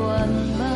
愿望。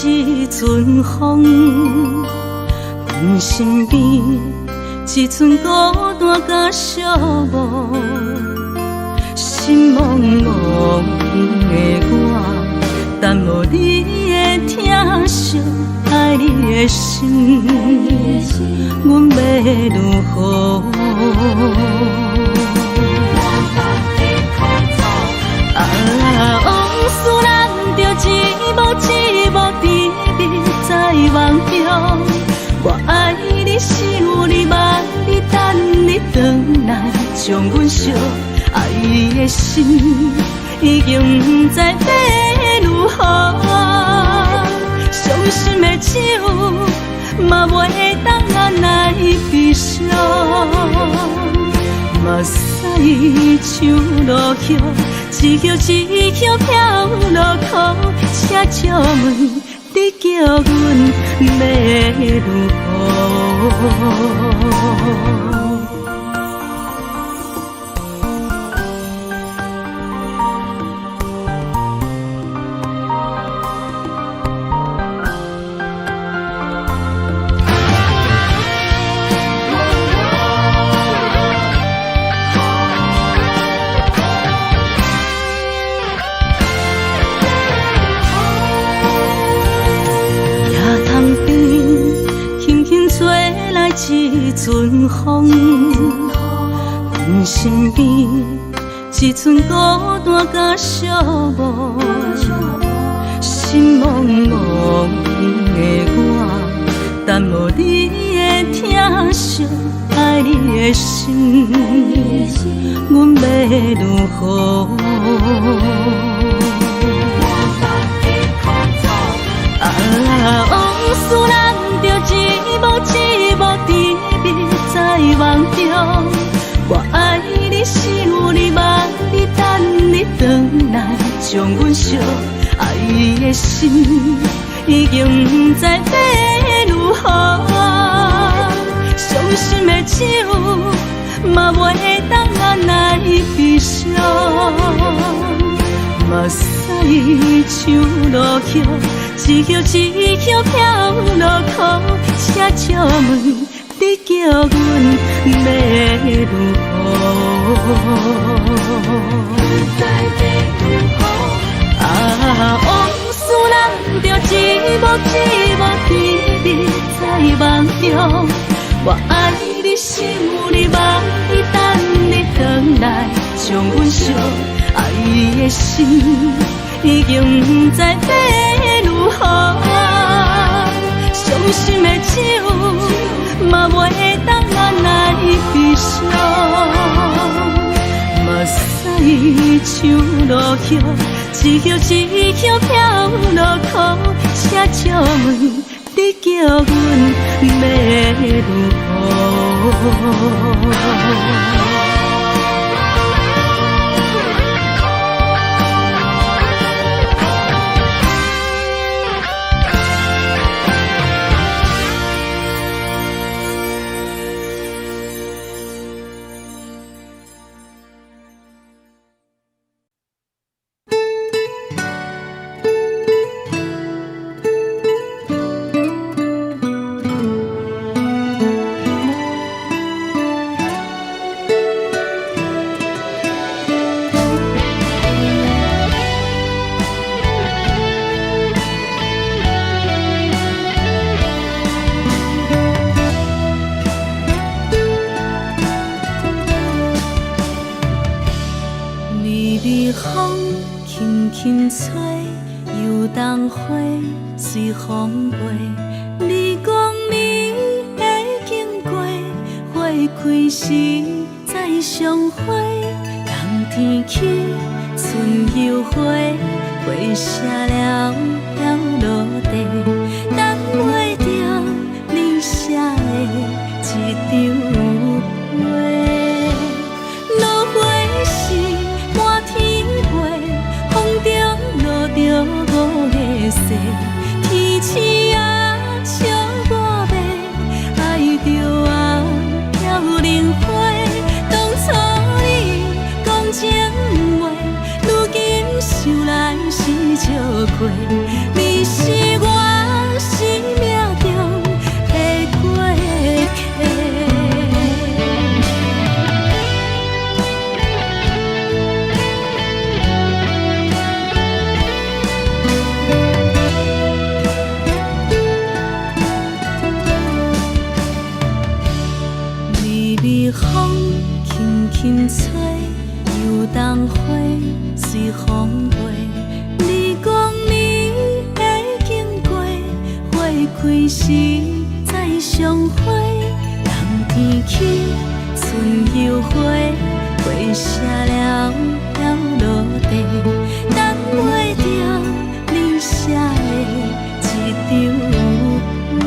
一阵风，阮身边一阵孤单甲寂寞，心茫茫的我，等无你的疼惜，爱你的心，阮要如何？往事咱着一幕一幕甜蜜在梦中。我爱你，想你，望你，等你回来，将阮惜爱的心已经不知要如何。伤心的手嘛袂当按来悲伤，目屎像落叶。一叶一叶飘落雨，请借问你叫阮要如何？一阵风，阮身边一阵孤单甲寂寞，心茫茫的我，等无你的疼惜，爱你的心，阮要如何？往事咱着一幕一幕甜蜜在梦中。我爱你，想你，望你，等你回来，将阮惜爱的心已经不知要如何。伤心的手嘛袂当按来悲伤，目屎像落叶。一叶一叶飘落雨，请借问你叫阮要如何？往事咱着一幕一幕甜蜜在梦中。我爱你，想你，望你，等你回来，将阮惜爱的心已经不知要如何。伤心的手嘛袂当按来悲伤，目屎像落叶，一叶一叶飘落雨，请借问你叫阮要如何？当花随风飞，你讲你会经过，花开时再相会。冬天起，春又花，花谢了飘落地，等袂着你写的一张画。落花是满天飞，风中落着五个色，天星啊笑我迷，爱着啊飘零花。当初你讲情话，如今想来是笑过，你是我生命中的过客。微微风轻轻吹，又当花随风飞。你讲你会经过，花开时再相会。冬天起，春又花，花谢了飘落地，等袂着你写的一张画。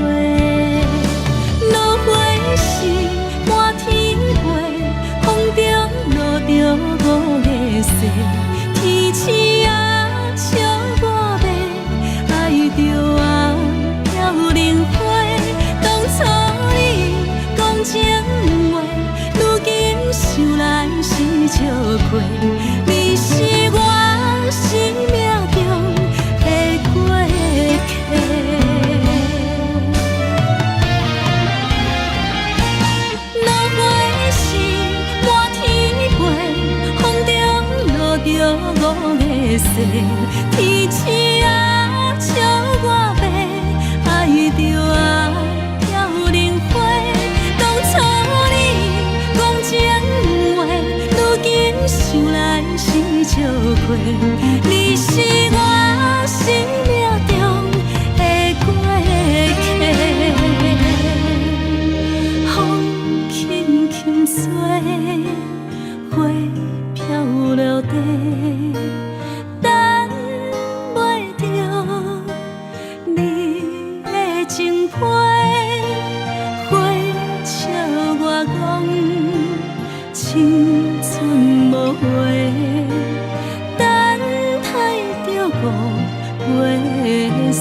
落花是满天飞，风中落着五个色，天星啊笑我迷，爱着啊飘零花。当初你讲情话，如今想来是笑过，你是我生命中的过客。着五个色，天星啊笑我迷，爱着啊飘零花。当初你讲情话，如今想来是笑过，你是我生命中的过客。风轻轻吹，花飘落地，等袂着你的情批，花笑我讲青春无悔，等待着五月色。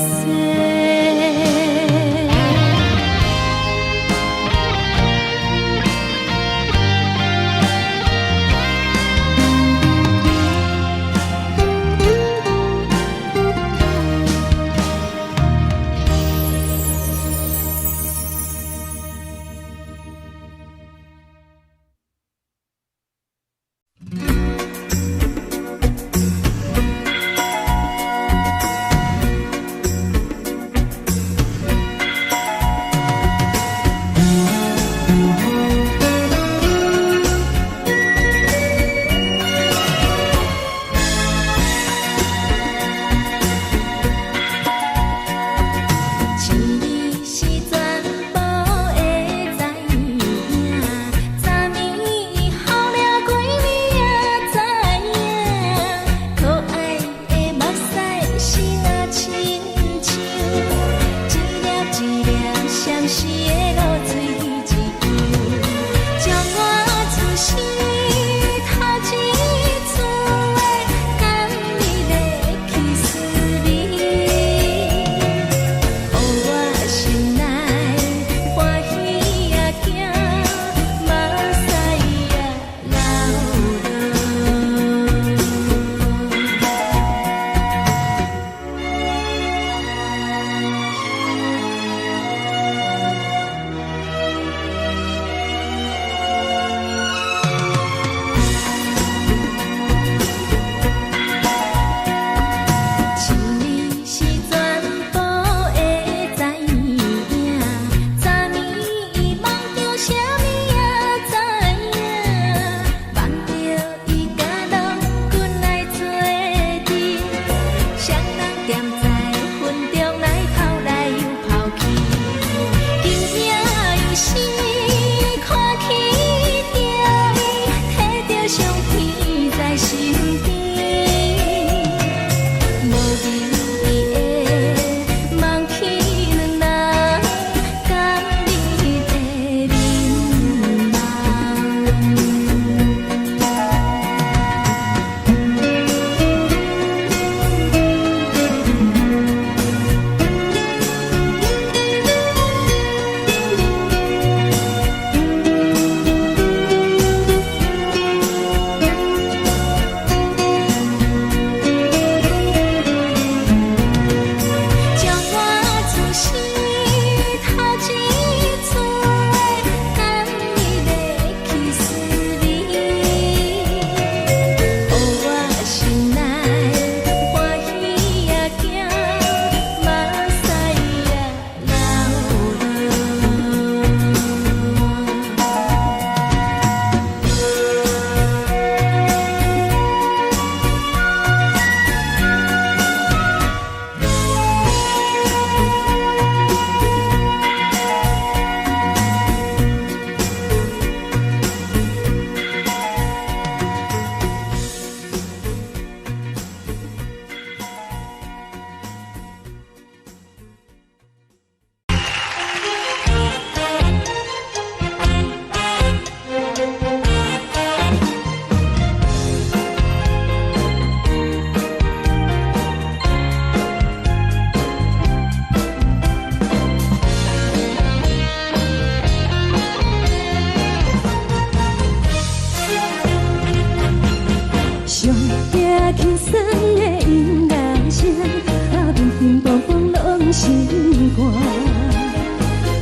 叮咚咚拢心肝。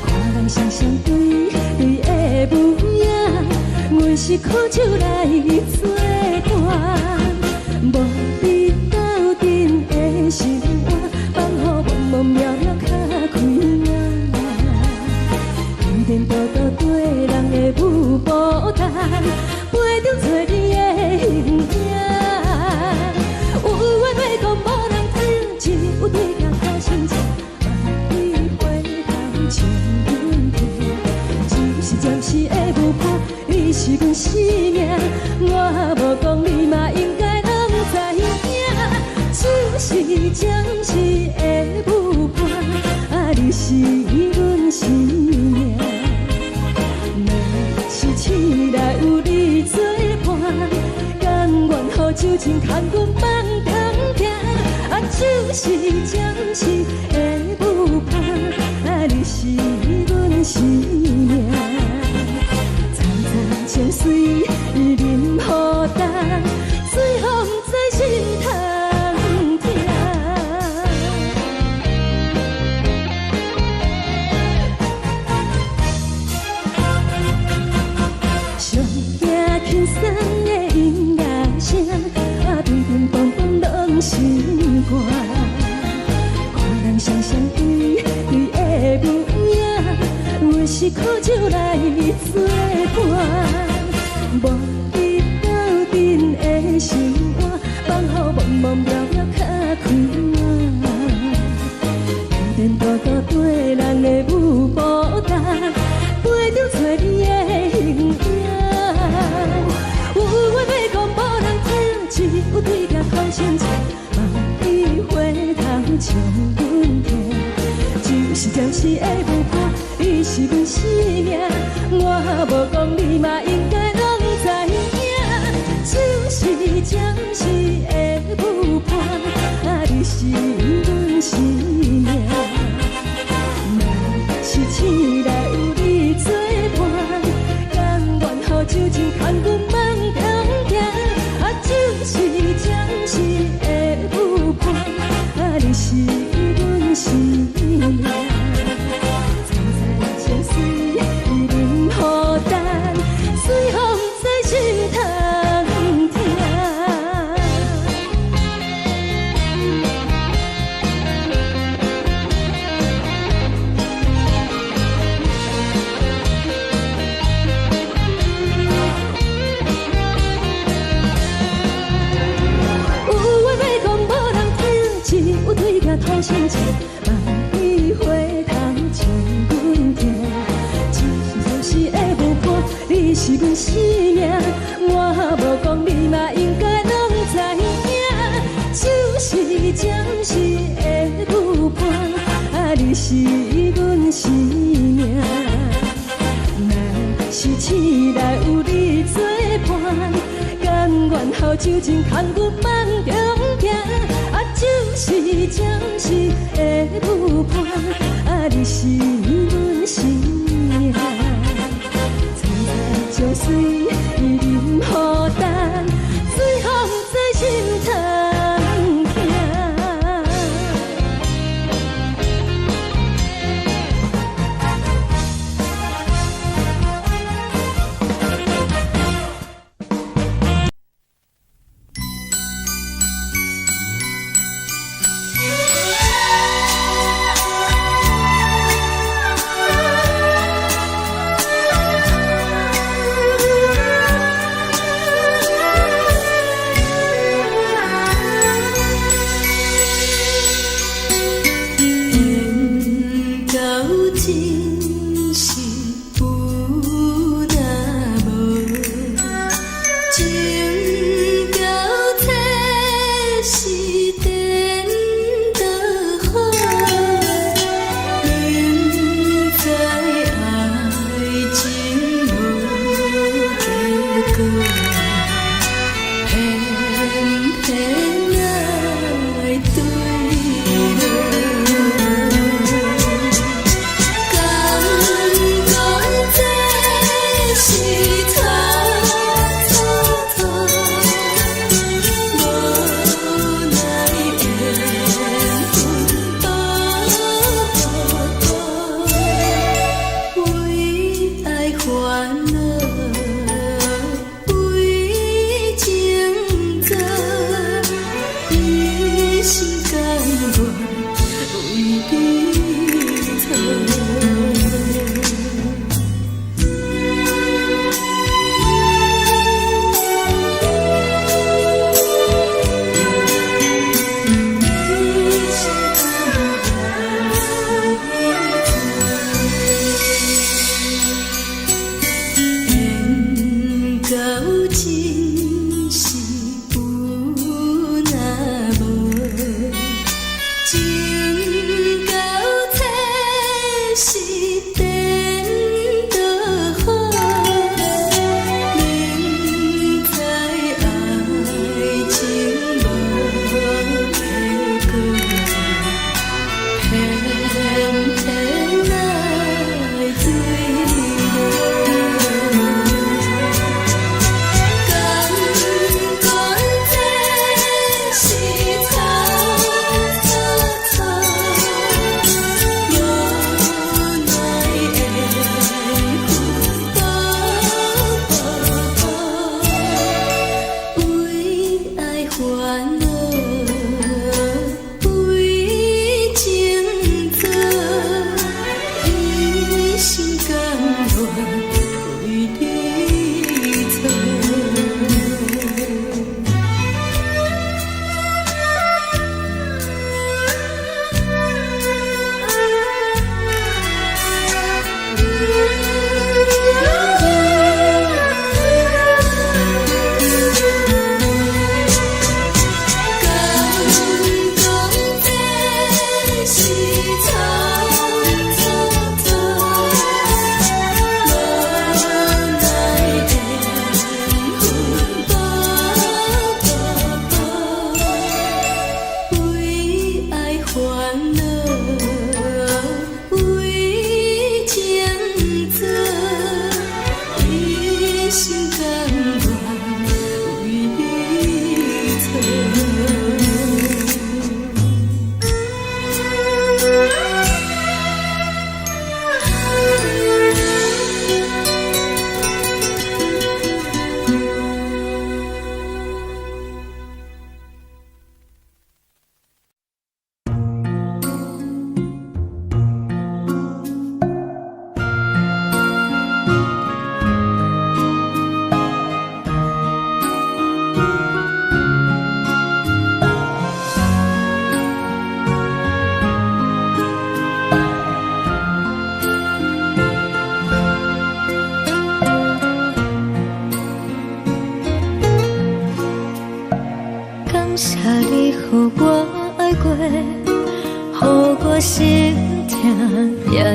看人双双对对的模样，阮是苦酒来作伴。无你斗阵的心肝，放予茫茫渺渺较开眼。颠颠倒倒对人的舞步弹，陪着做你的形影。有话要讲无人听，只有对甲讨心情，万里花香将阮听。就是暂时的舞伴，你是阮生命，我无讲你嘛应该拢知影。就是暂时的舞伴，你是阮生命。是醒来有你作伴，甘愿予酒精牵阮梦中行。就是暂时的舞伴，你是阮生命。层层泉水任雨淡，水风在心头。轻松的音乐声，叮叮咚咚拢心肝。看人双双对对的模样，阮是苦酒来作伴。无你斗阵的心肝，放予茫茫渺渺较开眼。颠颠倒倒对人的舞步弹，陪着做你的形影。有话要讲无人听，只有对甲讨心情，万里花香将阮听。就是暂时的舞伴，你是阮生命，我无讲你嘛应该拢知影。就是暂时的舞伴，你是阮生命。若是醒来有你作伴，甘愿予酒精牵阮梦中行。就是暂时的舞伴，你是阮生命。层层泉水任雨淡，水风在心头听。对甲讨心情，万里花香将阮听。就是暂时的舞伴，你是阮生命，我无讲你嘛应该拢知影。就是暂时的舞伴，你是阮生命。若是醒来有你作伴，甘愿予酒精牵阮梦中行。就是暂时的舞伴，你是阮生命。层层泉水任雨淡，水风在心头听。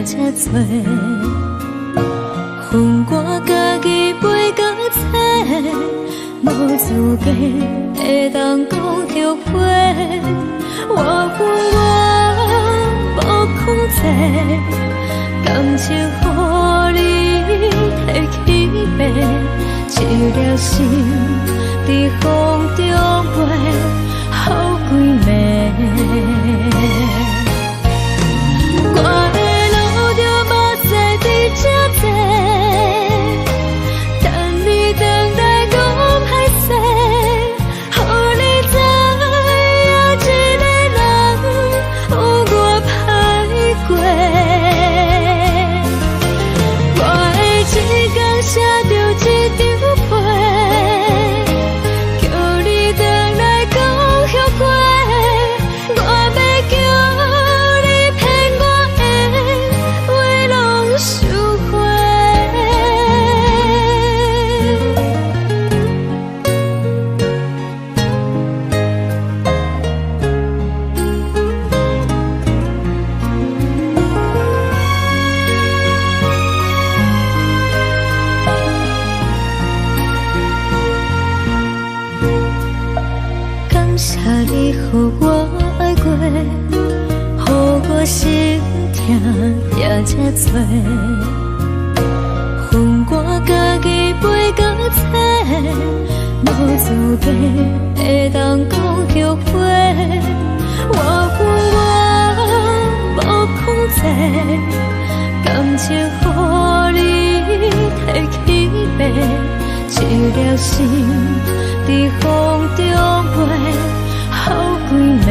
这多，恨我家己袂到切，无资格会当讲后悔。我恨我无控制，感情予你摕去卖，一粒心伫风中飞，好几暝。这多，恨我家己袂到切，无资格会当讲后悔。我恨我无控制，感情予你摕去卖，一粒心伫风中飞，好几暝。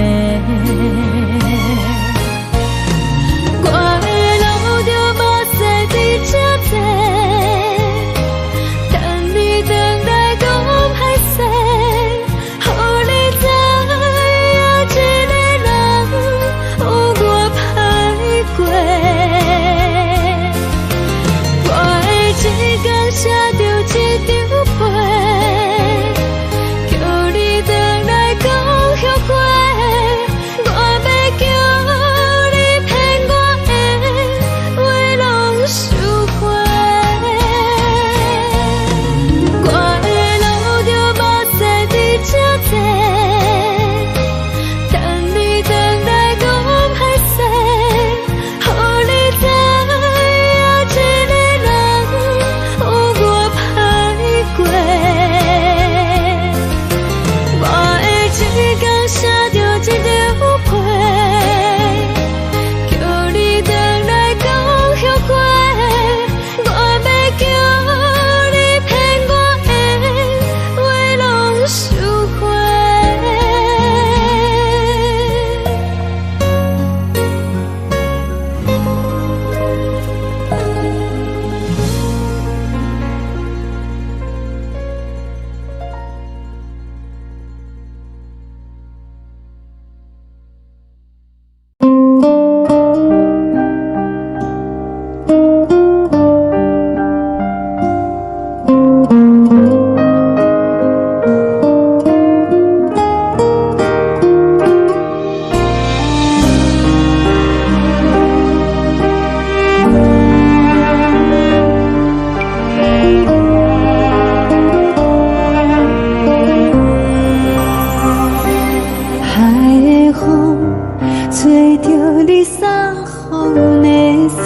你送予的锁，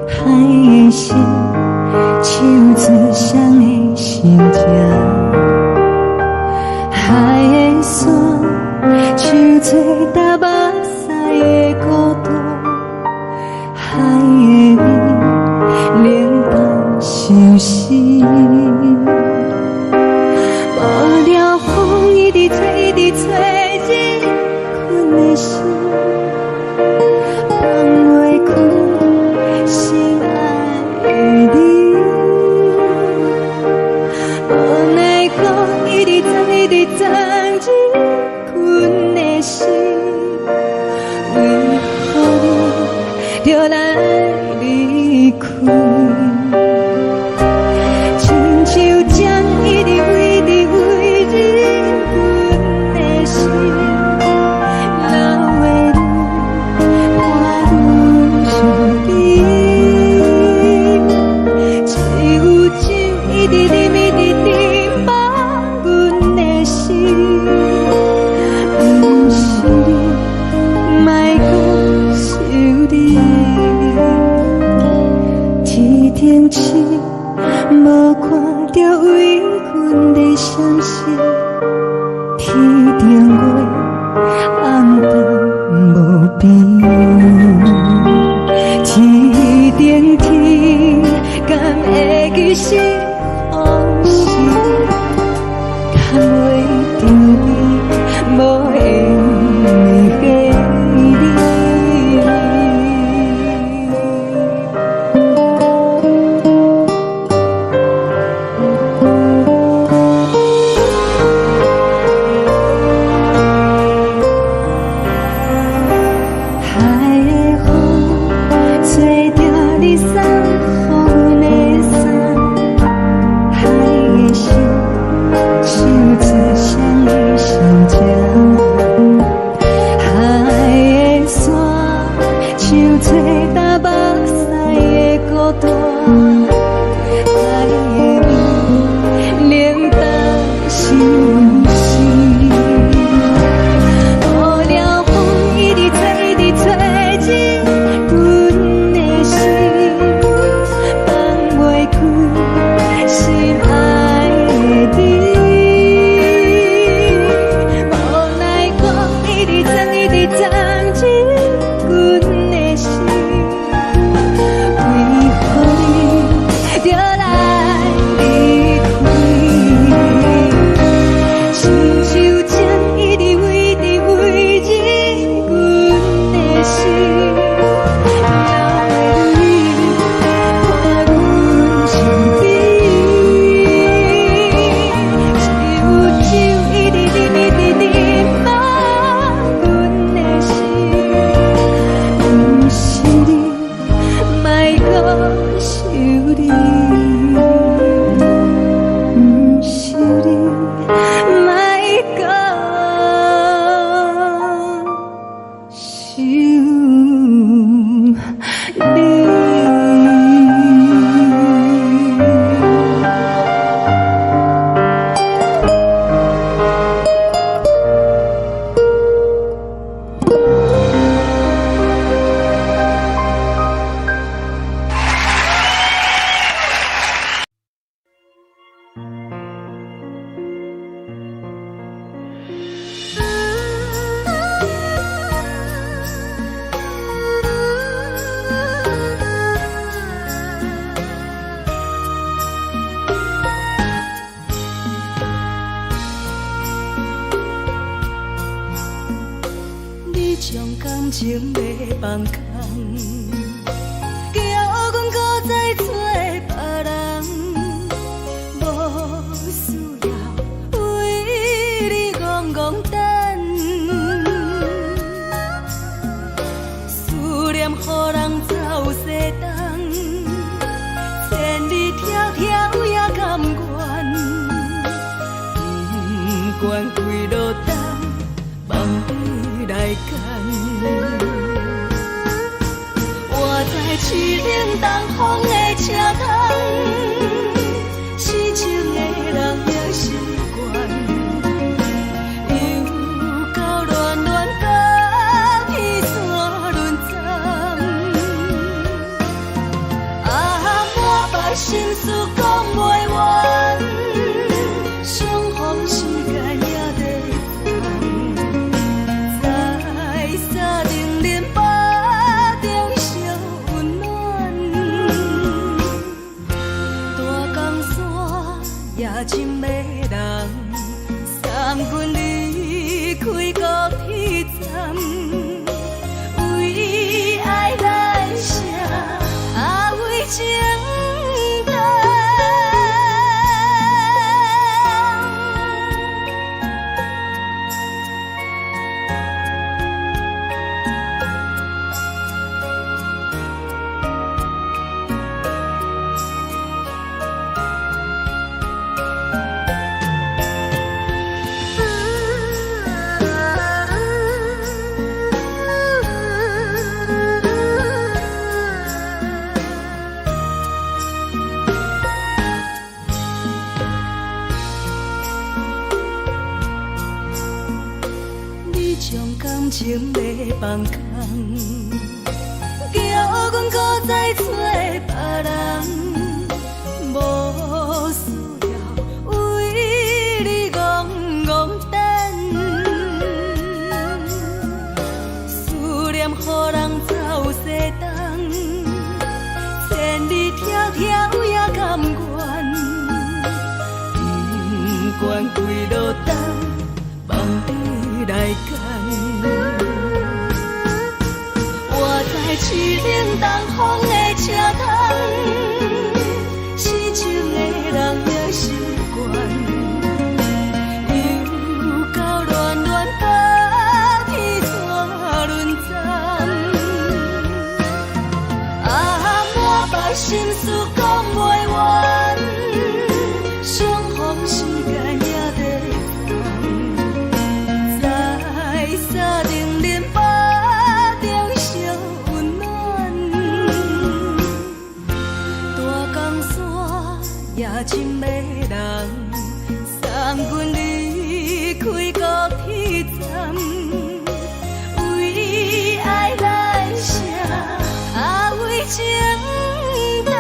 海的心，手指上的心情，海的山，手做搭目屎的孤独，海的味，冷淡相思。无聊风一直吹，一直吹，日困的心，放袂开心爱的你。无奈我一直藏，一直藏，日困的心，为何你就来离开？亲像将一直为你为日困的心，流的泪，我愈想你，只有酒一直啉，一直啉，放阮的心，不是你，莫搁想你。天顶星，无看到为阮的相思，天顶月，暗淡无边，天顶天，敢会记是往事，敢袂着你，无缘给你。情要放空，叫阮搁再做别人，无需要为你戆戆等，思念予人走西东，千里迢迢也甘愿，不管几路灯，放你来干。我在市顶东风的车窗，痴情的人也习惯，又到乱乱甲彼线，放空，叫阮搁再找别人，无需要为你戆戆等。思念予人走西东，千里迢迢也甘愿，不管几路灯，望你来牵。我在七岭东风的车头，痴情的人也习惯，又到乱乱把天带轮转。啊，满腹心事讲袂完，相逢时间也在等，在沙定林巴中相温暖。大江山也深的人，送阮离开高铁站，为爱来写，为情等。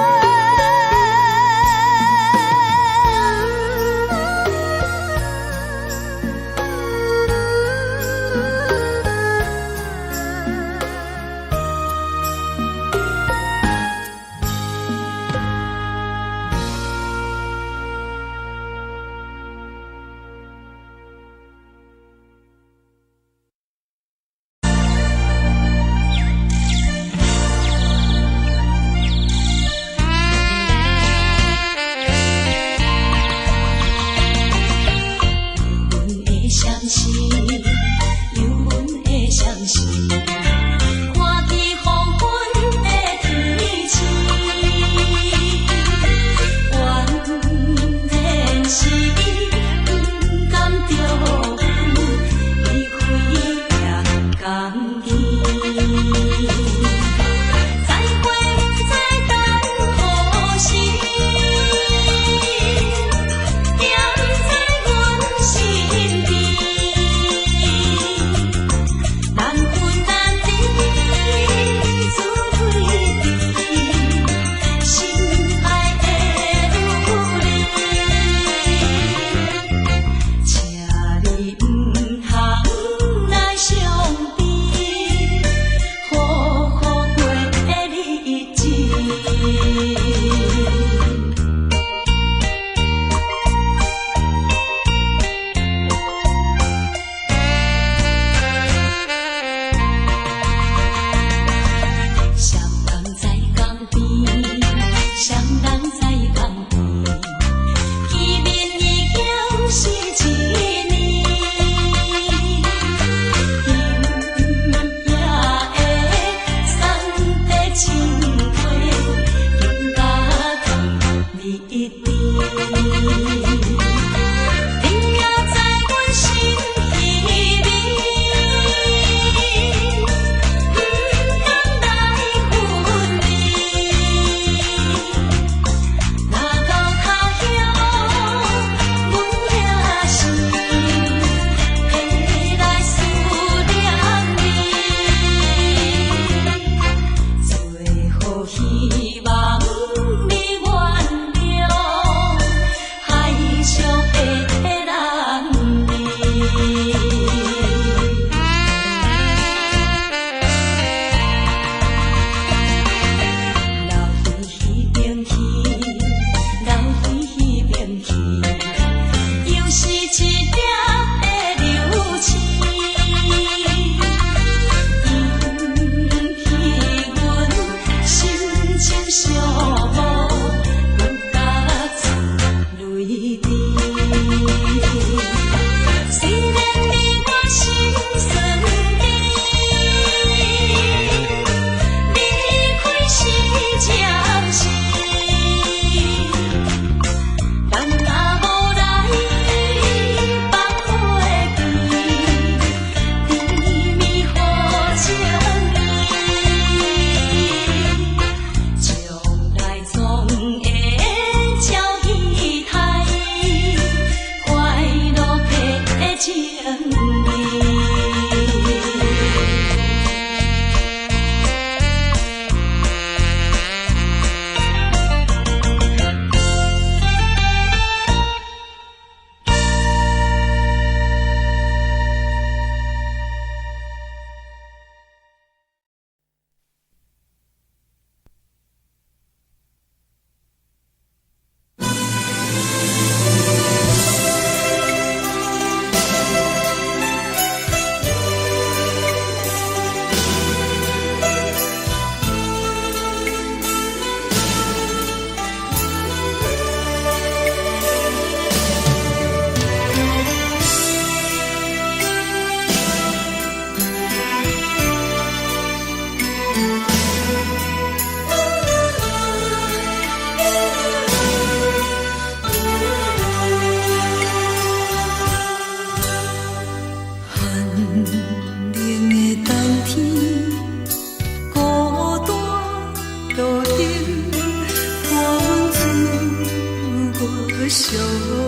寂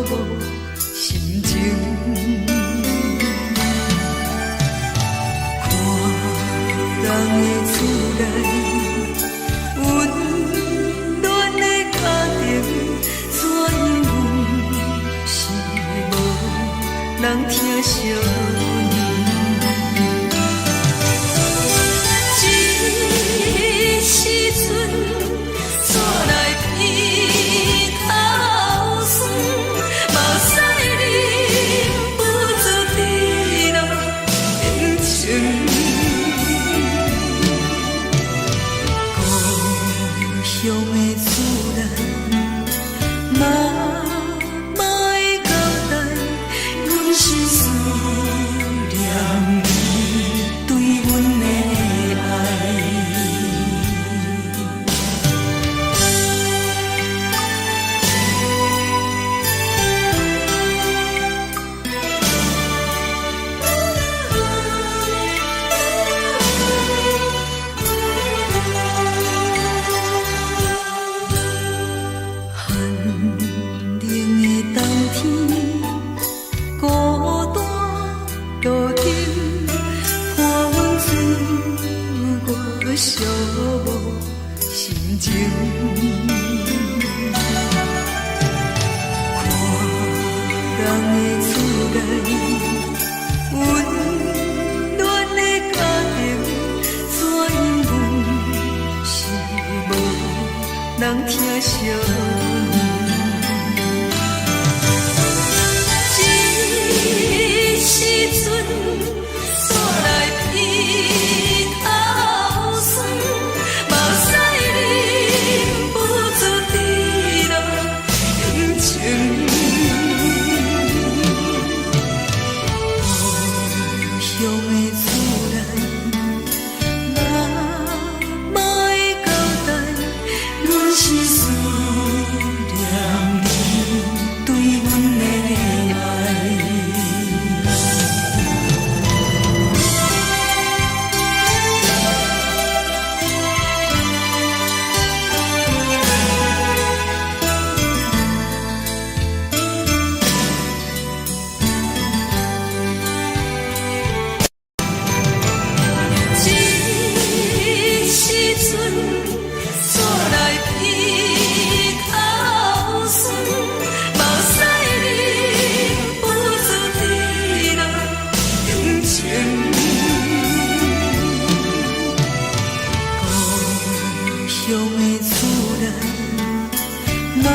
寞心情，看人的厝内温暖的家庭，怎因为是无人疼惜你？这时阵怎来鼻头酸？目屎忍不住滴落眼睛。故乡的厝内，妈妈的交代，阮是思念你对阮的爱。寂寞心情，看人的厝内温暖的家庭，怎因为是无人疼惜你？这时阵怎来鼻头酸？目屎忍不住滴落眼睛。故乡的厝内，妈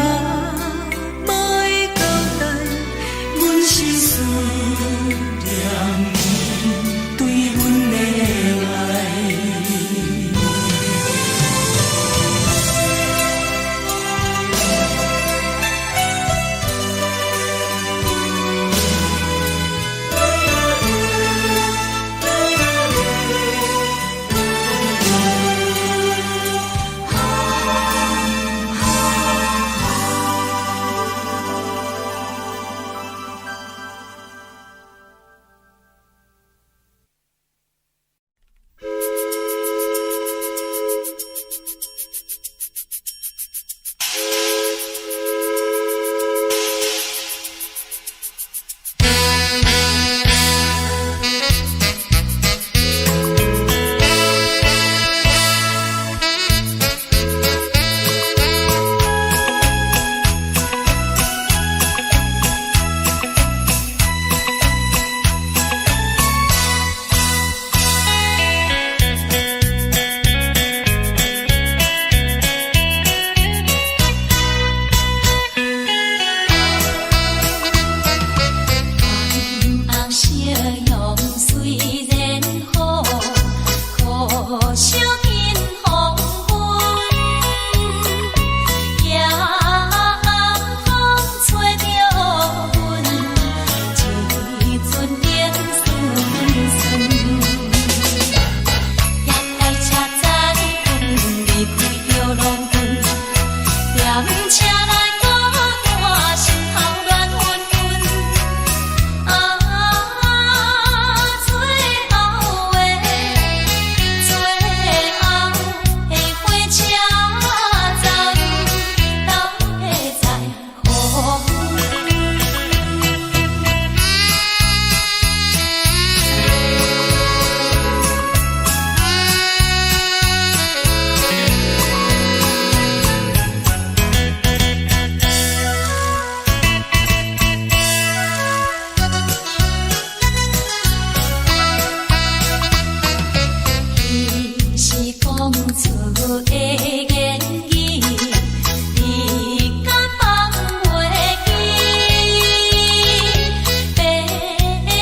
妈的交代，阮是思念你对阮的爱。也该车站错的言语，你敢放袂记？悲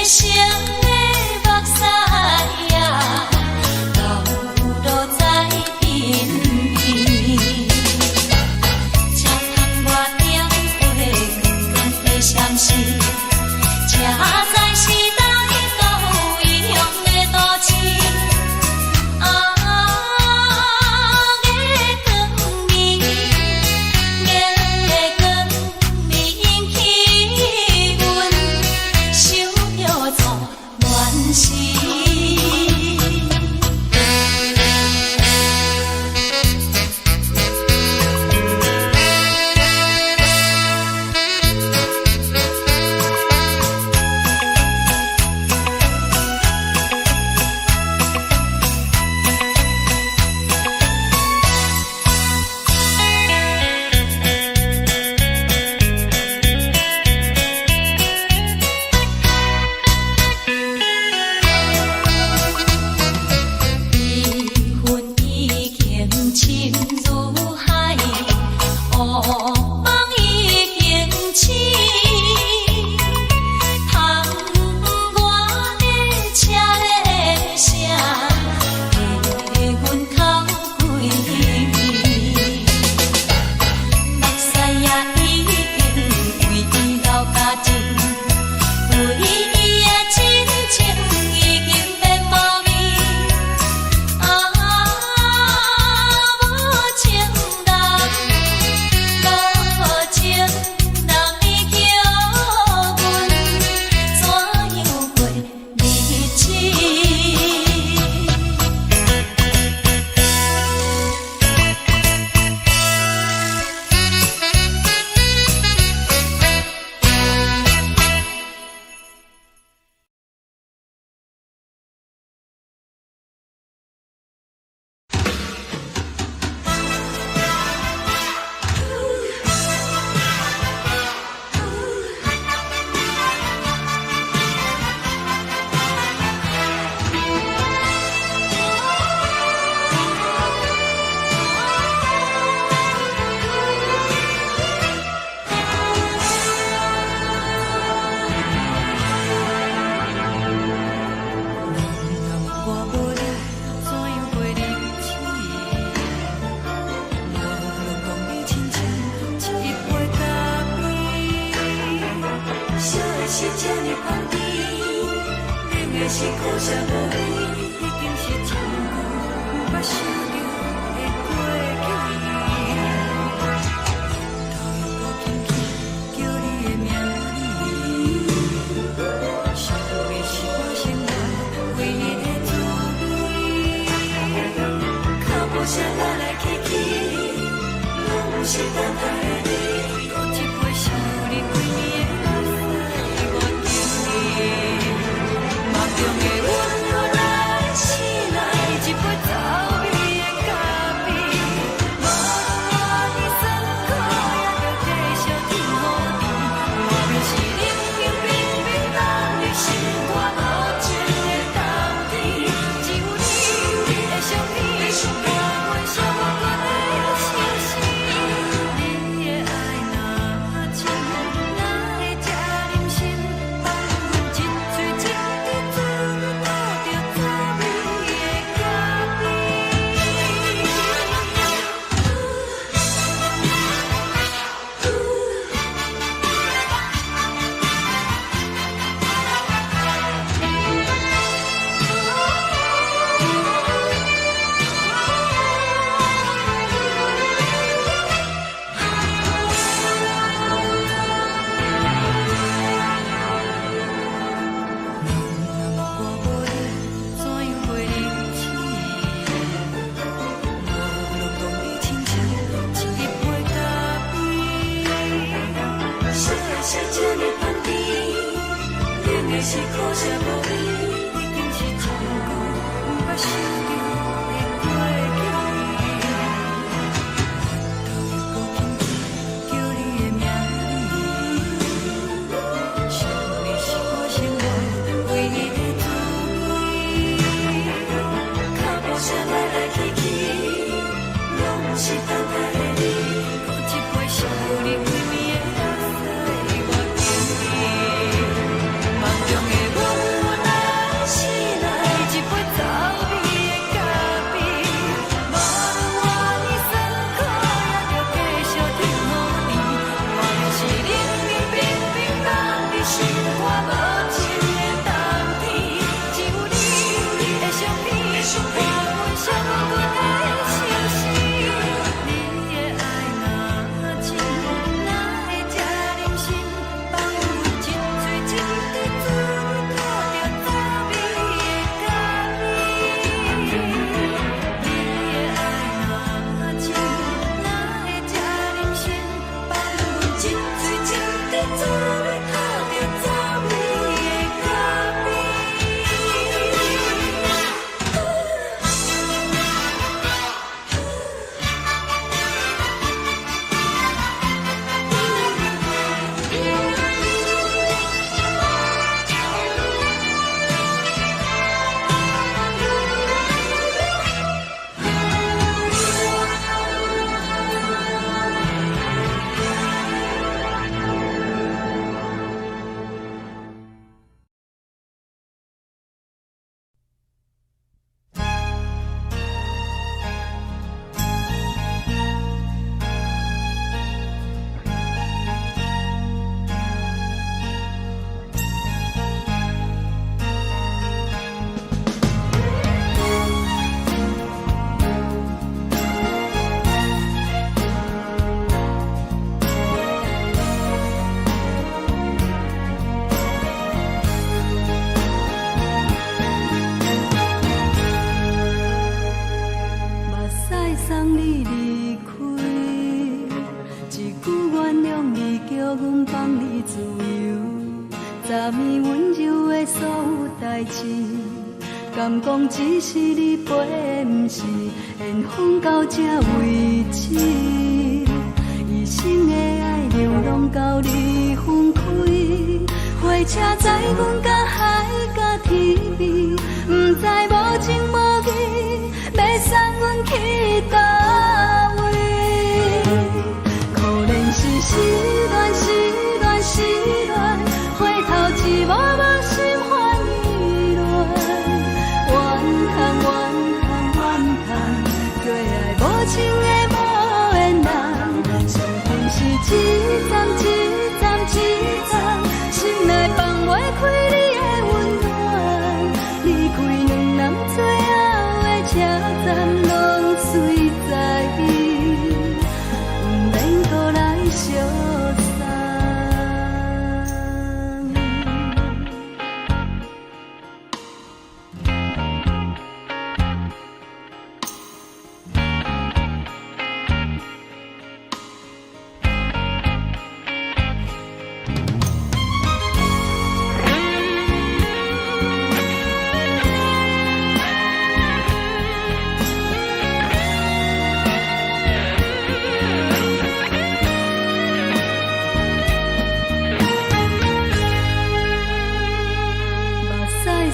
伤的目屎呀，流落在身边。车窗外点花，光光的闪烁，车载时代都异乡的都市。是苦涩无味，已经是真久捌想着的过去。头又搁轻轻叫你的名字，想你是我生活唯一的滋味。脚步声来来去去，拢不是等待的你，多一杯想你几年的目屎我敬你。中的温柔来醒来，一杯走味的咖啡，无论我的酸苦，也着继续甜予你。我便是冷冰冰冰冷的心肝，无情的冬天，只有你的相片，我阮寂寞过的心事。你的爱若真，哪会这忍心放阮一嘴一滴水？是苦涩无味，已经是真久捌想着的过去。头又搁轻轻叫你的名字，想你是我生活唯一的滋味。脚步声来来去去。送你离开，一句原谅你，叫阮放你自由。昨暝温柔的所有代志，敢讲只是你陪，不是缘分到这为止。一生的爱流浪到你分开，火车载阮到海甲天边，不知无情无义，要送阮去倒位？可怜是失恋，失恋，失恋，回头一幕幕心烦意乱，怨叹，怨叹，怨叹，最爱无情的无缘人，伤痕是一站一站一站，心内放袂开你的温暖，离开两人最后的车站，拢随在伊，不免搁来相送。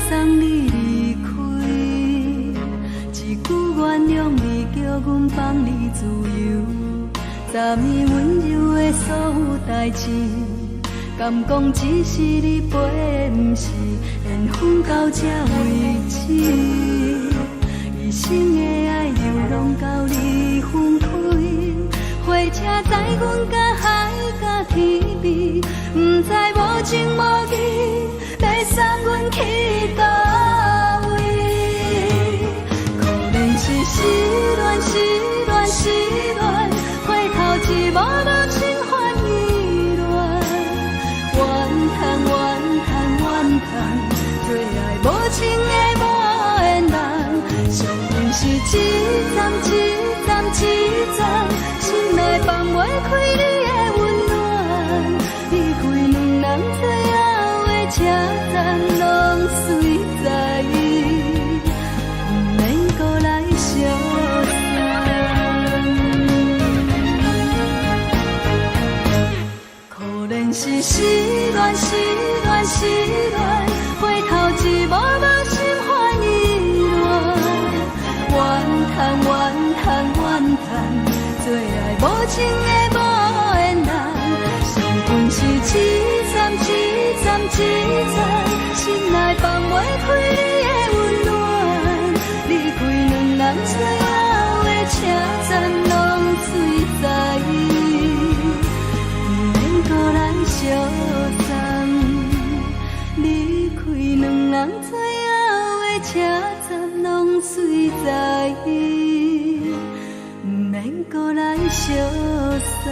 送你离开，一句原谅你，叫阮放你自由。昨暝温柔的所有代志，敢讲只是你陪，不是缘分到这为止。一生的爱流浪到你分开，火车载阮到海甲天边，不知无情无义，要送阮去倒位？可怜是失恋，失恋，失恋，回头一幕幕心烦意乱，怨叹，怨叹，怨叹，最爱无情的无缘人，伤痕是一站一站一站，心内放袂开你的温暖，离开两人最后的车站，拢随在伊，不免搁来相送。可怜是失恋，失恋，失恋，回头一幕幕心烦意乱，怨叹，怨叹，怨叹，最爱无情的无缘人，伤痕是一站一站一站，心内放袂开你的温暖，离开两人最后的车站，拢随在伊，不免搁来相送。离开两人最后的车站，拢随在伊，不免搁来相送。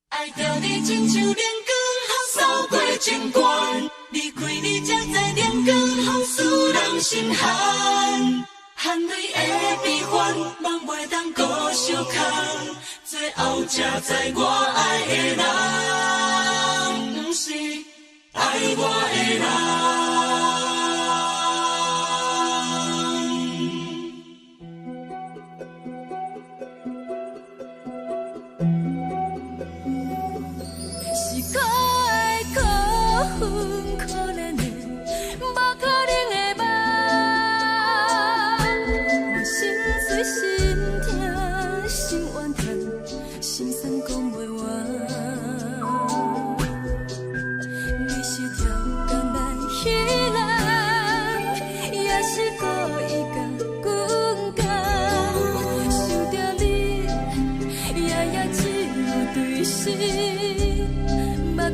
爱着你亲像连光雨扫过情关，离开你才知连光雨使人心寒。含泪的悲欢，望袂当搁相牵，最后才知我爱的人，不是爱我的人。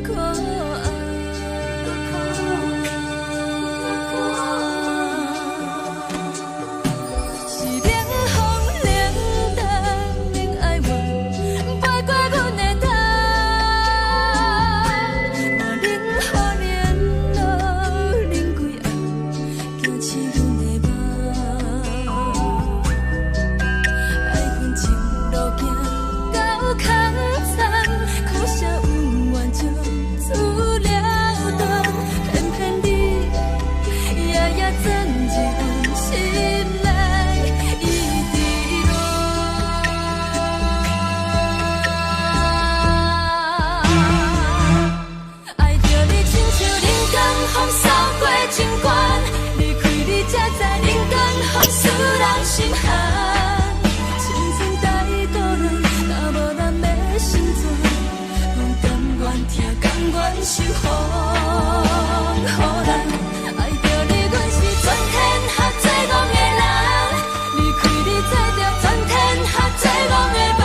可爱。是冷风冷淡，冷爱我，飞过阮的头，嘛冷雨连落，冷几暗，惊醒阮的梦。爱恨情路行到空残，苦涩温婉就出了断，偏偏你夜夜钻入阮心内，一直乱。爱着你亲像人间风扫过情关，离开你才知人间风使人心寒。青春带倒来，若无咱要生存，拢甘愿听，甘愿受予咱。爱着你，阮是全天下最戆的人，离开你才着全天下最戆的梦。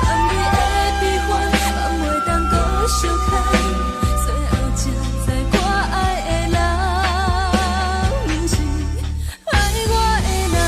含你的悲欢，嘛袂当搁相牵，最后才知我爱的人，毋是爱我的人。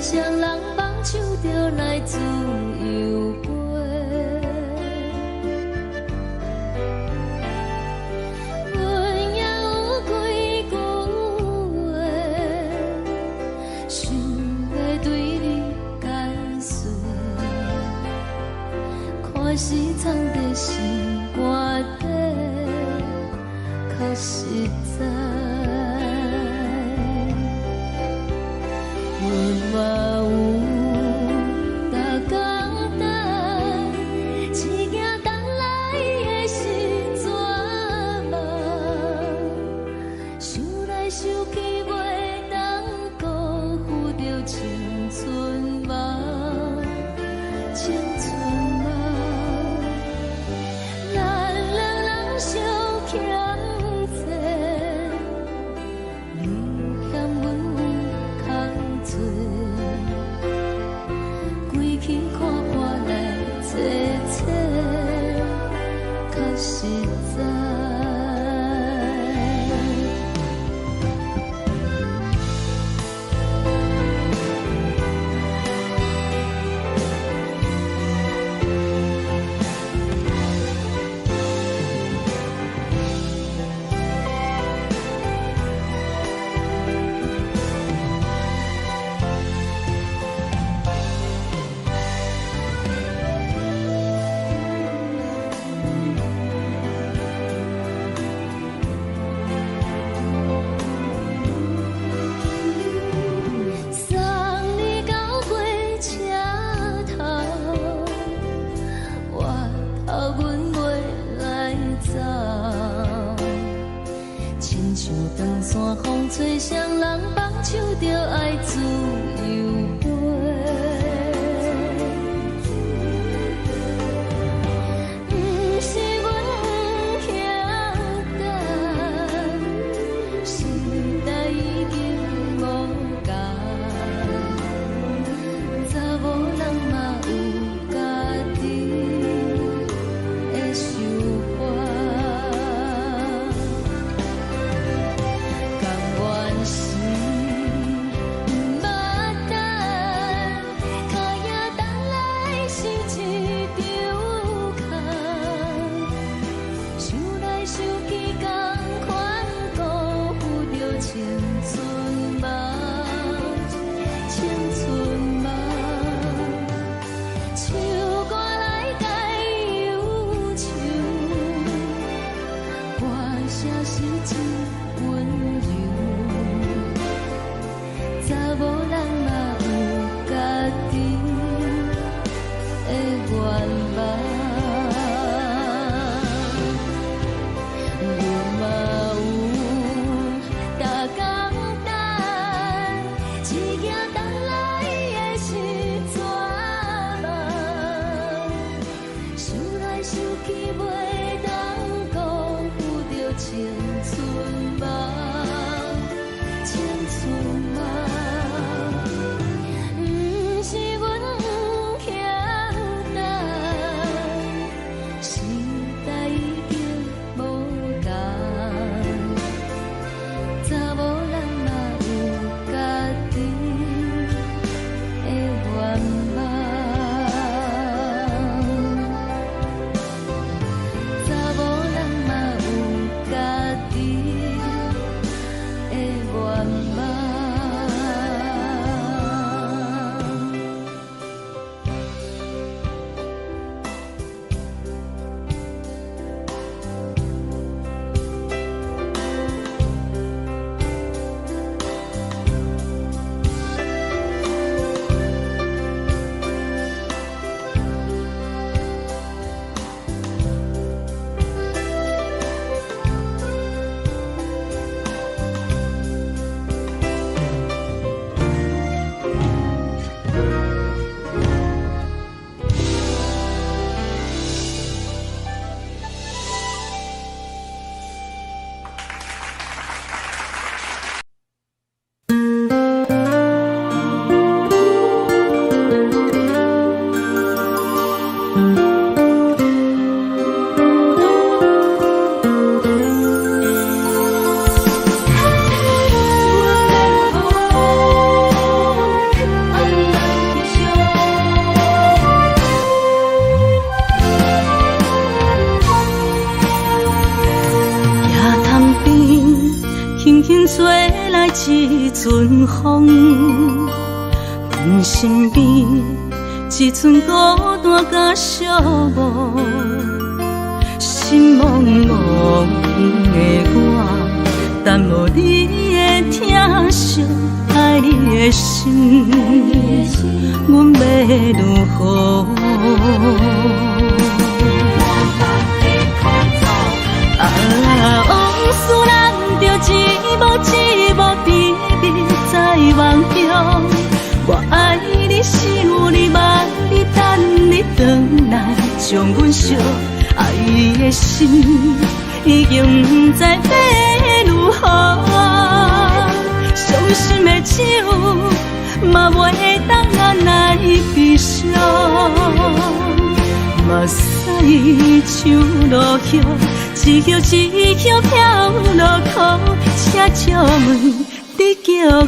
双人放手就来自由飞。阮也有几句话，想要对你解释，可是藏在心肝底，较实在。阮嘛有逐工等，只惊等来的时阵梦，想来想去袂当辜负着青春梦，青春梦。咱两人相欠债，你欠阮空多，归去看看来坐坐，较实在。长山风吹，双人放手就爱自由飞。不是阮不晓等，时代已经无同，查某人嘛有家己的想法。青春梦，青春梦，唱歌来解忧愁，歌声是真温柔，查某人嘛有家己的愿望。想来想去，袂当辜负着青春。吹来一阵风，阮身边一寸孤单甲寂寞，心茫茫的我，等无你的疼惜，爱你的心，阮要如何？往事人着一幕一幕甜蜜在梦中。我爱你，想你，望你，等你回来，将阮惜爱的心已经不知要如何。伤心的手嘛袂当按来悲伤。目屎像落叶，一叶一叶飘落雨，车照问你叫阮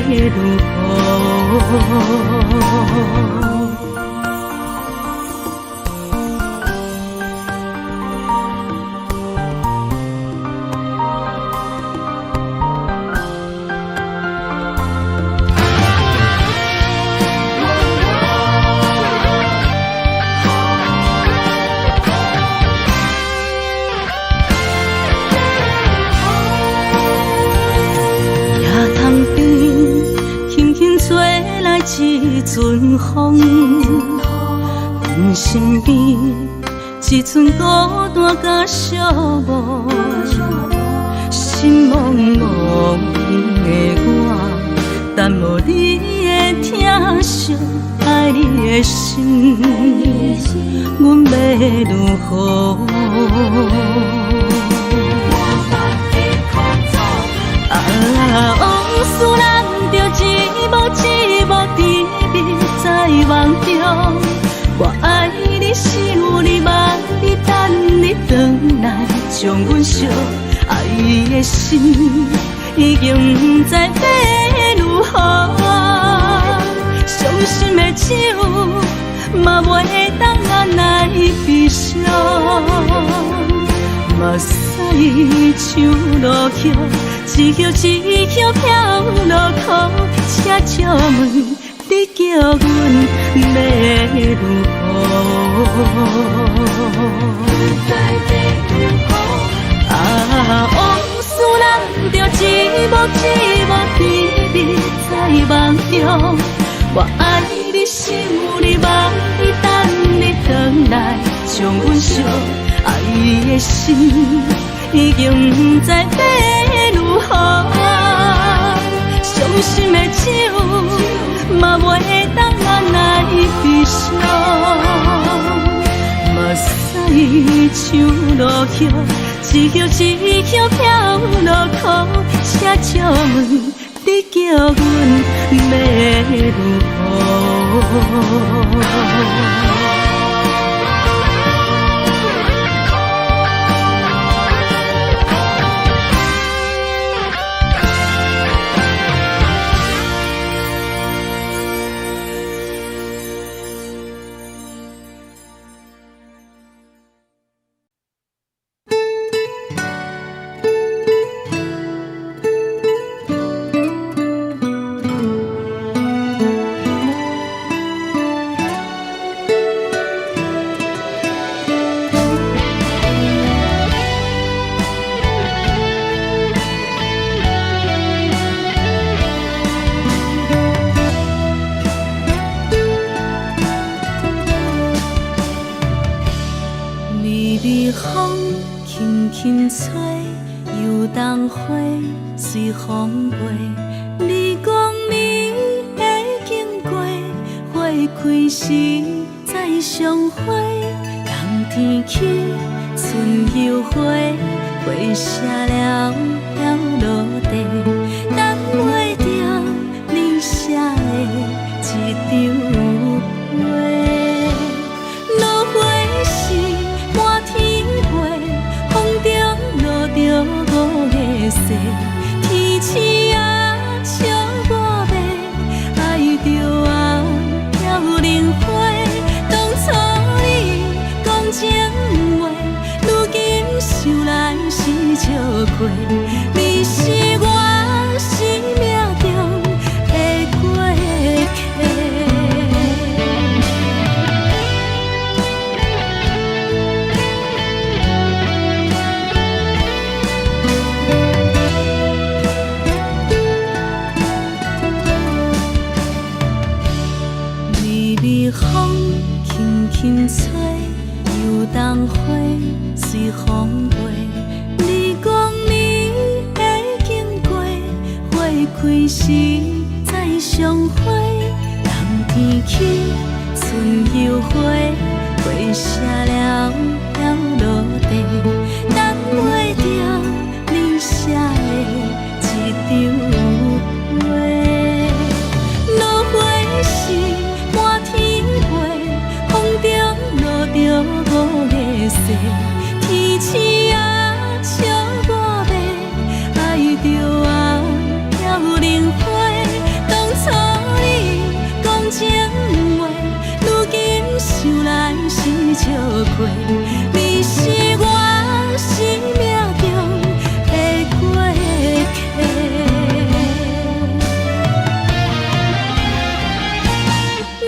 要如何？一阵风，阮身边一寸孤单甲寂寞，心茫茫的我，等无你的疼惜，爱你的心，阮要如何？往事人着一幕一幕甜蜜在梦中。我爱你，想你，望你，等你回来，将阮惜爱的心已经不知要如何。伤心的手嘛袂当按来悲伤。目屎像落叶，一叶一叶飘落雨，车照问你叫阮要如何？往事人着一幕一幕甜蜜在梦中。我爱你，想你，望你，等你回来，将阮惜爱的心已经不知要如何。伤心的手嘛袂当按来悲伤。目屎像落叶，一叶一叶飘落雨，车照问你叫阮要如何？风轻轻吹，游动花随风飞。你讲你会经过，花开时再相会。冬天起，春又回，花谢了了落地，等袂着你写的一张画。落花时满天飞，风中落着五个色，天星啊笑我迷，爱着啊飘零花。当初你讲情话，如今想来是笑亏。你相会，人天起，春又花，花谢了了落地，等袂着你写的一张话。落花是满天飞，风中落着五个色，天星啊笑我迷，爱着我飘零花。当初你讲情话，如今想来是笑过，你是我生命中的过客。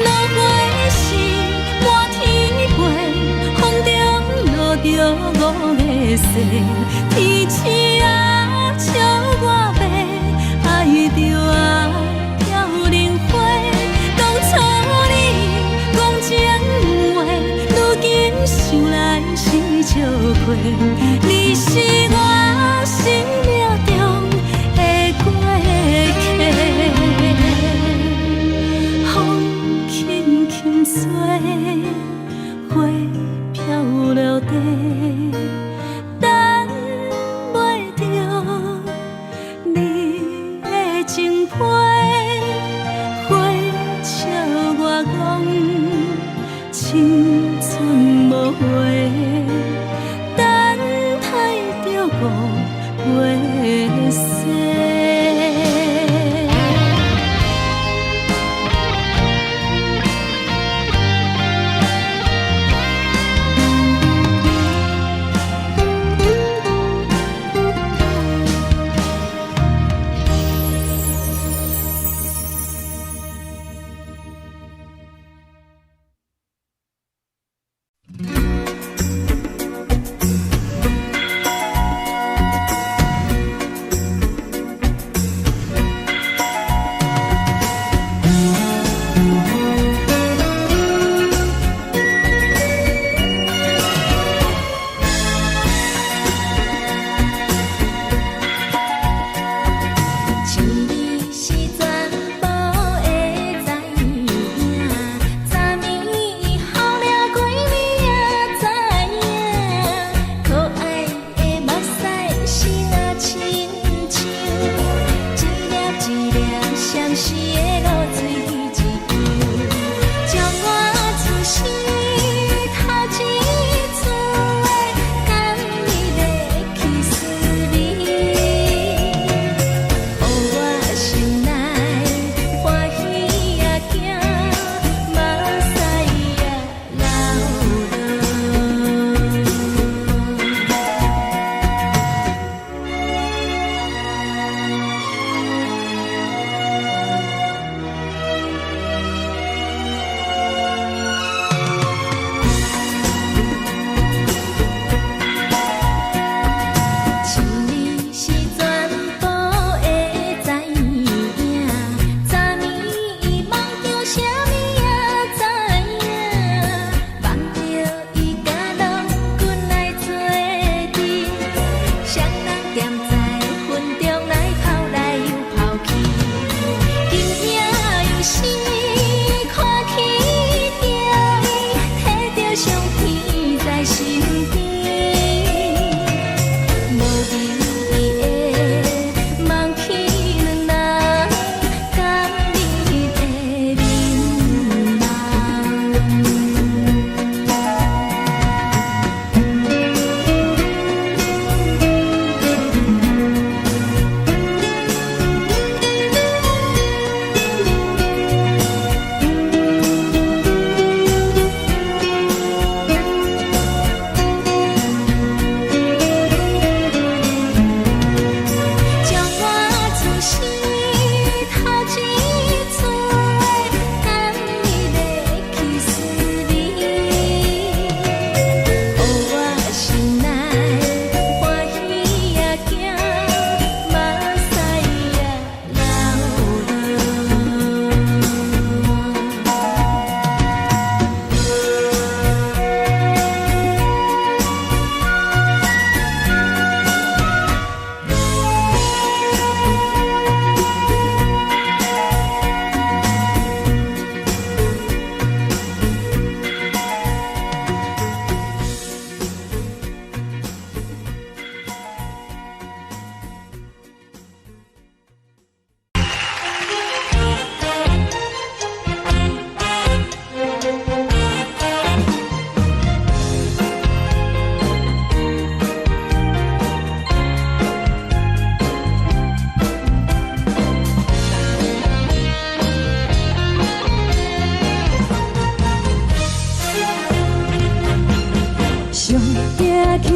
落花是满天飞，风中落着五个色，天星啊笑我迷，爱着我飘零花。当初你讲情话，如今想来是笑过，你是我生命中的过客。风轻轻吹，花飘落地，等袂着你的情批。花笑我讲青春无话，等待着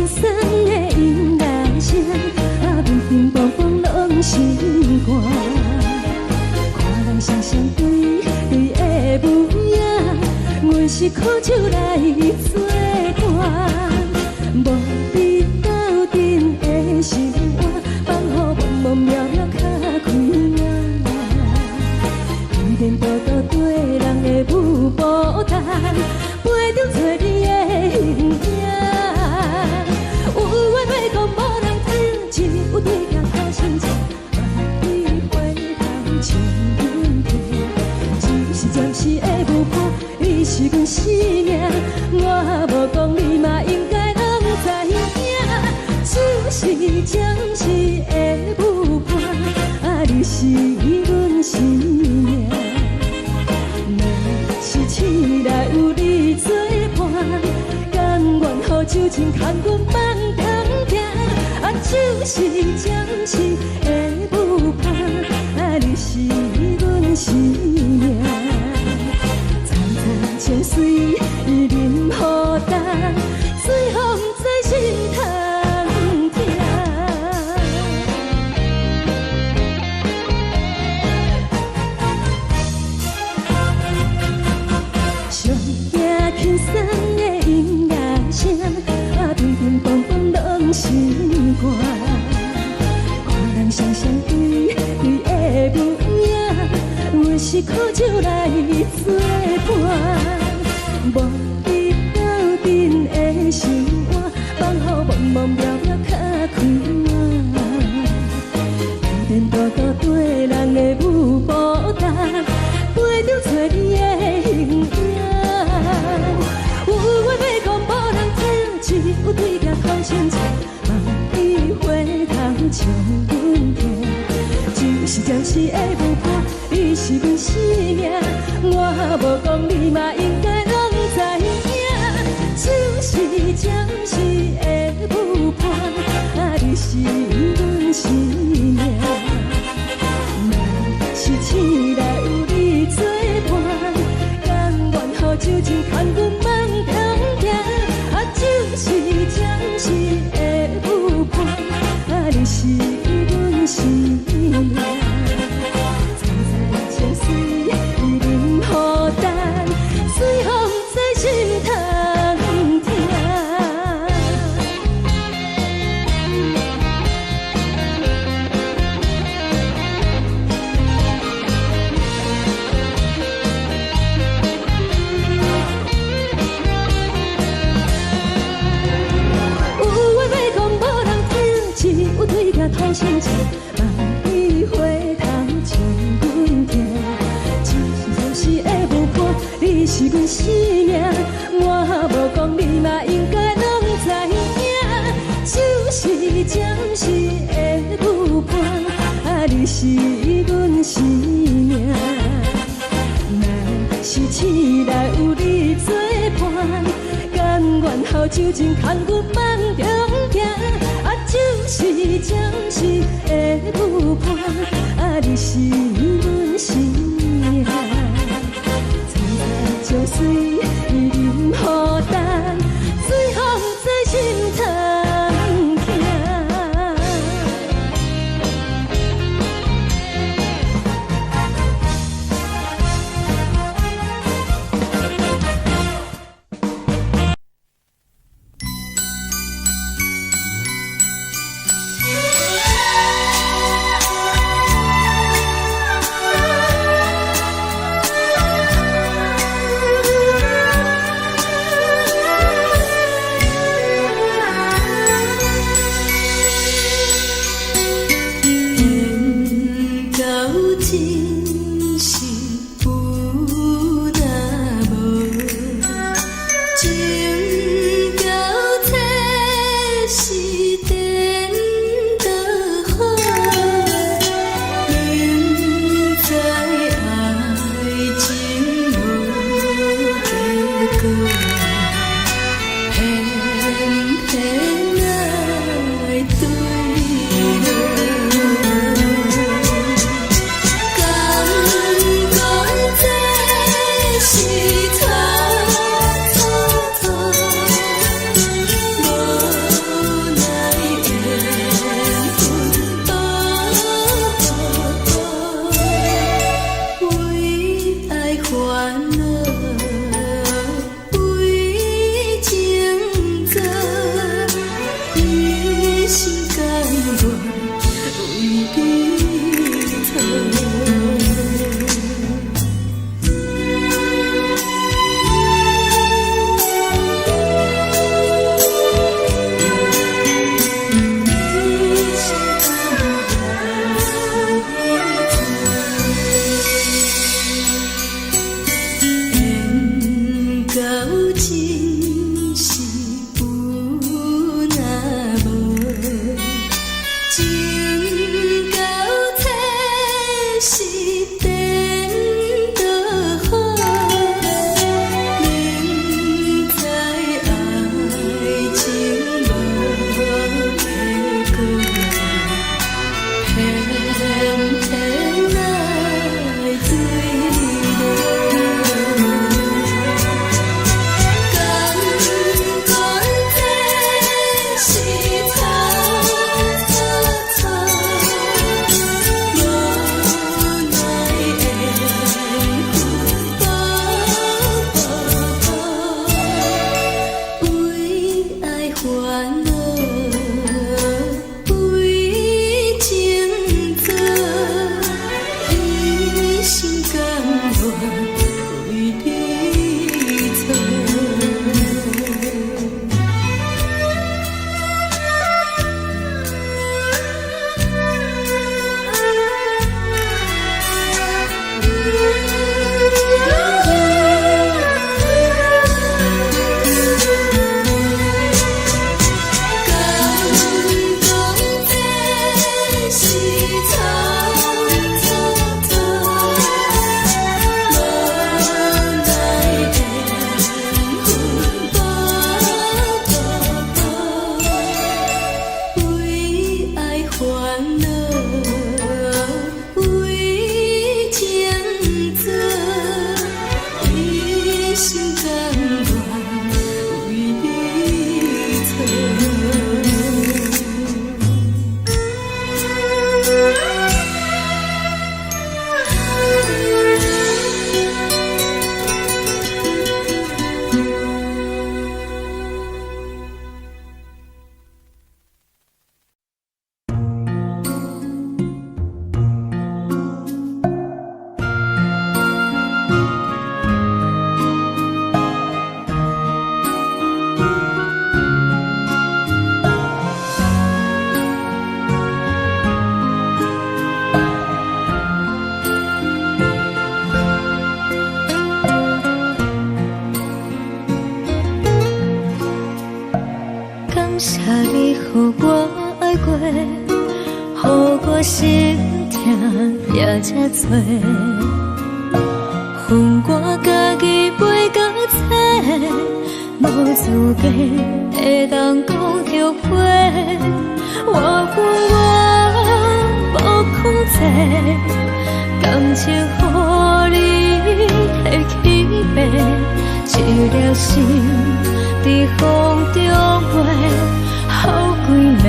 酸的音乐声，平平淡淡拢心肝。看人双双对对的模样，阮是苦酒来作伴。无伫斗阵的心肝，放予茫茫渺渺较开朗。颠颠倒倒对人的舞步弹，陪着找你的形影。有话要讲无人听，只有对镜头先唱，万里回头唱阮听。只是暂时的舞伴，你是阮生命，我无讲你嘛应该拢知影。只是暂时的舞伴，你是阮生命。若是醒来有你作伴，甘愿予酒精牵阮放通行。就是暂时的舞伴，你是阮生命。层层情水任予淡，水风在心通听。上惊轻松的音乐声，平平淡淡拢心肝。看人双双对对的模样，阮是苦酒来作伴。无伫斗阵的心肝，放予茫茫渺渺较开朗。颠颠倒倒对人的舞步弹，陪着找你的形影。有话要讲无人听，只有对镜头先唱，万里回头唱阮听。就是暂时的舞伴，你是阮生命，我无讲你嘛应该拢知影。就是暂时的舞伴，你是阮生命。若是醒来有你作伴，甘愿予酒精牵阮放通行。就是暂时的舞伴，你是阮生命。层层情水任予淡，水风在心通听。头先唱，万里回头唱阮听。就是暂时的舞伴，你是阮生命，我无讲你嘛应该拢知影。就是暂时的舞伴，你是阮生命。若是醒来有你作伴，甘愿予酒精牵阮放中行。就是暂时的舞伴，你是阮生命。层层情水任予淡，水风在心通听。心甘愿为你疼。这多，恨我家己袂到切，无资格会当讲后悔。我无控制，感情予你提起白，一粒心伫风中飞，好几暝。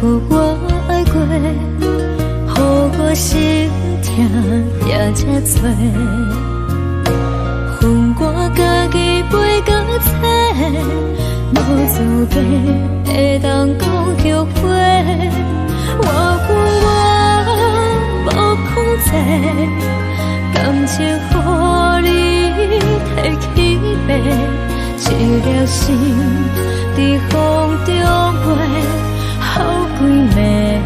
予我爱过，予我心痛也这多，恨我家己袂到切，无资格会当讲后悔。我无控制，感情予你提起白，一粒心伫风中飞。好几暝。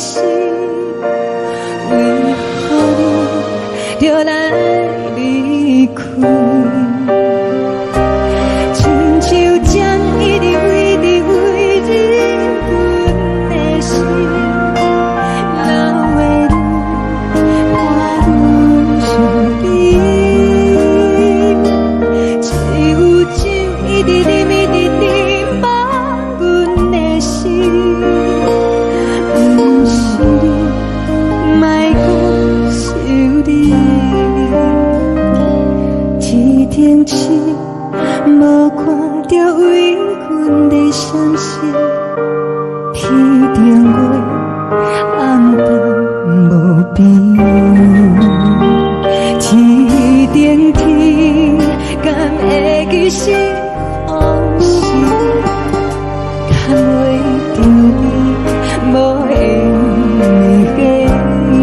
心，为何你就来离开？亲像将一直为你为你阮的心，流的泪伴阮伤悲，只有酒一直啉一直啉放阮的心，不是你，莫讲想你。一定是无看到为阮的伤心，天顶月暗淡无边，天顶天敢会记是往事，敢袂着你无缘给你。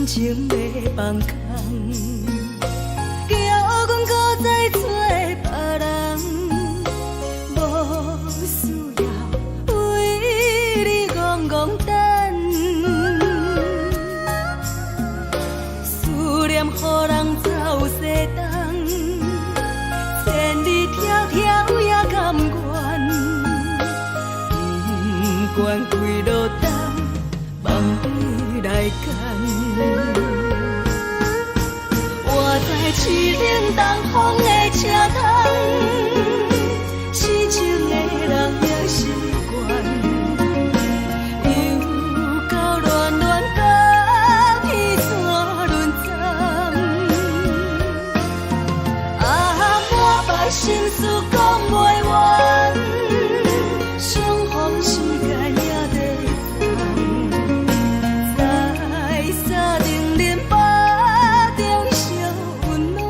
情要放空，叫阮搁再找别人，无需要为你戆戆等。思念予人走西东，千里迢迢也甘愿，不管开路灯，梦伊来干。我在市顶东风的车窗，痴情的人也习惯，又到乱乱甲天山轮站。啊，满腹心事讲袂完，相逢时间也在等，在沙丁林巴中烧温暖。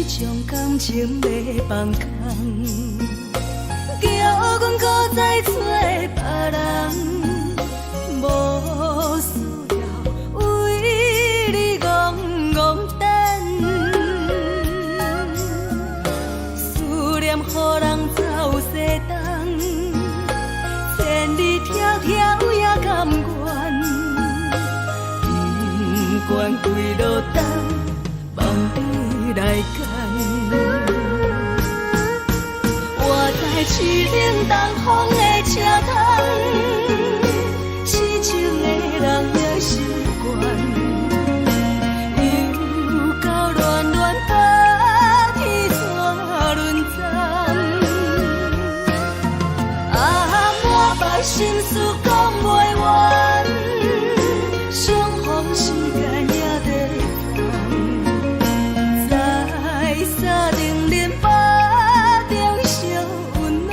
种感情袂放空，叫阮搁再找别人，无需要为你戆戆等，思念予人走西东，千里迢迢也甘愿，不管归路东，望你来干。我在市顶东风的车窗，痴情的人也习惯，又到乱乱把天线轮转。啊，满腹心事讲袂完，双方时间也在放，在沙定林巴中烧温暖。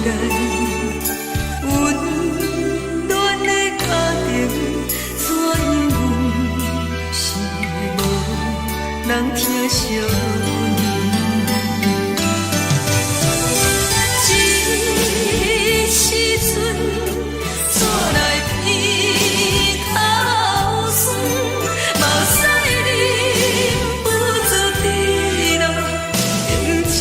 来，温暖的家庭，怎因阮是无人疼惜你？这时阵怎来鼻口酸？目屎忍不住滴落眼睛。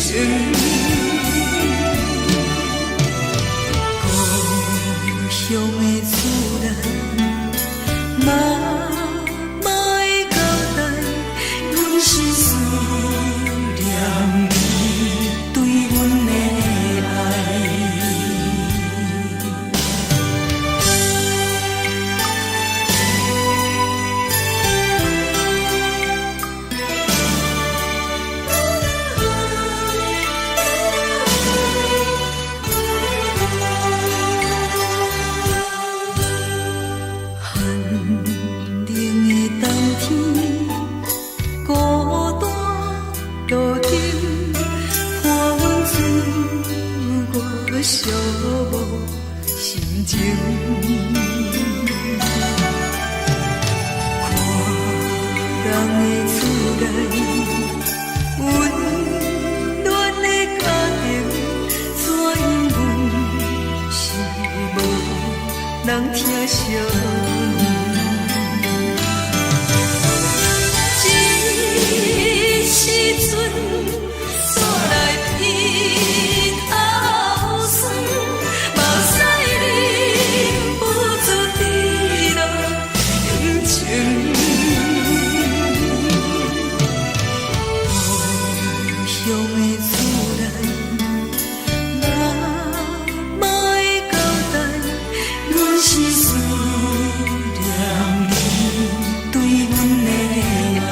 故乡的厝内，妈妈的交代，阮是思念你对阮的爱。寒冷的冬天，孤单路顶，看阮自我寂寞心情。看人的厝内，温暖的家庭，怎因阮是无人疼惜你？这时阵怎来鼻口酸？目屎忍不住滴落眼睛。故乡的厝内，妈妈的交代，阮是思念你对阮的爱。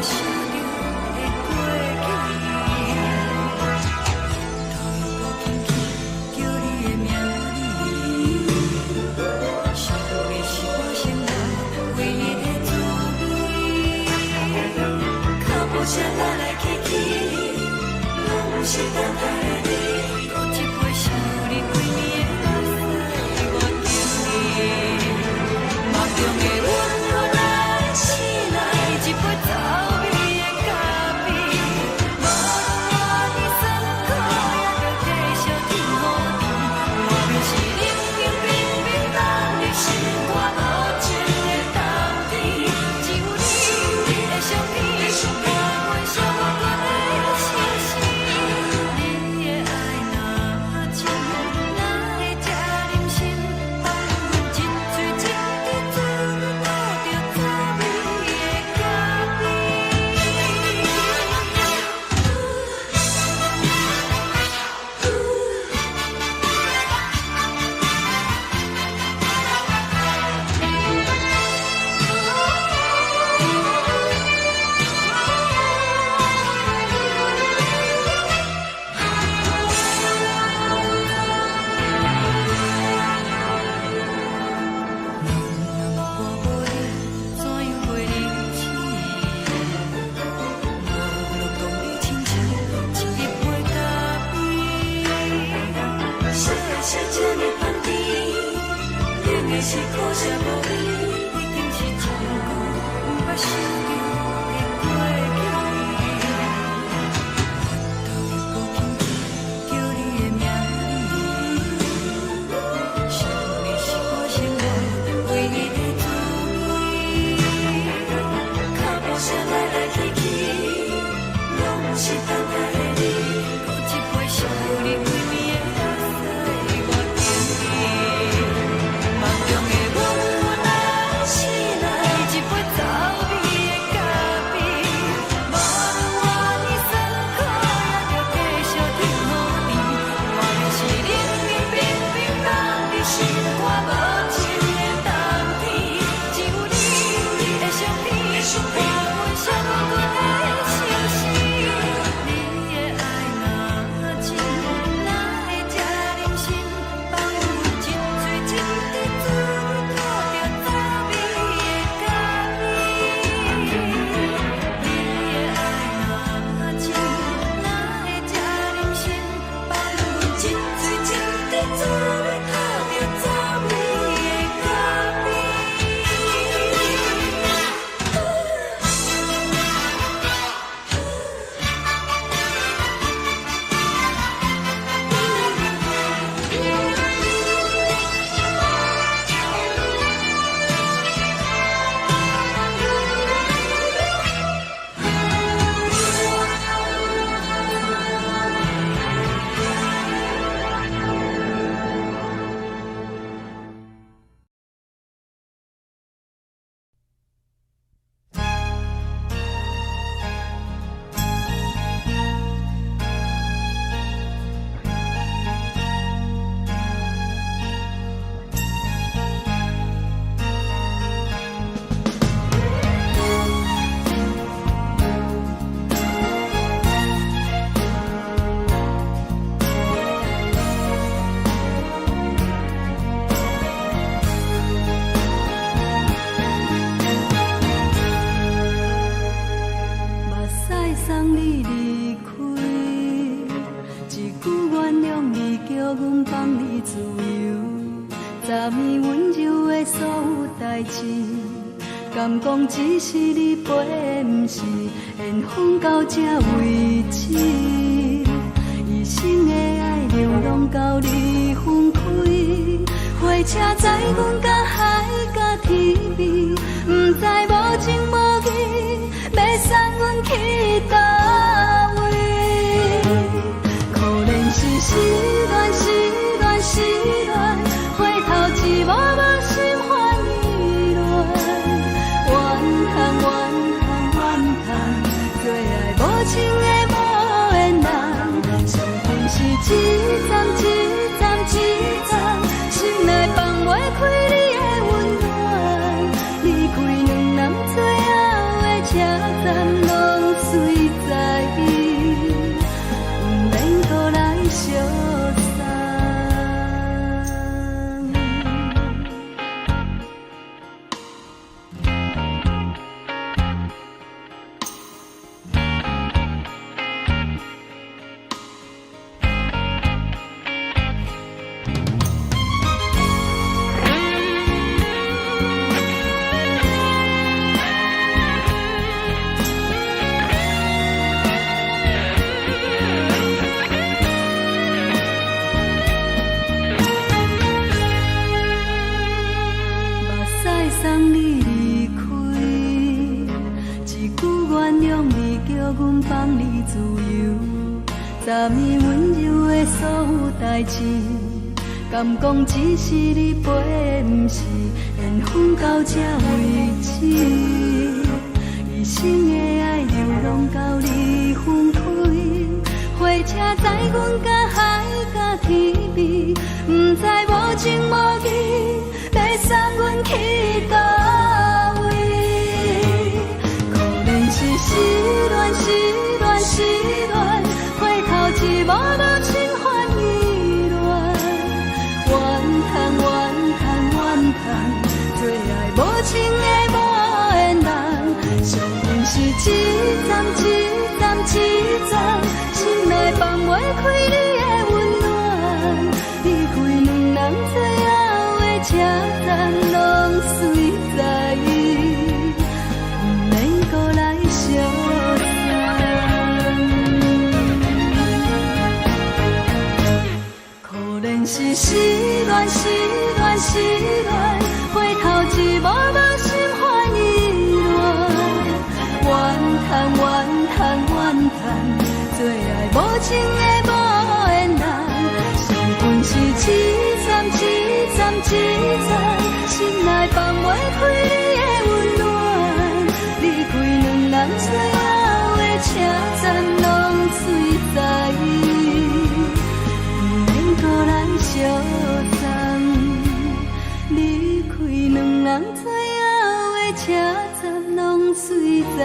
烧着的过去。头又搁轻轻叫你的名字，想的是我生活唯一的滋味。脚步声来来去去，拢是等待的你。搁一杯想你归暝的目屎，我敬你。梦中的阮落来醒来，一杯走味的咖啡。无论我的酸苦，也着继续甜乎甜。外面是冷冷冰冰冷的心肝无情的冬天。只有你的相片，我阮寂寞过的心事。你的爱若真，哪会这任性？放阮一嘴一滴滋味，吐着滋味的咖啡。我无你，怎样袂离弃？无路讲你亲像一杯咖啡。小的是这么香甜，冷的是苦涩无味，已经是一句毋捌想着的过去。头又搁轻轻叫你的名字，想的是我生活唯一的滋味。脚步声来来去去，拢是等待的你。搁一杯想你归暝的目屎，我敬你。梦中的阮落来醒来，一杯走味的咖啡。无论我的酸苦，也着继续甜乎甜。外面是冷冷冰冰冷的心肝无情的冬天。只有你的相片，我阮寂寞过的心事。你的爱若真，哪会这任性？放阮一嘴一滴滋味，吐着滋味的咖啡。你的爱若真，哪会这任性？放阮一嘴一滴滋味，吐着滋味的咖啡。目屎送你离开，一句原谅你，叫阮放你自由。昨暝温柔的所有代志，敢讲只是你陪，毋是缘分到这为止。一生的爱流浪到你分开，火车载阮到海角天边，毋知无情无义，要送阮去倒位？可怜是失恋，失恋，失恋，回头一幕幕心烦意乱，怨叹，怨叹，怨叹，最爱无情的无缘人，上恨是一站一站一站，心内放袂开你的温暖，离开两人最后的车站。昨暝温柔的所有代志，敢讲只是你陪，不是缘分到这为止。一生的爱流浪到你分开，火车载阮甲海甲天边，不知无情无义，要送阮去倒位？可能是失恋，失恋，失恋，回头一幕幕心烦意乱，怨叹，怨叹，怨叹，最爱无情的无缘人，上恨是一站一站一站，心内放袂开你的温暖，离开两人最后的车站，拢随在意，不免搁来相送。可能是失恋，失恋，失恋，回头一幕幕心烦意乱，怨叹，怨叹，怨叹，最爱无情的无缘人，上恨是一站一站一站，心内放袂开你的温暖，离开两人最后的车站，拢随在意，不免搁来相送，离开两人最后的车站，拢随在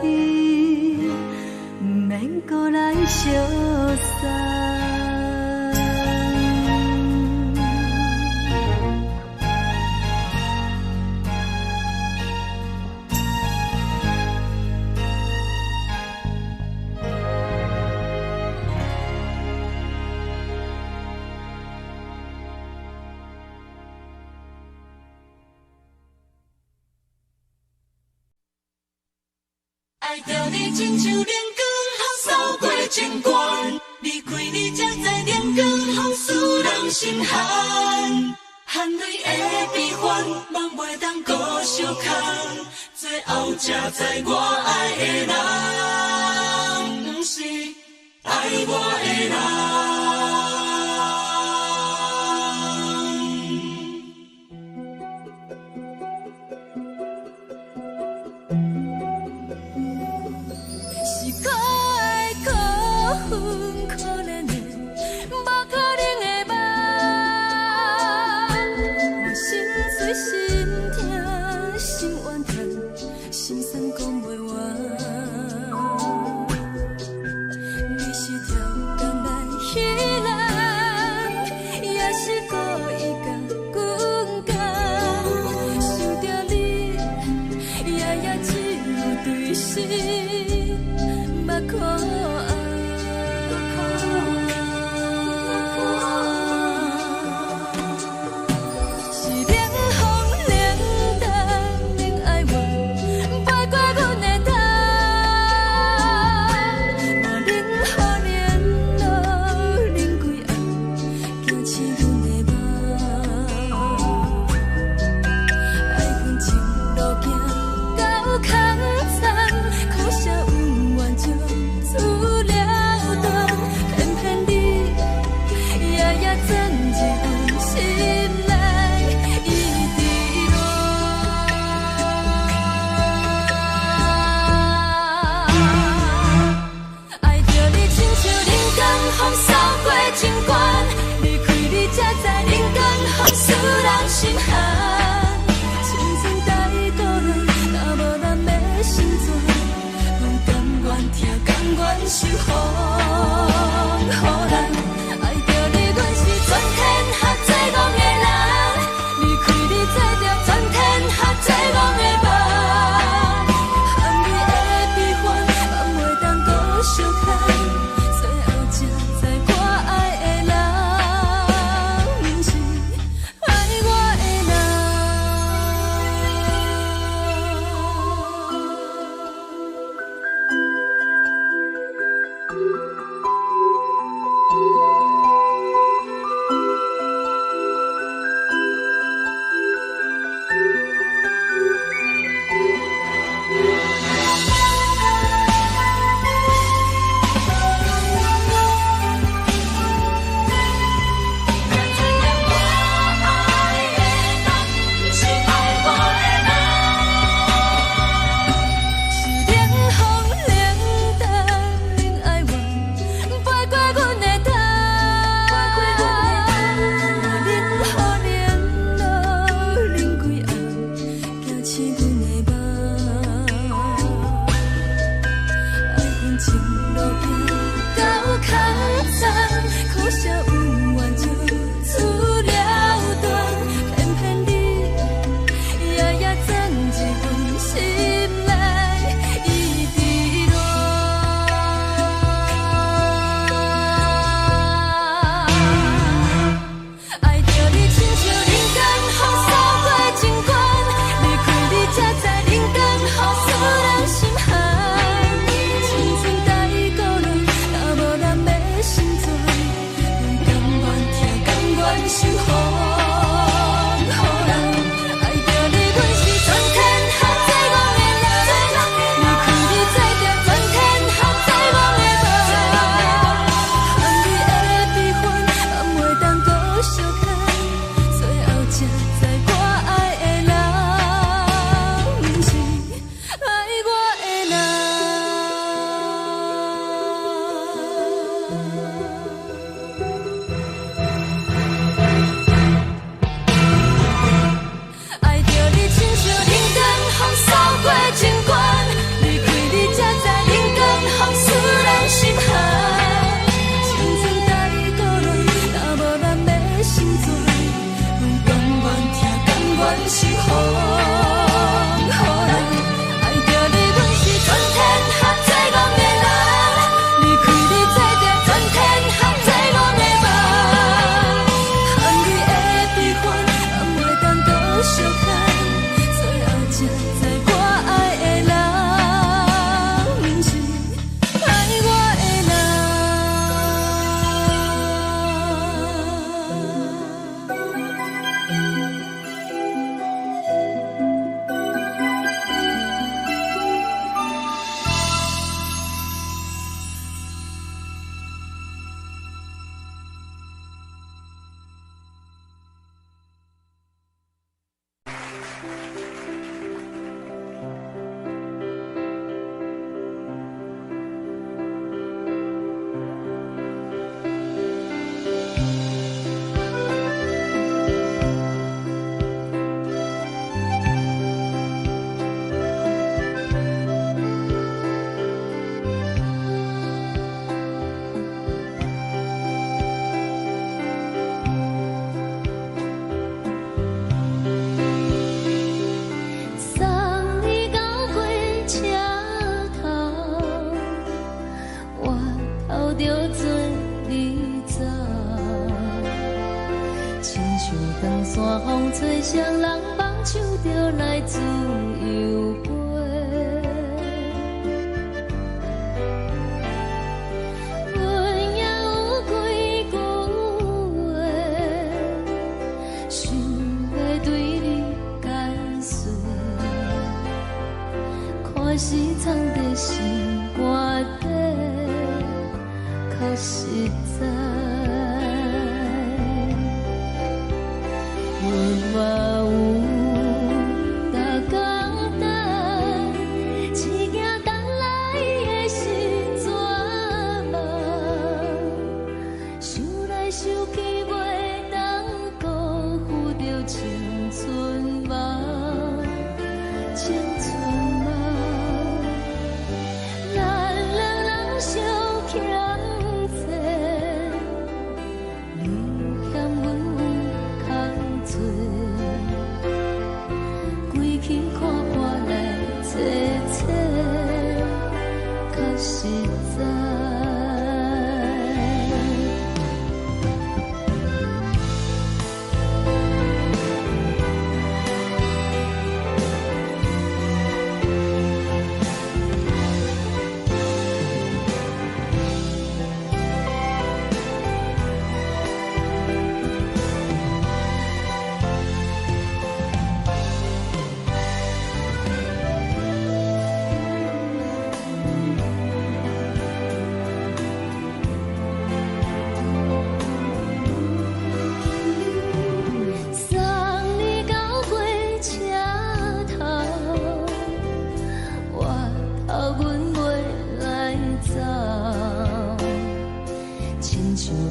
意，不免搁来相送。爱着你亲像冷光扫过情关，离开你才知冷光风使人心寒。含泪的悲欢，望袂当搁相牵，最后才知我爱的人，不是爱我的人。空残，苦涩温婉就自了。是藏在心肝底，较实在。阮嘛有逐工等，只惊等来的时阵梦，想来想去袂当辜负着青春梦，青春梦。咱两人相欠债，你欠阮空罪，归去看看来坐坐，较实在。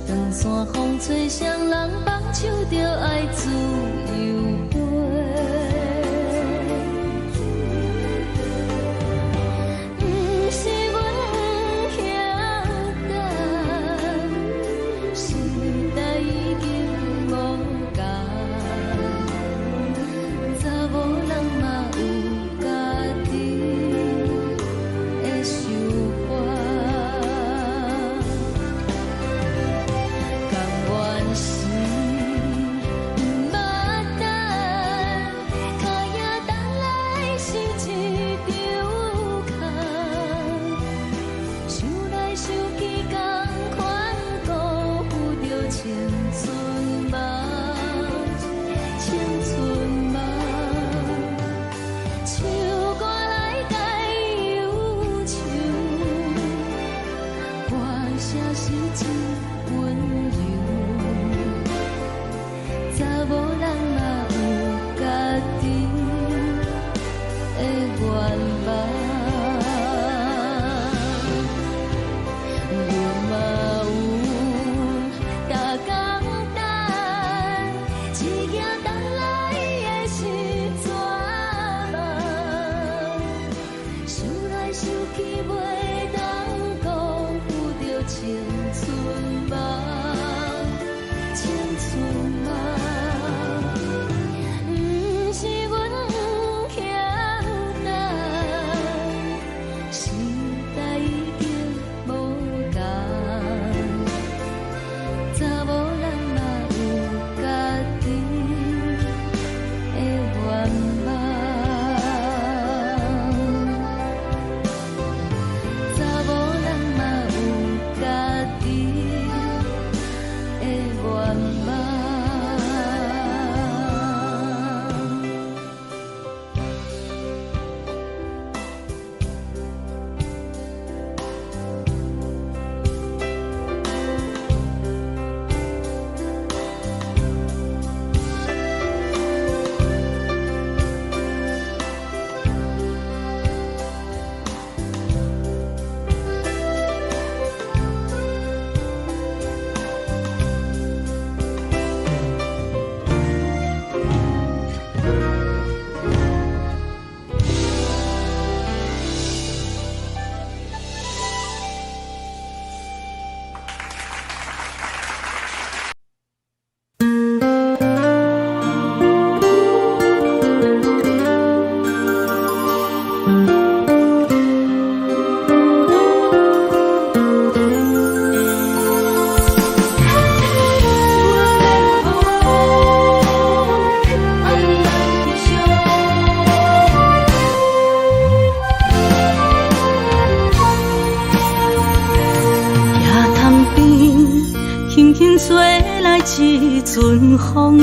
长线风吹双人放手着爱自由飞，不是阮不晓得，时代已经无同，查某人嘛有家己的想法。一阵风，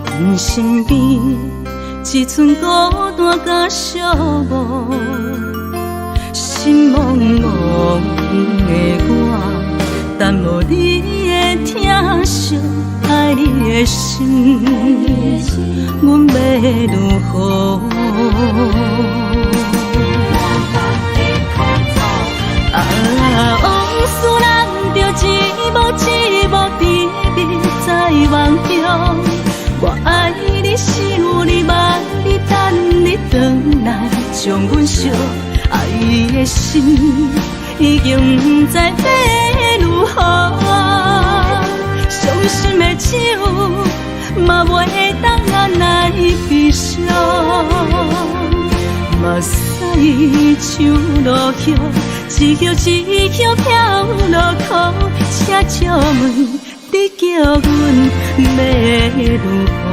阮身边一寸孤单甲寂寞，心茫茫的我，等无你的疼惜，爱你的心，阮要如何？往事人着一幕一幕甜蜜在梦中。我爱你，想你，望你，等你回来，将阮惜爱的心，已经不知要如何。伤心的手，嘛袂当按来悲伤。目屎像落叶，一叶一叶飘落雨，请借问你叫阮要如何？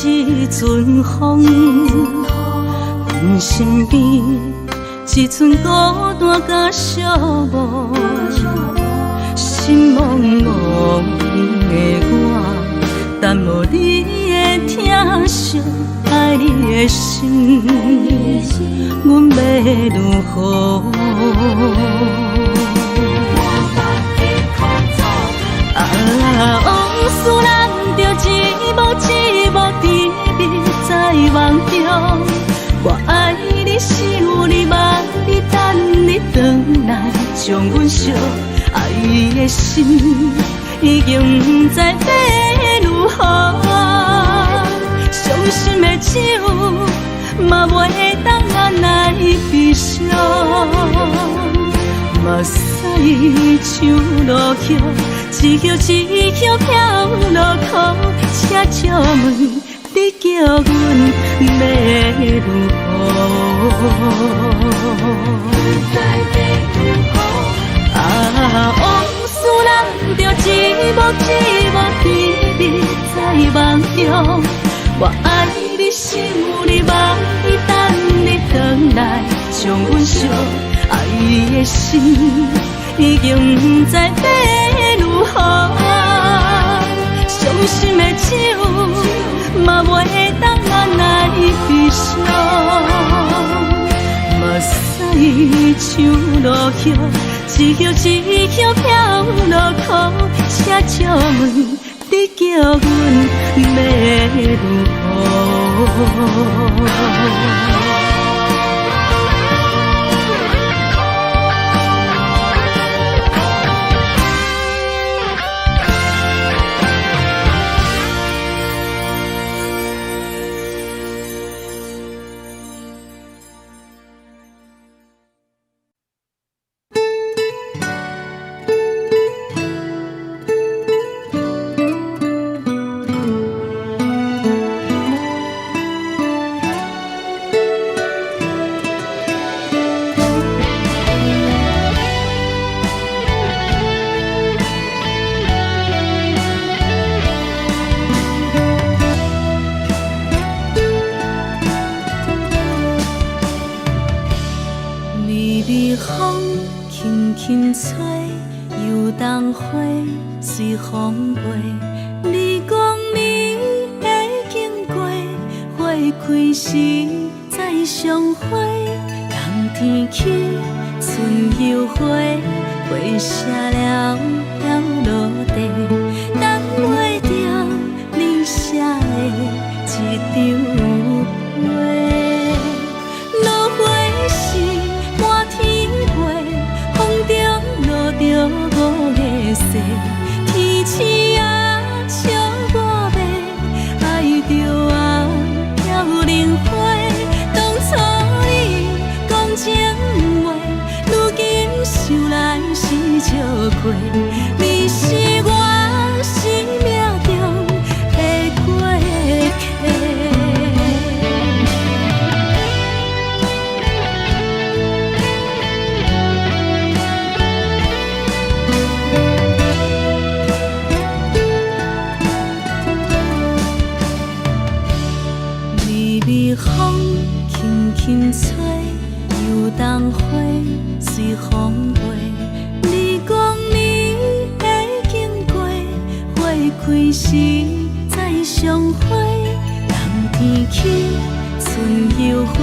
一阵风，阮身边一寸孤单甲寂寞，心茫茫的我，等无你的疼惜，爱你的心，阮要如何？往事人着一幕一幕甜蜜在梦中。我爱你，想你，望你，等你回来，将阮惜爱的心，已经不知要如何。伤心的手，嘛袂当按来悲伤。目屎像落叶，一叶一叶飘落雨，请借问你叫阮要如何？往事人着一幕一幕甜蜜在梦中。我爱你，想你，望你，等你回来，将阮惜爱的心，已经不知要如何。伤心的手，嘛袂当按来悲伤。目屎像落叶，一叶一叶飘落雨，请借问你叫阮要如何？随风飞，你讲你会经过，花开时再相会。冬天起，春又回，花谢了要落地，等袂着你写的一张画。落花时满天飞，风中落着五个色。天星啊，笑我迷，爱着啊，飘零花。当初你讲情话，如今想来是笑亏。你是我生命中的过客。轻吹，游东花随风飞。你讲你会经过，花开时再相会。人天起，春又花，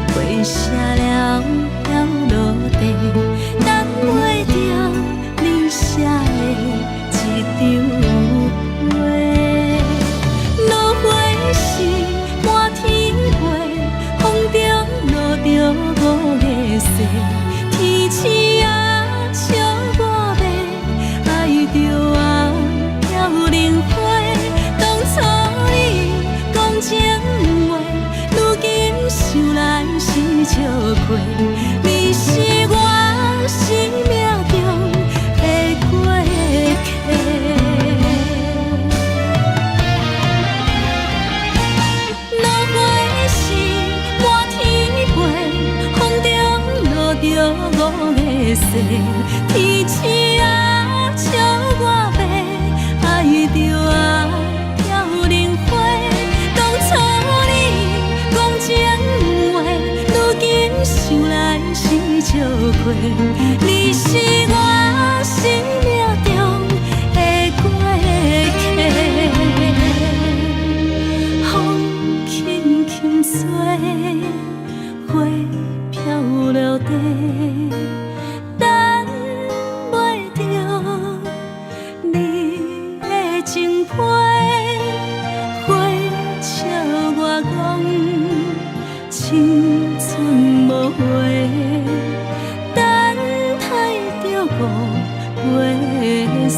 花谢了了落地，等袂着你写的一张画。落花时满天飞，风中落着五个色。天星啊，笑我迷，爱着啊飘零花。当初你讲情话，如今想来是笑亏。你是我生命中的过客。落花时满天飞，风中落着五个色。天星啊，笑我迷，爱着啊飘零花。当初你讲情话，如今想来是笑亏。你是我生命中的过客。风轻轻吹，花飘落地，等袂着你的情批。花笑我讲青春无悔，等待着五月雪。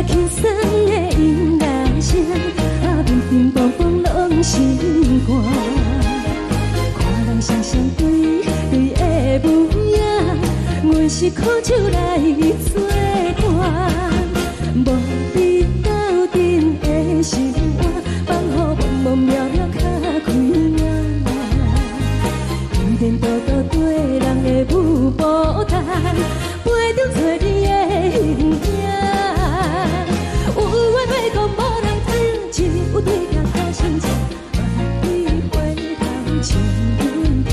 轻松的音乐声，平平淡淡拢心肝。看人双双对的模样，阮是苦酒来作伴。无你斗阵的心肝，放乎茫茫渺渺较开朗。颠颠倒倒对人的舞步弹，陪着做你的形影。有话要讲无人知，只有对镜头先知。万里回头唱阮听，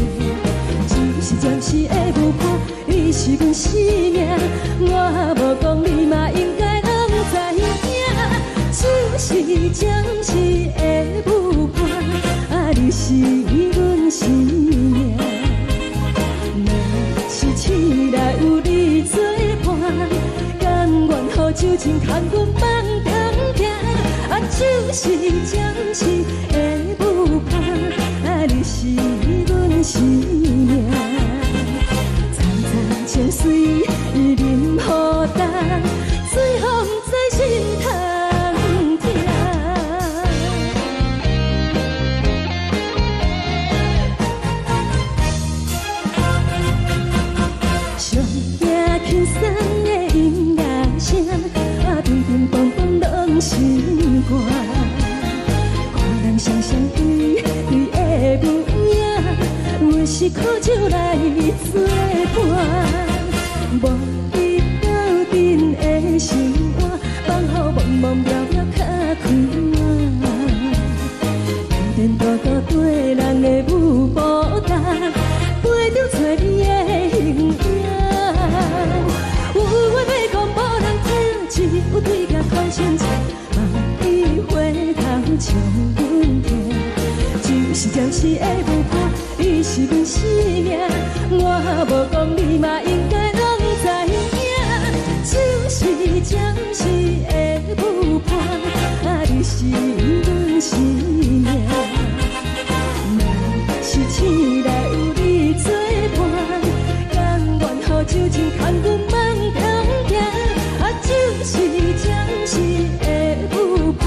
就是暂时的舞伴，你是阮生命。我无讲你嘛应该拢知影，就是暂时的舞伴，你是阮生命。若是醒来有你作伴，甘愿予酒精牵阮梦中行，就是暂时的舞伴，你是阮生命。层层情水任雨淡，水风在心头疼。上听轻松的音乐声，平平淡淡拢心肝。看人双双对的模样，阮是苦酒来作伴。无你斗阵的心肝，放乎茫茫渺渺较开朗。颠颠倒倒对人的舞步弹，陪着做你的形影。有话要讲无人知，只有对镜头先知。万里回头唱阮听，就是暂时的舞伴，你是阮生命。我无讲你嘛应该拢知影，就是暂时的舞伴，你是阮生命。若是醒来有你作伴，甘愿予酒精牵阮梦中行，就是暂时的舞伴，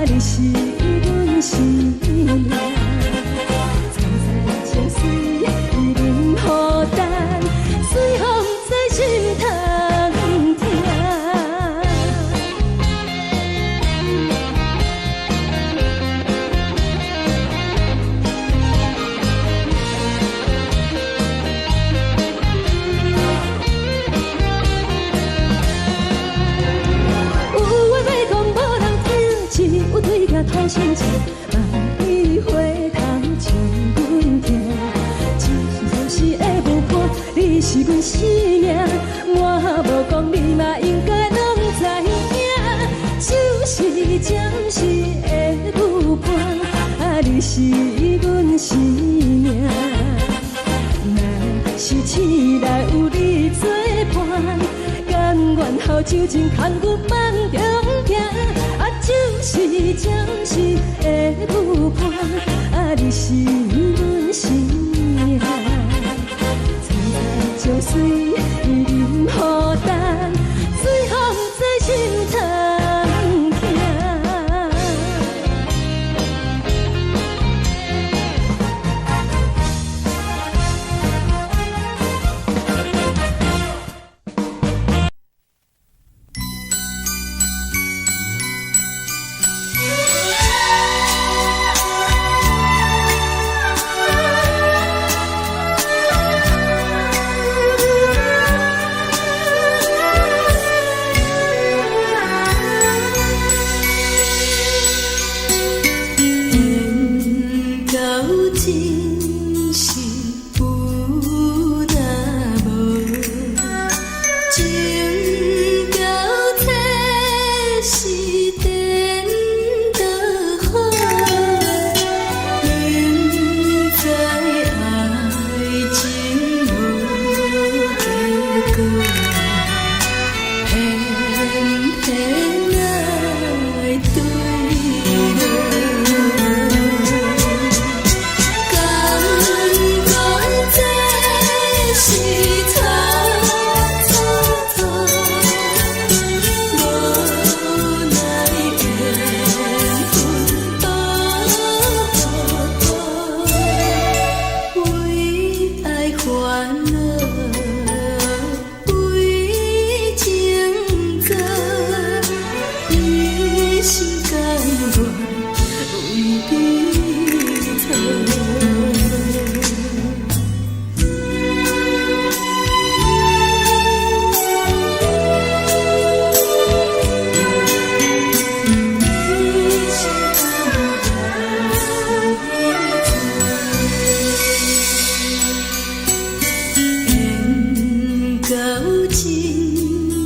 你是阮生命。层层情水任雨淡，水风在心头疼。头先知，万里回头唱阮听，就是暂时的舞伴，你是阮生命。我无讲你嘛应该拢知影，就是暂时的舞伴，你是阮生命。若是醒来有你作伴，甘愿予酒精牵阮梦中行。就是暂时的舞伴，你是阮生命。层层情水任雨淡，水风在心头疼。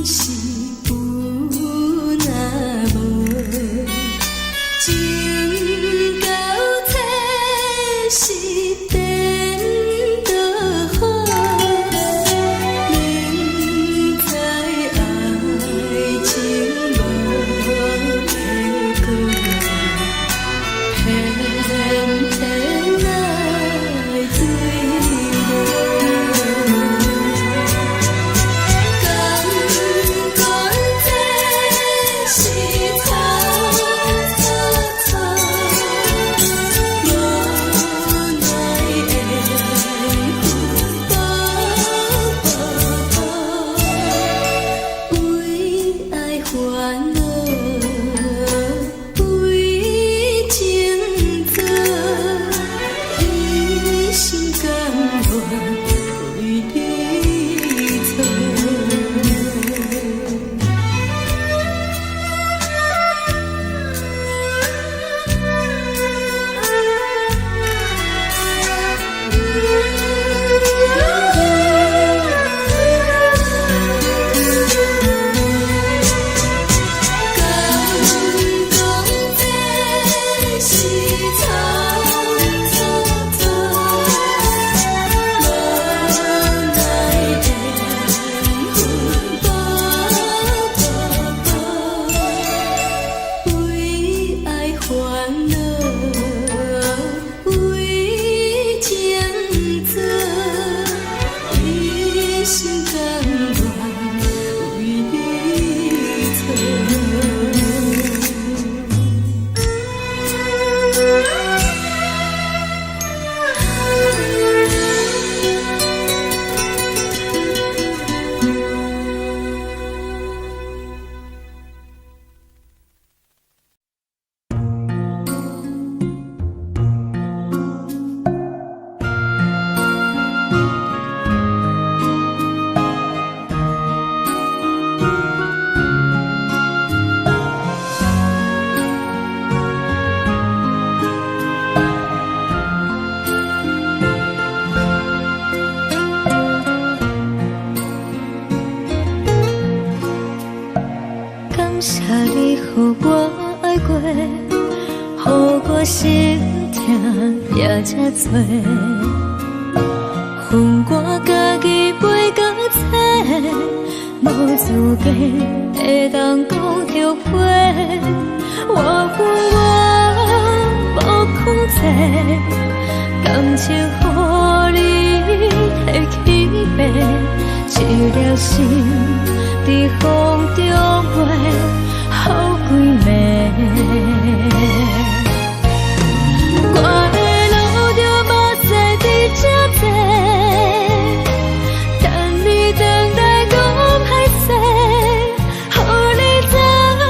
是有若无，情到体是颠倒好，明知爱情无结果，偏偏爱对无。感觉这是草草草，无奈的为爱烦恼，为情做，一心甘愿为你错。敢讲这是草草草，无奈的云波波，为爱烦恼，为情做，一心甘愿为你错。感谢你，予我爱过，予我心痛也这多，恨我家己袂到切，无资格会当讲后悔。我恨我无控制，感情予你摕去卖，一条心伫风中飞，好几暝。我的路就无驶伫这多，等你回来讲歹势，予你知影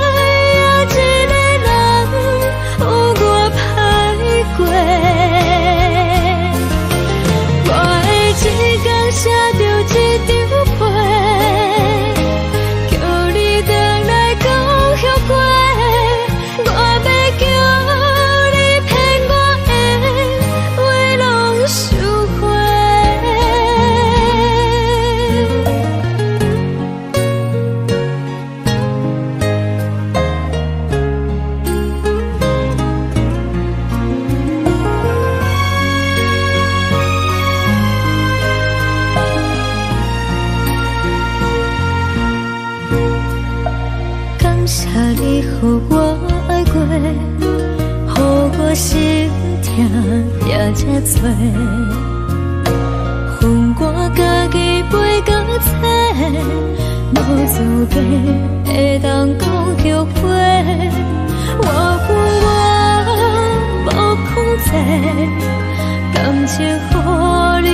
一个人有我歹过。我的一天写着一张被，叫你回来讲后悔。我要叫你骗我的话拢收回。感谢你，予我爱过，予我心痛也这多，恨我家己袂到切，无资格会当讲后悔。我恨我无控制，感情予你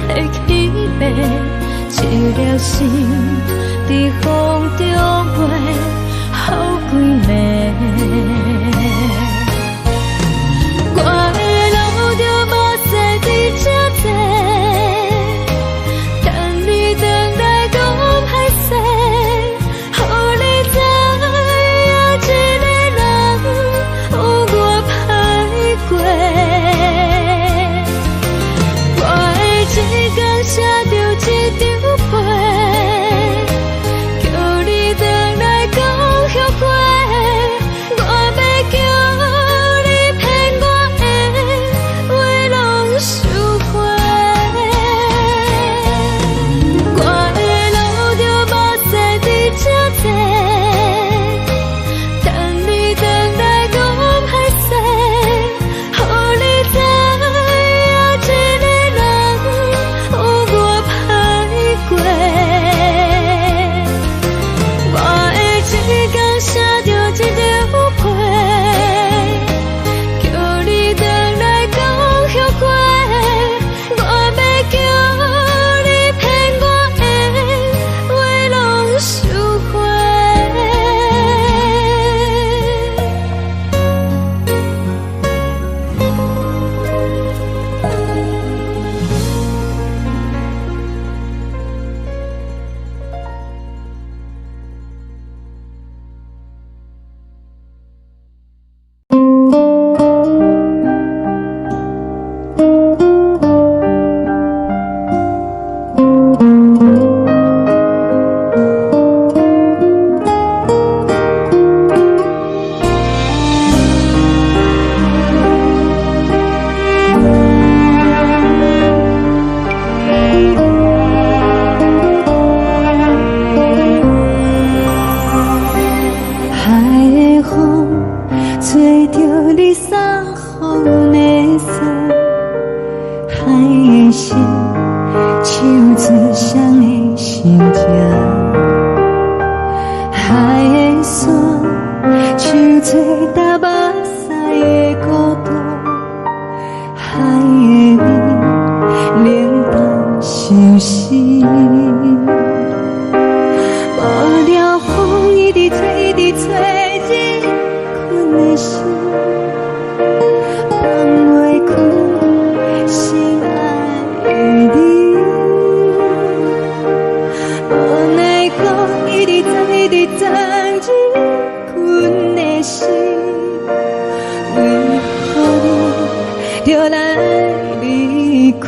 摕去卖，一条心伫风中飞，好几暝。我的路就无驶伫这多，等你回来讲歹势，予你知影一个人有我歹过。我的一天写着一张被，山，手吹干目屎的孤独，海的味冷淡相思。无聊风一直吹，一直吹，日困的心，放袂开心爱的你。无奈讲一直等，一直等，日困的心，为何你就来离开？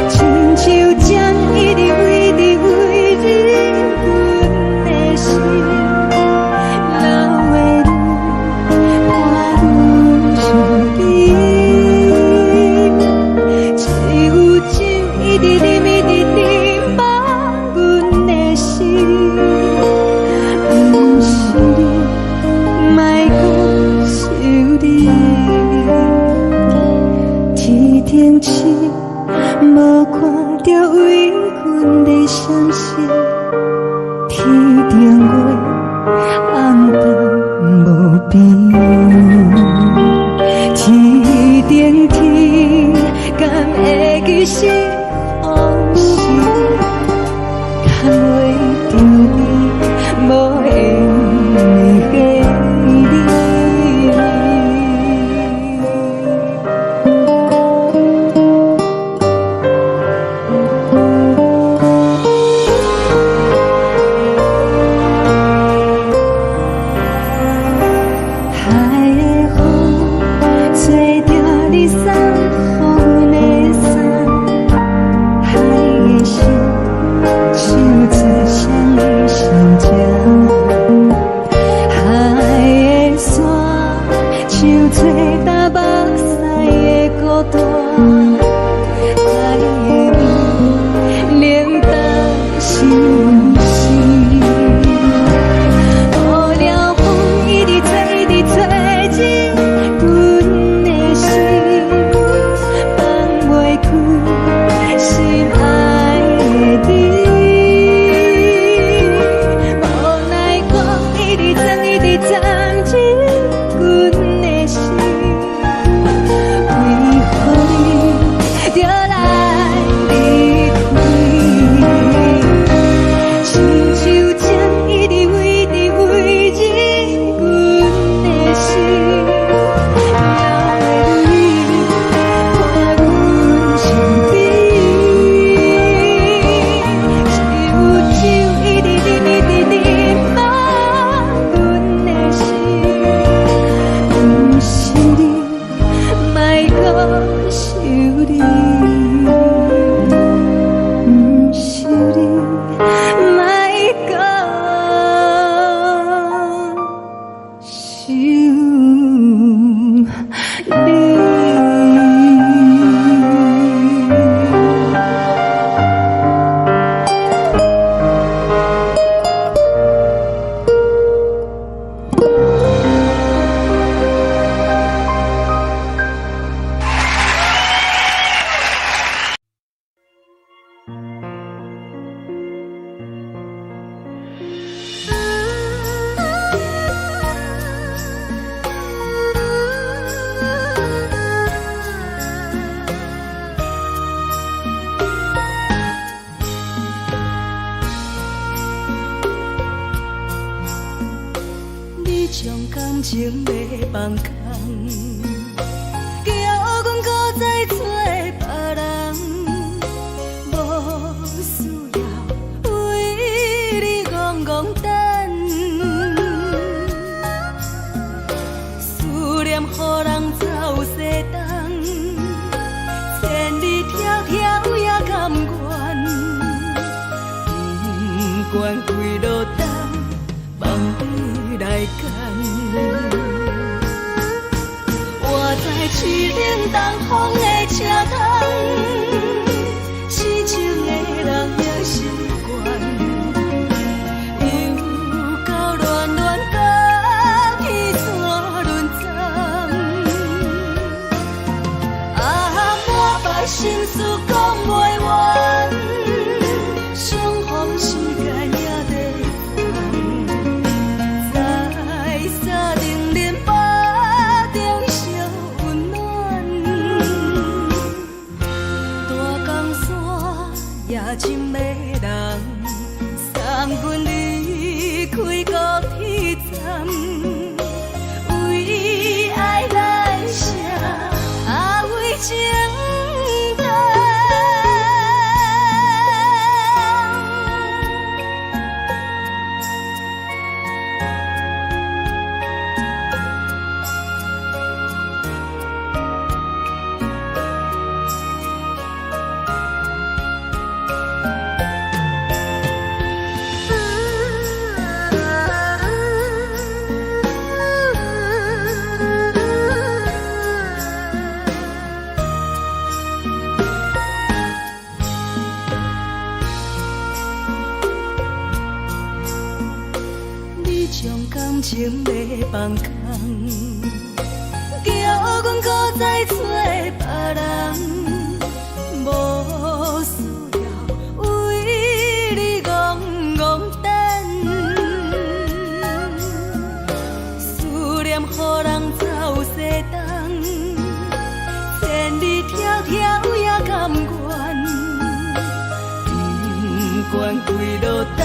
亲像针一直为，一直为日困的心，流的泪伴阮伤悲，只有酒一直啉，一直啉放阮的心，不是你，莫讲想你。天顶星，无看到为阮的相思，天顶月，暗淡无边，天顶天，敢会记是往事，牵袂着你，无缘的你。情要放空，叫阮搁再找别人，无需要为你戆戆等。思念予人走西东，千里迢迢也甘愿，不管几路灯，梦里来赶。我在去冷东风的车窗，痴情的人也习惯，又到乱乱甲彼山论丛。啊，满腹心事讲袂完，相逢时间也在。将感情要放空，叫阮搁再找别人，无需要为你戆戆等，思念予人走西东，千里迢迢也甘愿，不管归路东，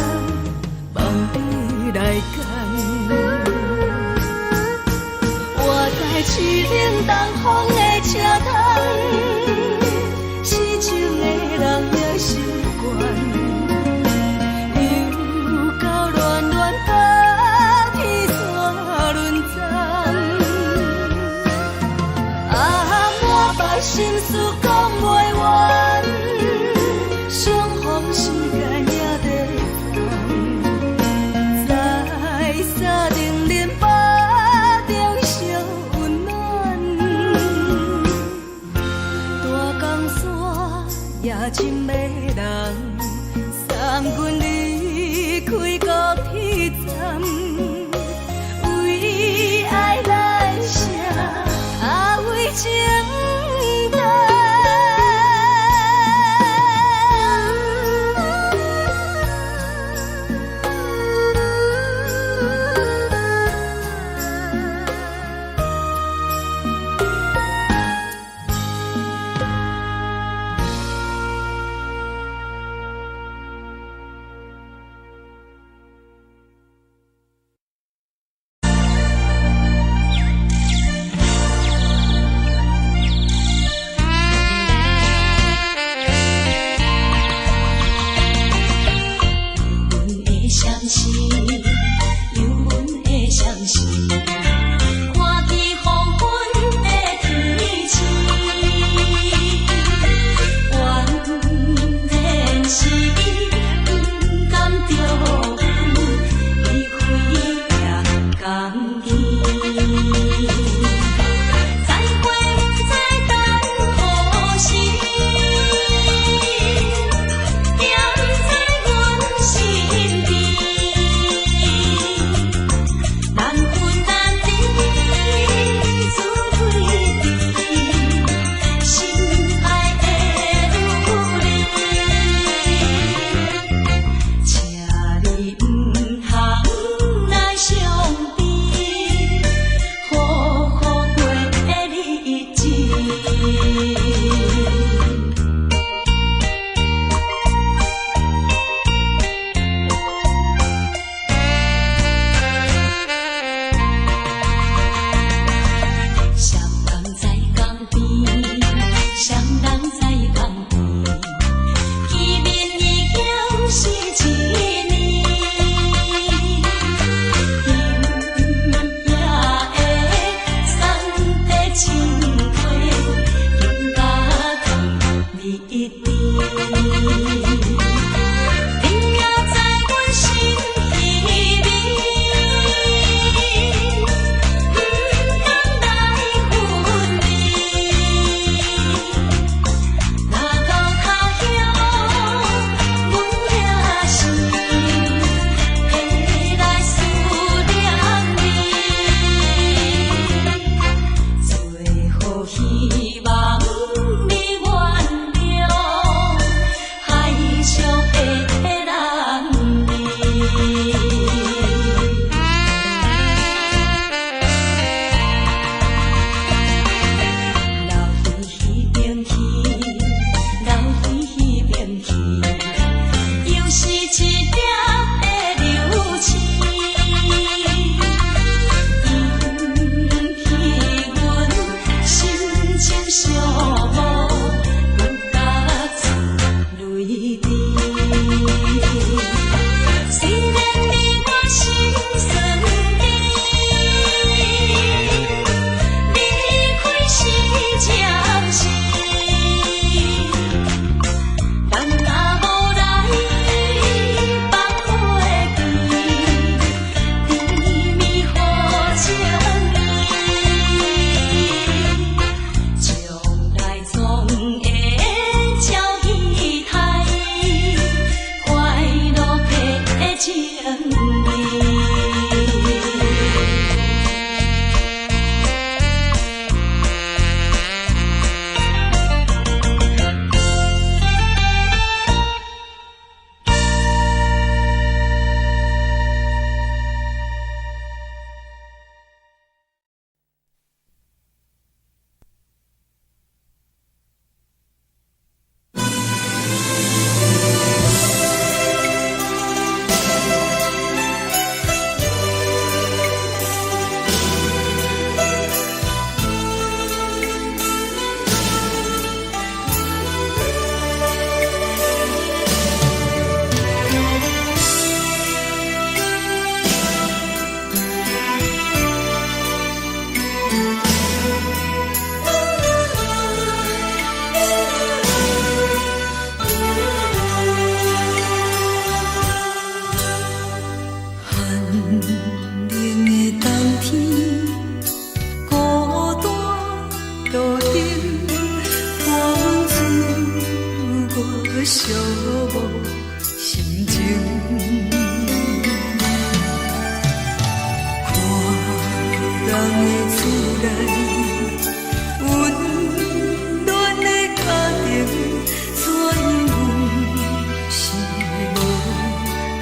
望你来赶。我在市顶东风的车头，痴情的人也习惯，又到乱乱把天线轮转。啊，满腹心事讲袂完，相逢时间也在放，在沙定林巴中烧温暖。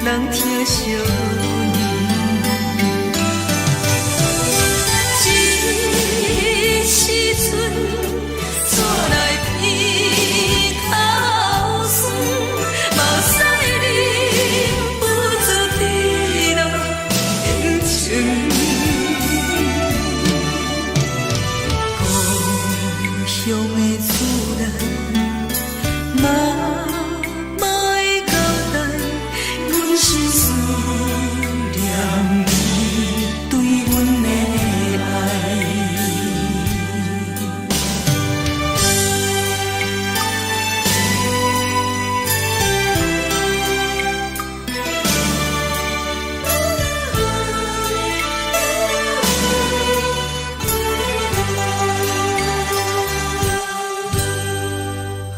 人疼惜你。这时阵怎来鼻口酸，目屎忍不住滴落眼睛。故乡的厝内，妈妈的交代，阮是思念你对阮的爱。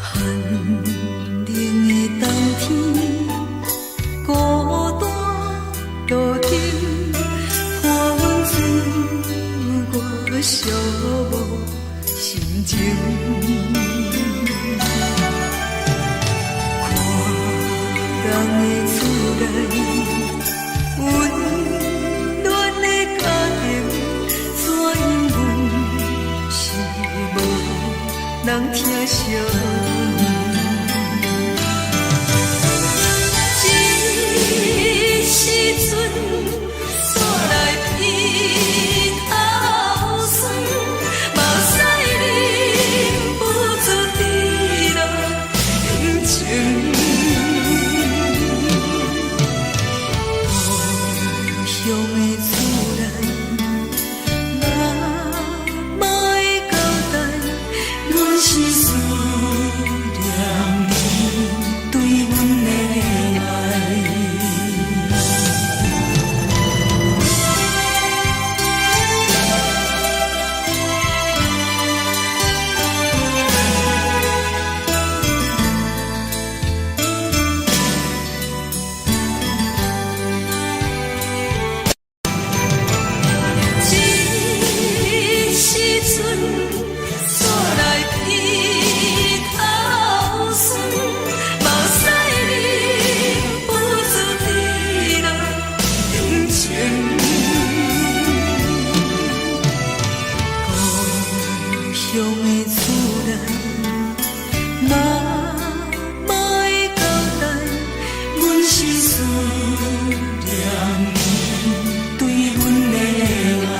寒冷的冬天，孤单路程，看出我寂寞心情。看人的厝内，温暖的家庭，怎因阮是无人疼惜你？这时阵怎来鼻口酸，目屎忍不住滴落眼睛。故乡的厝内，妈妈的交代，阮是思念你对阮的爱。这时阵怎来鼻口酸，目屎忍不住滴落眼睛。故乡的厝内，妈妈的交代，阮是思念你对阮的爱。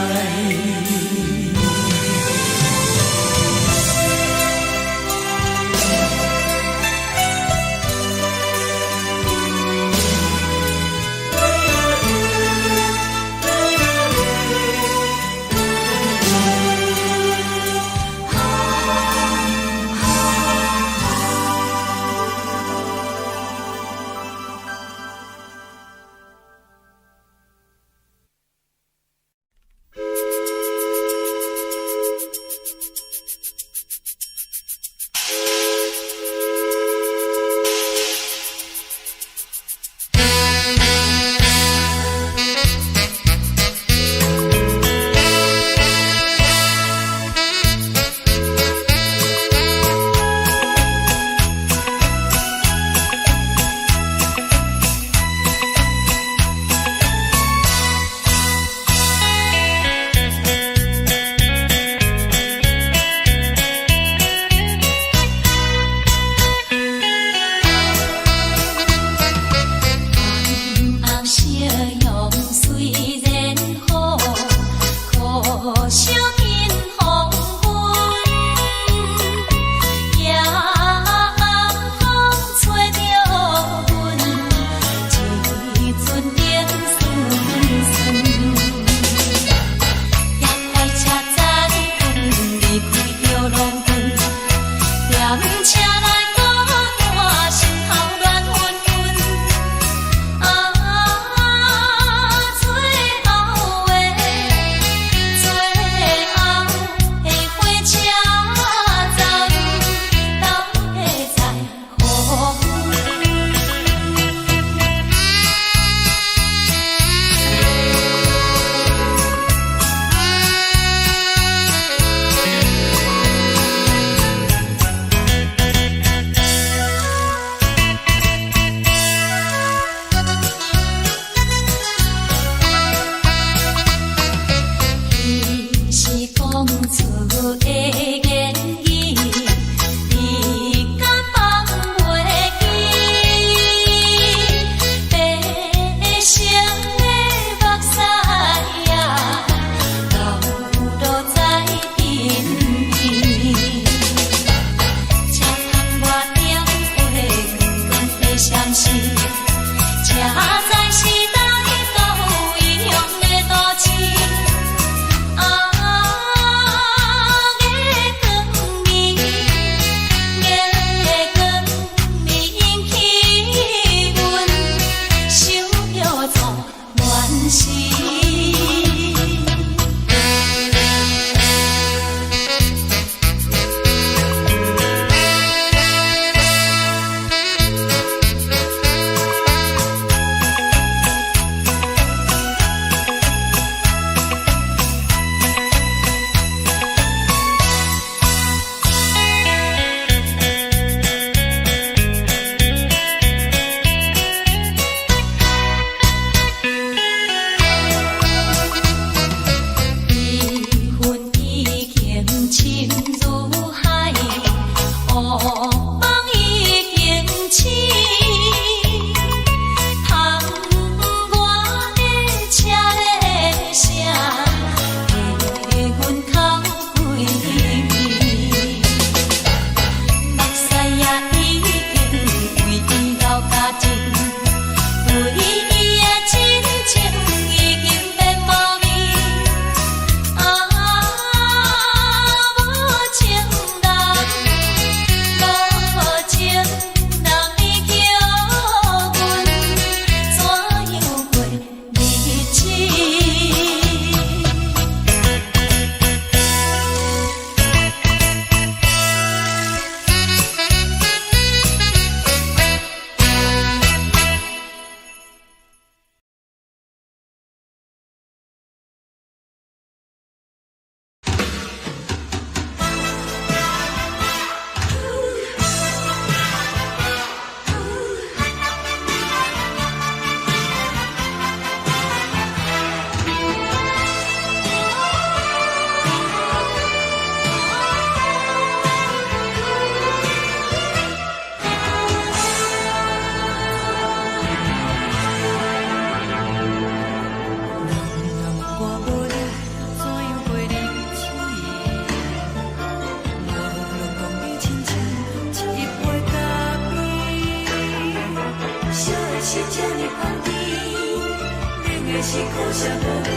的是苦涩无味，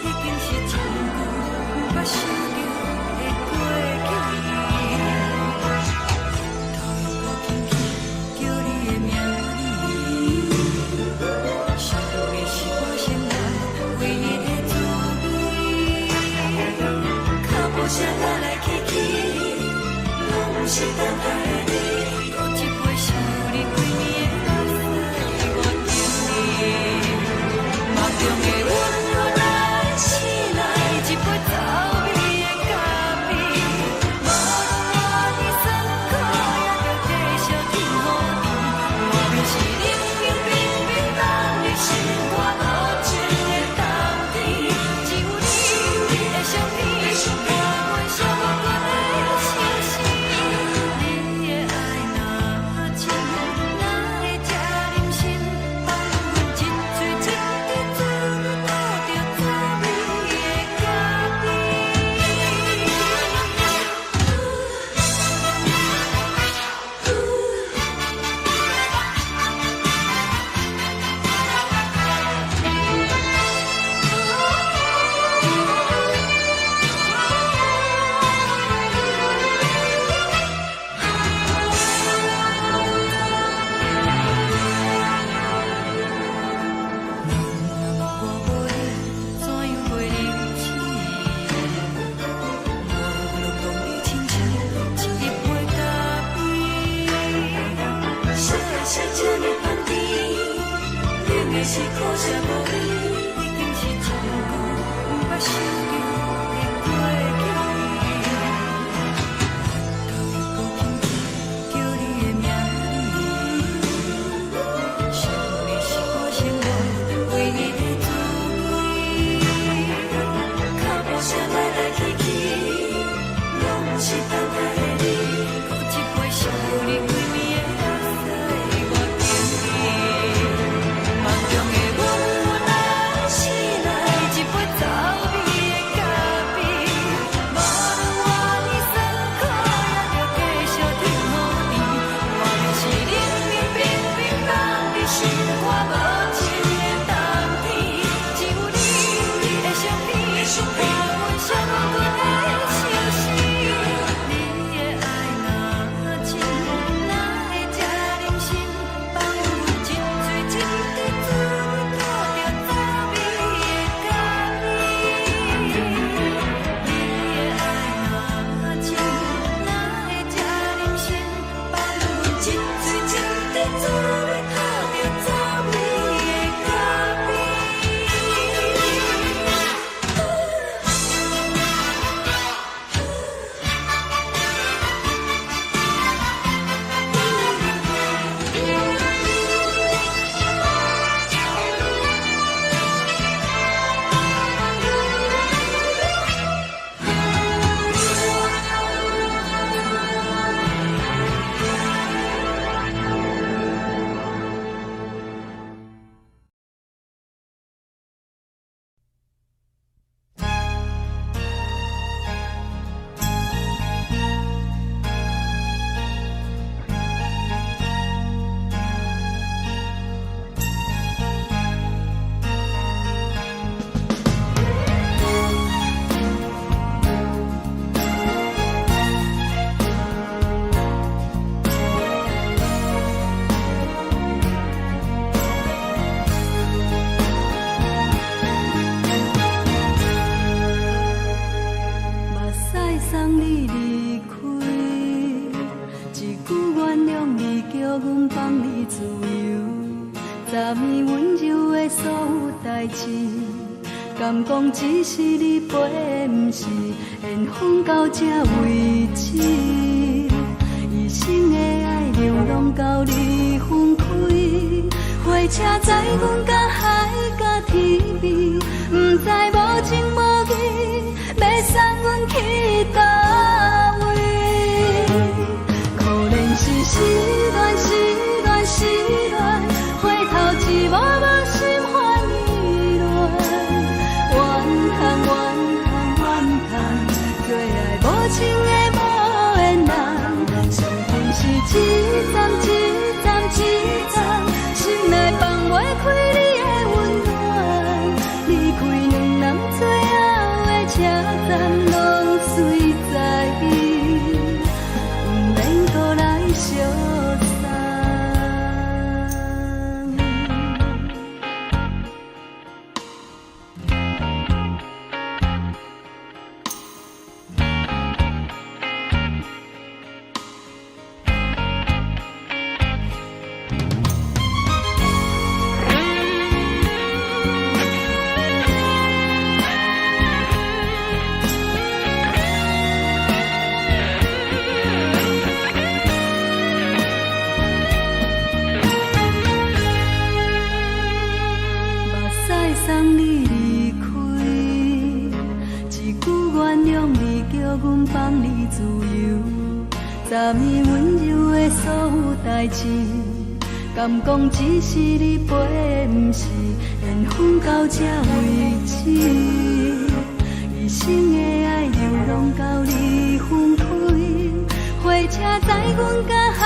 已经是真久捌想着的过去。头又搁轻轻叫你的名字，想的是我生活唯一的滋味。脚步声来来去去，拢不是等待的你，搁一杯想你几年的目屎，我等你。梦中的阮落来醒来，一杯走味的咖啡，无论我的酸苦，也着继续甜予你。我就是冷冰冰冰冻的心肝，无情的冬天，只有你的相片，我阮寂寞过的相思。你的爱若真，哪会这忍心放阮一嘴一滴滋味，吐着滋味的咖啡。我无你，怎样袂忍起？我拢讲你亲像一杯咖啡，小的小这么放甜，冷的是苦涩无味，已经是真久捌想着的过去。头又搁轻轻叫你的名字，想的是我生活唯一的滋味。脚步声来来去去，拢不是等待的你，搁一杯想你几暝的目屎，我等你。梦中的阮落来醒来，一杯走味的咖啡，无论我的酸苦，也着继续甜予你。我就是冷冰冰冰冻的心肝，无情的冬天，只有你的相片，我阮寂寞过的相思。你的爱若真，哪会这忍心放阮一嘴一滴滋味，吐着滋味的咖啡。你的爱若真，哪会这忍心放阮一嘴一滴滋味，吐着滋味的咖啡。目屎送你离开，一句原谅你，叫阮放你自由，昨暝温柔的所有代志，敢讲只是你陪，不是缘分到这为止。一生的爱流浪到你分开，火车载阮甲海甲天边，不知无情无义，要送阮去倒位？可怜是失恋，失恋，失恋，回头一幕幕心烦意乱，怨叹，怨叹，怨叹，最爱无情的无缘人，上恨是一站一站一站，心内放袂开你的。你离开，一句原谅你叫阮放你自由，昨暝温柔的所有代志，敢讲只是你陪，不是缘分到这为止。一生的爱流浪到你分开，火车载阮甲海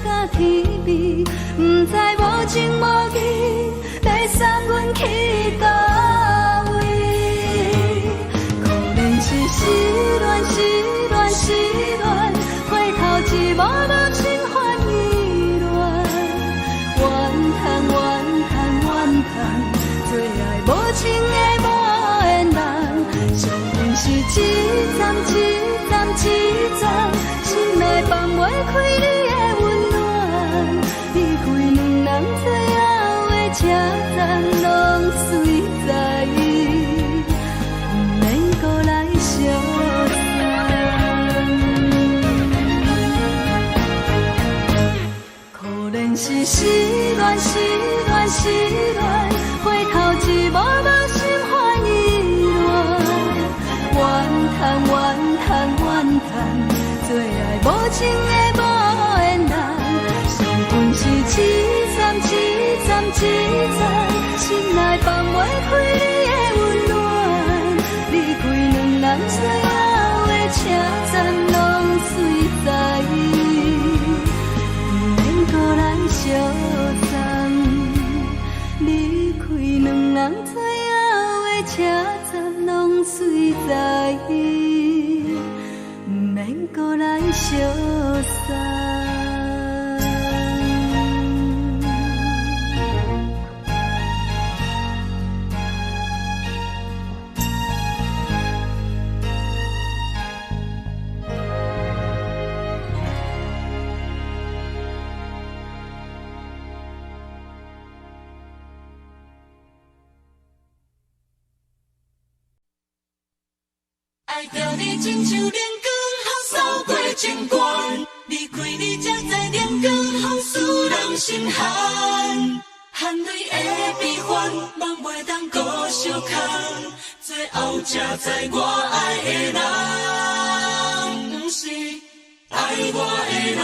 甲天边，不知无情无义，要送阮去倒位？可能是失恋，失恋，失恋，回头一幕幕心烦意乱，怨叹，怨叹，怨叹，最爱无情的无缘人。上阮是一站一站一站，心内放袂开你的温暖，离开两人最后的车站，拢随在伊，不免搁来相送。可能是失恋，失恋，失恋，回头一幕幕心烦意乱，怨叹，怨叹，怨叹，最爱无情的无缘人。上阮是一站一站一站，心内放袂开你的温暖，离开两人最后的车站，拢随在伊，不免搁来相送。离开两人最后的车站，拢随在伊，不免搁来相送。爱着你亲像连光风扫过情关，离开你才知连光风使人心寒。含泪的悲欢，望袂当搁相牵，最后才知我爱的人，不是爱我的人。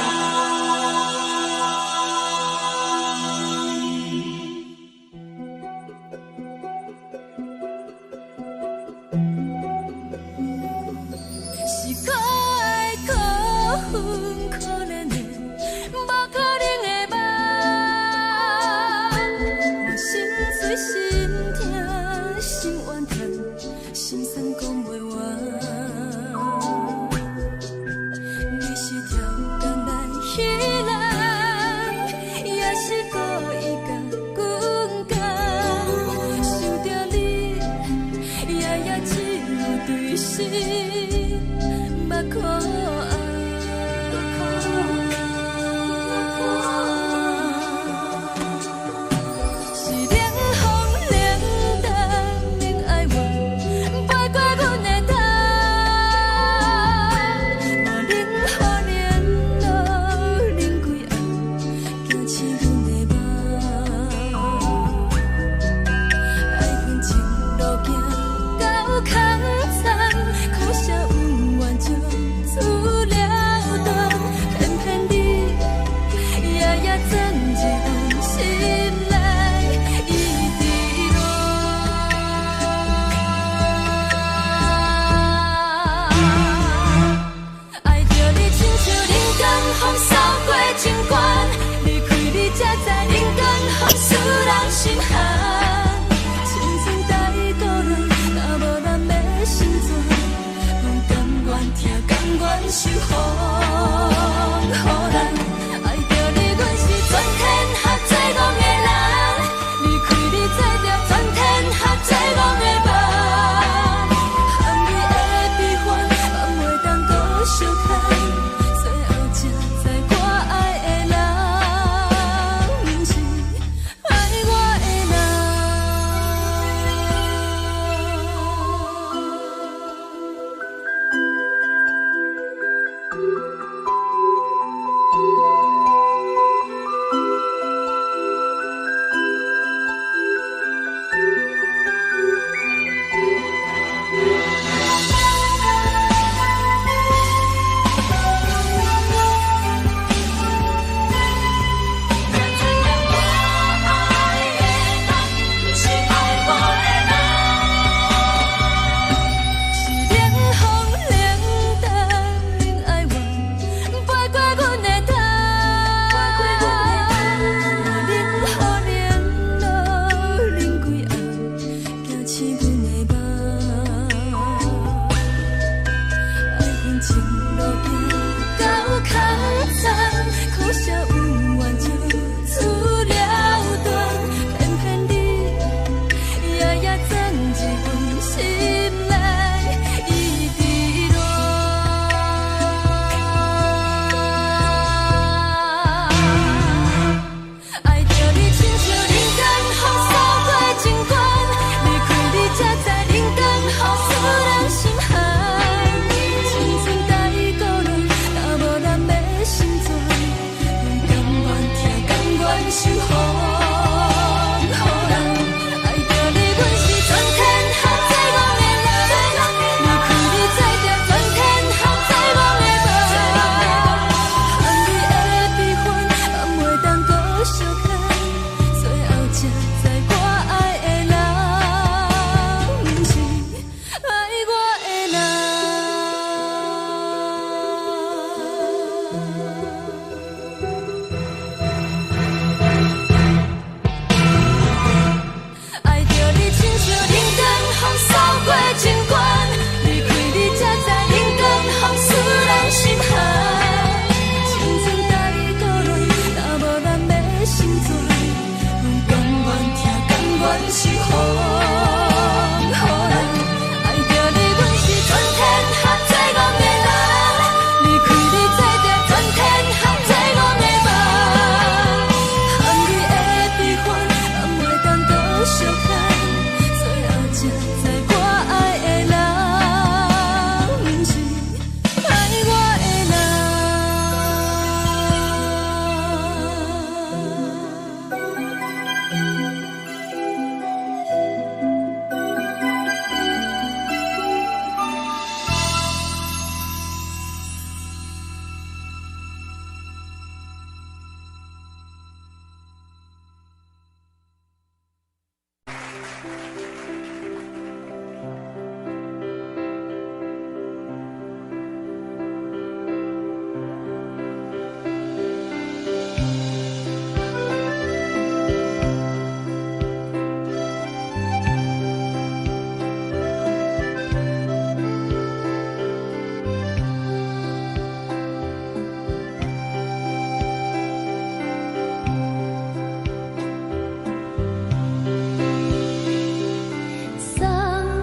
愿是风，予人爱着你，阮是全天下最戆的人。离开你做着全天下最戆的梦，含你的悲欢，也袂当搁相牵。最后才知我爱的人，不是爱我的人。送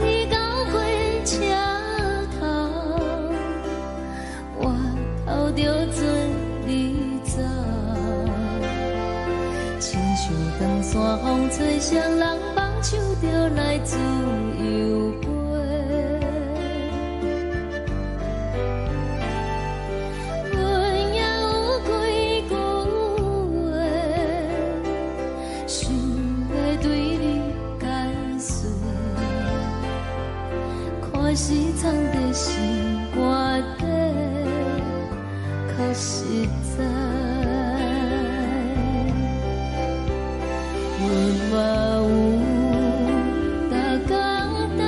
你到火车头，我头着做你走，亲像长山风吹双人放手着来自由飞。阮也有几句话，想要对你解释，可是藏在心肝底，较实在。阮嘛有逐工等，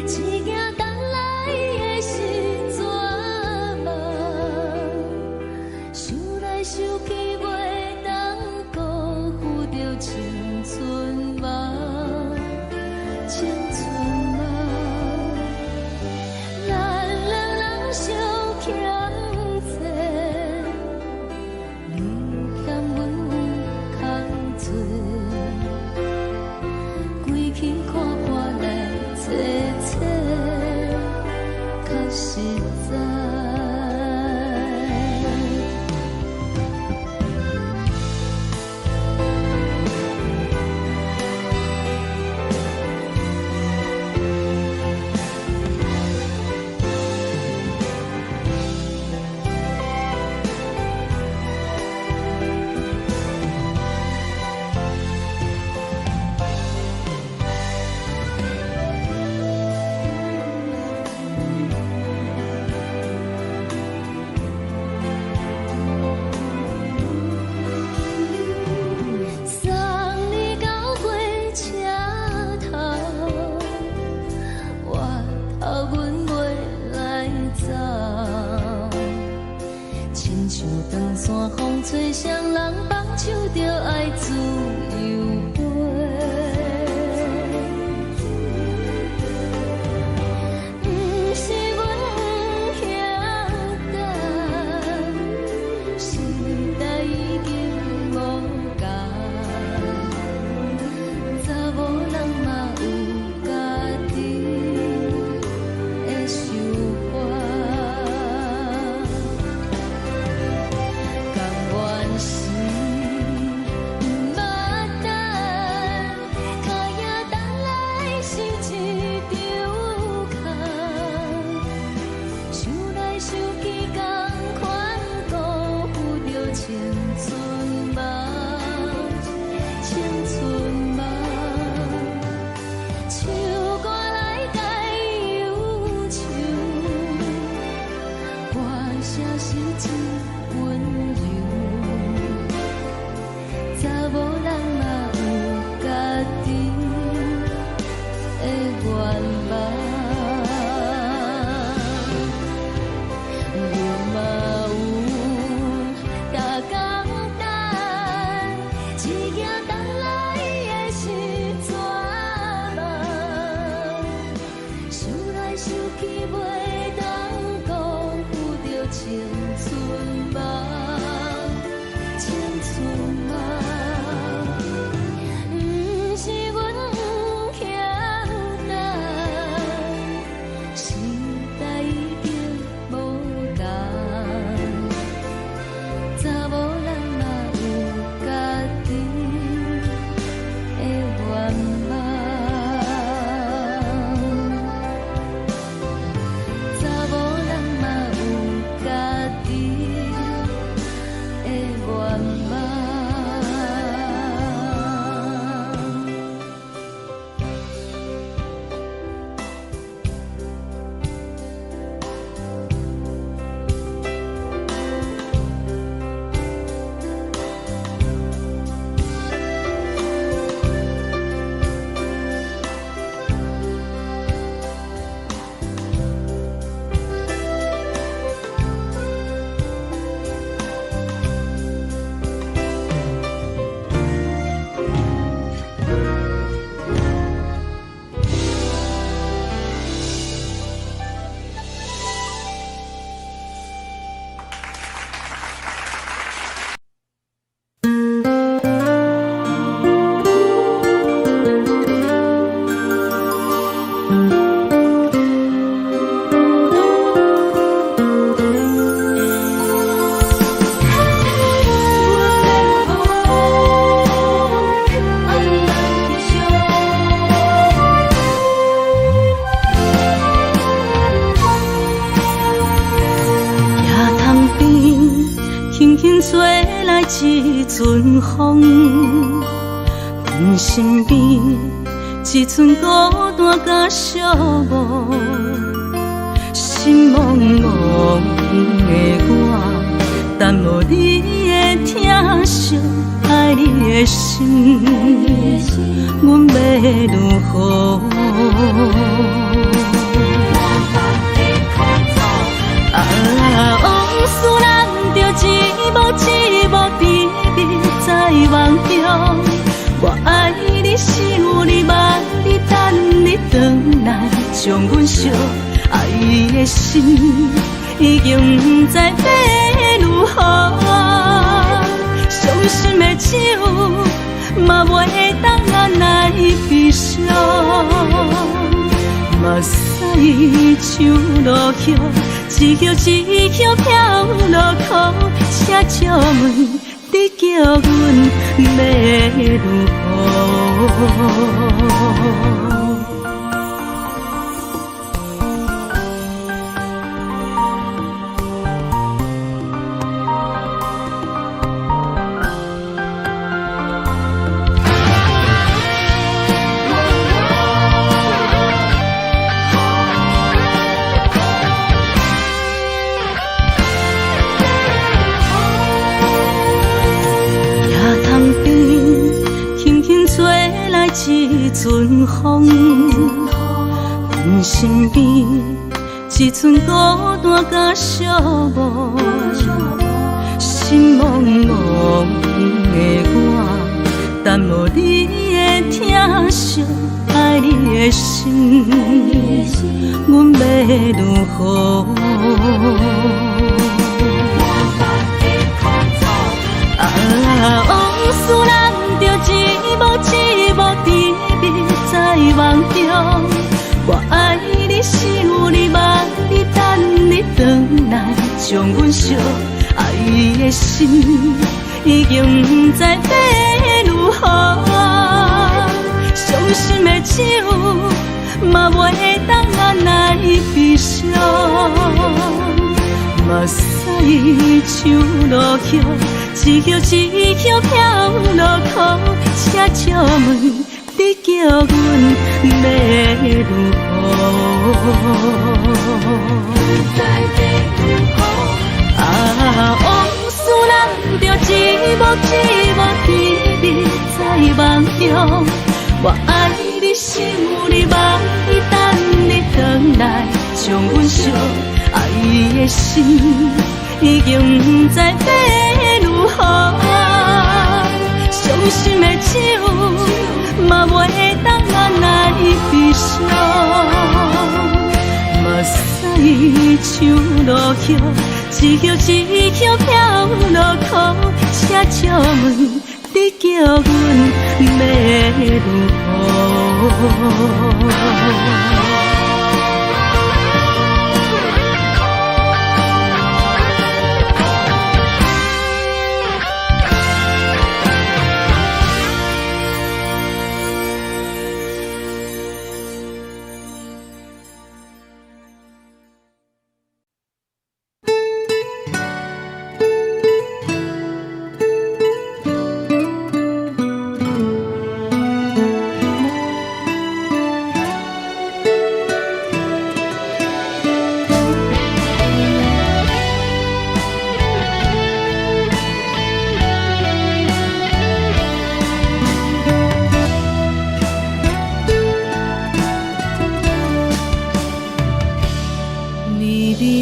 一件等来的是绝望，想来想去袂当辜负着青春梦，青春梦。咱两人相欠债，一阵风，阮身边一寸孤单甲寂寞，心茫茫的我，等无你的疼惜，爱你的心，阮要如何？往事人着一幕一幕甜蜜在梦中，我爱你想你望你等你回来，将阮惜爱的心已经不知要如何，伤心的手嘛袂当按来悲伤，目屎像落叶。一叶一叶飘落雨，车照问你叫阮要如何？一阵风，阮身边一寸孤单甲寂寞，心茫茫的我，等无你的疼惜，爱你的心，阮要如何？往事人着一幕一幕甜蜜在梦中，我爱你想你望你等你回来，将阮惜爱的心已经不知要如何，伤心的手嘛袂当按来悲伤，目屎像落叶。一叶一叶飘落雨，车照问你叫阮要如何？往事人着一幕一幕甜蜜在梦中，我爱你想你望你等你回来，将阮惜爱的心已经不知要如何，伤心的手嘛袂当按来悲伤，目屎像落叶，一叶一叶飘落雨，车照问你叫阮要如何？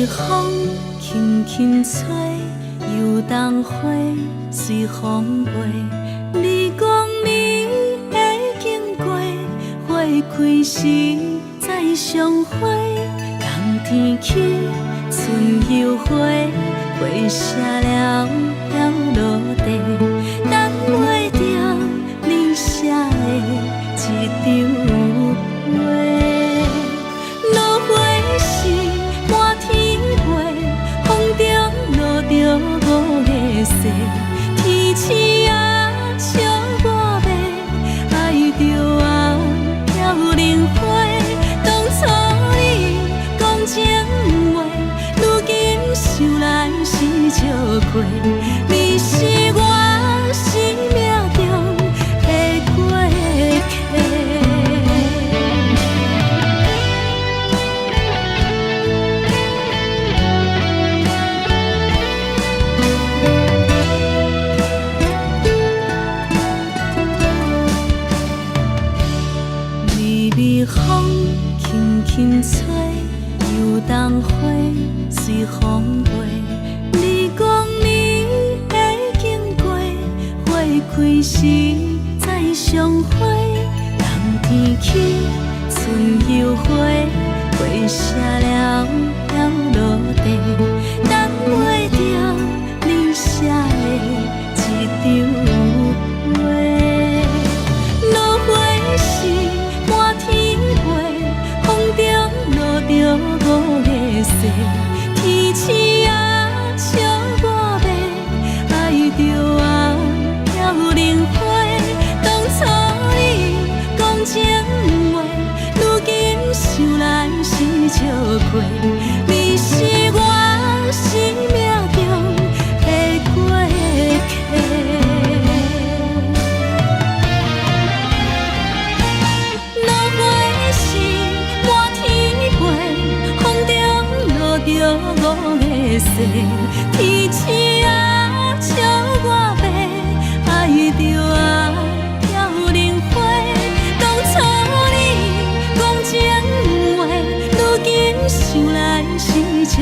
风轻轻吹，游动花随风飞。你讲你会经过，花开时再相会。冬天起，春又回，花谢了要落地，等袂着你写的一张画。落花时满天花，风中落着五个色，天星啊笑我迷，爱着啊飘零花。当初你讲情话，如今想来是笑过，你是轻吹，游东花随风飞。你讲你会经过，花开时再相会。冬天起，春又花，花谢了飘落地，等袂着你写的一张话。落花时满天飞，风中落着五个星。天星啊，笑我迷，爱着啊飘零花。当初你讲情话，如今想来是笑过。你是我生命中的过客。落花时满天飞，风中落着五个星。天星啊，笑我迷，爱着啊飘零花。当初你讲情话，如今想来是笑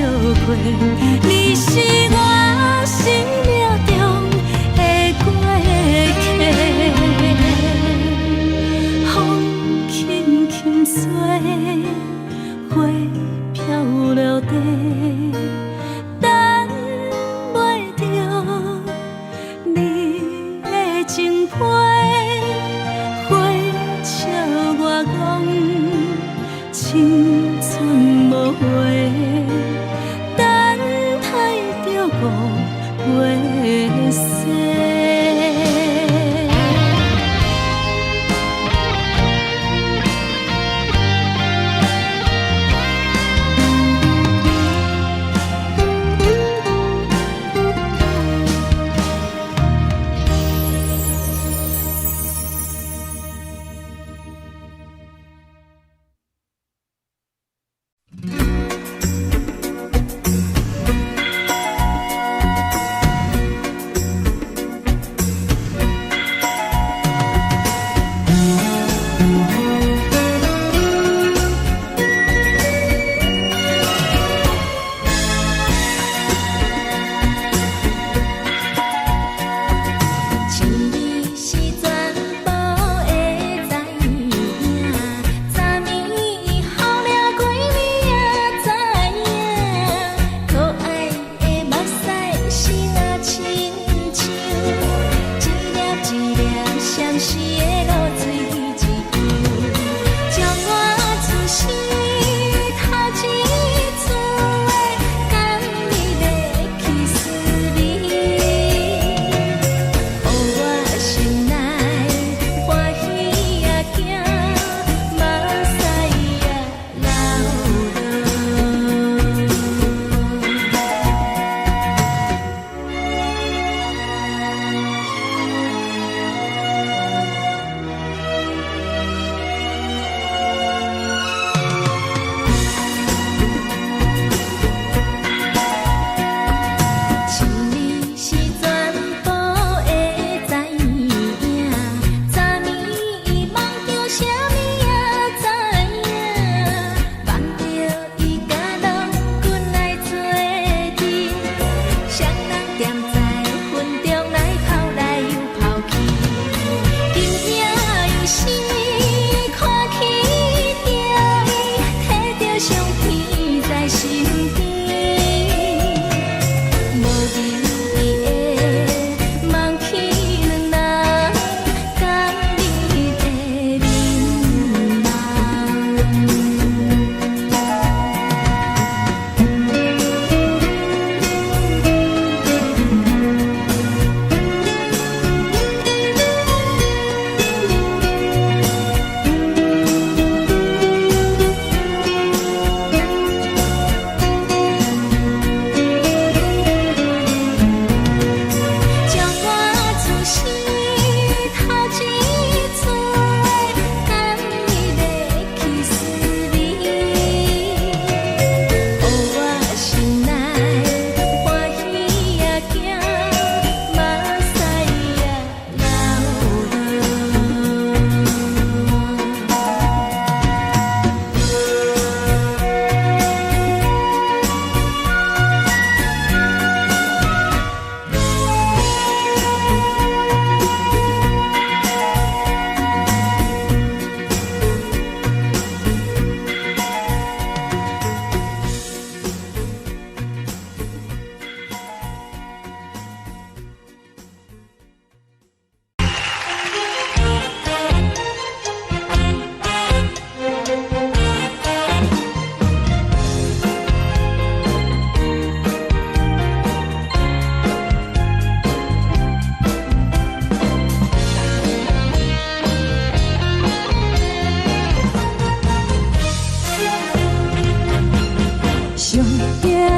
过。你是我生命中的过客。风轻轻吹，花飘落地，等袂着你的情批。花笑我讲，青春无悔，等待着五月雪。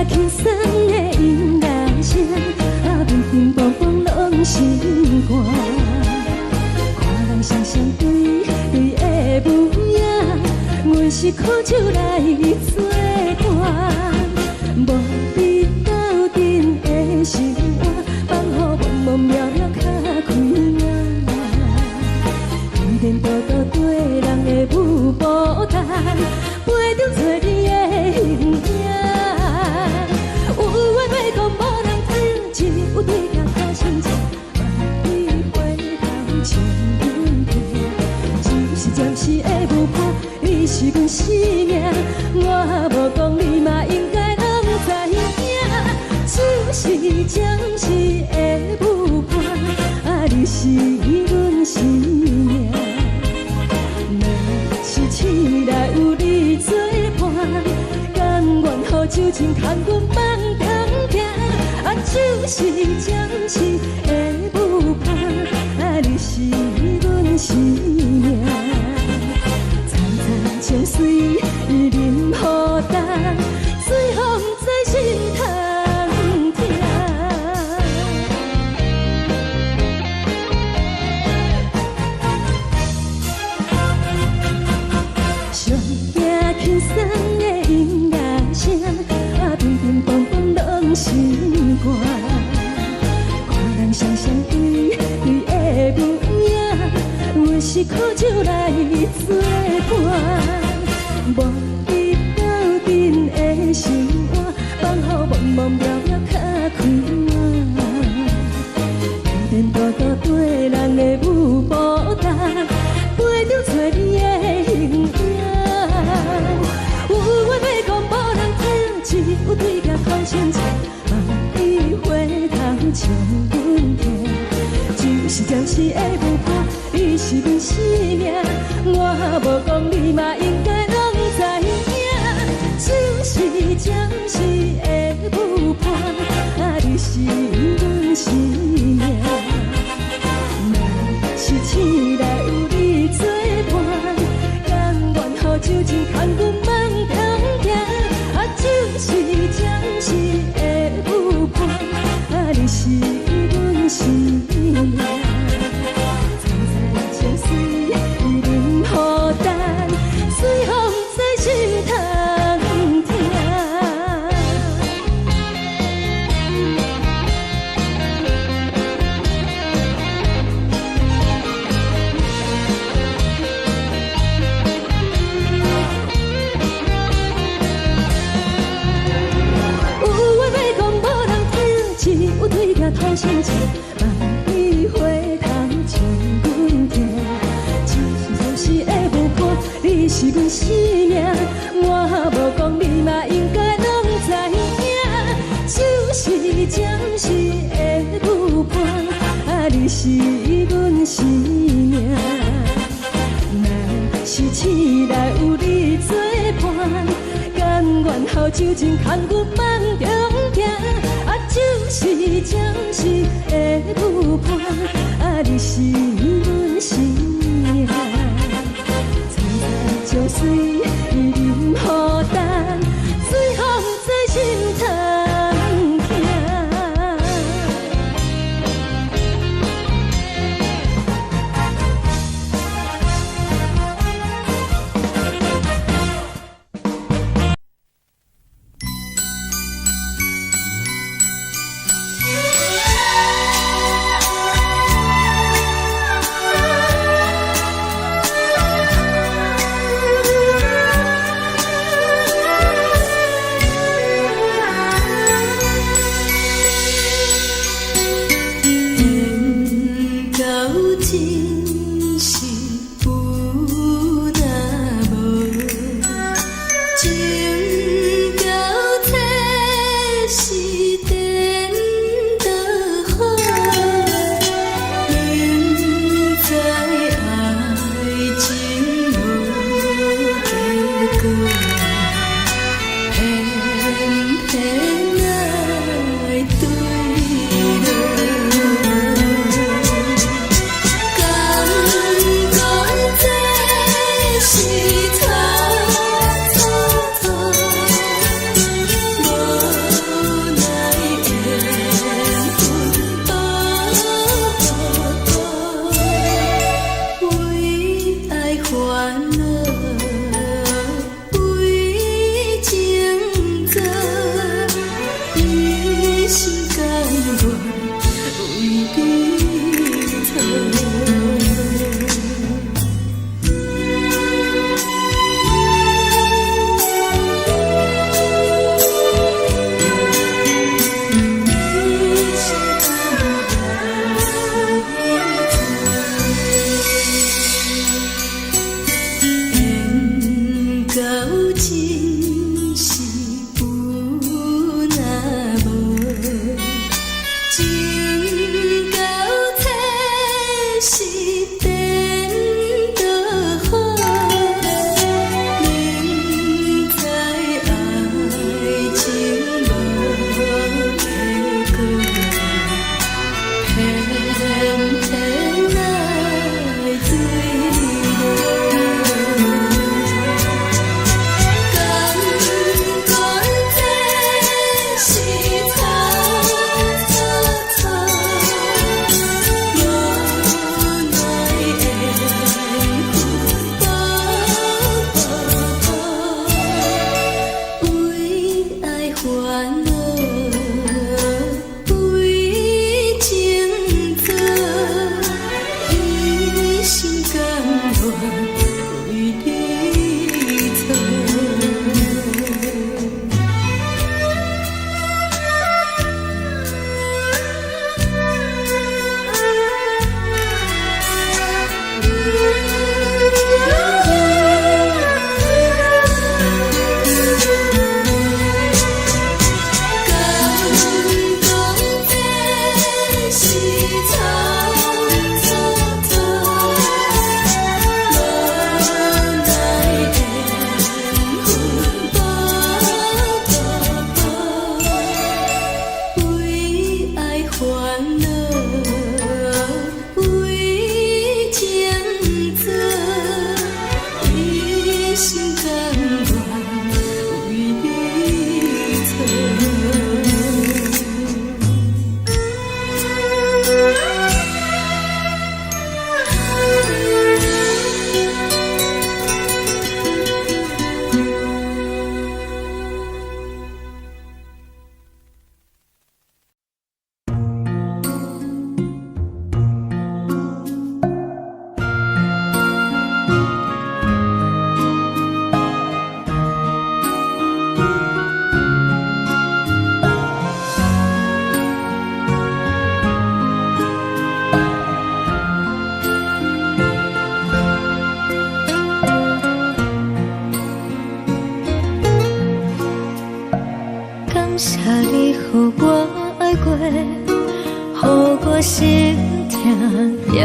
轻松的音乐声，乒乒乓乓拢心肝。看人双双对对的舞影，阮是靠手来作伴。无你斗阵的生活，放予茫茫渺渺较开眼。一颠倒倒对人的舞步弹，陪着做你的形影。有话要讲无人听，只有对镜头心情，万里回头将阮听。就是暂时的舞伴，你是阮生命，我无讲你嘛应该拢知影。就是暂时的舞伴，你是阮生命。是醒来有你作伴，甘愿予酒精牵阮梦中行。就是暂时的舞伴，你是阮生命。层层情水任何担，随风在心头。轻松的音乐声，乒乒乓乓拢心肝。看人双双对对的舞影，阮是靠手来作伴。无你斗阵的生活，放予茫茫渺渺较开眼。一颠倒倒对人的舞步弹，陪着做你的形影。有话要讲无人听，只有对镜看清楚，万里回头将阮听。就是暂时的舞伴，你是阮生命，我无讲你嘛应该拢知影。就是暂时的舞伴，你是阮生命。若是醒来有你作伴，甘愿予酒精牵阮梦中行。就是暂时的舞伴，你是阮生命。层层情水任何担，随风在心头听。对镜头心情，万里回头将阮听。就是暂时的舞伴，你是阮生命，我无讲你嘛应该拢知影。就是暂时的舞伴，你是阮生命。若是醒来有你作伴，甘愿予酒精牵阮梦中行。就是暂时的舞伴，你是阮生命。层层情水任何担，随风在心头听。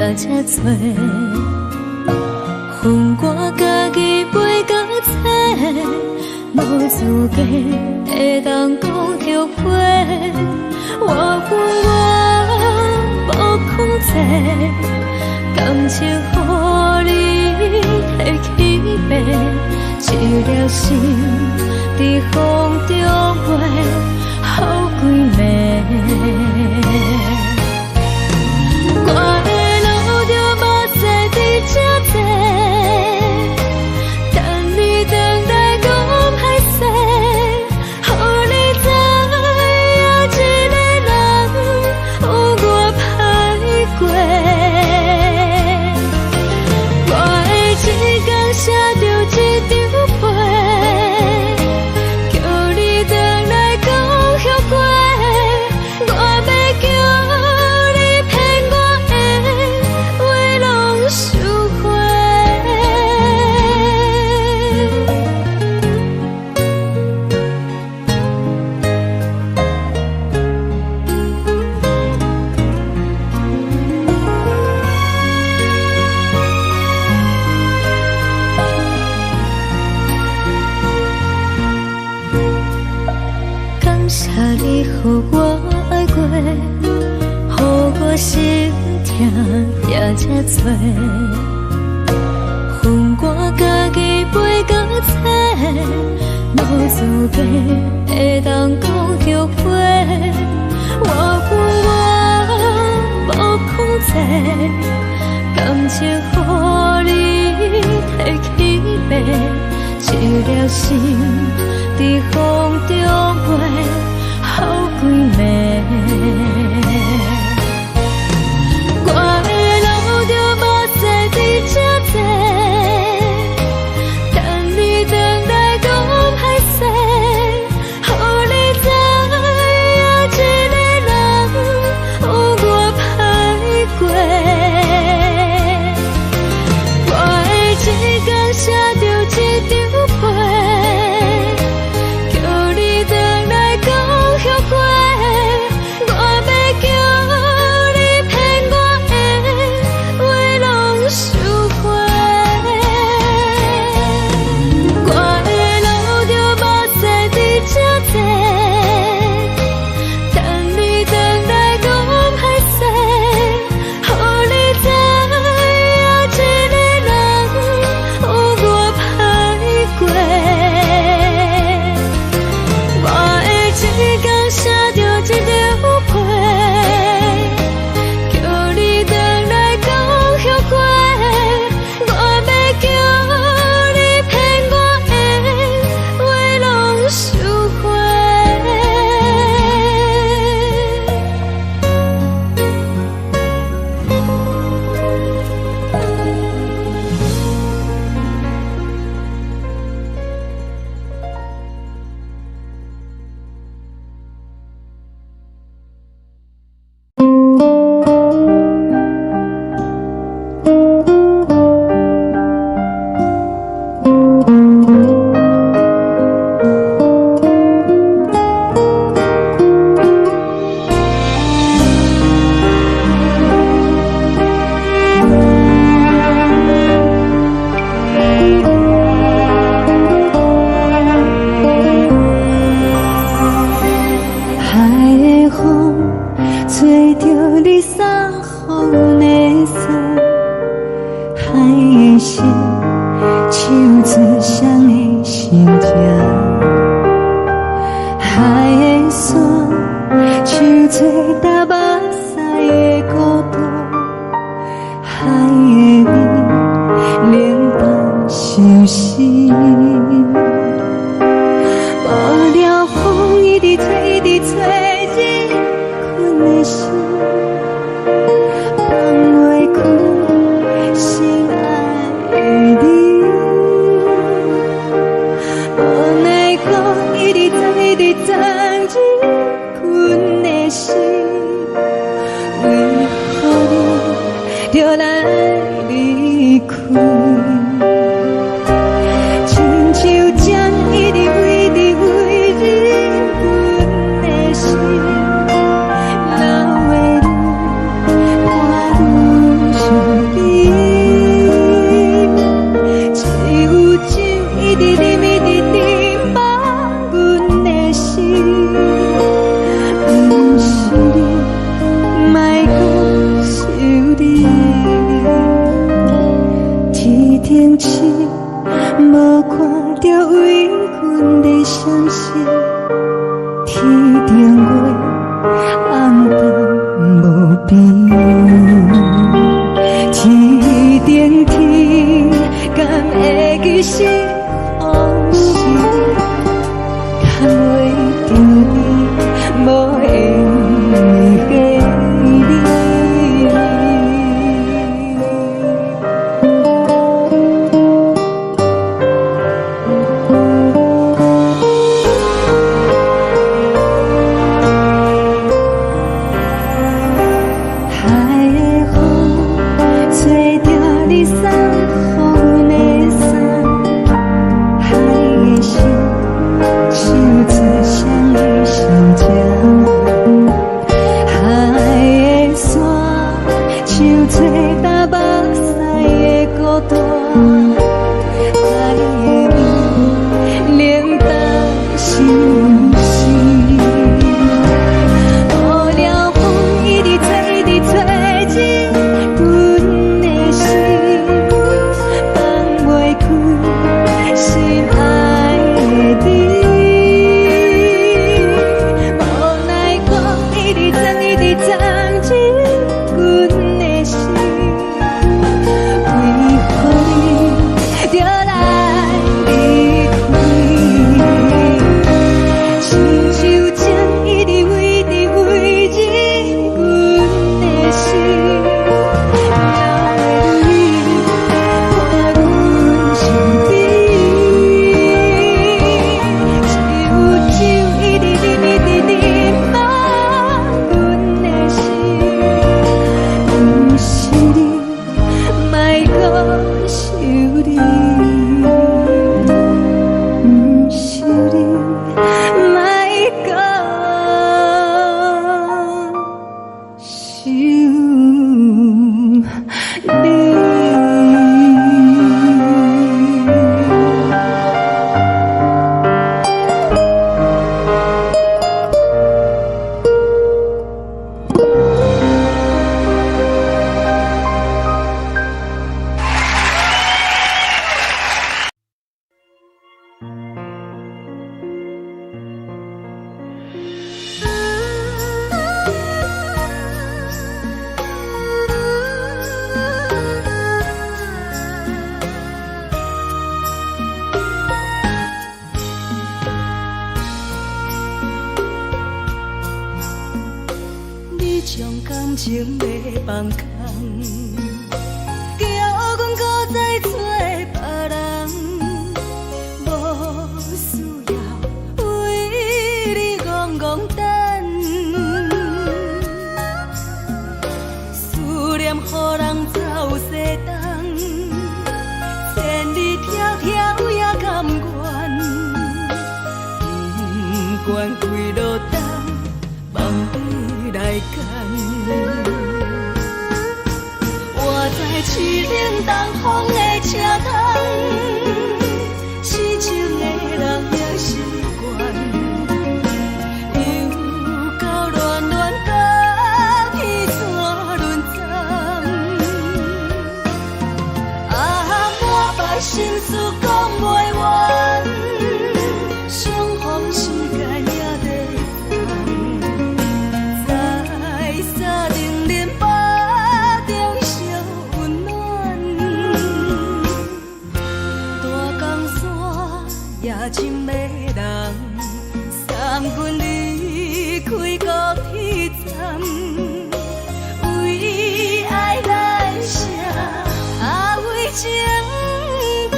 也这多，恨我家己袂到切，无资格会当讲后悔。我恨我无控制，感情予你摕去卖，一粒心伫风中飞，好几暝。我的路着目屎伫这多，等你等来讲歹势，予你知影一个人有我歹过。我的一天写着一张被，叫你回来讲后悔。我要叫你骗我的话拢收回。感谢你予我爱过，予我心痛也这多，恨我家己袂到切，无资格会当讲后悔。我恨我无控制，感情予你摕去卖，一粒心伫风中飞，好几暝。我的路着目屎伫这多，等你回来讲歹势，予你知影一个人有我歹过。我的一天写着一张被，叫你回来讲后悔。我要叫你骗我的话拢收回。我的路着目屎伫这多，等你回来讲歹势，予你知影一个人有我歹过。我的一天写着一张被，叫你回来讲后悔。我要叫你骗我的话拢收回。海的风吹着你送风的伞，海的心手指双的心情，海的山手吹打目屎的孤独，海的味冷淡伤心。无聊风一直吹，一直吹，日困的心，放袂开心爱的你。无奈何一直藏，一直藏，日困的心，为何你就来离开？亲像将一直为你为日阮的心，流的愈看愈伤。一直念一直念望阮的心，不是你，莫搁想你。天顶星，无看到为阮的相思，天顶月，暗淡无边。天顶天，敢会记是往事？敢袂着你，无缘给你。海的风吹着你送予阮的伞，海的心唱出双语相正，海的山唱出大目屎的孤单，海的美冷淡心事。无聊风一直吹，一直吹进阮的心，放袂开心爱的你。无奈光一直藏，一直藏进阮的心，为何你就来离开？亲像针一直围着围着阮的心，了的你看阮伤悲，只有一直念一直念望阮的心，不是你，莫搁想你，不是你，莫搁想你。你将感情要放空，叫阮搁再找别人，无需要为你戆戆等。思念予人走西东，千里迢迢也甘愿，不管几路灯。望你来赶，我在凄冷东风的车窗，痴情的人也习惯，又到乱乱甲天山轮站，满腹心事讲袂完，相逢时间也在在定连巴中烧温暖，大江山也深的人，送阮离开高铁站，为爱来写为情长。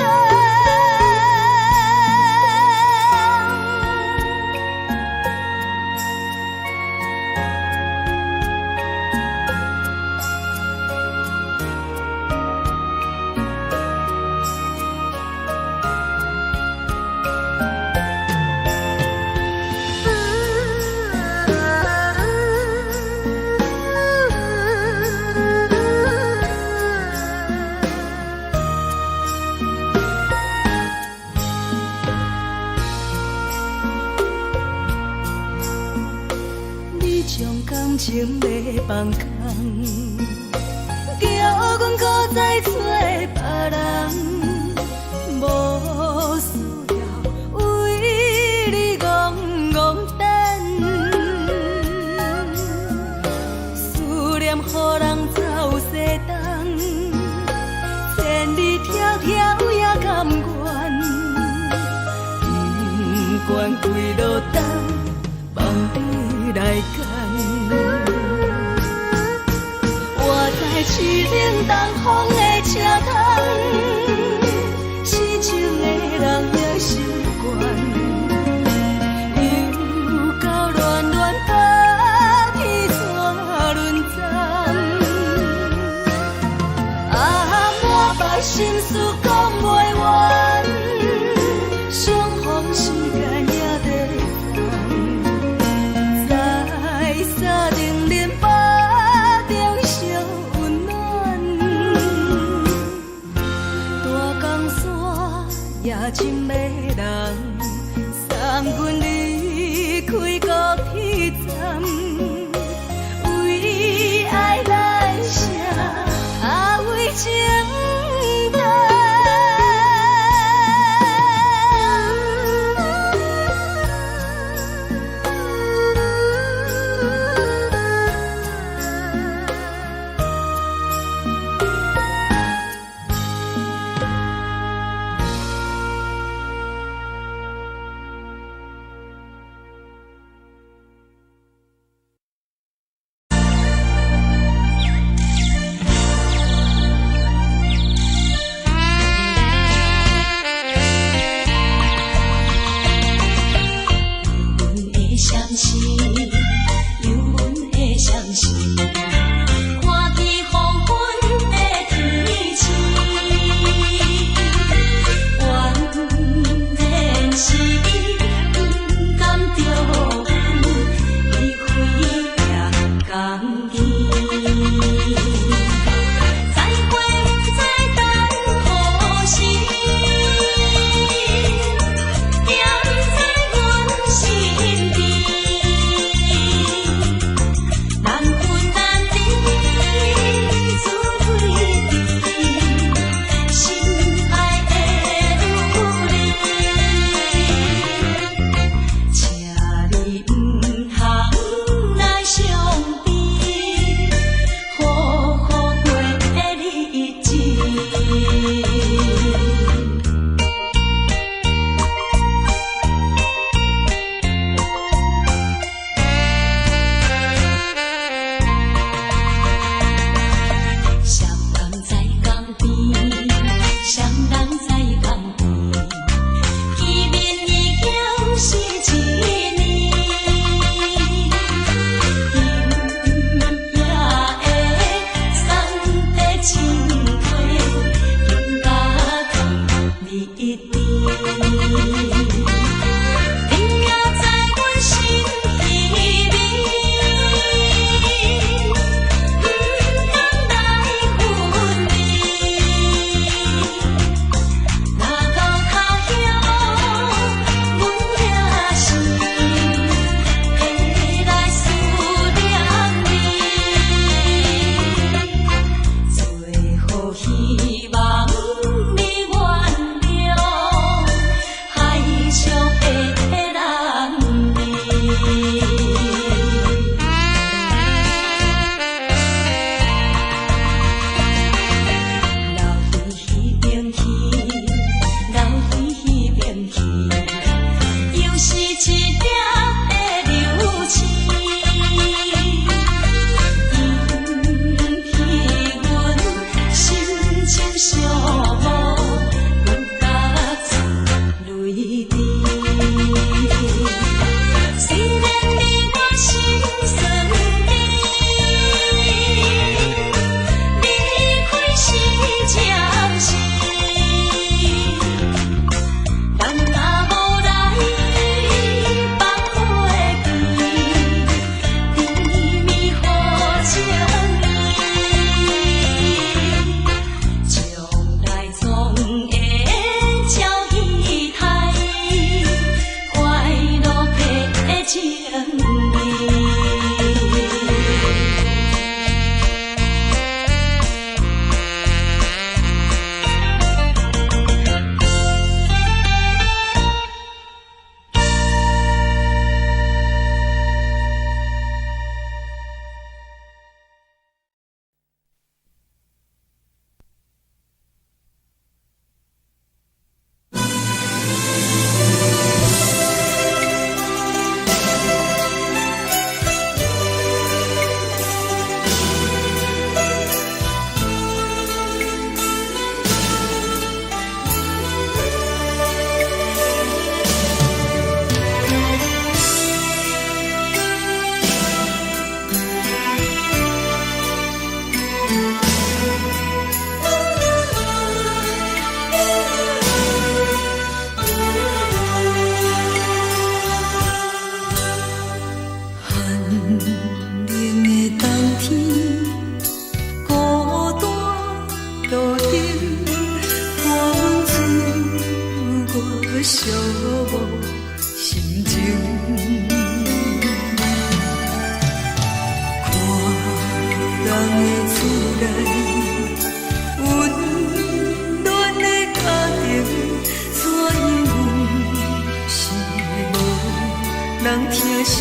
深情要放空，叫阮搁再找别人，无需要为你戆戆等。思念予人走西东，千里迢迢也甘愿，不管几路灯，放你来干。我在市顶东风的车窗，痴情的人也习惯，又到乱乱把天线轮转。满腹心事讲袂完，双方时间也在等，在沙定连巴中相温暖。大江山也深的人，三军离开高铁站，为爱来写为情。希望你原谅。寂无心情。看人的厝内温暖的家庭，怎样是无人疼惜。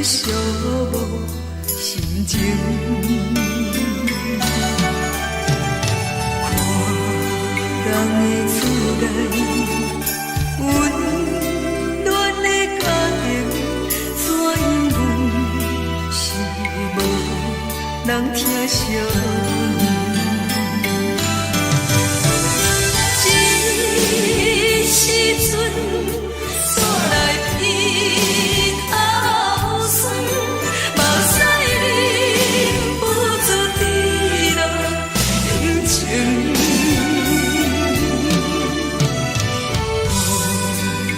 寂无心情，看人的厝内温暖的家庭，怎样是无人疼惜。这时阵煞来鼻头酸，目屎忍不住滴落眼睛。故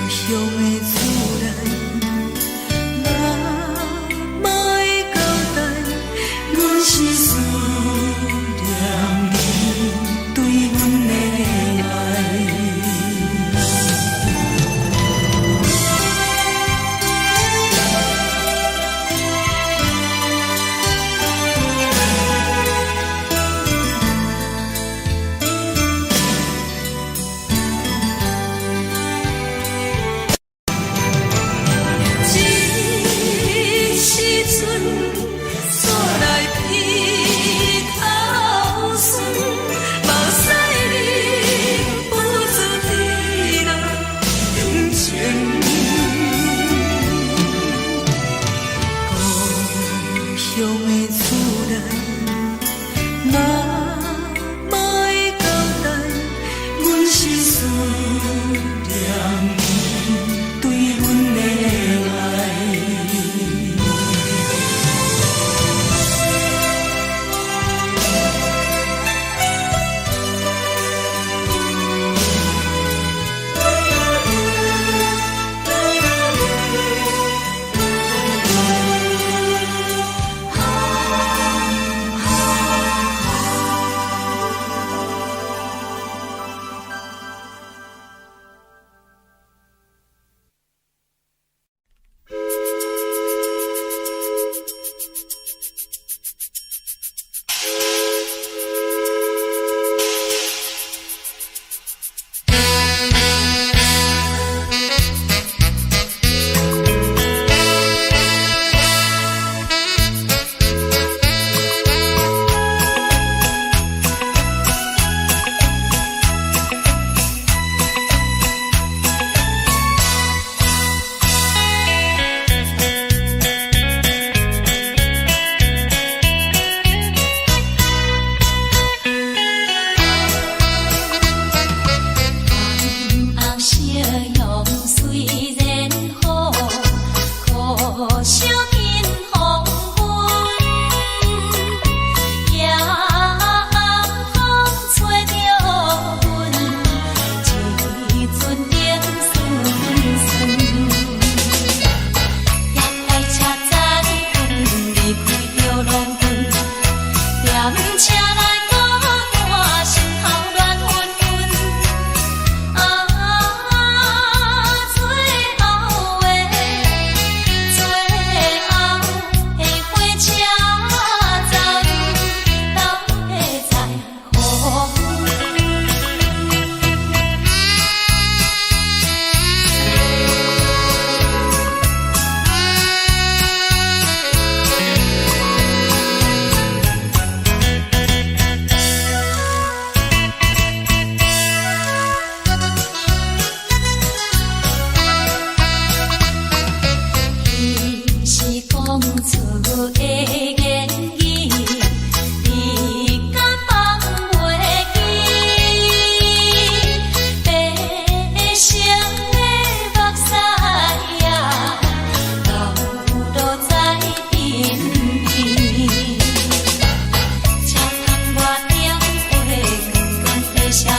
乡的厝内，妈会交代，阮是思念你对阮的爱。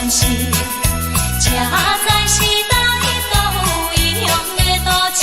关系，车载时代都一样的都市。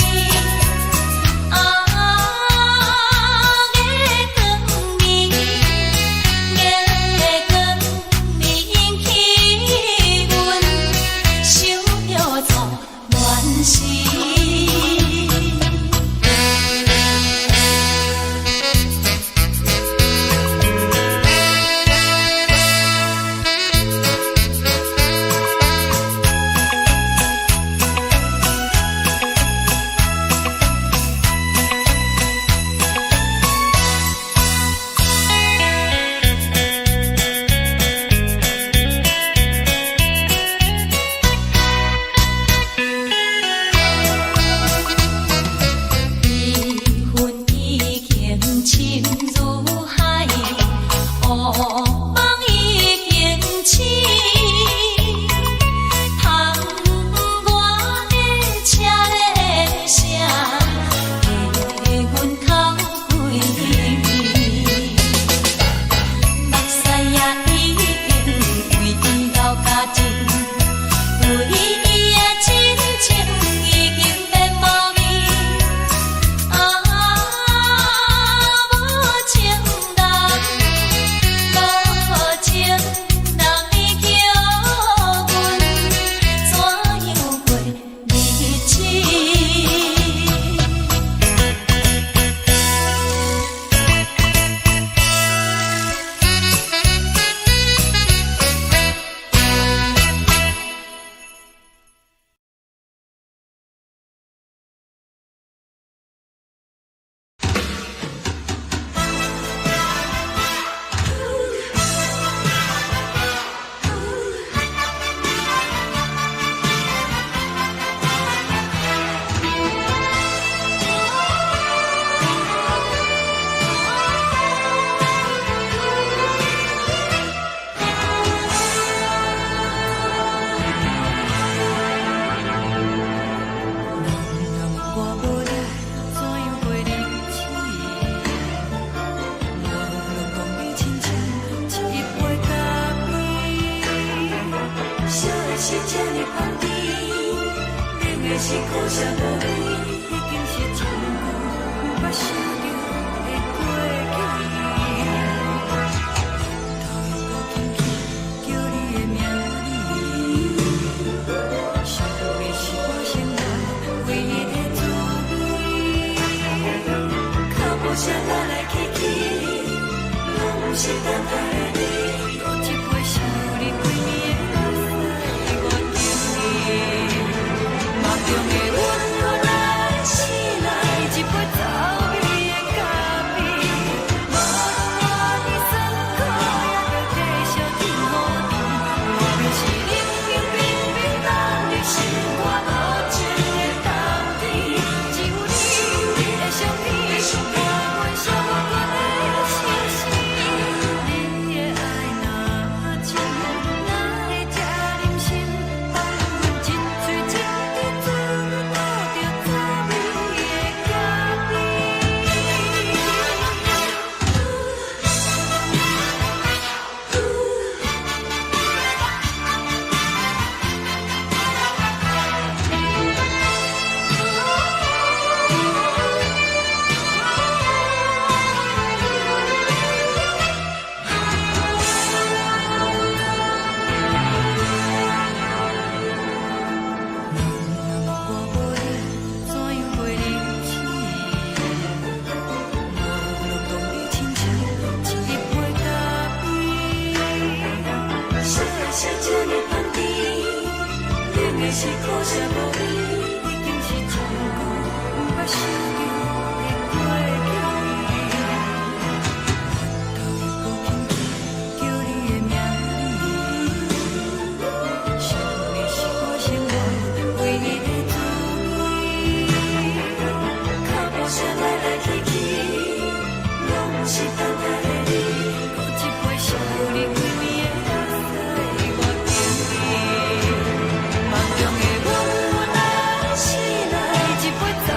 梦中的阮，我若醒来，一杯早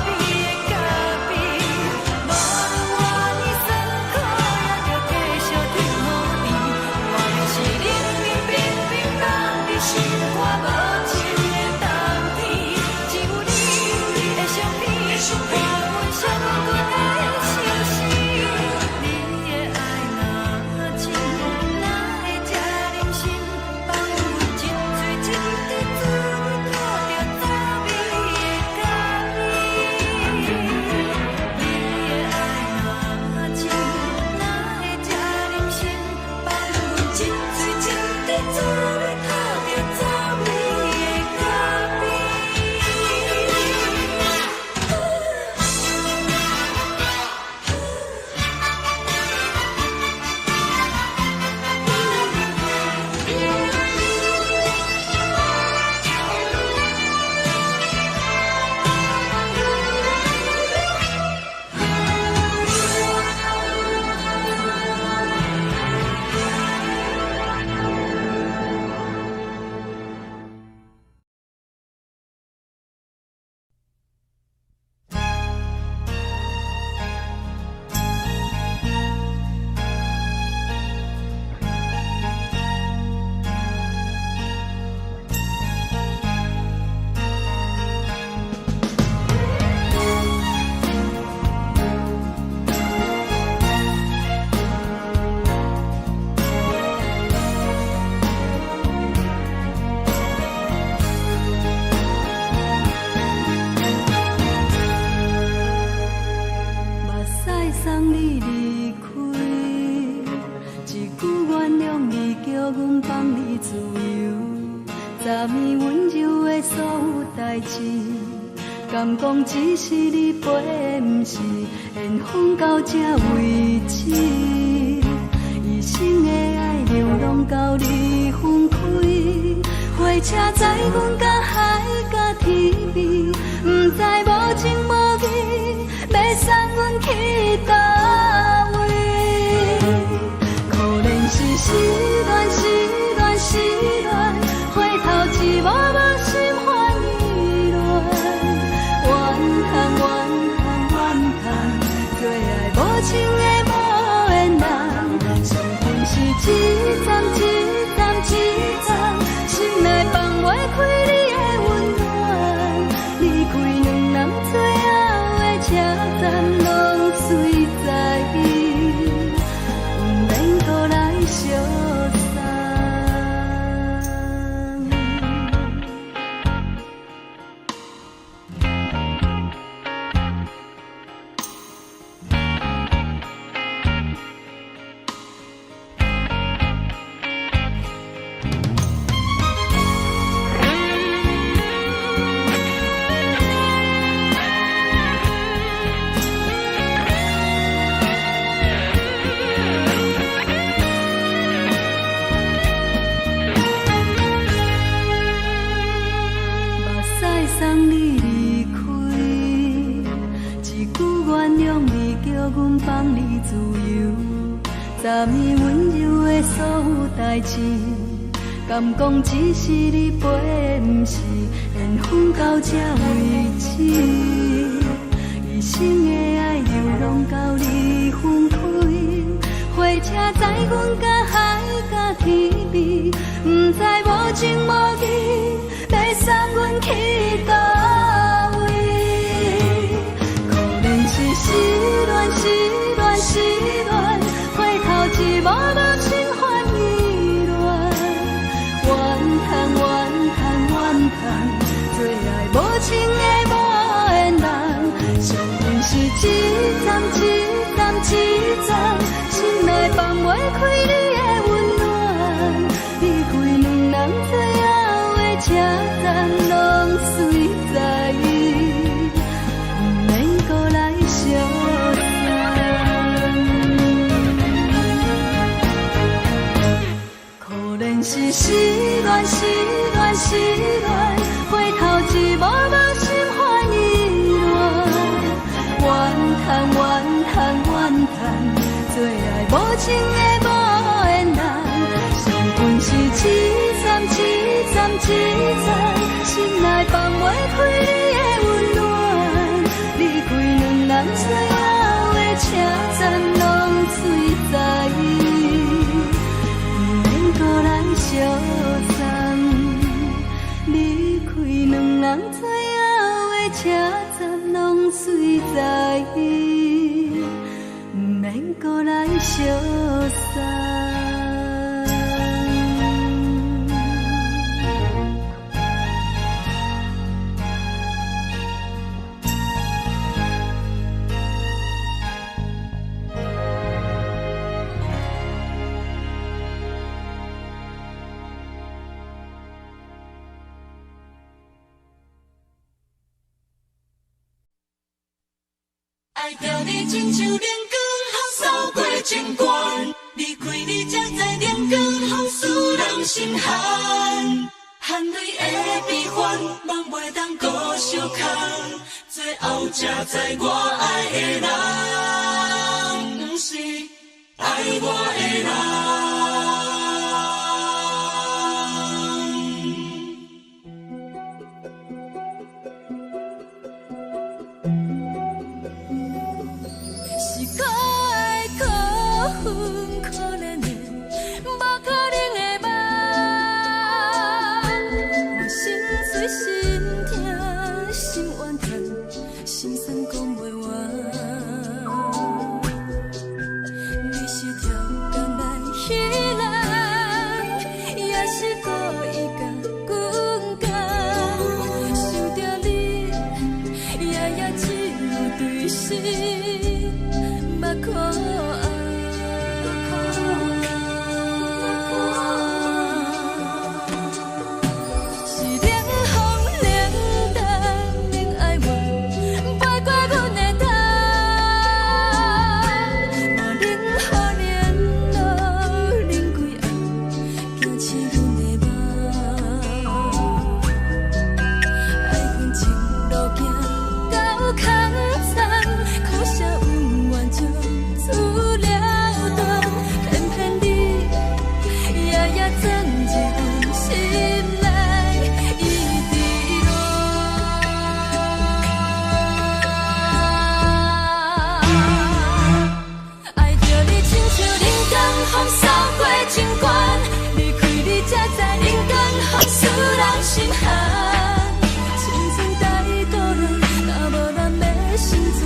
味的阮放你自由，昨暝温柔的所有代志，敢讲只是你陪，不是缘分到这为止。一生的爱流浪到你分开，火车载阮到海甲天边，不知无情无义，要送阮去倒位？可怜是失恋，失恋，失恋，回头一幕幕心烦意乱，怨叹，怨叹，怨叹，最爱无情的无缘人，伤痕是一站一站一站，心内放袂开你的温暖，离开两人最后的车站，拢随在意，不免搁来相送。送你离开，一句原谅你，叫阮放你自由。昨暝温柔的所有代志，敢讲只是你陪，不是缘分到这为止。一生的爱流浪到你分开，火车载阮到海甲天边，不知无情无义，要送阮去倒位？可怜是失恋，失恋，失恋，回头一幕幕心烦意乱，怨叹，怨叹，怨叹，最爱无情的无缘人，伤痕是一站一站一站，心内放袂开你的温暖，离开两人最后的车站，拢随在意，不免搁来相送。可怜是失恋，失恋，失恋，回头一幕幕心烦意乱，怨叹，怨叹，怨叹，最爱无情的无缘人，伤痕是一站一站一站，心内放袂开你的温暖，离开两人最后的车站，拢随在意，不免搁来相送。离开两人最后的车站，拢随在意，不免搁来相送。爱着你亲像连光，好扫过情关，离开你才知连光风使人心寒。含泪的悲欢，望袂当搁相牵，最后才知我爱的人，不是爱我的人。你是条工来彼来。使人心寒。青春待孤单，若无咱要成全，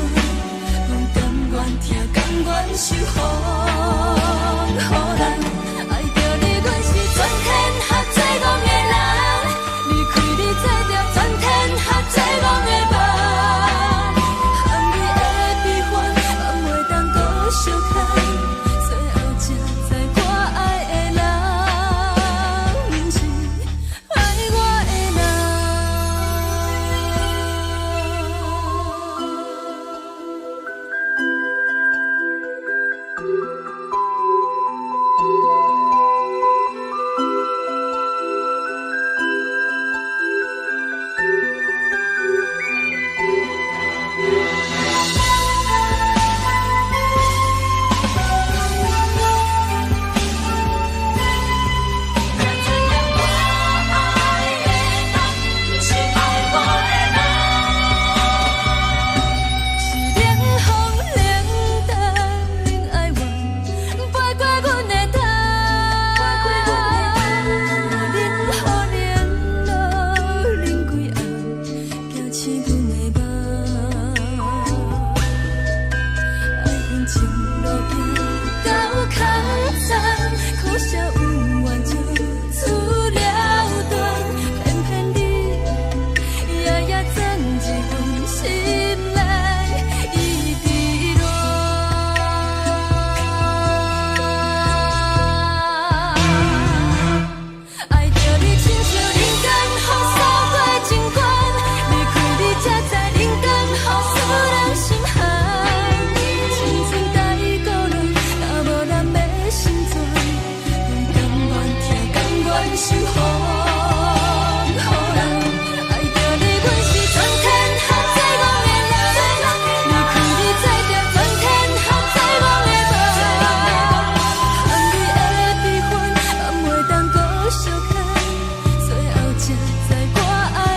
拢甘愿听，甘愿受风雨人。爱着你，阮是全天下最戆的人。离开你，做着全天下最戆的梦。含你的悲欢，嘛袂当搁相牵。最后才知我爱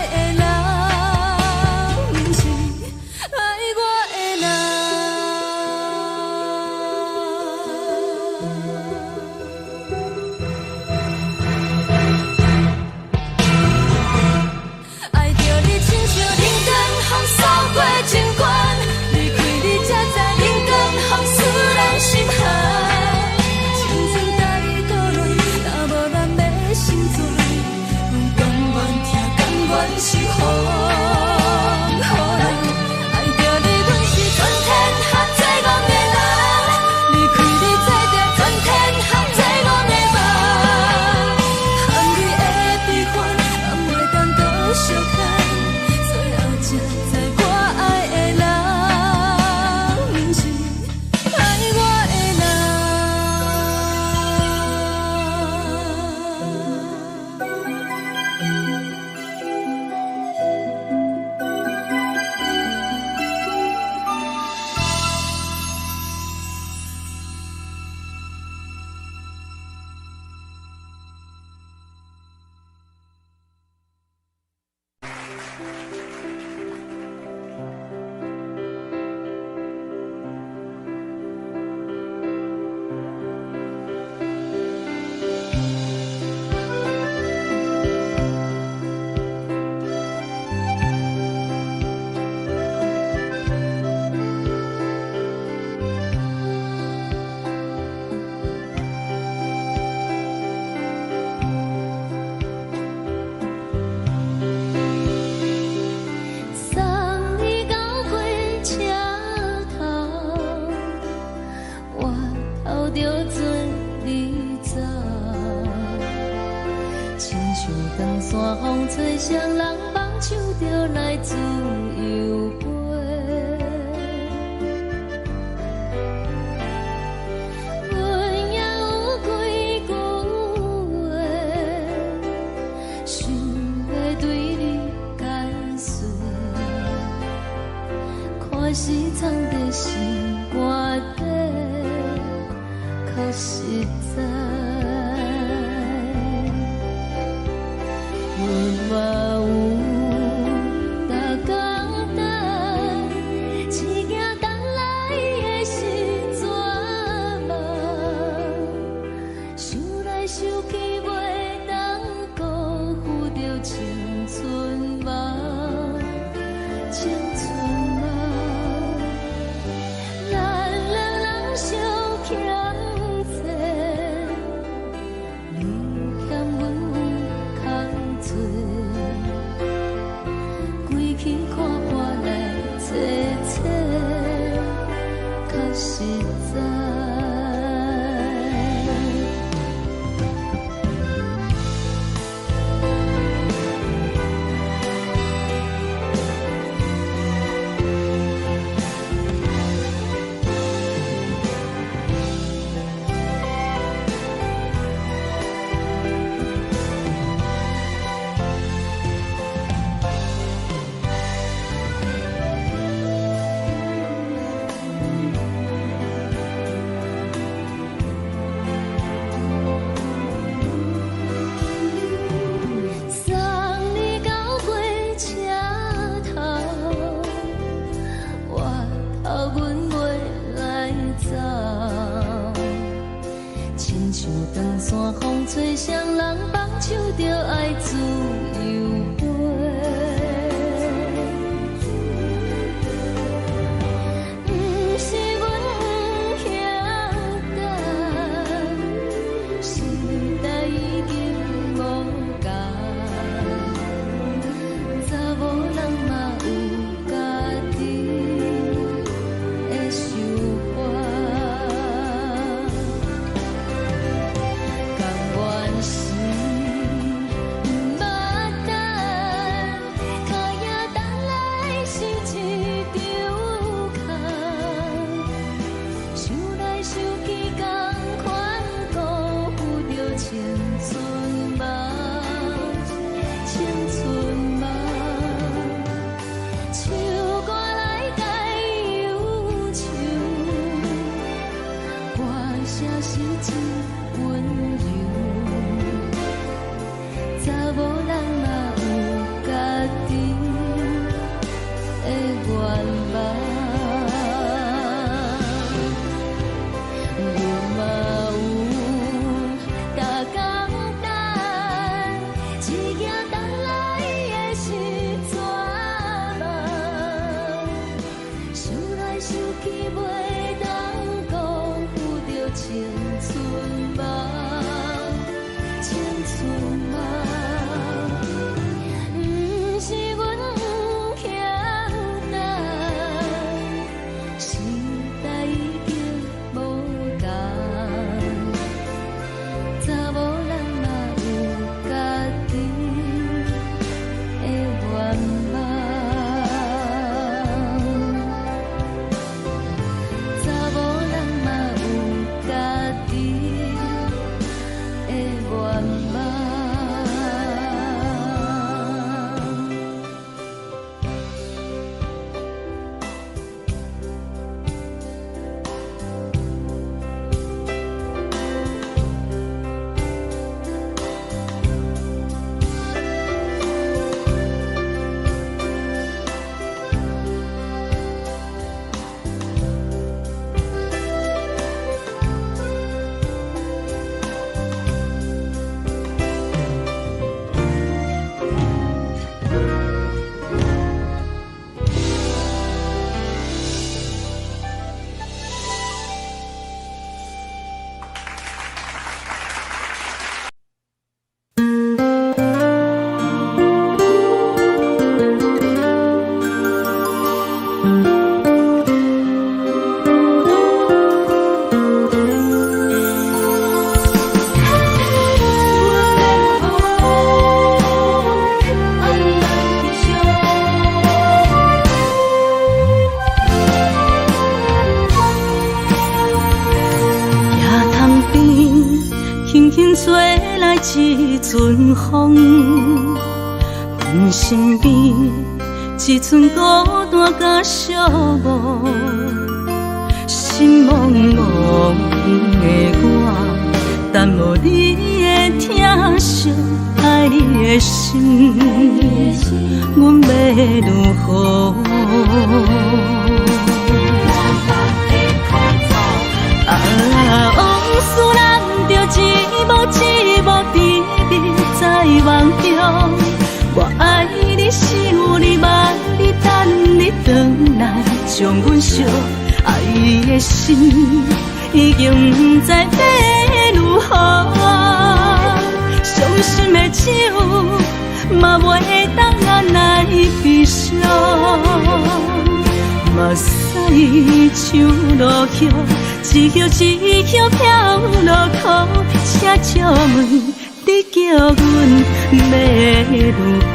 的人，不是爱我的想去袂当辜负手着爱自由飞。不是阮不晓得，时代已经无共，查某人嘛有家己的想法。甘愿是不捌等，脚也等来是一场空。想来想去，同款辜负着青春梦，青春梦。唱歌来解忧愁，歌声是真温柔。查某人嘛有家己的愿望。阮嘛有逐工等，一件等来的是绝望。想来想去，袂当辜负着青春梦，青春梦。不是阮不晓得，时代已经无共，查某人嘛有家己的愿望。查某人嘛有家己的愿望。吹来一阵风，阮身边一寸孤单甲寂寞，心茫茫的我，等无你的疼惜，爱你的心，阮要如何？往事人着一幕一幕甜蜜在梦中，我爱你想你望你等你回来，将阮惜爱的心已经不知要如何。伤心的手嘛袂当按来悲伤，目屎像落雨，一叶一叶飘落雨，请借问你叫阮要如何？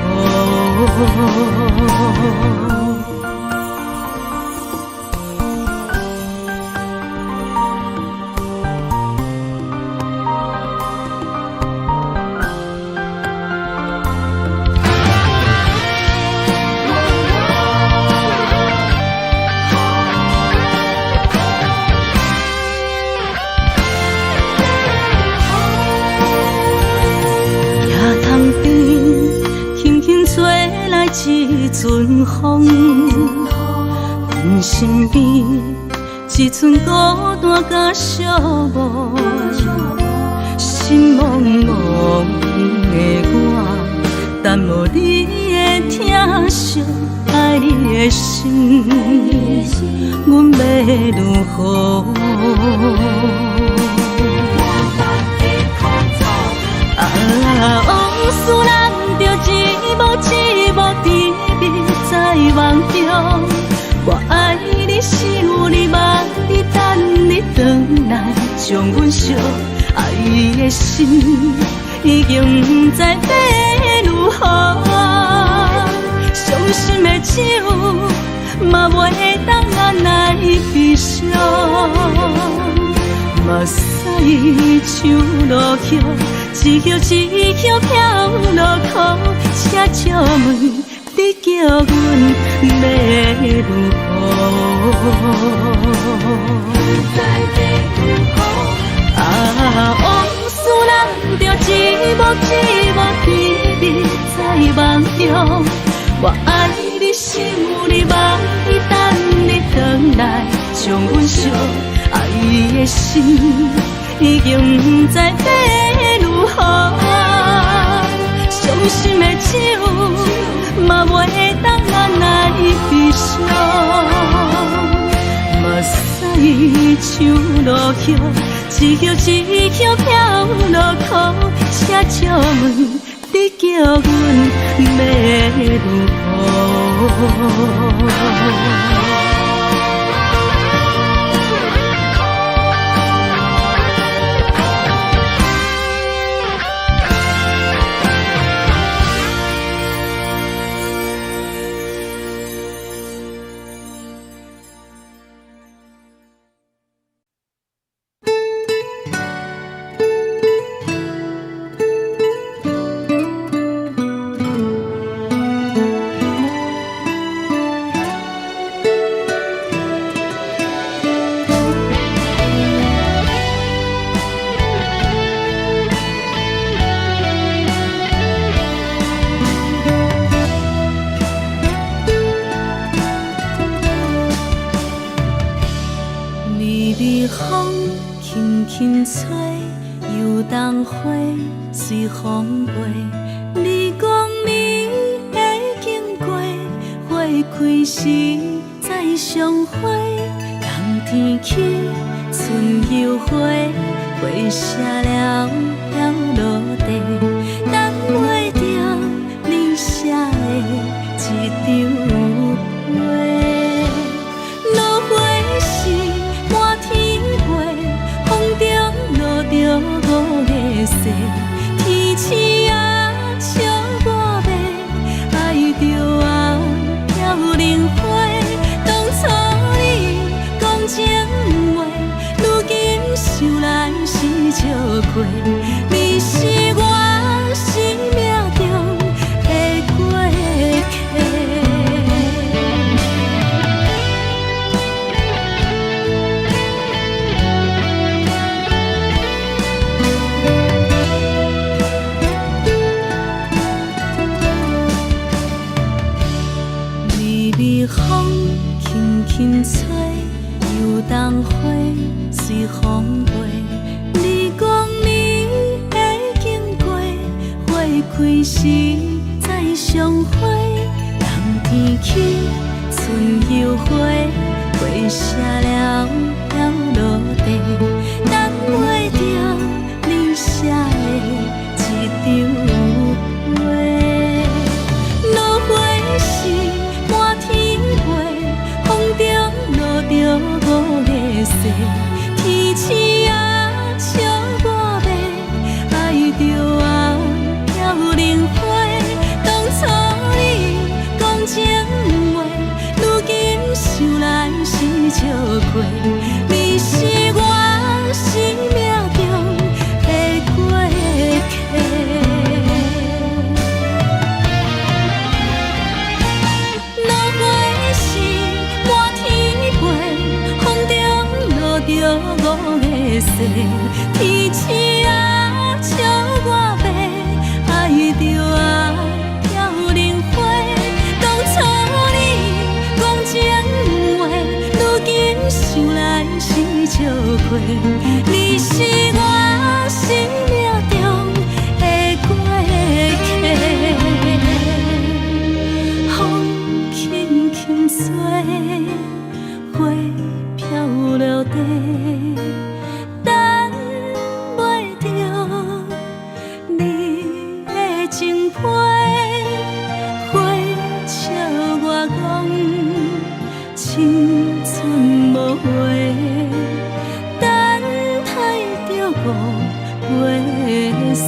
一阵风，阮身边一寸孤单甲寂寞，心茫茫的敢无你会疼惜爱你的心？阮要如何？往事难着一幕一幕甜蜜在梦中。我爱你，想你，望你，等你回来，将阮惜爱的心已经不知要如何。伤心的手嘛袂当按来悲伤，目屎像落雨，一叶一叶飘落雨。请借问你叫阮要如何？往事难着一幕一幕甜蜜在梦中。我爱你，想你，望你，等你回来，将阮惜爱的心已经不知要如何。伤心的手嘛袂当按来悲伤，目屎像落雨，一叶一叶飘落雨。请借问你叫阮要如何？随风飞，你讲你会经过，花开时再相会。冬天起，春又花，花谢了飘落地，等袂着你写的一张画。落花时满天飞，风中落着五月雪。天星啊，笑我迷，爱着啊，飘零花。当初你讲情话，如今想来是笑过。你是我生命中的过客。风轻轻吹，又冬花随风飞。你讲你会经过，花开时再相会。冬天起，春又花，花谢了飘落地，等袂着你写的一张画。落花时满天风中落着五月雪，天星啊，笑我迷，爱着啊，飘零花。当初你讲情话，如今想来是笑过。你是我生命中的过客。着五月雪，天星啊，笑我迷，爱着啊，飘零花。当初你讲情话，如今想来是笑过。你是我生命中的过客。情批，花笑我讲，青春无话，等待着五月雪。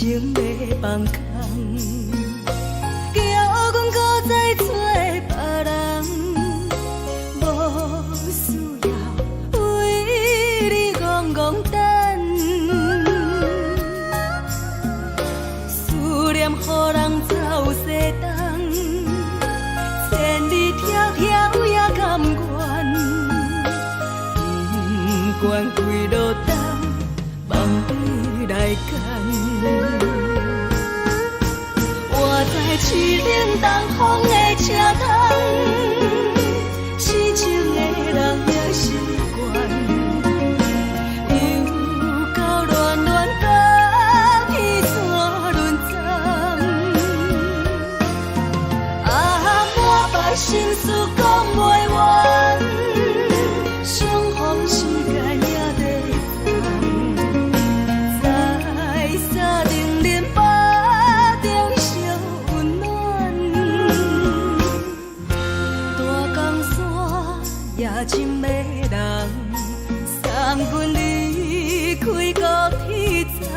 情要放空，叫阮搁再找别人，无需要为你戆戆等，思念予人走西东，千里迢迢也甘愿，不管几路灯，梦你来牵。我在市顶东风的车窗，痴情的人也习惯，又到乱乱甲天山轮转。啊，满腹心事讲袂完，相逢时间也在等，在沙定连巴中烧温暖。大江山也真迷人，送阮离开高铁站，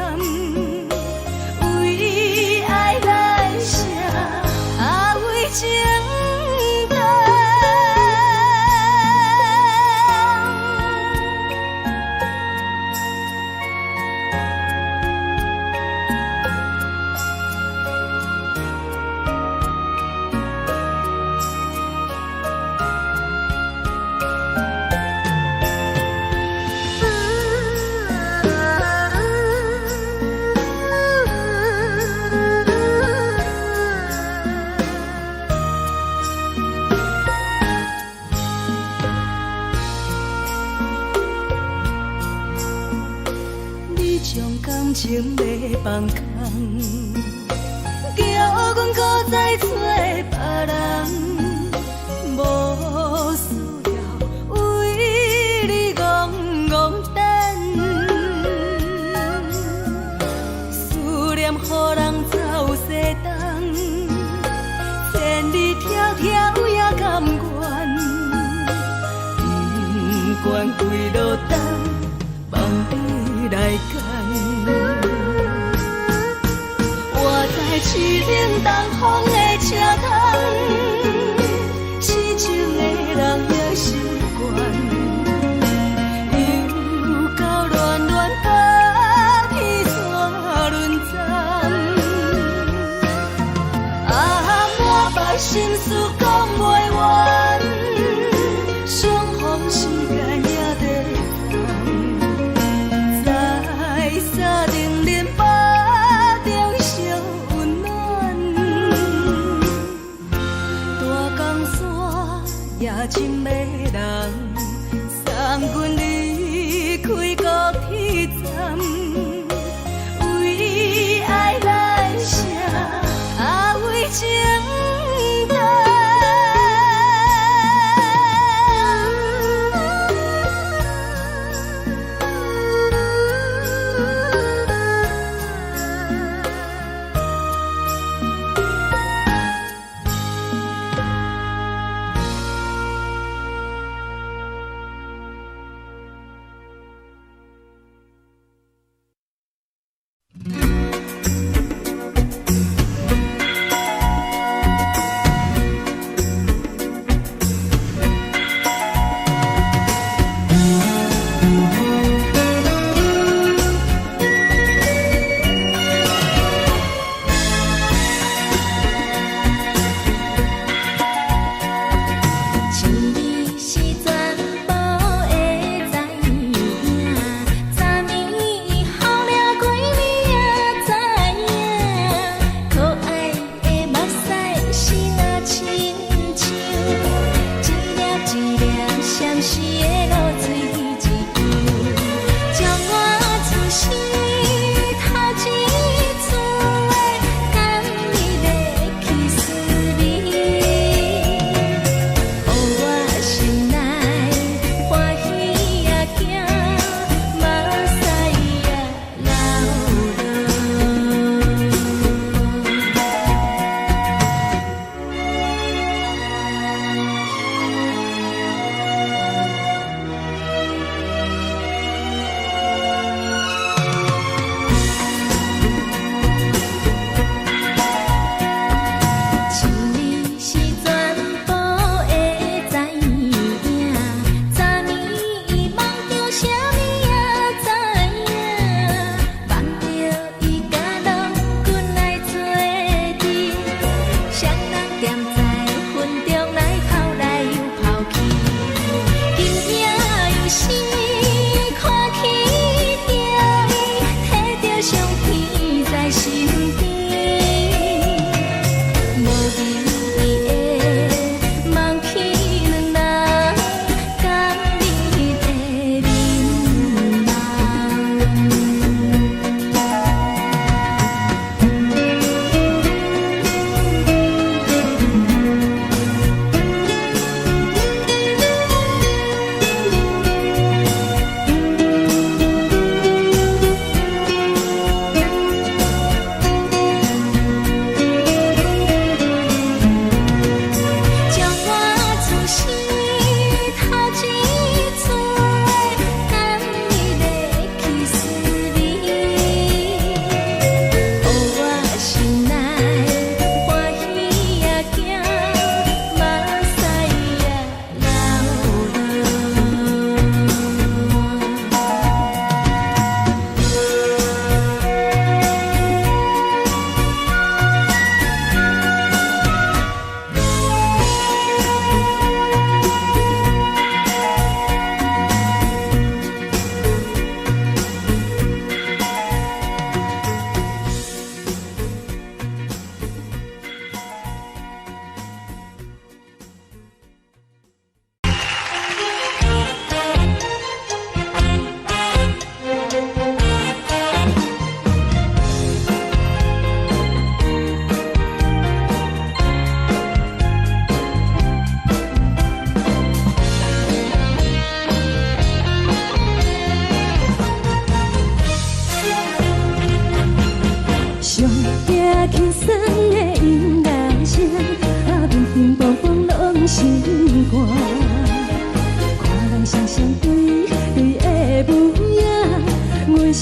为爱来写，啊为情等。你将感情要放空，叫阮搁再找别人，无需要为你戆戆等，思念予人走西东，千里迢迢也甘愿，不管几路灯，梦你来牵。我在市顶东风的车窗，痴情的人也习惯，又到乱乱甲天山轮转。啊，满腹心事讲袂完，相逢时间也在等，在沙定连巴中烧温暖。大江山也真迷人，送阮离开高铁站，为爱来写，啊为情等。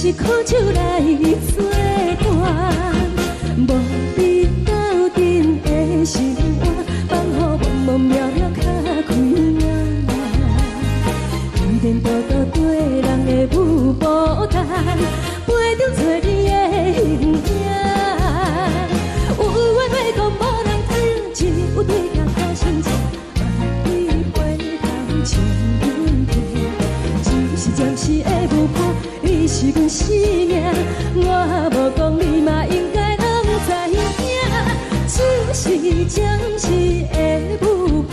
是苦酒来作伴，无你斗阵的心肝，放予茫茫渺渺较开眼。颠颠倒倒对人的舞步弹，陪着做你的形影。有话要讲无人听，只有对家较心情。万里回头将阮听，就是暂时的舞伴，你是阮生命。我无讲你嘛应该拢知影，就是暂时的舞伴，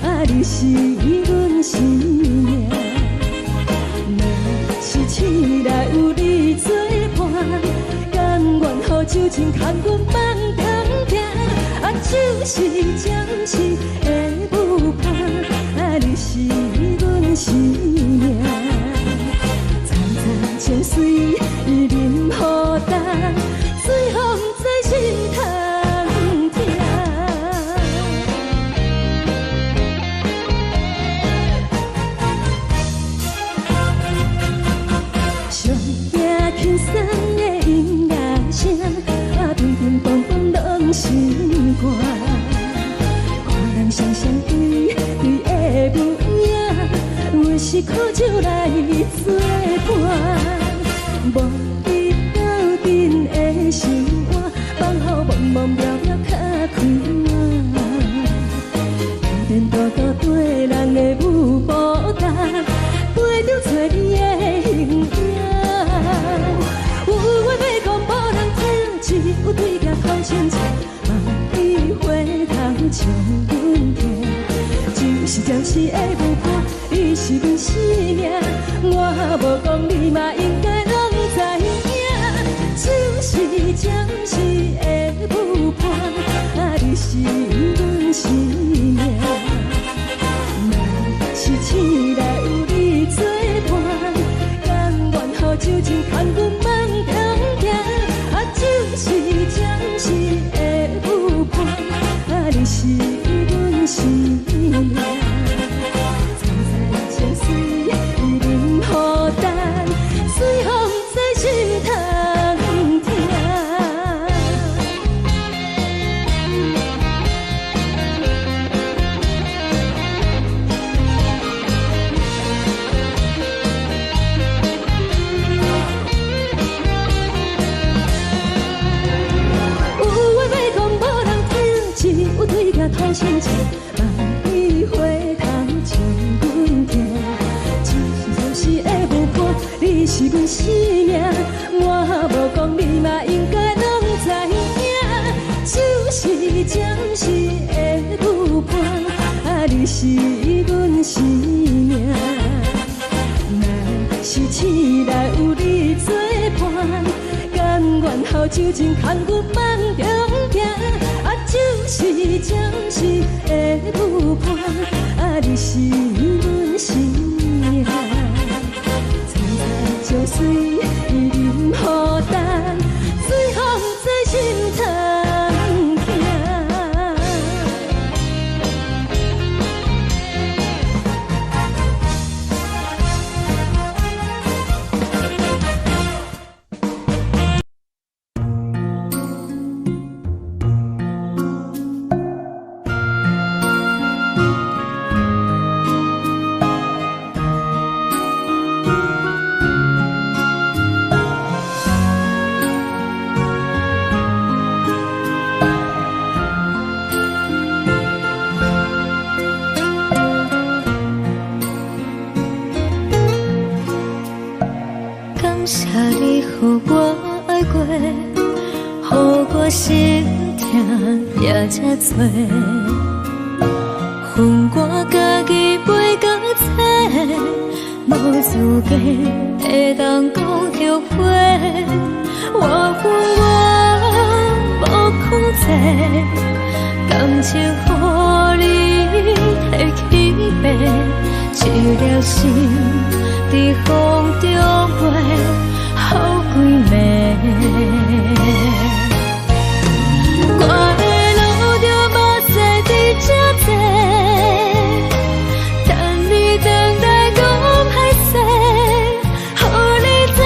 啊你是阮生命。若是醒来有你作伴，甘愿予酒精牵阮放通行，啊就是暂时的舞伴，啊你是阮生命。层层泉水任雨淡，水风在心通听。上惊轻松的音乐声，啊乒乒乓乓拢心肝。看人双双对对的舞影，阮是苦酒来作伴，无你斗阵的心肝，放予茫茫渺渺较开眼。颠颠倒倒对人的舞步弹，陪着做你的形影。有话要讲无人听，只有对家口清楚，万里回头将阮听。就是暂时的舞伴，你是阮生命。我无讲你嘛应该拢知影，就是暂时的舞伴，啊你是阮生命。若是醒来有你作伴，甘愿予酒精牵阮放通行，啊就是暂时的舞伴，啊你是阮生命。层层泉水任雨淡，水风在心通听。有话要讲无人听，只有对家讨心情。万里回头将阮听，就是暂时的舞伴，你是阮生命。我无讲你嘛应该拢知影，就是暂时的舞伴，啊你是阮生命。若是醒来有你作伴，甘愿予酒精牵阮放中行，啊就是暂时的舞伴，啊你是阮生命。层层泉水任雨淡，水风在心通听。谢你予我爱过，予我心痛也这多，恨我家己袂到切，无资格会当讲后悔。我恨我无控制，感情予你会起飞，一粒心在风中飞，好几暝。我的路就无再伫这多，等你等待讲歹势，予你知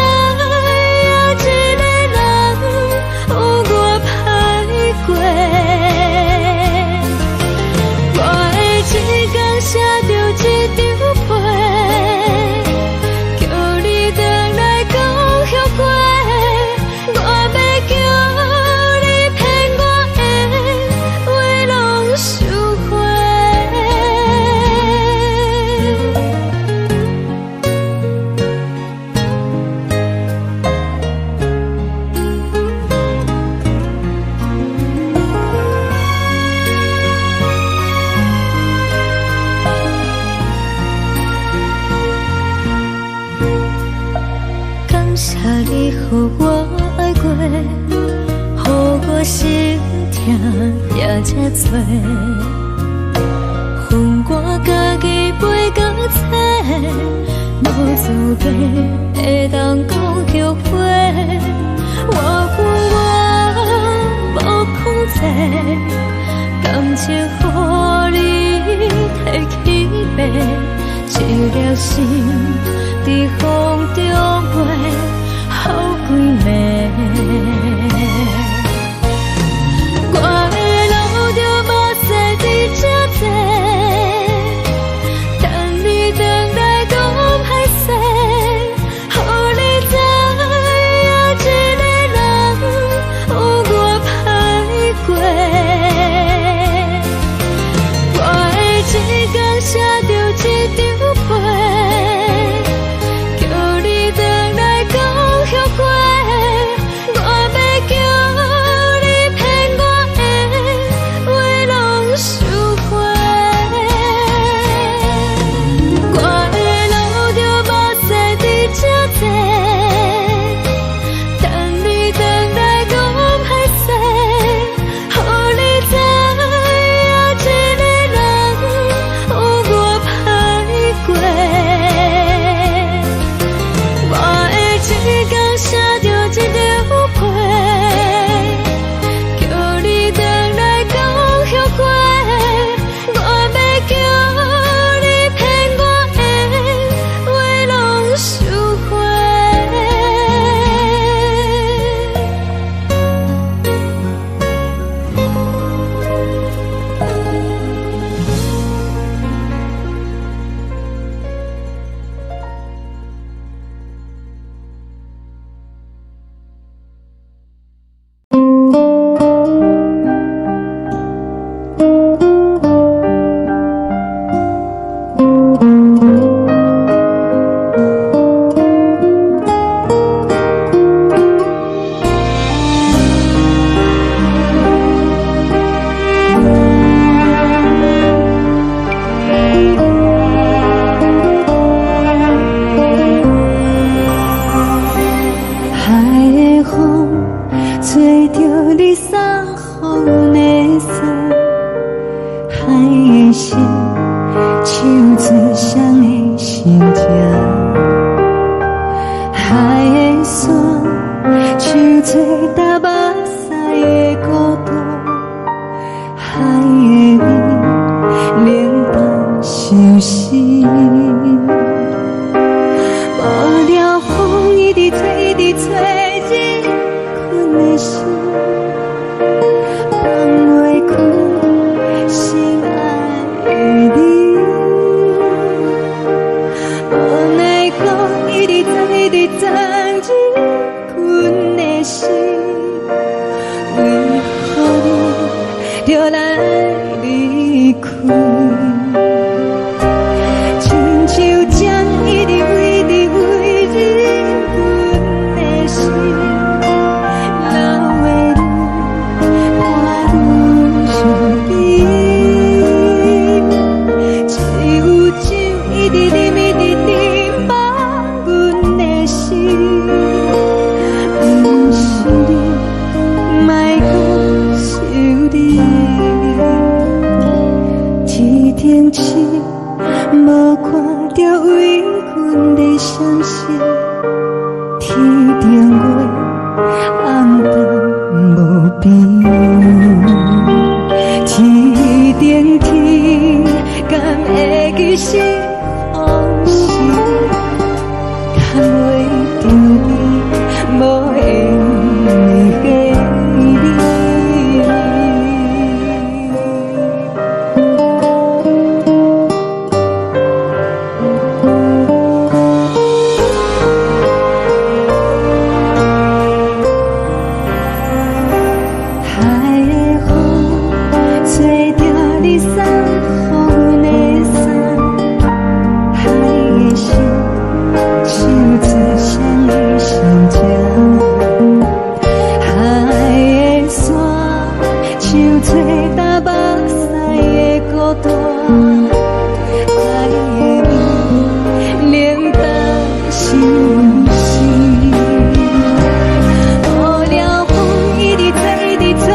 疼也这多，恨我家己飞到切，无滋味会当讲后悔。我恨我无控制，感情予你摕去卖，一粒心伫风中飞，好几暝。我的路着无西伫这多，等你回来讲歹势，予你知影一个人有我歹过。我的一天写着一张被，叫你回来讲后悔。我要叫你骗我的话拢收回。我的路着无西伫这多，等你回来讲歹势，予你知影一个人有我歹过。我的一天写着一张被，叫你回来讲后悔。我要叫你骗我的话拢收回。海的风吹着你送风的伞，海的心手做双的心情，海的山手做搭目屎的孤独，海的你冷淡伤心。无聊风一直吹，一直吹，日困的心放袂开，心爱你。无奈讲一直藏，一直藏，日困的心，为何你就来离开？亲像江一直为，一直为日困的心，流的泪看愈伤悲。只有酒一直啉，一直啉，放阮的心。不是你，莫讲想你。一天起，无看到为阮的伤心，天顶月暗淡无边，天顶天敢会记是往事，敢袂着你无缘的你。无聊风一直吹，一直吹，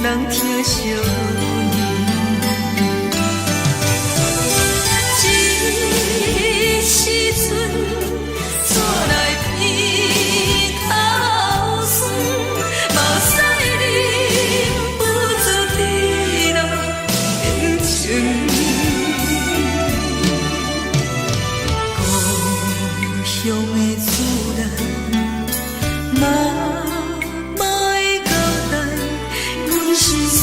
人疼惜你。这时阵怎来鼻口酸，目屎忍不住滴落眼睛。故乡的自然，妈会交代，阮是思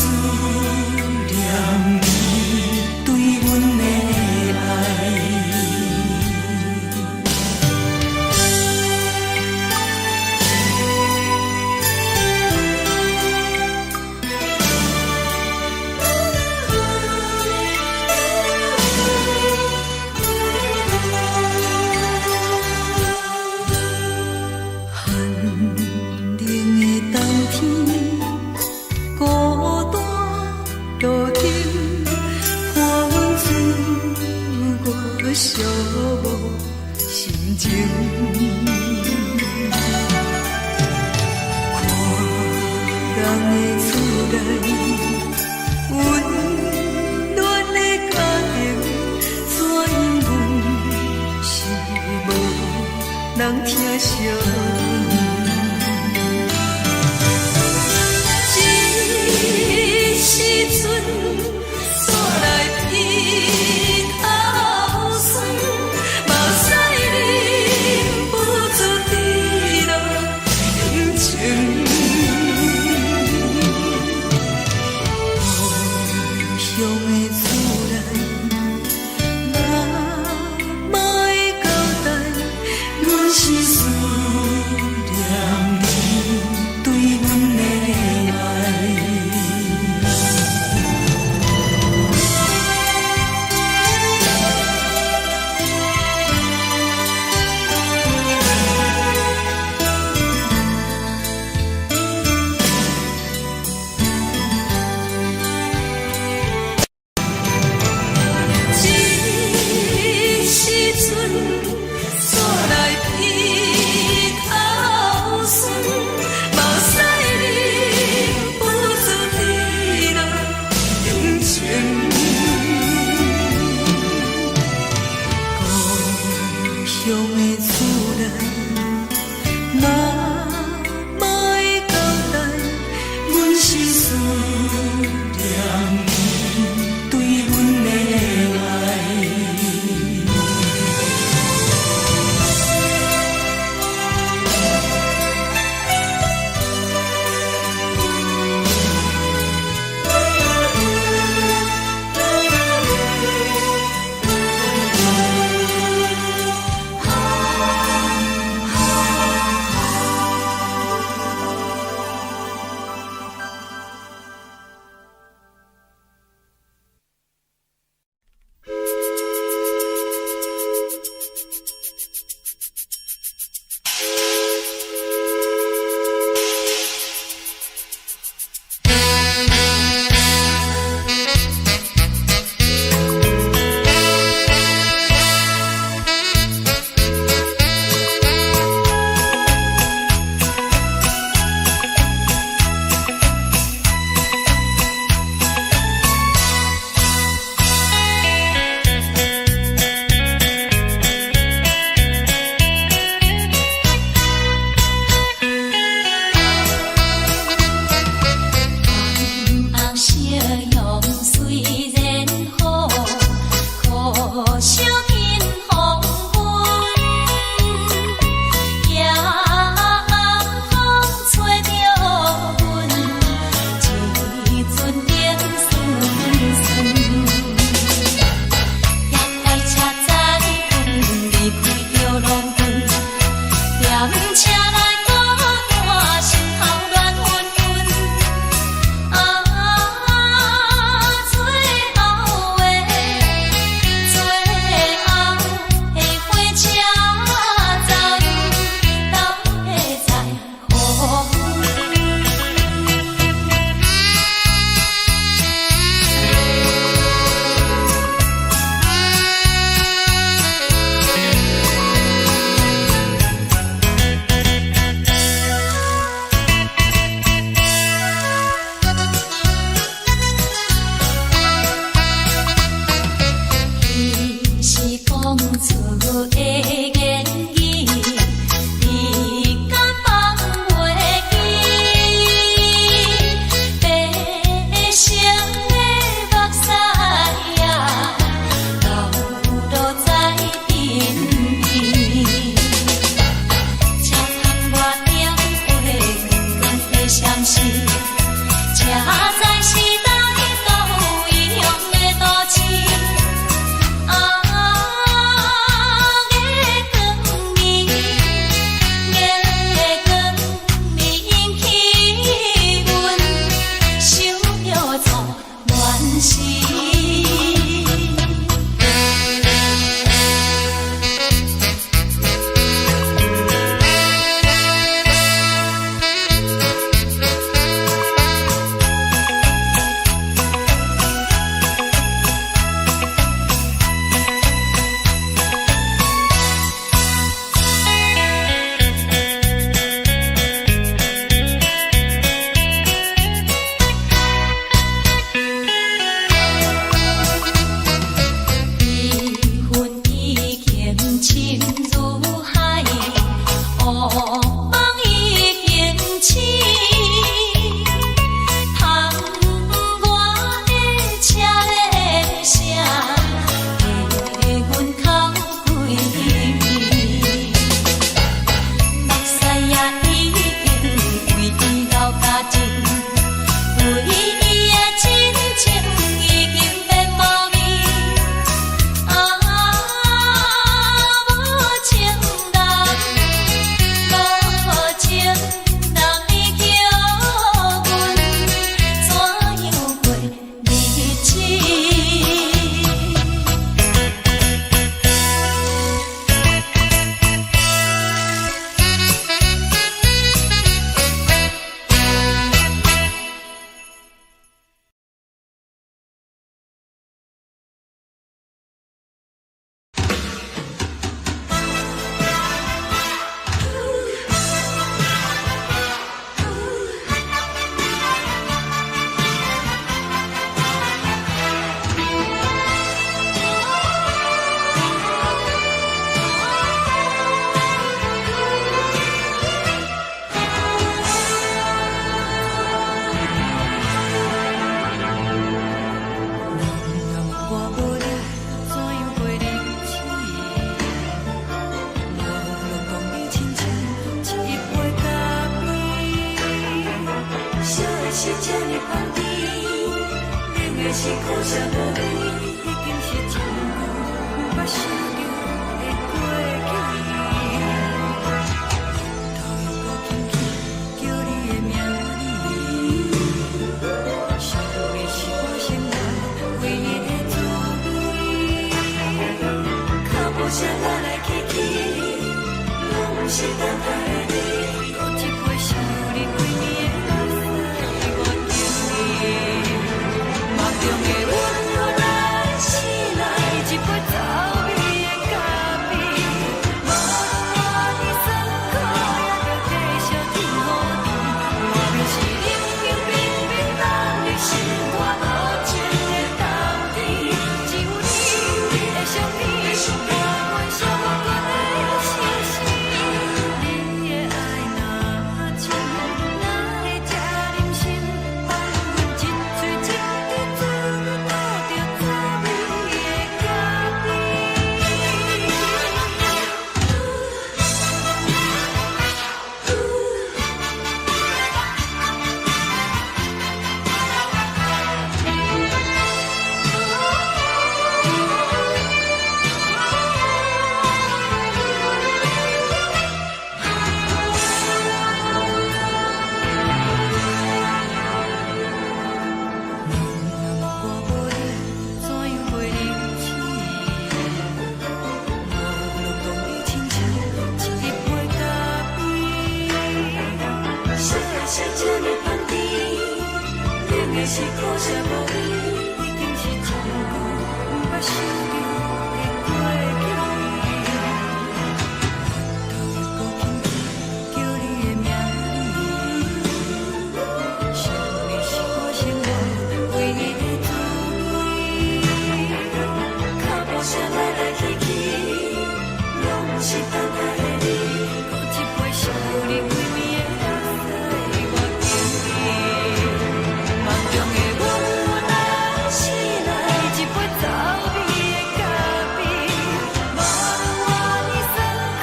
念你对阮的爱。寂寞心情，看人的厝内温暖的家庭，怎因阮是无人疼惜你？这时阵怎来鼻口酸？目屎忍不住滴落眼睛。故乡的自然，妈会交代，阮是思是这呢放甜，冷的是苦涩无味，已经是真久捌想着的过去。头又搁轻轻叫你的名字，想你是我生活唯一的滋味。脚步声来来去去，拢是等待的你，搁一杯想你几年的目屎，我敬你。梦中的阮又来醒来，一杯走味的咖啡，无论我的酸苦，也着继续甜予你。外面是冷冷冰冰冷的心，我无情的冬天，只有你的相片，我阮寂寞过的心事。你的爱若真，哪会这忍心放阮一嘴一滴滋味，倒着滋味的咖啡。我无你，怎样袂忍起？无论讲你亲像一杯咖啡，说的是这呢放甜，冷的是苦涩无味，已经是真久捌想着的过去。头又搁轻轻叫你的名字，想你是我生活唯一的滋味。脚步声来来去去，拢是等待的你，搁一杯想你几暝的目屎，我敬你。梦中的阮又来醒来，一杯走味的咖啡，无论我的酸苦，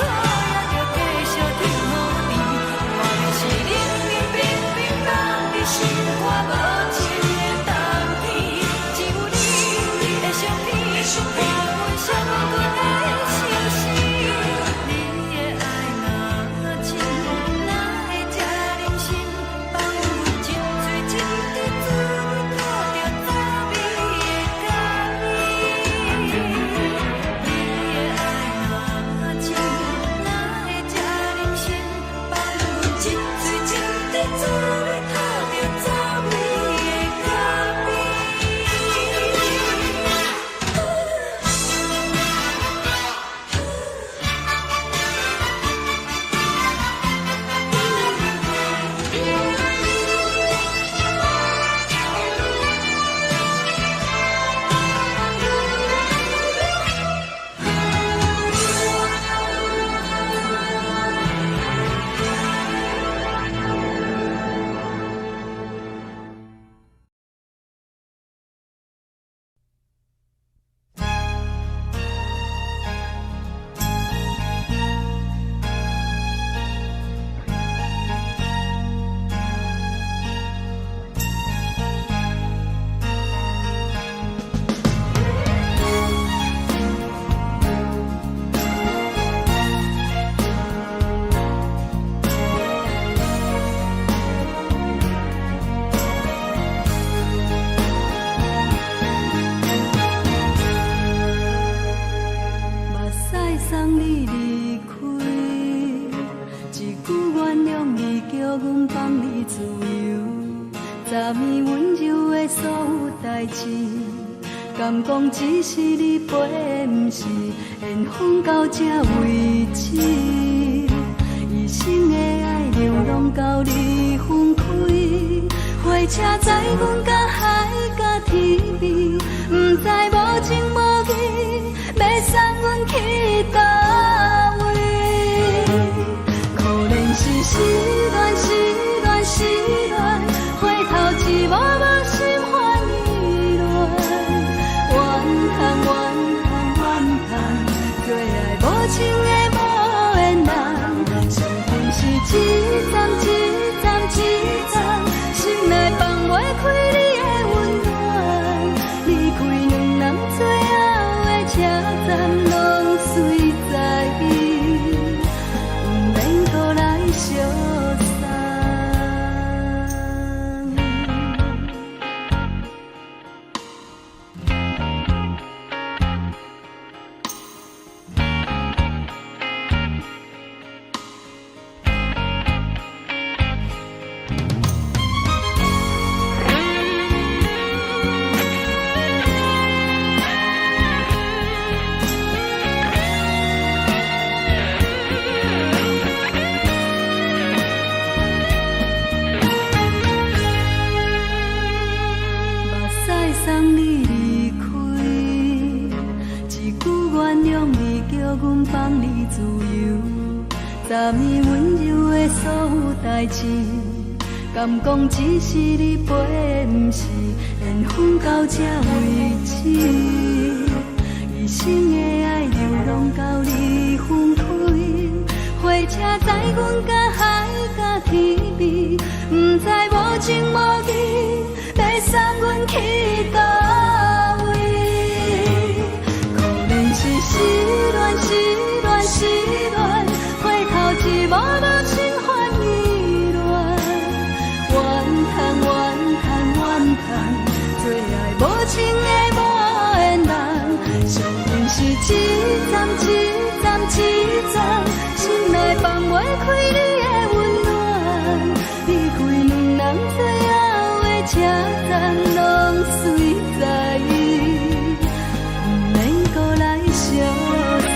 也着继续甜予你。外面是冷冷冰冰冷的心，我无情的冬天，只有你的相片，我阮寂寞过的心事。你的爱若真，哪会这忍心放阮一嘴一滴滋味，倒着滋味的咖啡。你的爱若真，哪会这忍心放阮一嘴一滴滋味，倒着滋味的咖啡。目屎送你离开，一句原谅你，叫阮放你自由。昨暝温柔的所有代志，敢讲只是你陪，不是缘分到这为止。一生的爱流浪到你分开，火车载阮甲海甲天边，不知无情无义，要送阮去倒位？可能是失恋，失恋，失恋，回头一幕幕心烦意乱，怨叹，怨叹，怨叹，最爱无情的无缘人，伤痕是一站一站一站，心内放。送你离开，一句原谅你，叫阮放你自由。昨暝温柔的所有代志，敢讲只是你陪，不是缘分到这为止。一生的爱流浪到你分开，火车载阮甲海甲天边，不知无情无义，要送阮去倒位？可能是失恋，失恋，失恋，回头一幕幕心烦意乱，怨叹，怨叹，怨叹，最爱无情的无缘人，上恨是一站一站一站，心内放袂开你的温暖，离开两人最后的车站，拢随在意，不免搁来相送。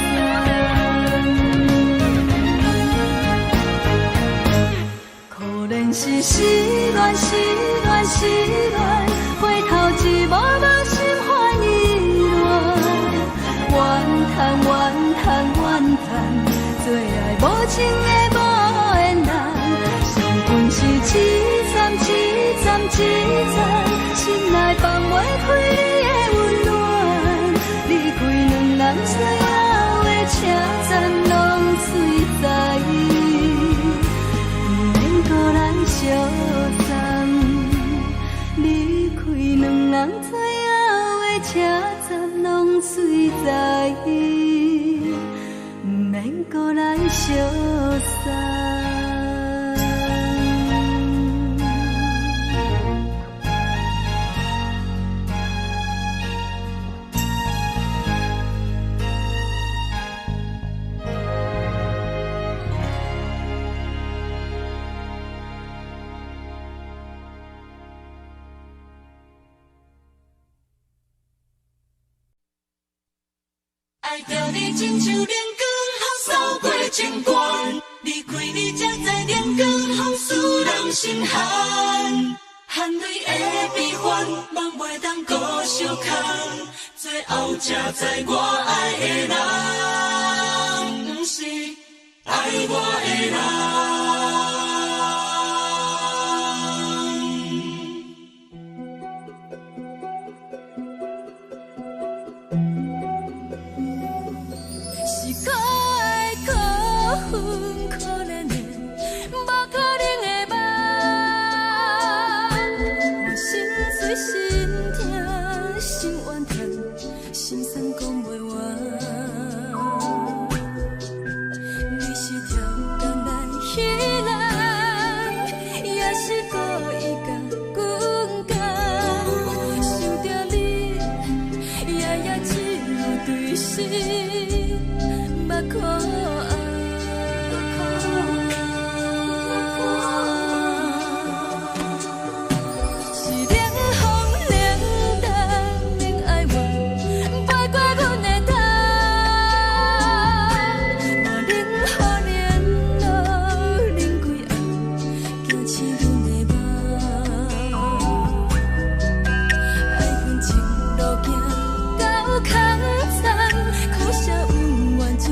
可能是失恋，失恋，失恋，回头一幕幕心烦意乱，怨叹，怨叹，怨叹，最爱无情的无缘人，上恨是一站一站一站，心内放袂开你的温暖，离开两人最后的车站，拢随在意，不免搁来相送。离开两人最后的车站，拢随在意，不免搁来相送。爱着你亲像连光风扫过情关，离开你才知连光风使人心寒。含泪的悲欢，望袂当搁相牵，最后才知我爱的人，不是爱我的人。是我的辜负可怜的，无可能的梦。我心碎心痛心怨叹，心酸讲袂完。你是挑工来戏人，也是故意甲阮讲，想着你夜夜只有对视。目眶是冷风冷淡冷爱我，摆过阮的头，无冷雨连路冷几暗，惊醒阮的梦。爱恨情路行到空残，苦涩有怨将。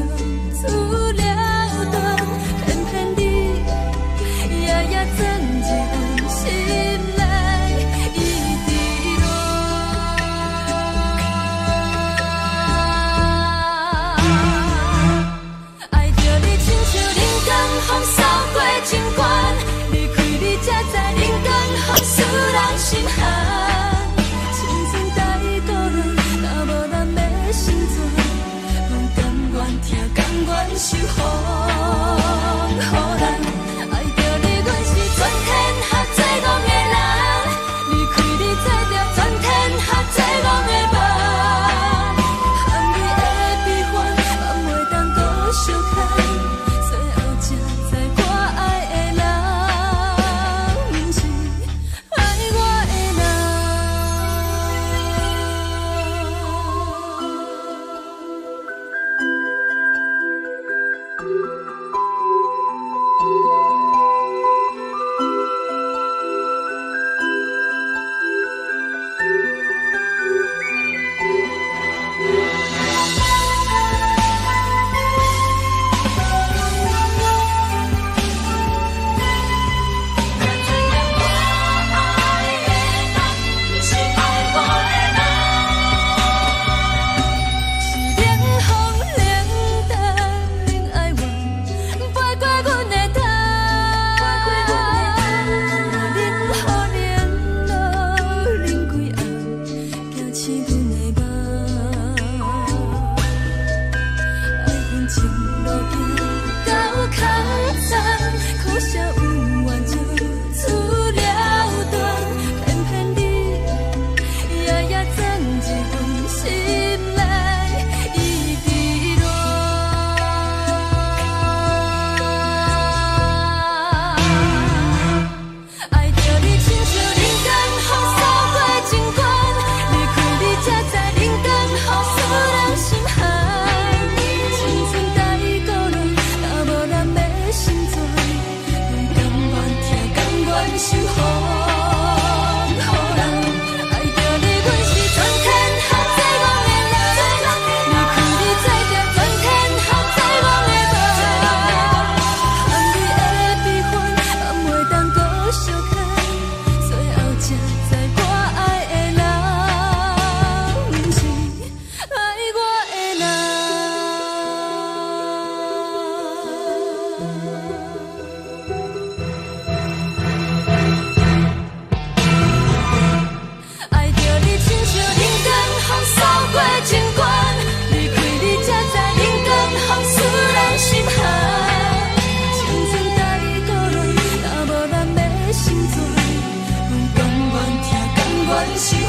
是风，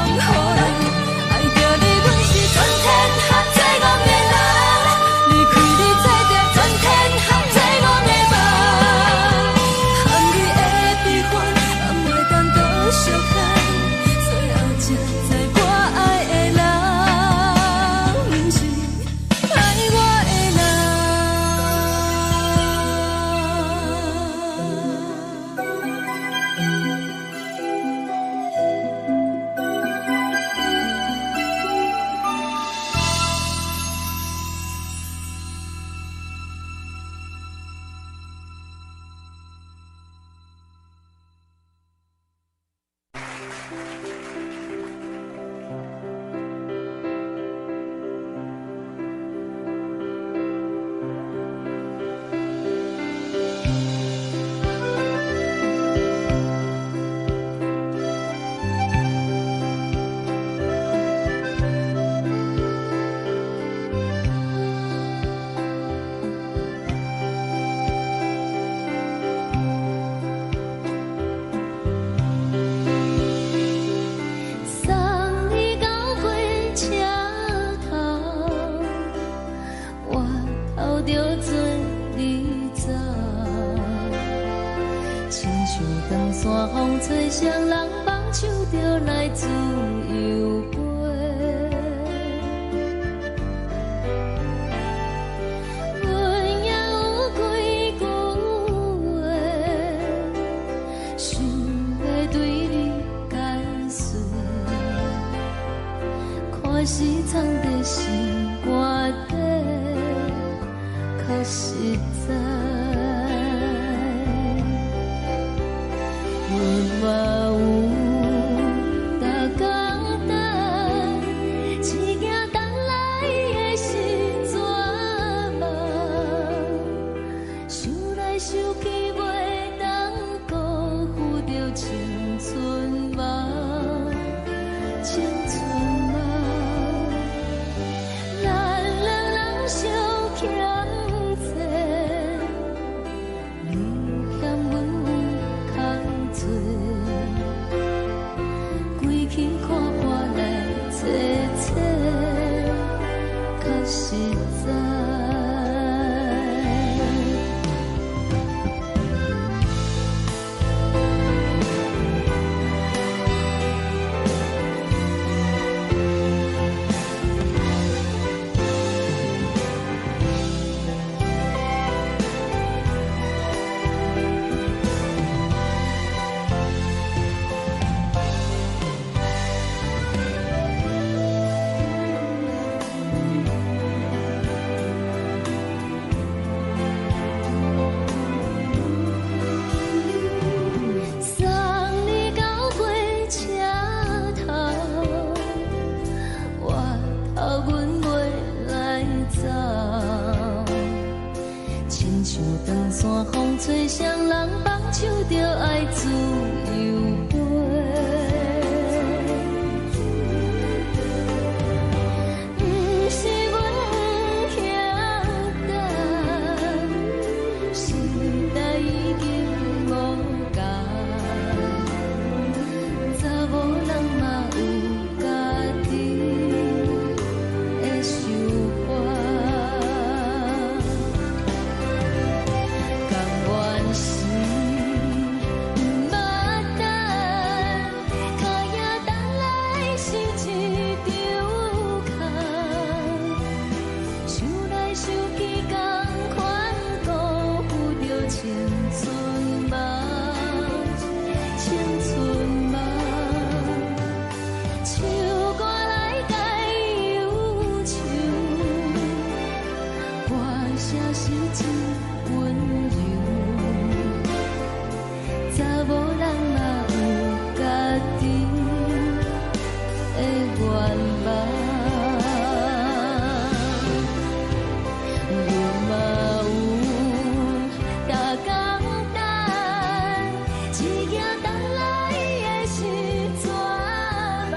予人爱着你，阮是全天下最戆的人。离开你做着全天下最戆的梦，含你的悲欢，也袂当搁相牵。最后才知我爱的人，不是爱我的人。送你到火车头，我头着做你走，亲像长山风吹双人放手着来自由飞。阮也有几句话，想要对你解释。看是藏在心肝底，较实在。阮嘛有大工等，一件等来的是绝望。想来想去，袂当辜负着青春梦，青春梦。咱两人相欠债，你欠阮空做，归去看破来切切，较实在。送你到火车头，我头阮袂来走，亲像长山风吹双人放手着爱自由飞。不是阮不晓等，时代已经无共，查某人嘛有家己的想法，甘愿是毋捌等，脚也等来是一场空。想来想去，同款辜负着青春梦，青春梦。唱歌来解忧愁，歌声是真温柔。查某人嘛有家己的愿望。阮嘛有大工等，一件等来的是绝望。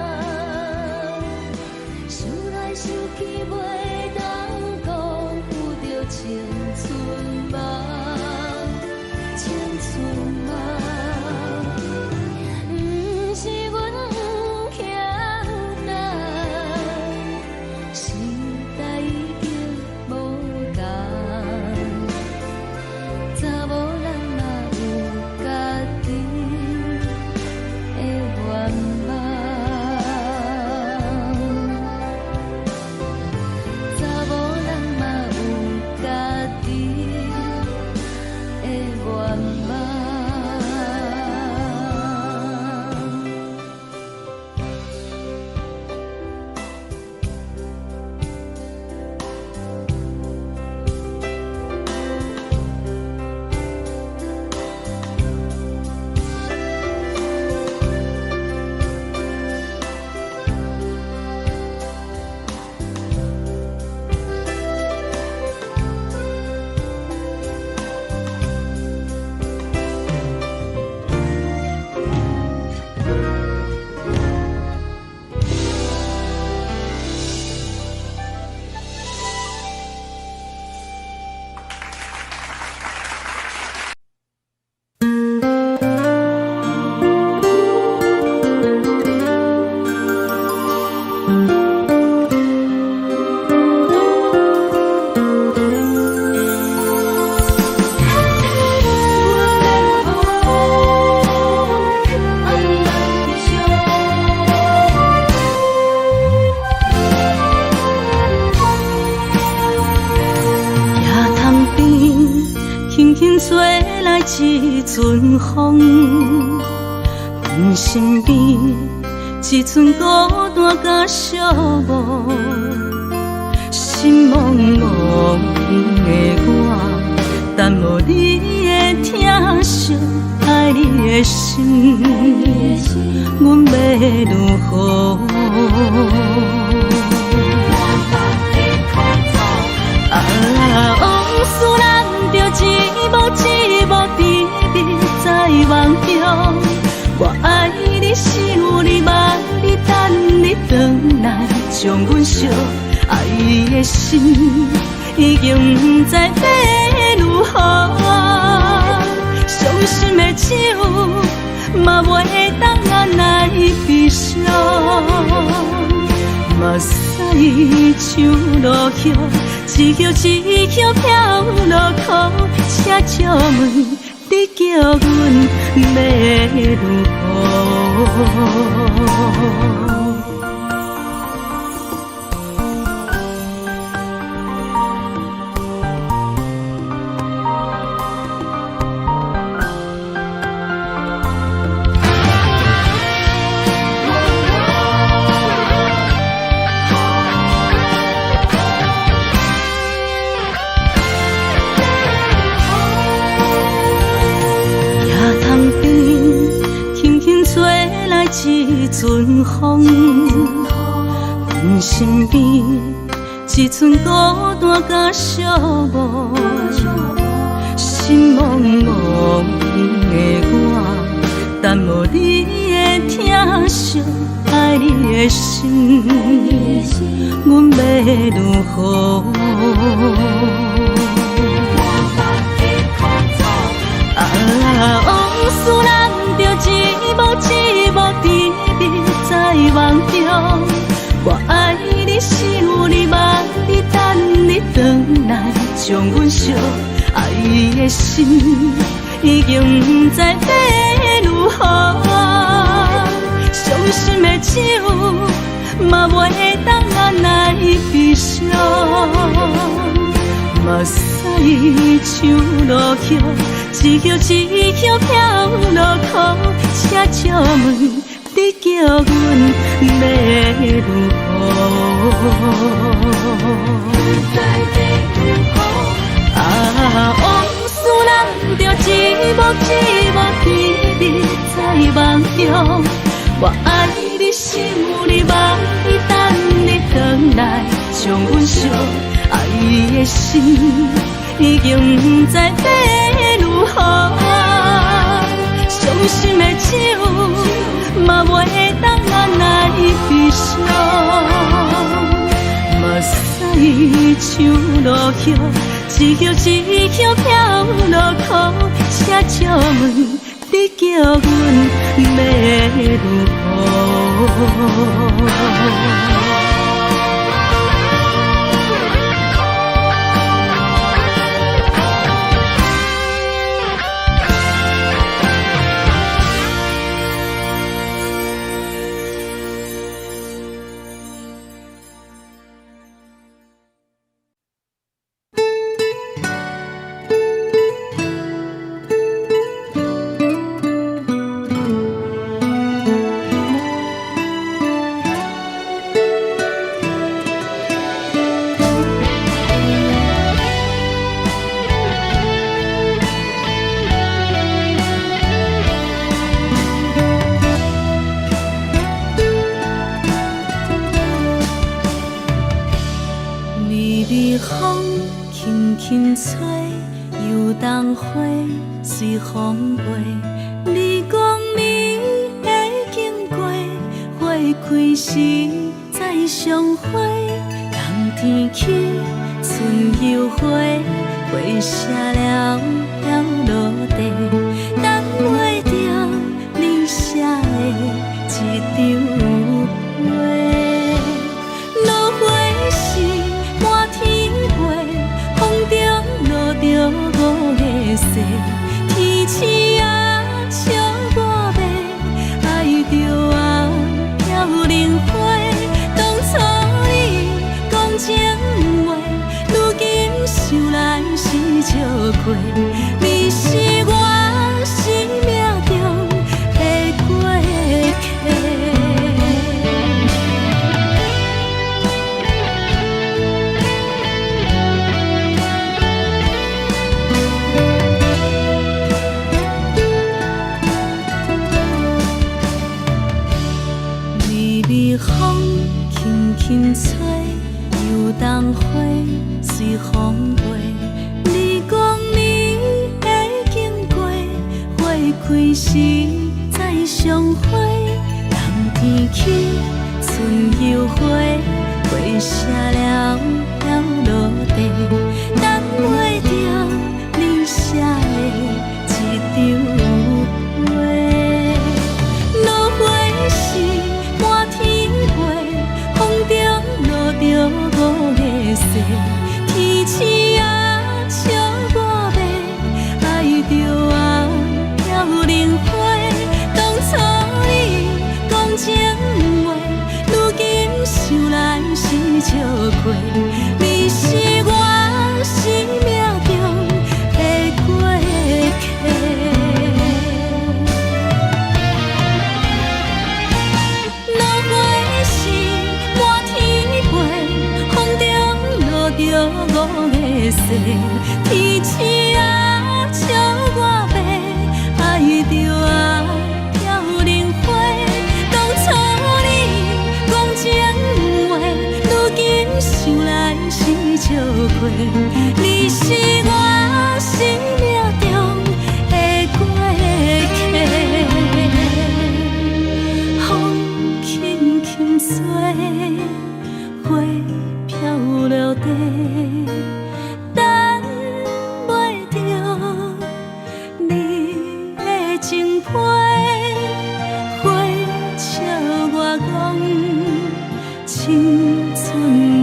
一阵风，阮身边一寸孤单甲寂寞，心茫茫的我，等无你的疼惜，爱你的心，阮要如何？往事人着一幕一幕甜蜜在梦中，我爱你想你望你等你回来，将阮惜爱的心已经不知要如何，伤心的手嘛袂当按来悲伤。目屎像落叶，一叶一叶飘落雨，车借问你叫阮要如何？一阵风，阮身边一寸孤单甲寂寞，心茫茫的我，等无你的疼惜，爱你的心，阮要如何？往事人着一幕一幕甜蜜在梦中，我爱你想你望你等你回来，将阮惜爱的心已经不知要如何，伤心的手嘛袂当按来悲伤。目屎像落叶，一叶一叶飘落雨，车借问你叫阮要如何？往事人着一幕一幕甜蜜在梦中，我爱你想你望你等你回来，将阮惜爱的心已经不知要如何，伤心的手嘛袂当按来悲伤。目屎像落叶，一叶一叶飘落雨，车借问你叫阮要如何？随风飞，你讲你会经过，花开时再相会。冬天起，春又花，花谢了了落地，等袂着你写的一张画。落花时满天飞，风中落着五个色。天星啊，笑我迷，爱着啊飘零花。当初你讲情话，如今想来是笑亏。你是我是风轻轻吹，游动花随风飞。你讲你会经过，花开时再相会。人天起，春又花，花谢了落地，等袂着你写的一张画。落花时满天飞，风中落着五个色。天星啊，笑我迷，爱着啊飘零花。当初你讲情话，如今想来是笑过。你是我生命中的过客。落花时满天飞，风中落着五个色。天星啊，笑我迷，爱着啊飘零花。当初你讲情话，如今想来是笑过。你是我生命中的过客。风轻轻吹，花飘落地，等袂着你的情批。花笑我讲青春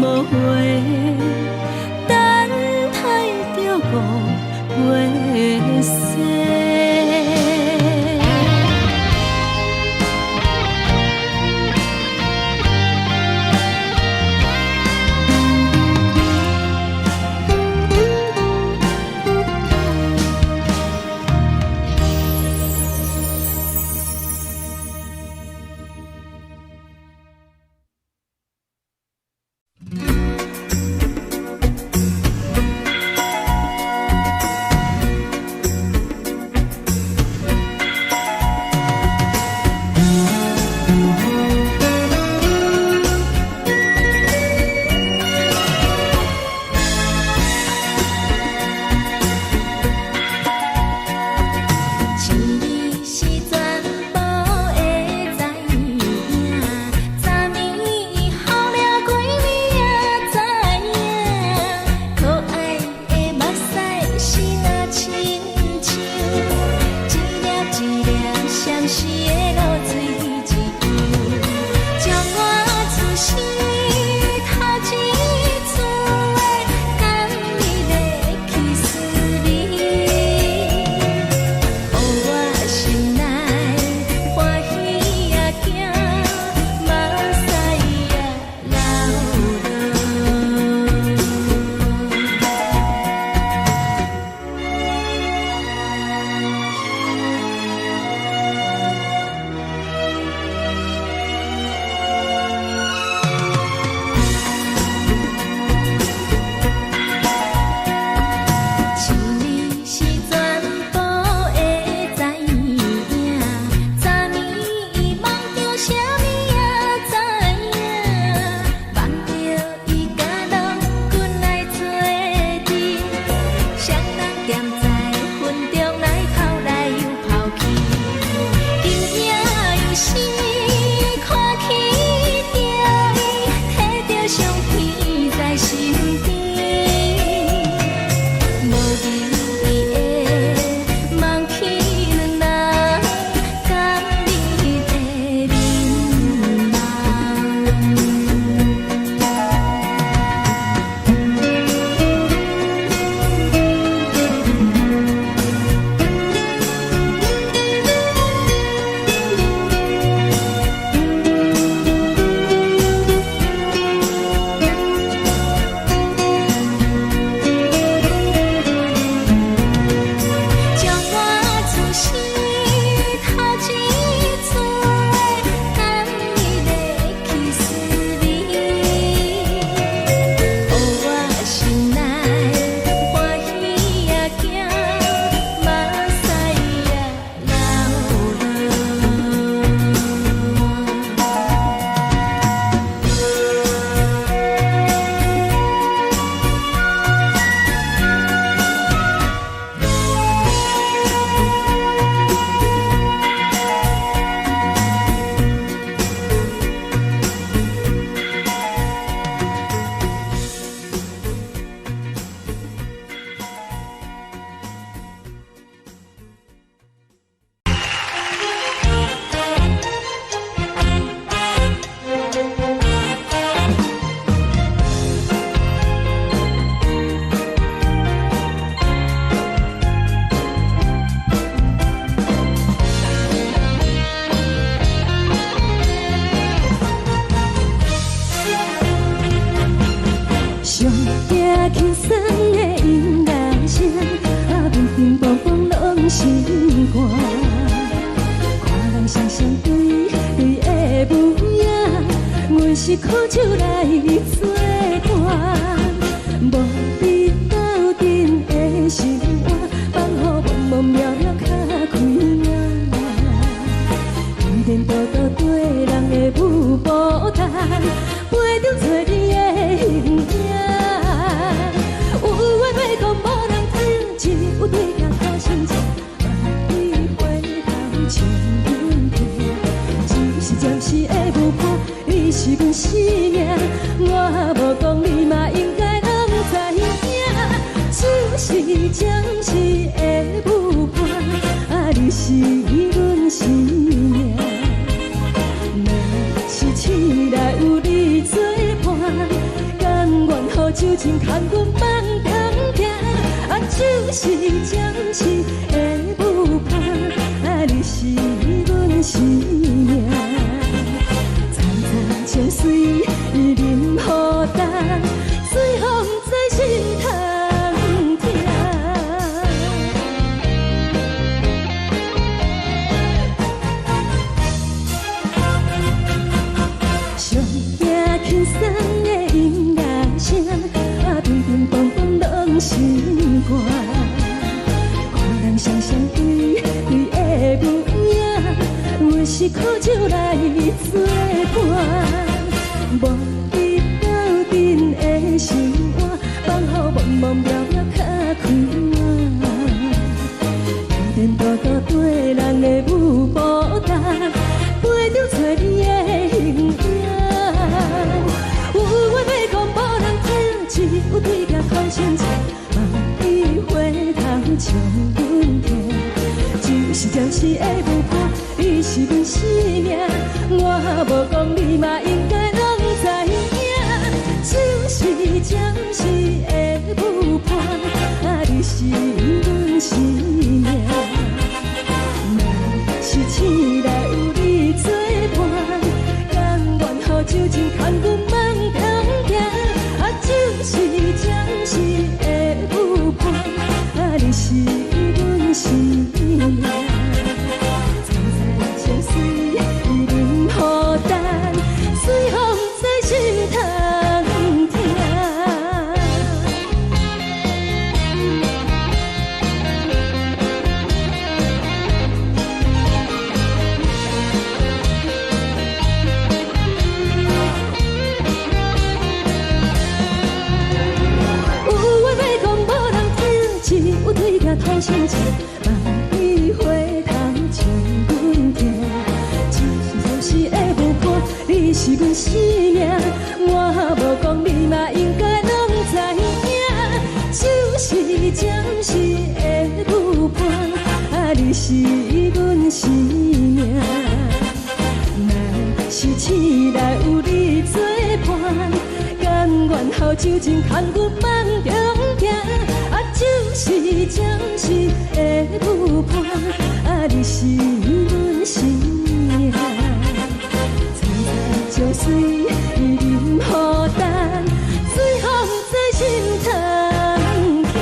无悔，等待轻松的音乐声，平平淡淡拢心肝。看人双双对对的模样，阮是苦酒来作伴。无伫斗阵的心肝，放予茫茫渺渺较开眼。颠颠倒倒对人的舞步弹，陪着找你的形影。有话要讲无人听，只有对镜头先前，万里回头像阮听。只是暂时的舞伴，你是阮生命，我无讲你嘛应该拢知影。只是暂时的舞伴，你是阮生命。若是醒来有你作伴，甘愿予酒精牵阮放通行。就是暂时的舞伴，你是阮生命。层层情水任何淡，随风在心通听。上听轻松的音乐声，平平淡淡拢心肝。看人双双对对的模样，阮是苦酒来作伴。无伫斗阵的心肝，放予茫茫渺渺较开眼。颠颠倒倒对人的舞步弹，陪着找你的形影。有话要讲无人听，只有对镜头先前，万里回头像阮听。就是暂时的舞伴，你是阮生命，我无讲你嘛应该拢知影。就是暂时的舞伴，你是阮生命。若是醒来有你作伴，甘愿予酒精牵阮放通行。就是暂时的舞伴，你是阮生命。层层情水任何淡，随风在心通听。有对镜头先前，万里回头像阮听。只是暂时的舞伴，你是阮生命，我无讲你嘛应该拢知影。就是暂时的舞伴，你是阮生命。若是醒来有你作伴，甘愿予酒精牵阮放中行。就是暂时的舞伴，你是阮生命。层层情水任何淡，随风在心通听。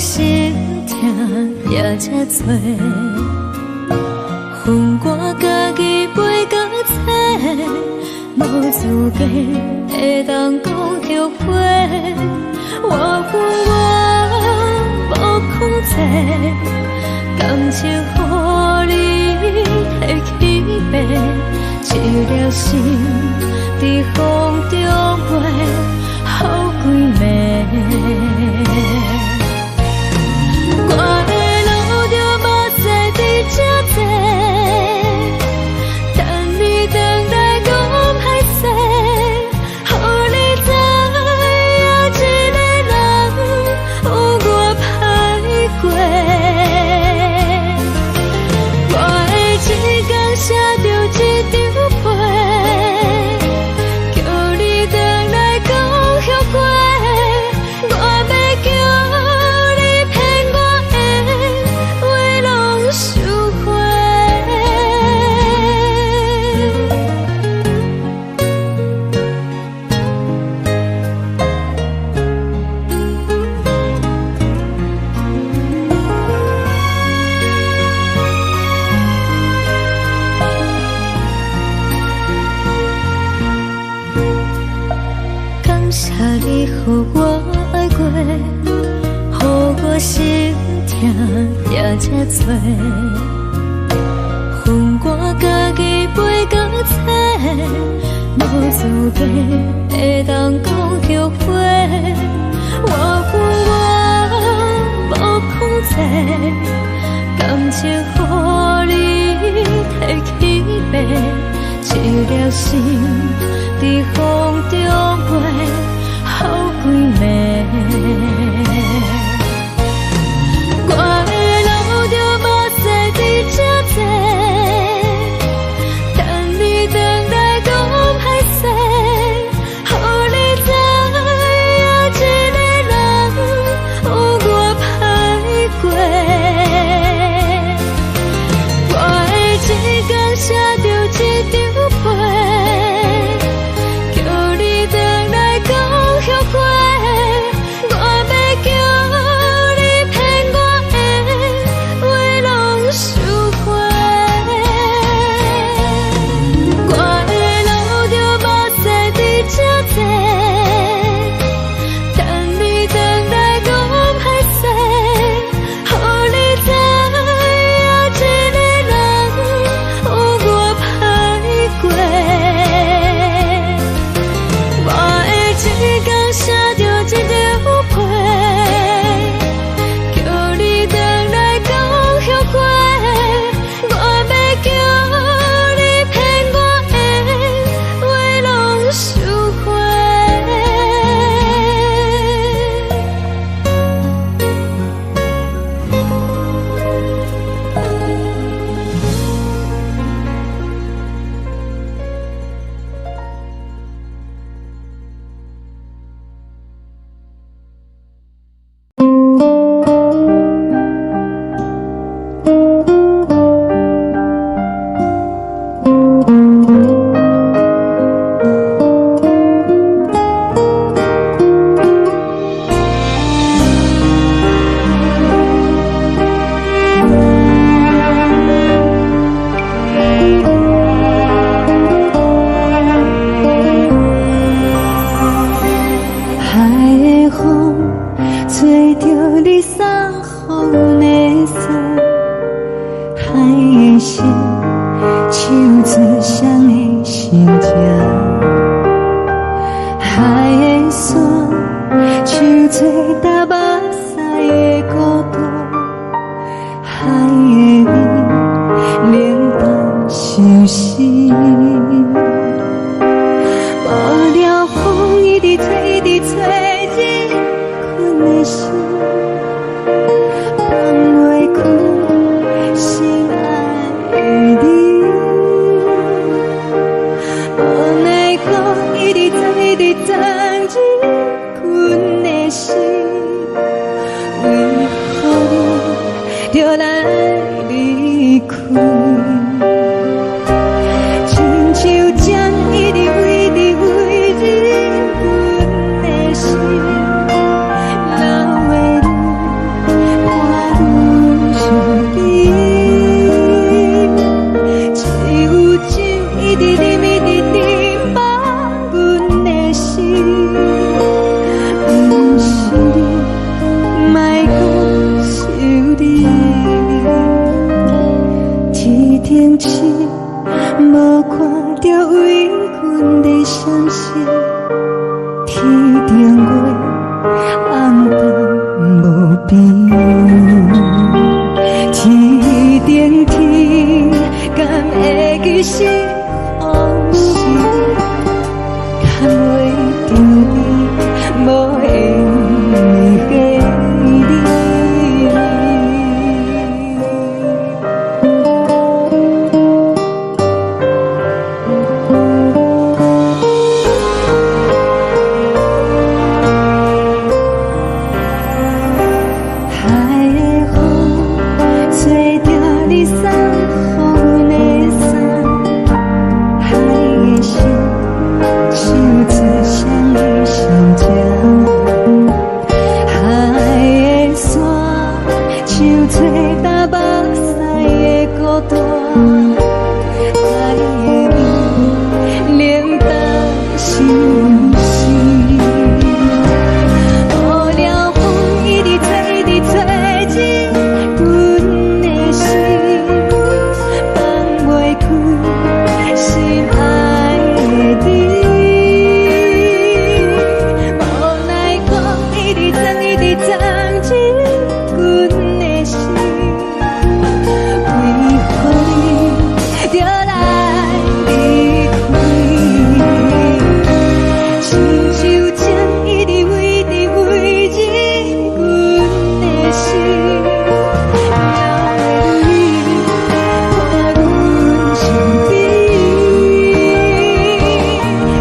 心痛也这多，恨我家己袂到切，无资格会当讲后悔。我恨我无控制，感情予你提起白，一粒心在风中飞，好几暝。我的路就目屎伫这多，等你回来讲歹势，予你知影一个人有我歹过。我的一天写着一张被，叫你回来讲后悔。我要叫你骗我的话拢收回。感谢你，予我爱过，予我心痛也这多，恨我家己袂到切，无资格会当讲后悔。我恨我无控制，感情予你提起白，一粒心在风中飞，好几暝。我的路就目屎伫这多，等你回来讲歹势，予你知影一个人有我歹过。我的一天写着一张被，叫你回来讲后悔。我要叫你骗我的话拢收回。我的路就目屎伫这多，等你回来讲歹势，予你知影一个人有我歹过。我的一天写着一张被，叫你回来讲后悔。我要叫你骗我的话拢收回。海的风吹着你送予的伞，海的心手做双的心情，海的山手做搭目屎的孤独，海的味冷淡伤心。无聊风一直吹，一直吹，日困的心，放袂开心爱的你。无奈何一直等，一直等，日困的心，为何你就来离开？亲像一直念一直念望阮的心，不是你，莫讲想你。天顶星，无看到为阮在闪烁，天顶月，暗淡无边。天顶天，敢会记是往事？敢袂着你，无缘给你。海的风吹着你送予阮的伞，海的心唱出双语相接，海的山唱出打目屎的孤单，海的味冷淡心事。雨了风一直吹，一直吹进阮的心，放袂开心爱的你。无奈风一直藏，一直藏进阮的心，为何你就来离开？亲像针一直围着围着阮的心，了的你看阮伤悲，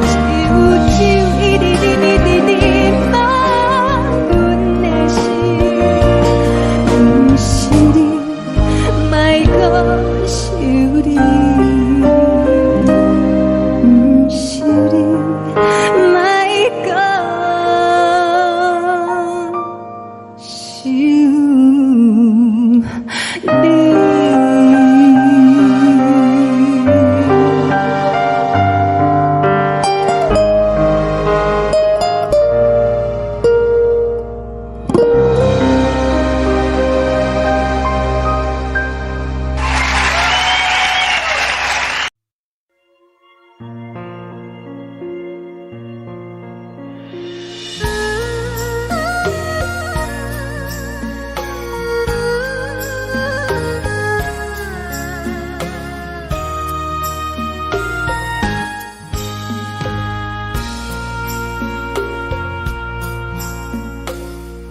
只有酒一直念一直念望阮的心，不是你，莫搁想你，不是你，莫搁想你。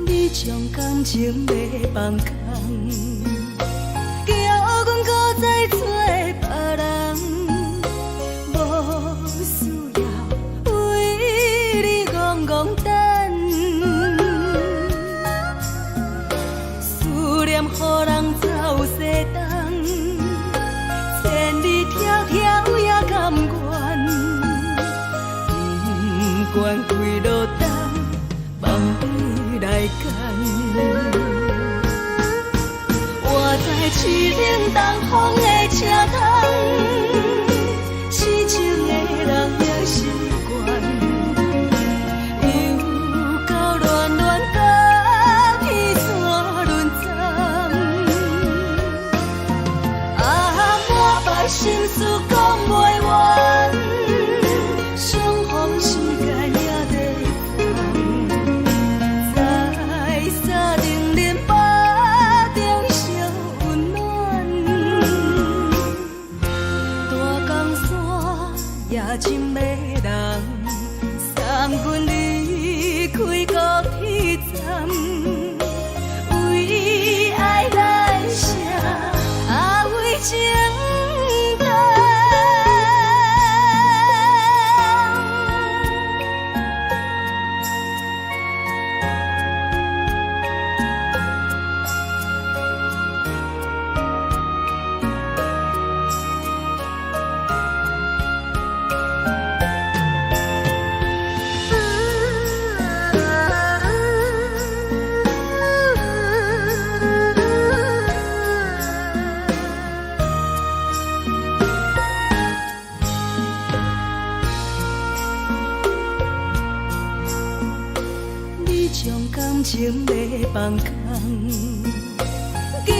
你将感情要放空，叫阮搁再找别人，无需要为你戆戆等。思念予人走西东，千里迢迢也甘愿，不管开路灯，梦伊来干。我在市顶东风的车窗，痴情的人也习惯，又到乱乱甲天山轮藏。满腹心事讲袂完，相逢时间也在放，在沙定连巴中烧温暖。大江山也真迷人，三军离开高铁站，为爱来写为情。深情要放空，叫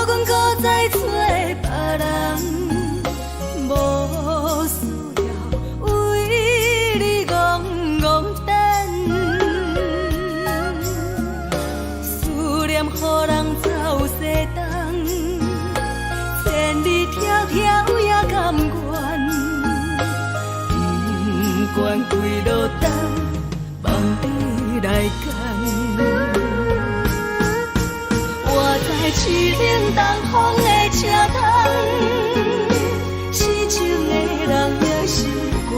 阮搁再找别人，无需要为你戆戆等，思念予人走西东，千里迢迢也甘愿，不管几路灯，望你来赶。我在凄冷东风的车窗，痴情的人也习惯，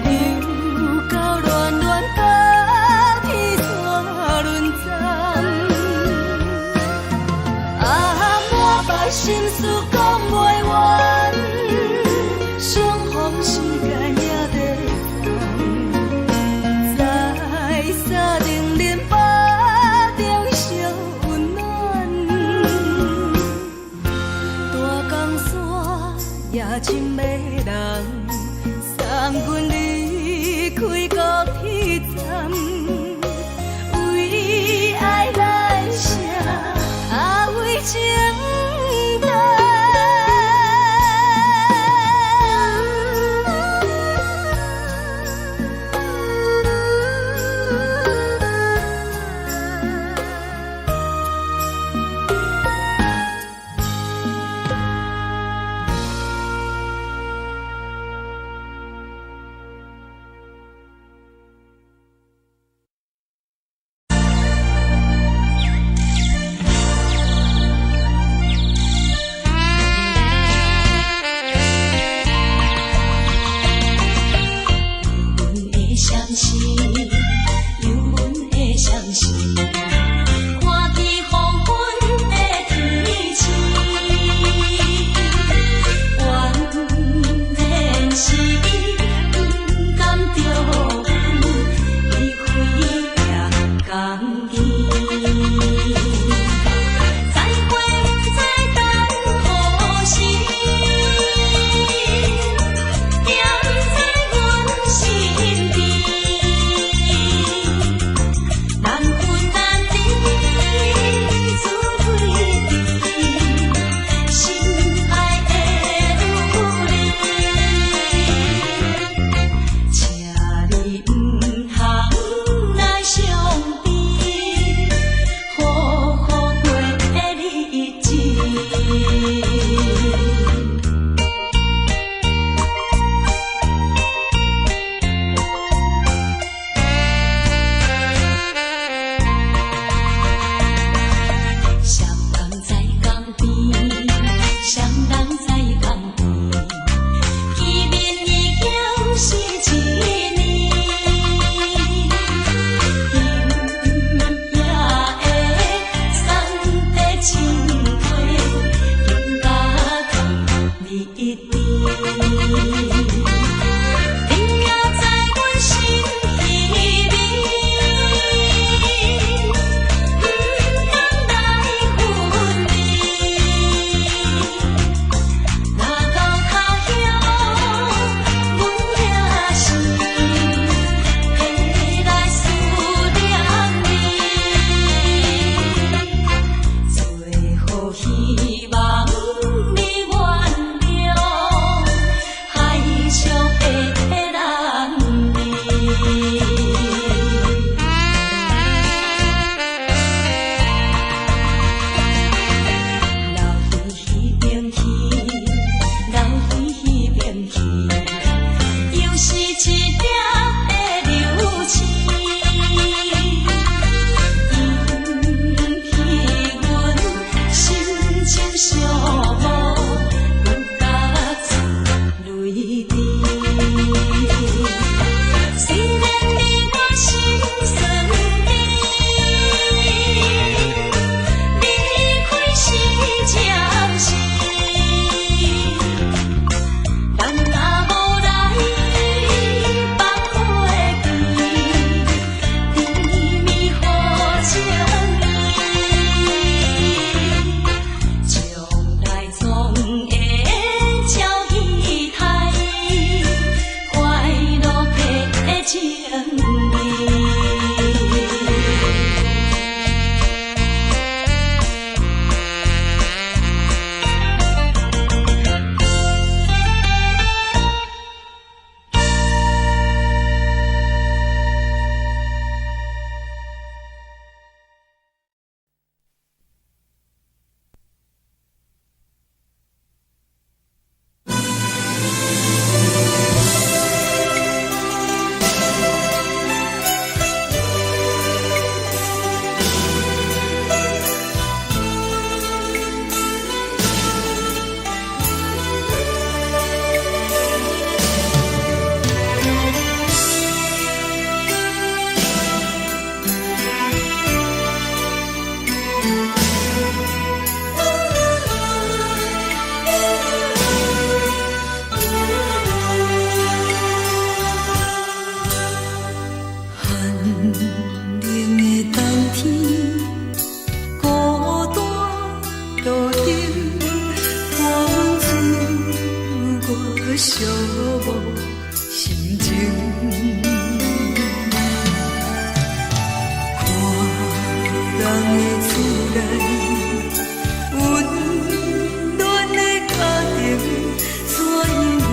又到恋恋甲天山轮转。满腹心事讲袂完，相逢时间也在等，在沙定林巴中相温暖。大江山也深的人，送阮离开高铁站，为爱来写，为情等。希望你原谅。寂寞心情。看人的厝内温暖的家庭，怎样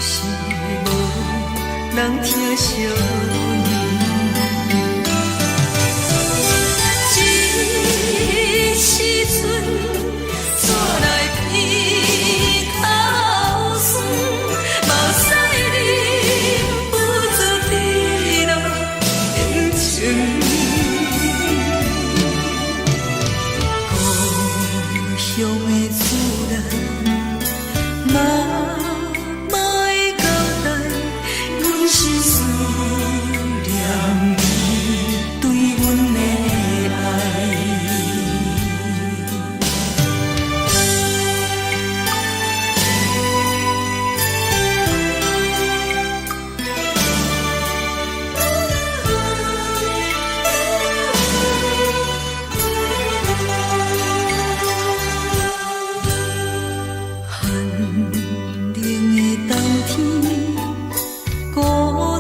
是无人疼惜你？这时阵怎来鼻口酸？目屎忍不住滴落眼睛。故乡的厝内，妈妈的交代，阮是思念你对阮的爱。寒冷的冬天，孤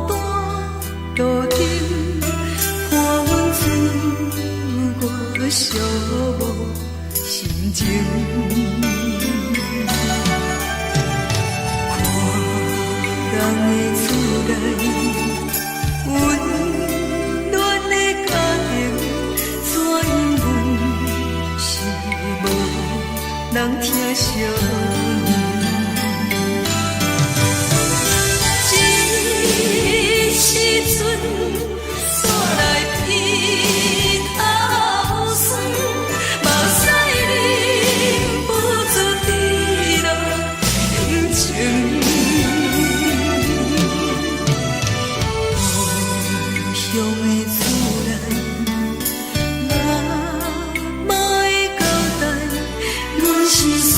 单路灯，看阮自我寂寞心情。看人的厝内温暖的家庭，怎样是无人疼惜你？这时阵怎来鼻口酸？目屎忍不住滴落眼睛。故乡的厝内，妈妈的交代，阮是思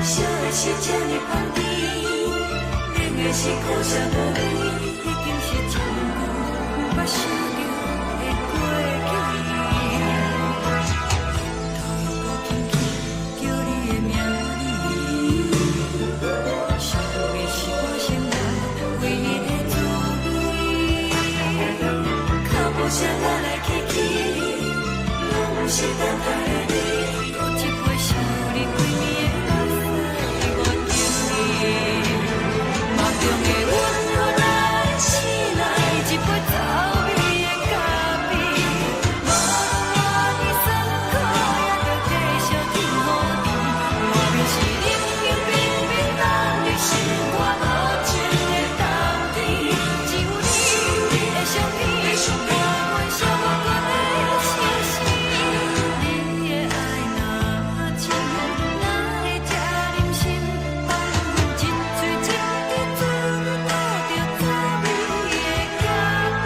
烧的是这呢香甜，冷的是苦涩无味，已经是真久捌想着的过去。头又搁轻轻叫你的名字，想的是我生活唯一的滋味。脚步声来来去去，拢是等待的你，搁一杯想你几暝的目屎，我敬你。梦中的阮若来醒来，一杯走味的咖啡，无论我的酸苦，也着继续甜予你。外面是冷冷冰冰冷的心，我无情的冬天，只有你的相片，我阮寂寞过的心事。你的爱若深，哪会这忍心放阮一嘴一滴滋味，倒着滋味的咖啡。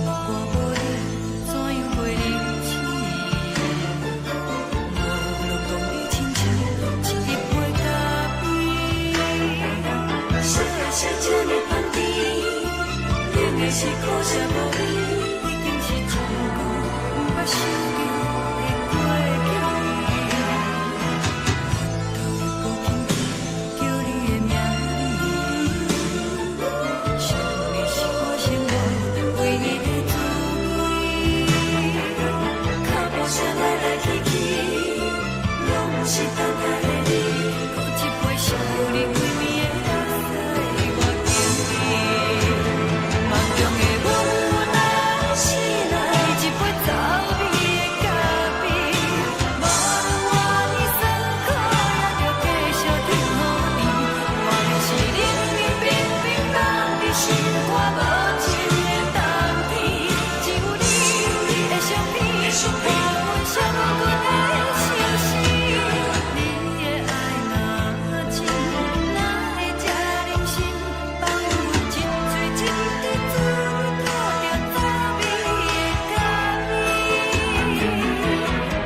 我无你，怎样袂离弃？无路讲你亲像一杯咖啡，烧的是这呢香甜，冷的是苦涩无味，已经是真久捌想着的过去。头又搁轻轻叫你的名字，想的是我生活唯一的滋味。脚步声来来去去，拢是等待的你，搁一杯想你几暝的目屎，我敬你。梦中的阮若来醒来，一杯走味的咖啡，无论我的酸苦，也着继续甜予你。外面是冷冷冰冰冷的心，我无情的冬天，只有你的相片，我阮寂寞过的心事。你的爱若深，哪会这忍心放阮一嘴一滴滋味，倒着滋味的咖啡。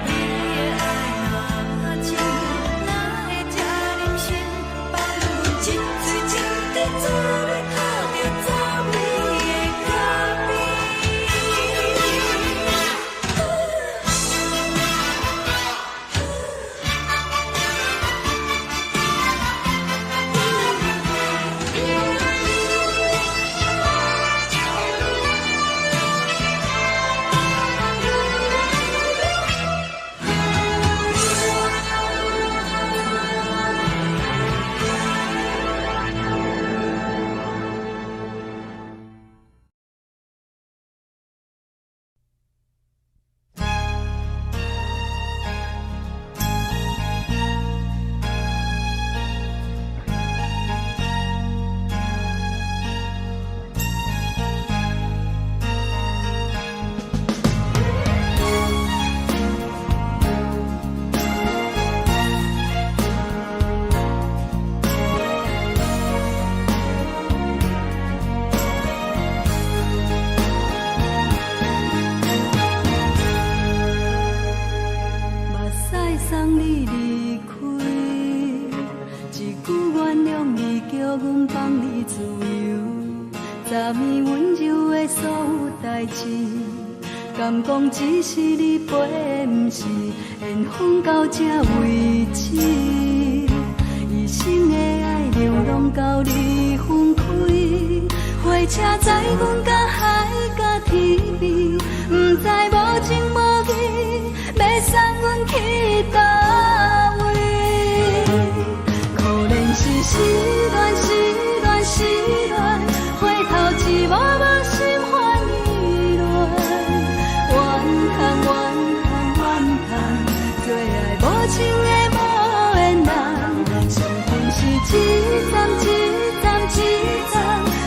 你的爱若深，哪会这忍心放阮一嘴一滴滋味，倒着滋味的咖啡。目屎送你离开，一句原谅你，叫阮放你自由。昨暝温柔的所有代志，敢讲只是你陪，不是缘分到这为止。一生的爱流浪到你分开，火车载阮甲海甲天边，不知无情无义，要送阮去倒位？可能是失恋，失恋，失恋，回头一幕幕心烦意乱，怨叹，怨叹，怨叹，最爱无情的无缘人，身份是一站一站一站，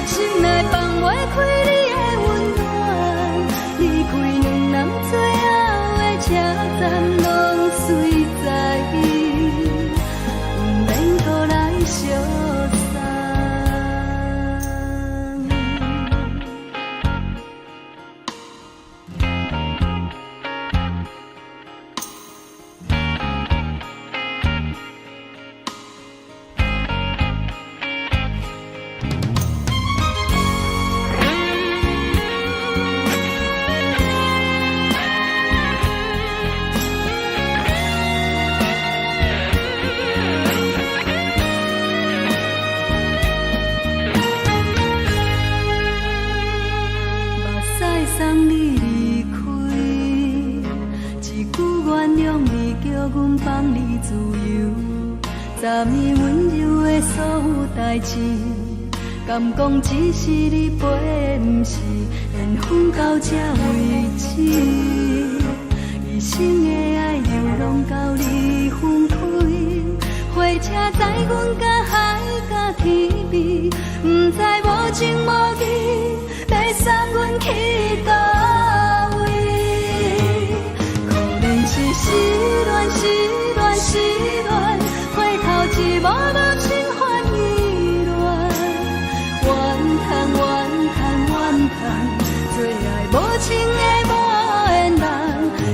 心答你温柔的所有代志，敢讲只是你陪，不是缘分到这为止。一生的爱流浪到你分开，火车载阮甲海甲天边，不知无情无义，要送阮去倒位？可能是失恋，失恋，失恋，回头一幕幕心烦意乱，怨叹，怨叹，怨叹，最爱无情的无缘人，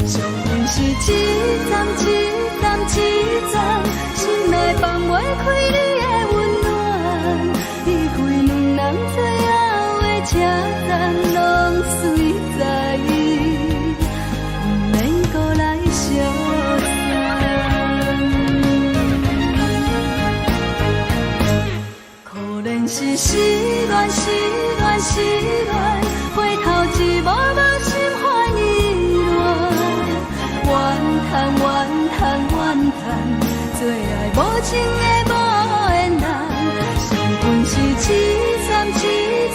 上恨是一站一站一站，心内放袂开你的温暖，离开两人最后的车站，拢随在伊，不免搁来相送。可能是失恋，失恋，失恋，回头一幕幕心烦意乱，怨叹，怨叹，怨叹，最爱无情的无缘人，上恨是一站一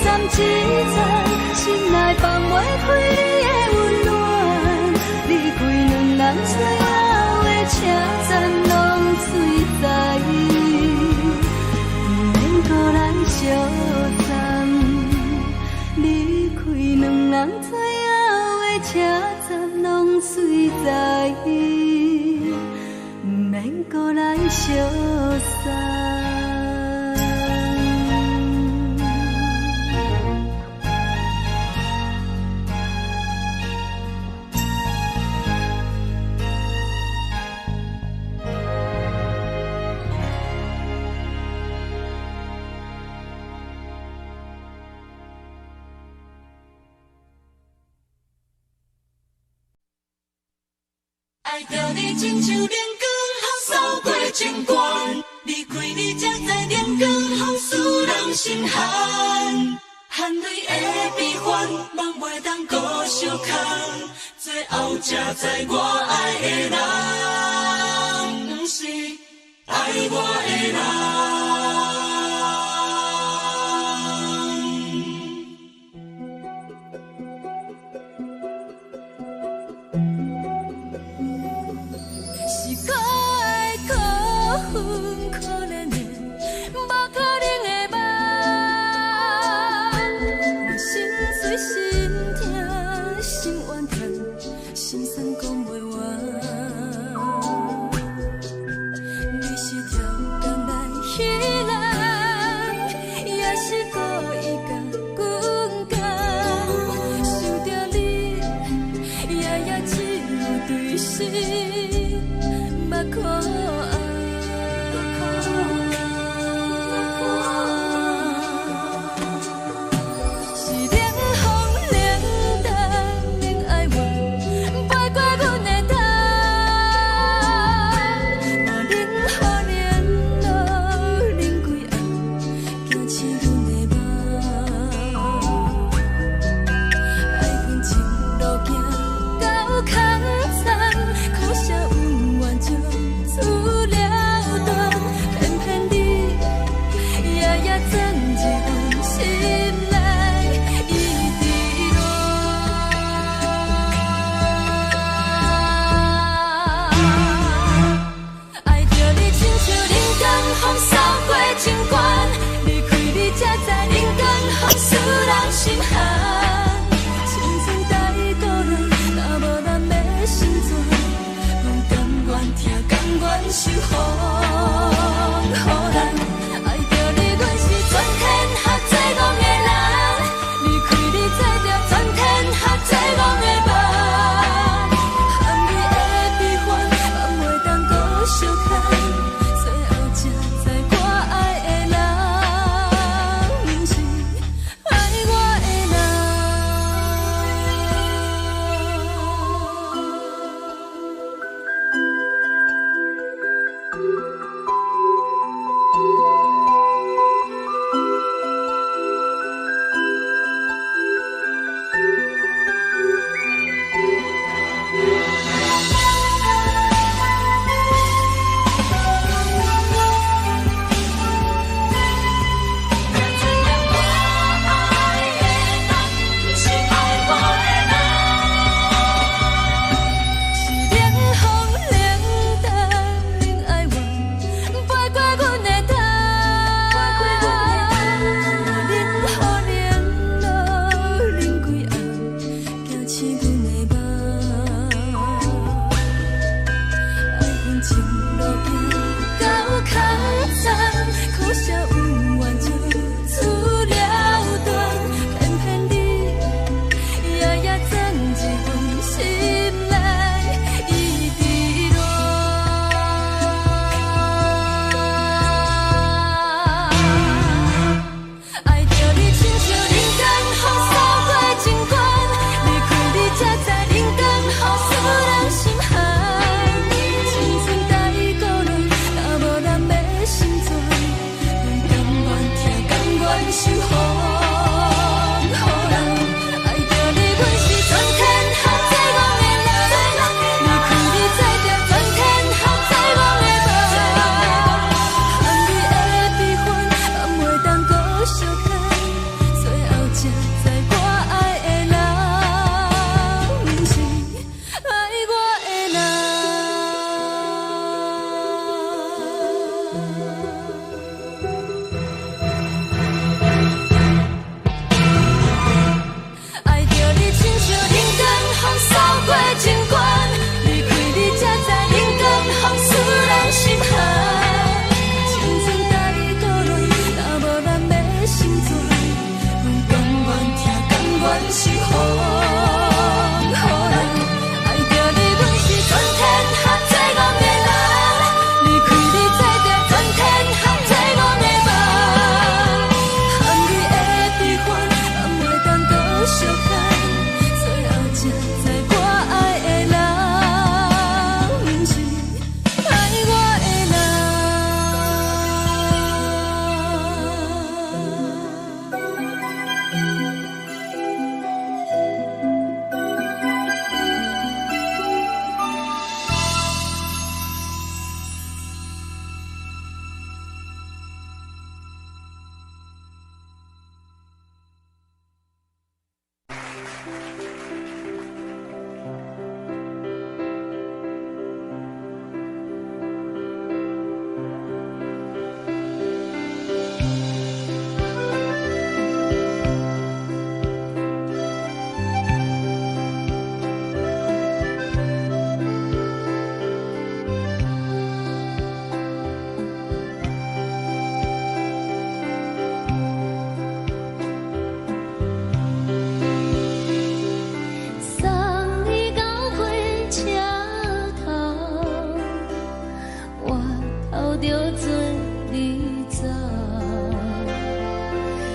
站一站，心内放袂开你的温暖，离开两人最后的车站，拢随在伊，不免搁来相送。离开两人最后的车站，拢随在伊，不免搁来相送。爱着你亲像冷光扫过情关，离开你才知冷光风使人心寒。含泪的悲欢，望袂当搁相牵，最后才知我爱的人，不是爱我的人。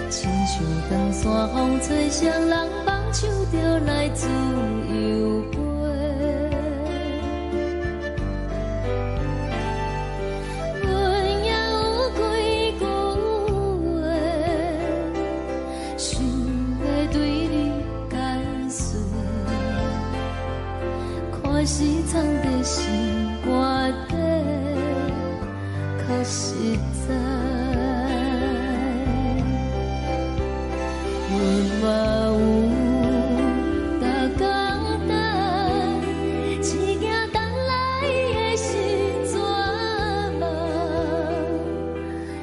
亲像长山风吹双人放手就来自由飞。阮也有几句话，想要对你解释，看是藏在心肝底，较实在。阮嘛有逐工等，一件等来的时阵嘛，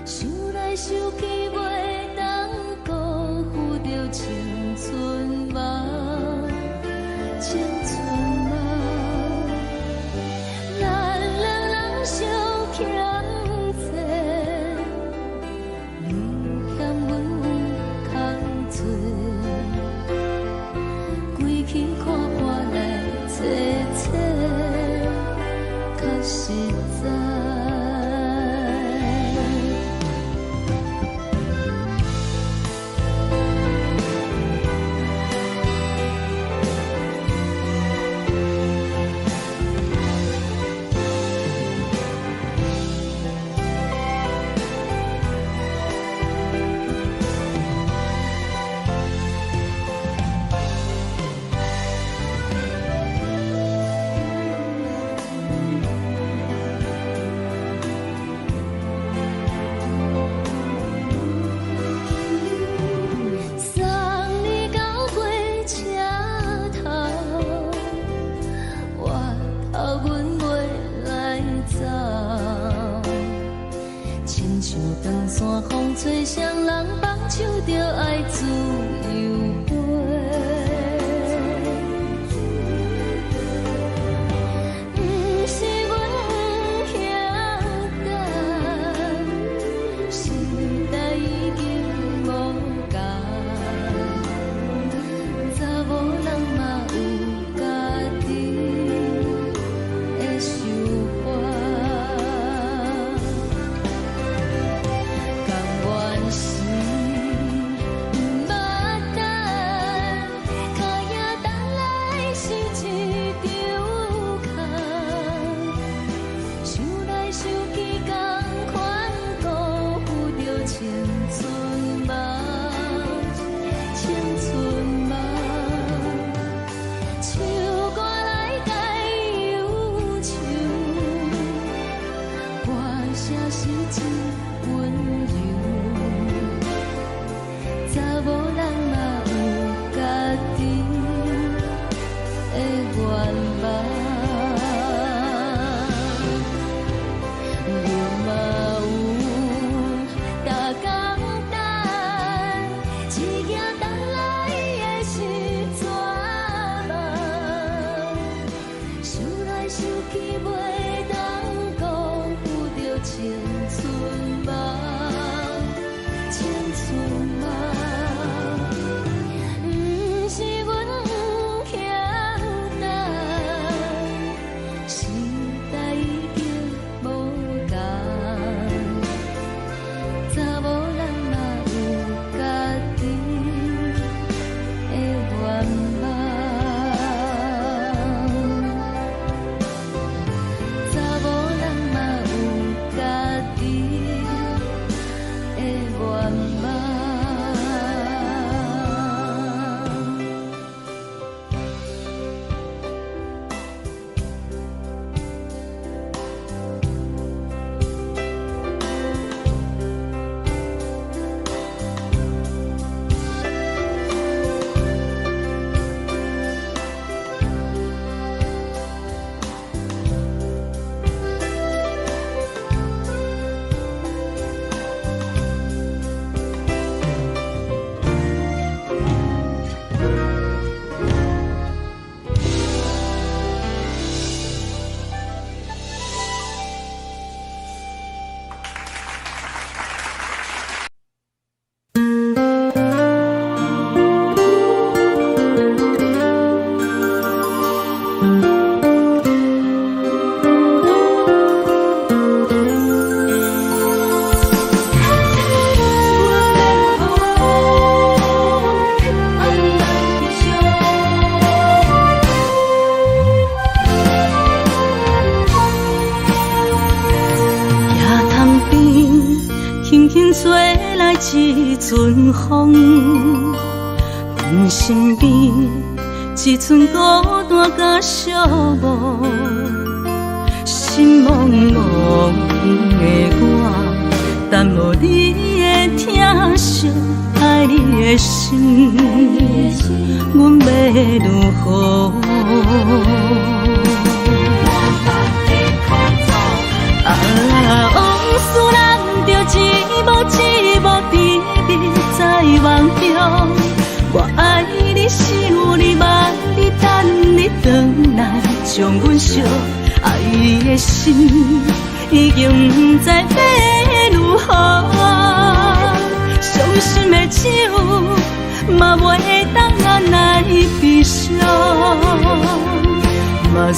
想来想去袂当辜负着青春嘛，青春嘛，咱两人相欠债，你欠阮。归去看看来坐坐，较实在。长山风吹双人放手就爱自由飞。不是阮不晓等，时代已经无同，查某人嘛有家己的想法。青春嘛，青春嘛，唱歌来解忧愁，歌声是真温柔，查某人嘛有家己的愿望。想起袂当辜负着青春梦，青春梦。阵风，阮身边一寸孤单甲寂寞，心茫茫的我，等无你的疼惜，爱你的心，阮要如何？往事人着一幕一幕甜蜜在梦中，我爱你想你望你等你回来，将阮惜爱的心已经不知要如何，伤心的酒嘛袂当按来悲伤。目屎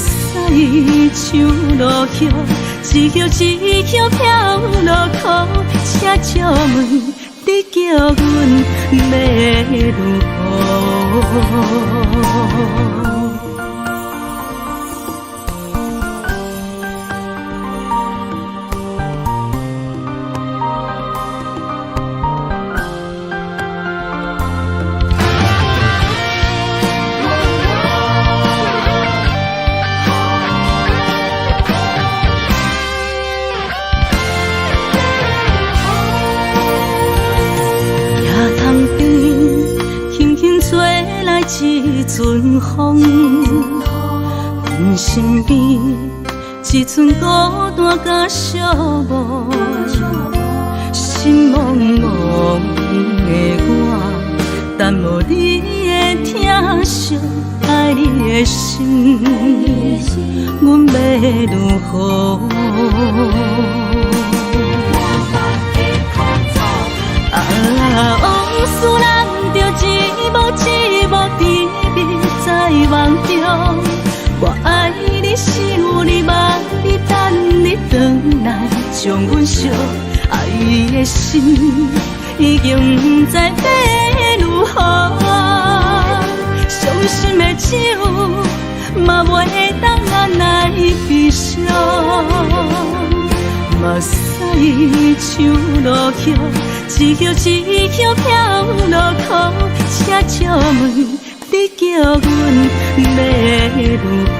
像落叶，一叶一叶飘落雨，请借问你叫阮要如何？一阵风，阮身边一寸孤单甲寂寞，心茫茫的我，等无你的疼惜，爱你的心，阮要如何？往事人着一幕一幕甜蜜在梦中，我爱你想你望你等你回来，将阮惜爱的心已经不知要如何，伤心的酒嘛袂当按来悲伤。目屎像落叶，一叶一叶飘落雨，请借问你叫阮要如何？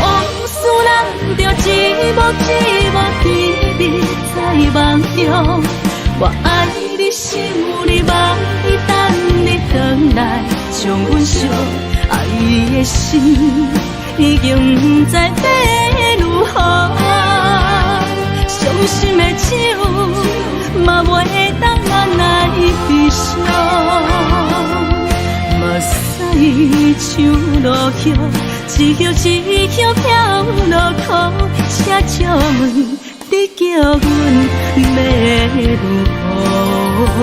往事人着一幕一幕甜蜜在梦中，我爱你想你望你等你回来，将阮惜爱的心已经不知要如何，伤心的酒嘛袂当按来悲伤。目屎像落叶，一叶一叶飘落雨，请借问你叫阮要如何？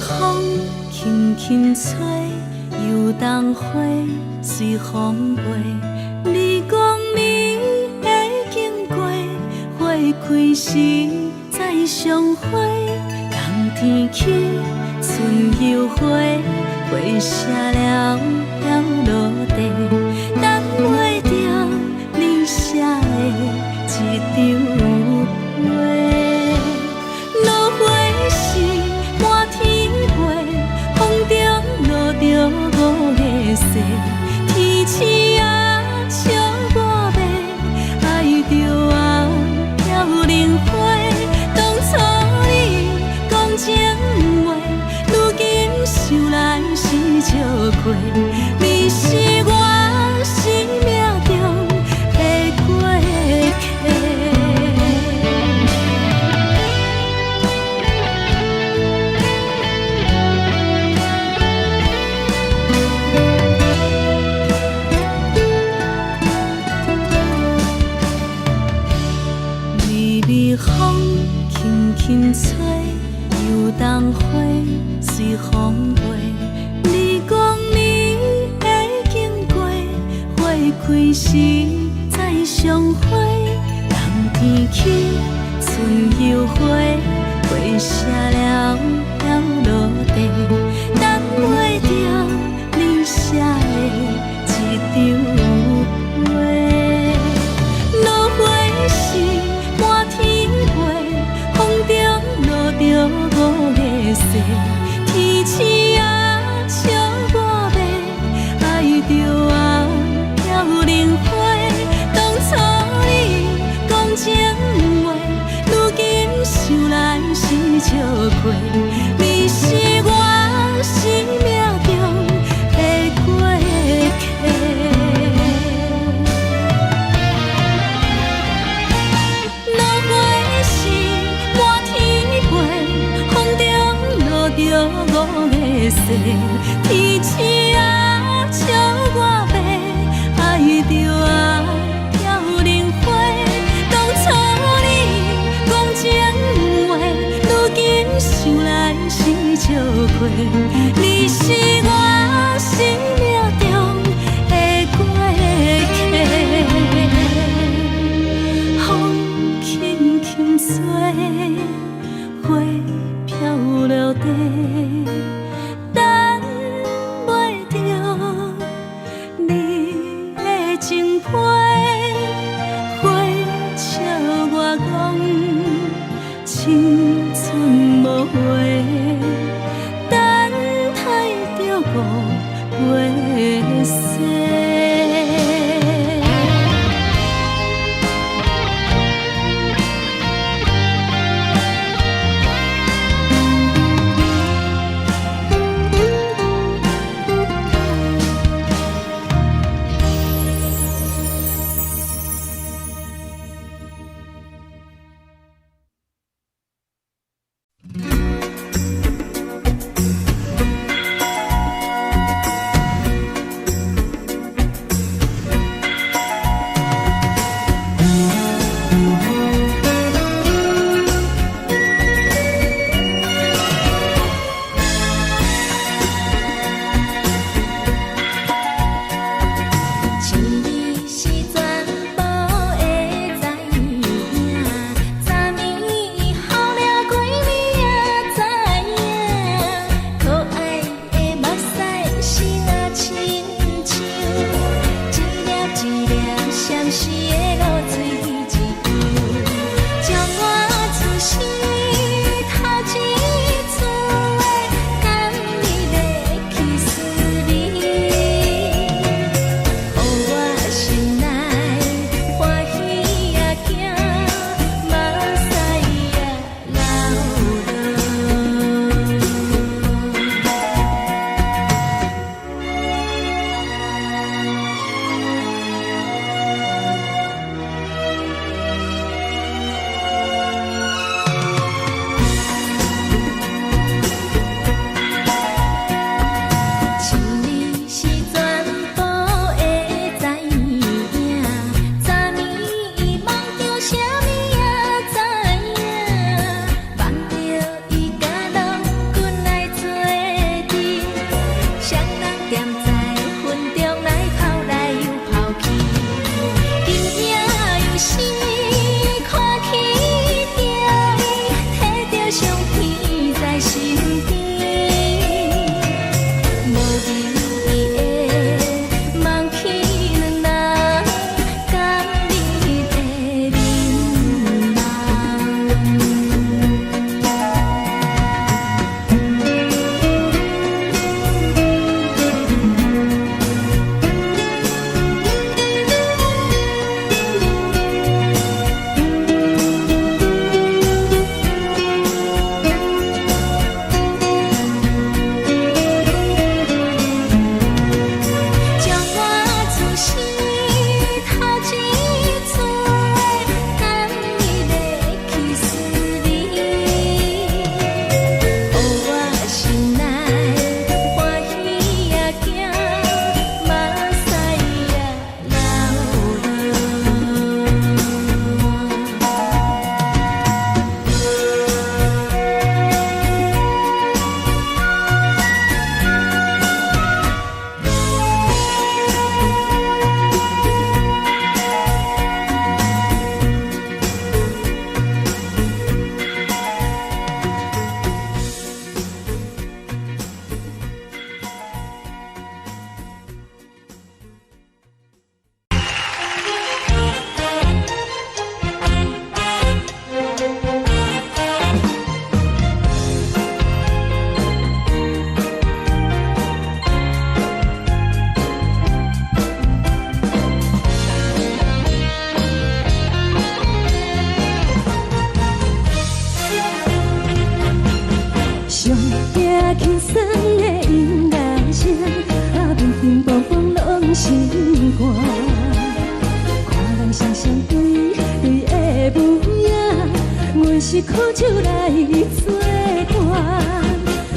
风轻轻吹，游东花随风飞。你讲你会经过，花开时再相会。冬天起，春又花，花谢了要落地，等袂着你写的一张画。落花时满天花，风中落着五个色，天星啊笑我迷，爱着啊飘零花。当初你讲情话，如今想来是笑过，你是我几时再相会？人天起，春又花，花谢了飘落地，等袂着你写的一张画。落花是满天飞，风中落着五个色，天星啊笑我迷，爱着啊飘零花。当初你讲情话，如今想来是笑过，你是我生命中的过客。落花是满天飞，风中落着五个色，天星啊笑我迷，爱着啊飘零花。当初你讲情话，如今想来是笑过，你是我生命中的过客。风轻轻吹，花飘落地，等袂着你的情批。花笑我讲青春无悔，等待着五月雪。酸的音乐声，乒乒乓乓拢心肝。看人双双对对的舞影，阮是苦酒来作伴。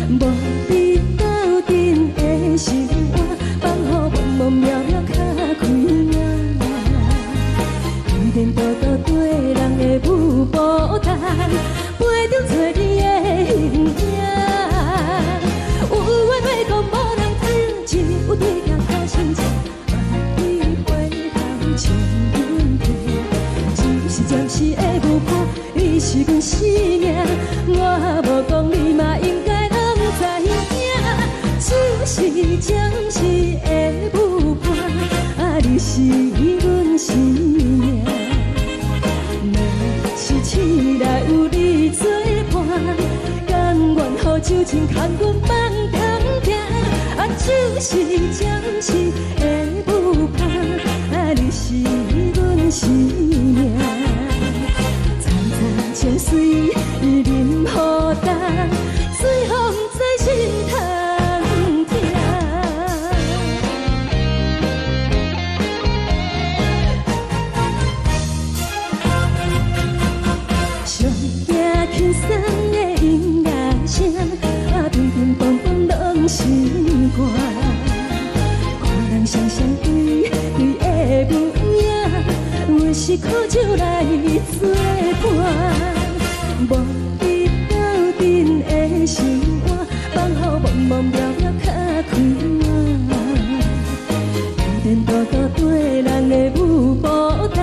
无伫斗阵的心肝，放予茫茫渺渺较开眼。颠颠倒倒对人的舞步弹，陪着找你的形影。有话要讲，无人听，只有对镜头心情，万里回头将阮听。就是暂时的舞伴，你是阮生命，我无讲你嘛应该拢知影。就是暂时的舞伴，你是阮生命。是醒来有你作伴，甘愿予酒精牵阮放通行。就是暂时的舞伴，你是阮生命。层层泉水任雨淡，随风在心头。轻松的音乐声，乒乒乓乓拢心肝。看人双双对对的舞影，阮是苦酒来作伴。无伫斗阵的心肝，放予茫茫渺渺较开眼。颠颠倒倒对人的舞步弹，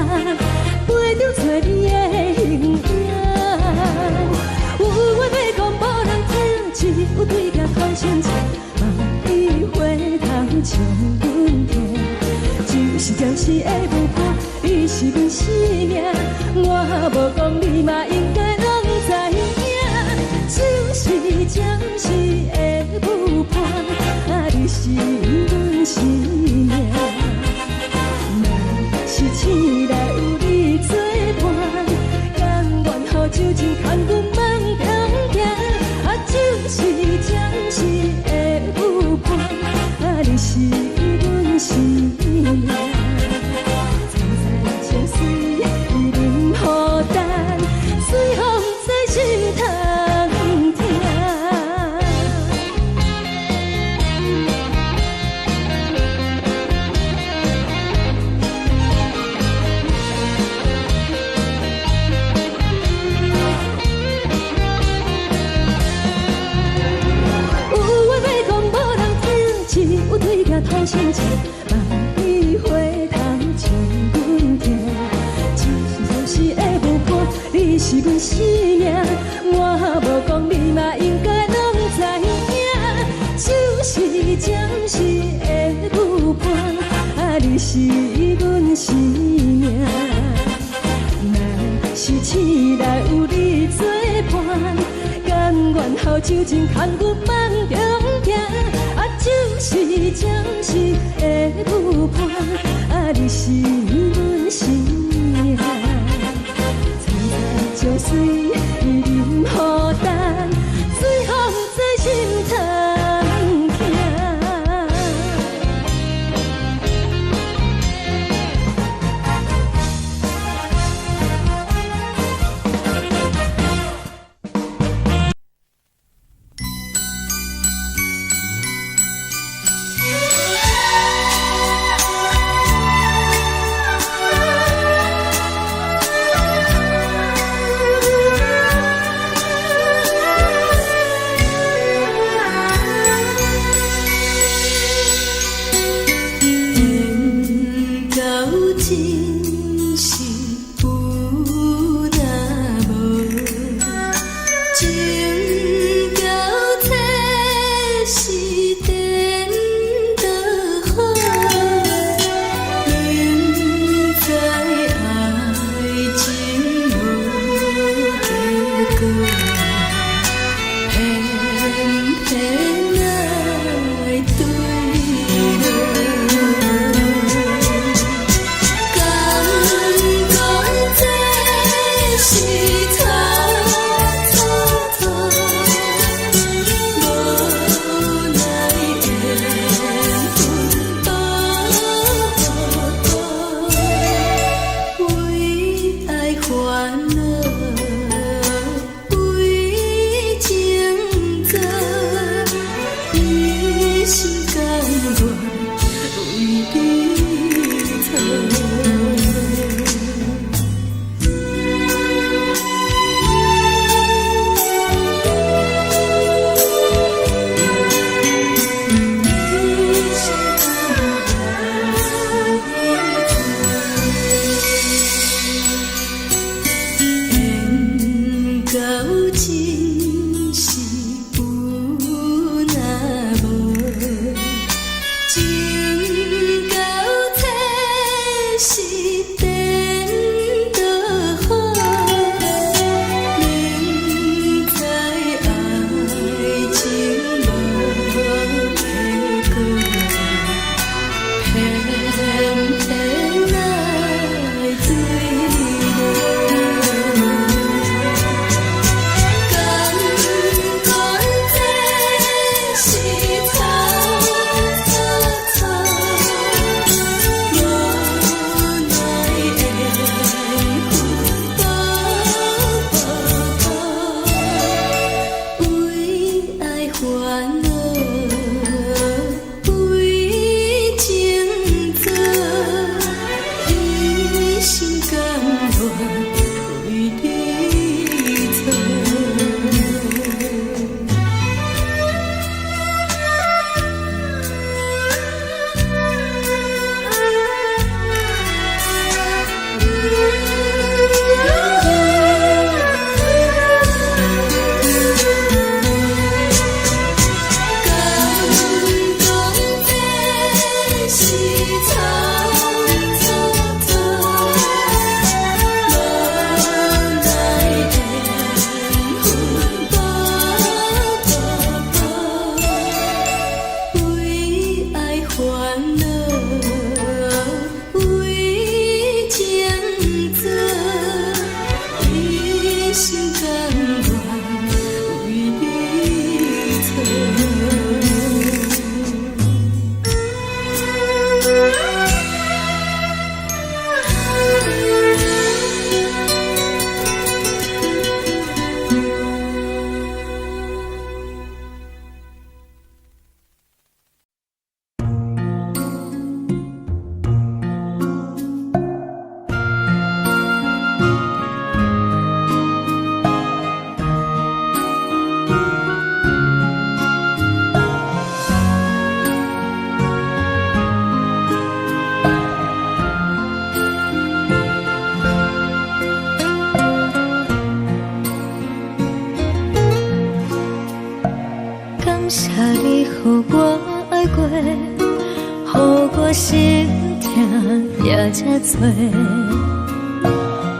陪着找你的形影。有话要讲，无人听，只有对镜头心情，万里回头将阮听。就是暂时的舞伴，你是阮生命，我无讲你嘛应该拢知影。就是暂时的舞伴，你是阮生命。若是醒来有你作伴，甘愿予酒精牵阮放通行。就是暂时的舞伴，你是阮生命。层层泉水任雨淡，随风在心头听。有对镜头心情，万里回头将阮听。就是暂时的舞伴，你是阮生命，我无讲你嘛应该拢知影。就是暂时的舞伴，你是阮生命。若是醒来有你作伴，甘愿予酒精牵阮放中行。就是暂时的舞伴，你是阮生命。层层泉水任雨淡，随风在心头听。心甘愿为你做。心痛也这多，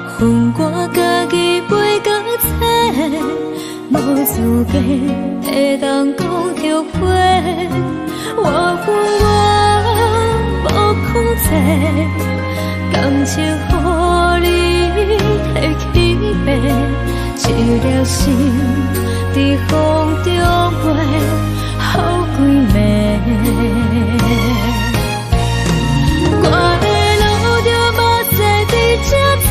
恨我家己袂到切，无资格会当讲后悔。我无控制，感情予你提起白，一粒心伫风中飞，好几暝。我的路着目屎伫这多，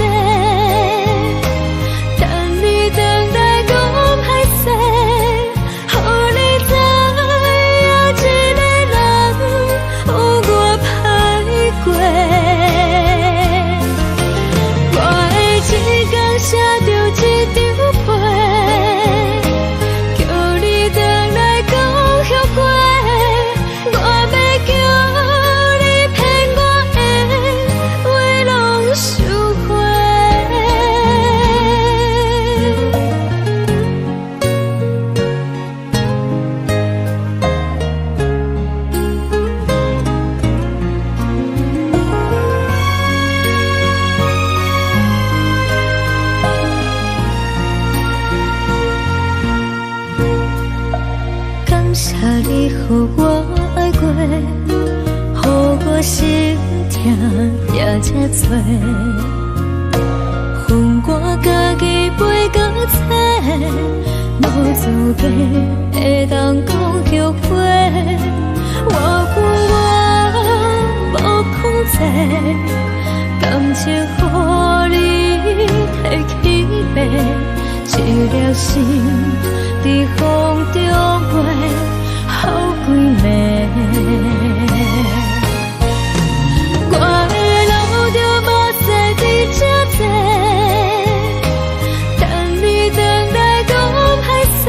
等你等待讲歹势，予你知影一个人有我歹过。我的一天写着一张被，叫你等来讲后悔。我要叫你予我爱过，予我心痛也这多，恨我家己袂到切，无资格会当讲后悔。我无控制，感情予你提起白，一粒心伫风中飞。好几暝，我的路着目屎伫这多，等你等待讲歹势，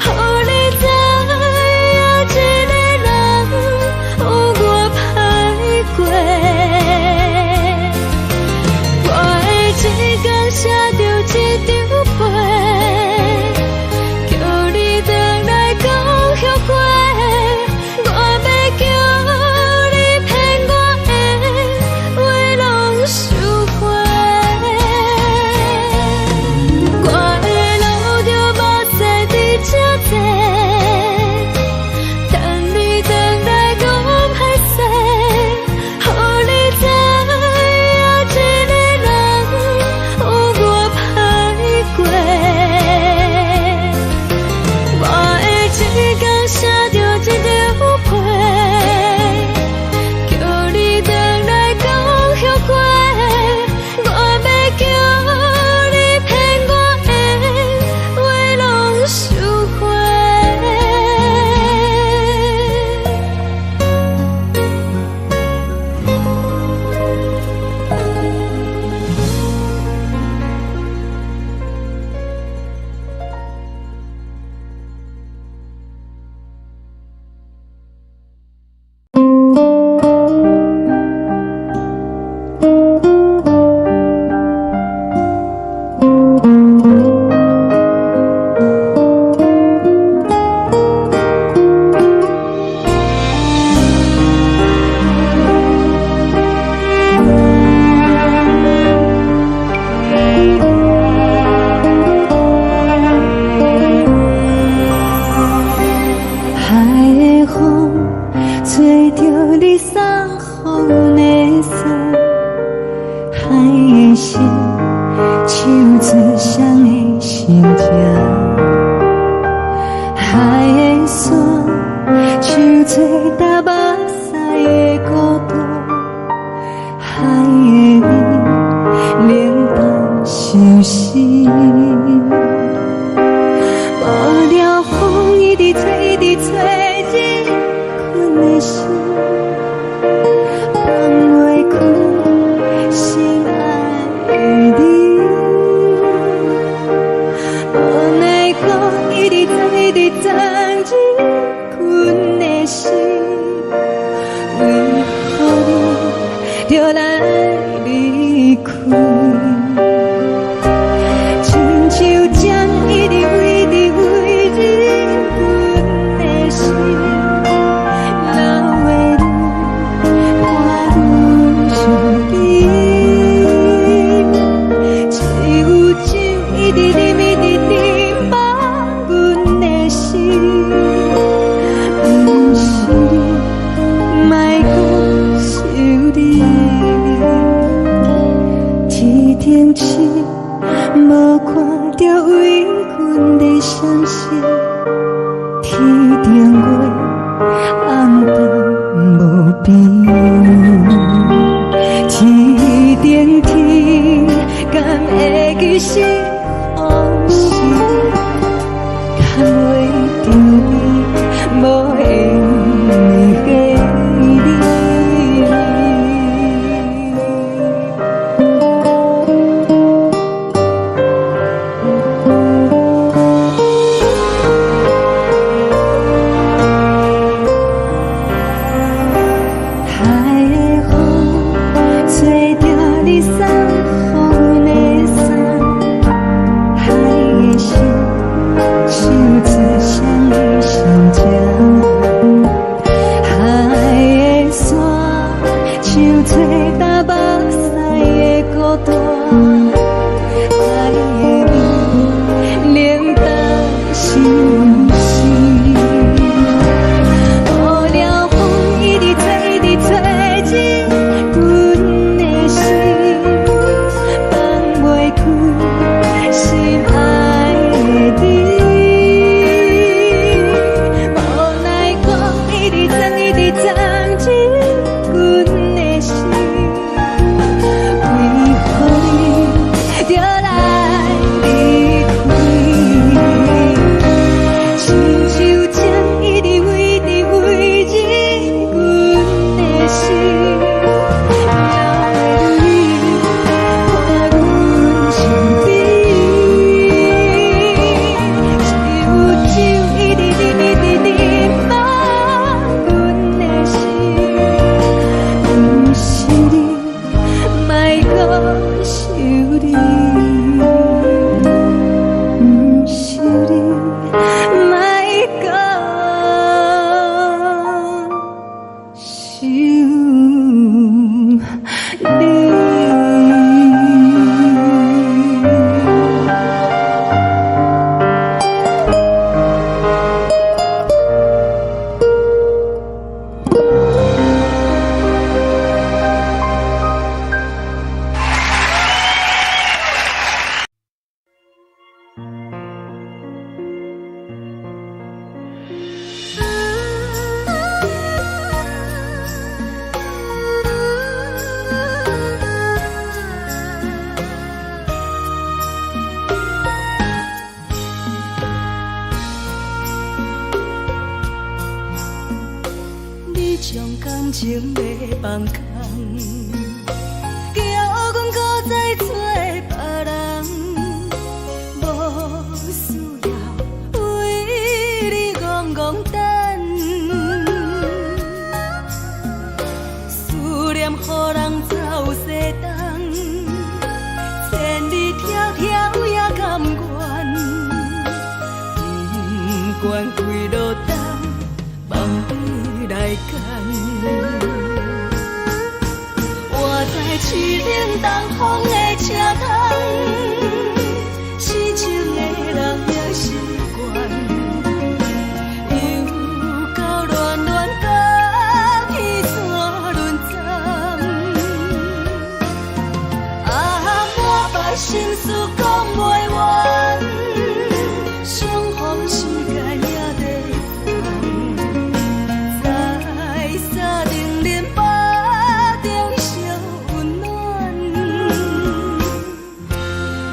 予你知影一个人有我歹过。我的一天写着一张被，叫你等来讲后悔。我的心，手指双的心情，海的山，像做搭目屎的孤独，海的你，冷淡伤心。无聊风一直吹，一直吹，日困的心，放袂开心爱的你。无奈风一直吹，一直吹，日困的心，为何你就来离开？亲像针一直为日困的心，流的泪伴阮伤悲，只有酒一直啉一直啉放阮的心，不是你，莫讲想你。天顶星，无看到为阮的伤心，天顶月，暗淡无边，天顶天，敢会记是往事，敢袂着你，无缘的你。情要放空，叫阮搁再找别人，无需要为你戆戆等。思念予人走西东，千里迢迢也甘愿，不管开路灯，梦里来干。我在市顶东风的车窗，痴情的人也习惯，又到乱乱甲彼山论丛。心事讲袂完，相逢时间也在等，在沙定连巴中烧温暖。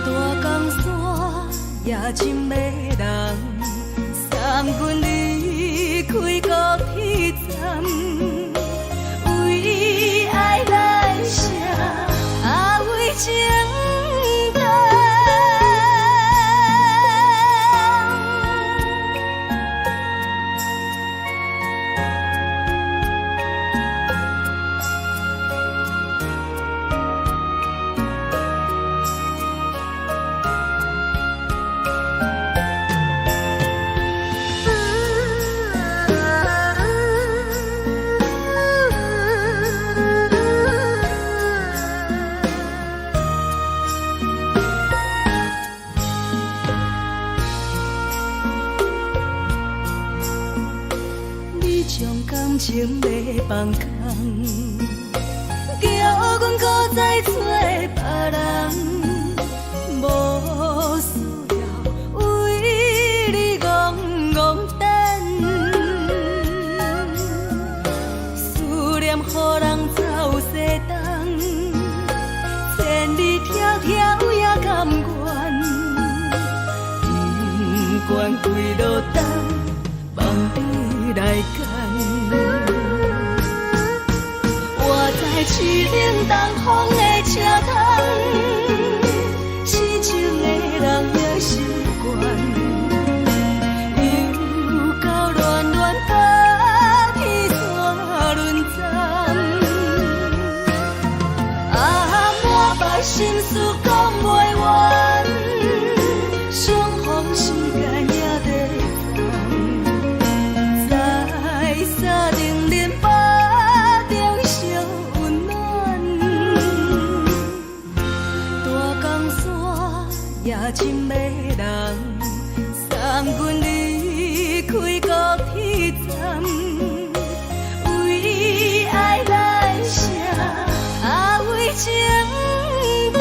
大江山也真迷人，三军离开高铁站。为爱来舍，为情重。你将感情要放空，叫阮搁再找别人，无需要为你戆戆等。思念予人走西东，千里迢迢也甘愿，不管几路灯。望你来干，我在市顶东风的车窗，痴情的人也习惯，又到乱乱甲天山轮站，满腹心事讲袂完，相逢时间也在。沙定连巴中烧温暖，大江山也真迷人，三军离开高铁站，为爱来舍，为情重。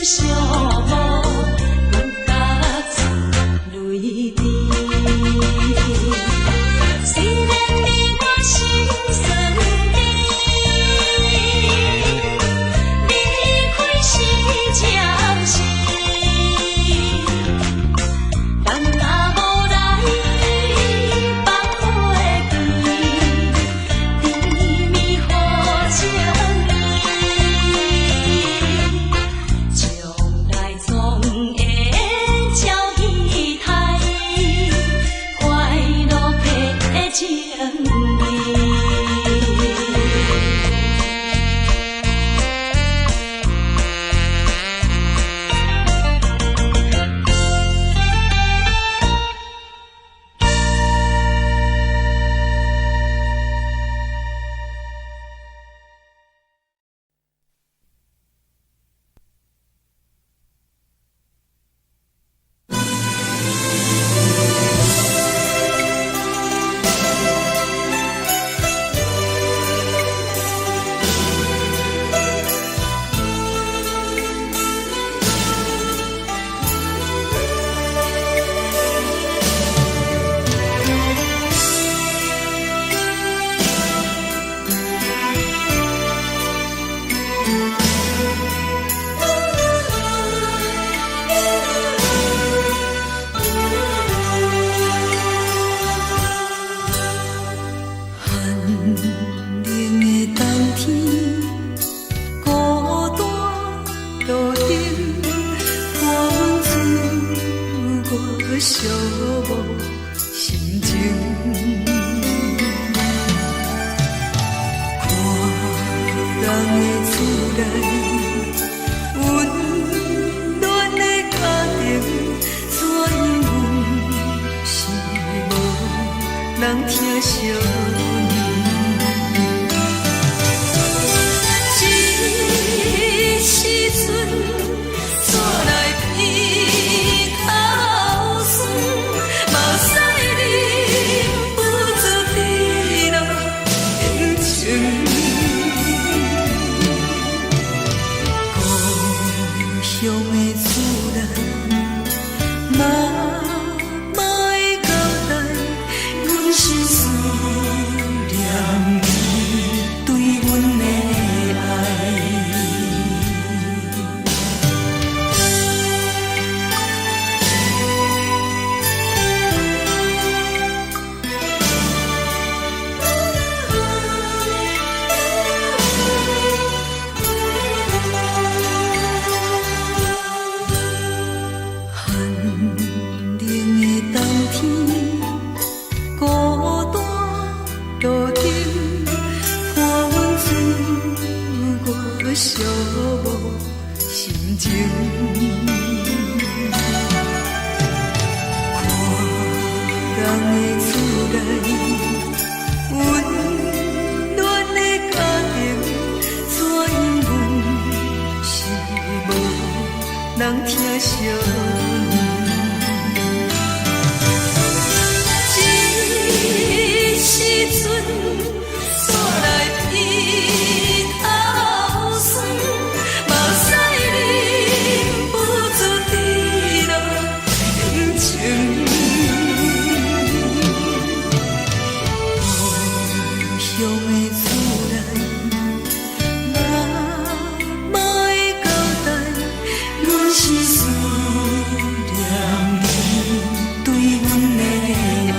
寂寞，阮甲醉泪滴。虽然你我心酸甜，离开是暂时，但若无来放花开，甜蜜好情意，将来总会照仪态，快乐的情意。寂寞心情，看人的厝内温暖的家庭，怎因阮是无人疼惜你？这时阵怎来偏头酸？目屎忍不住滴落眼睛。故乡的厝内，妈妈的交代，阮是思念你对阮的爱。寂寞心情，看人的厝内温暖的家庭，怎因阮是无人疼惜你？这时阵怎来偏头酸？目屎忍不住滴落眼睛。故乡的厝内，妈妈的交代，阮是思念你对阮的爱。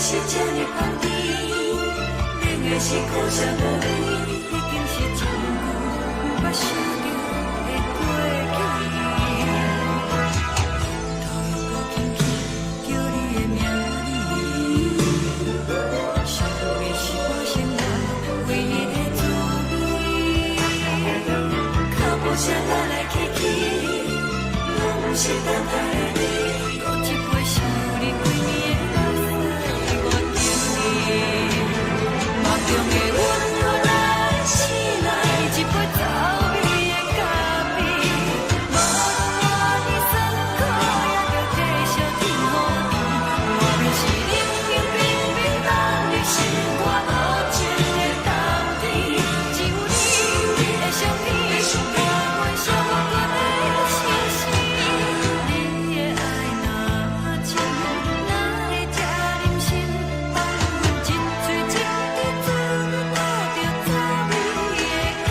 是这呢香甜，冷的是苦涩无味，已经是真久捌想着的过去。头又搁轻轻叫你的名字，想的是我生活唯一的滋味。脚步声来来去去，拢不是等待的你，搁一杯想你几年的目屎我等你，梦中的阮落来醒来，一杯走味的咖啡，无论我的酸苦也着继续甜予你，外面是冷冷冰冰冷的心肝无情的冬天，只有你的相片，我阮寂寞的心事，你的爱若真，哪会这忍心放阮一嘴一滴滋味倒着滋味的咖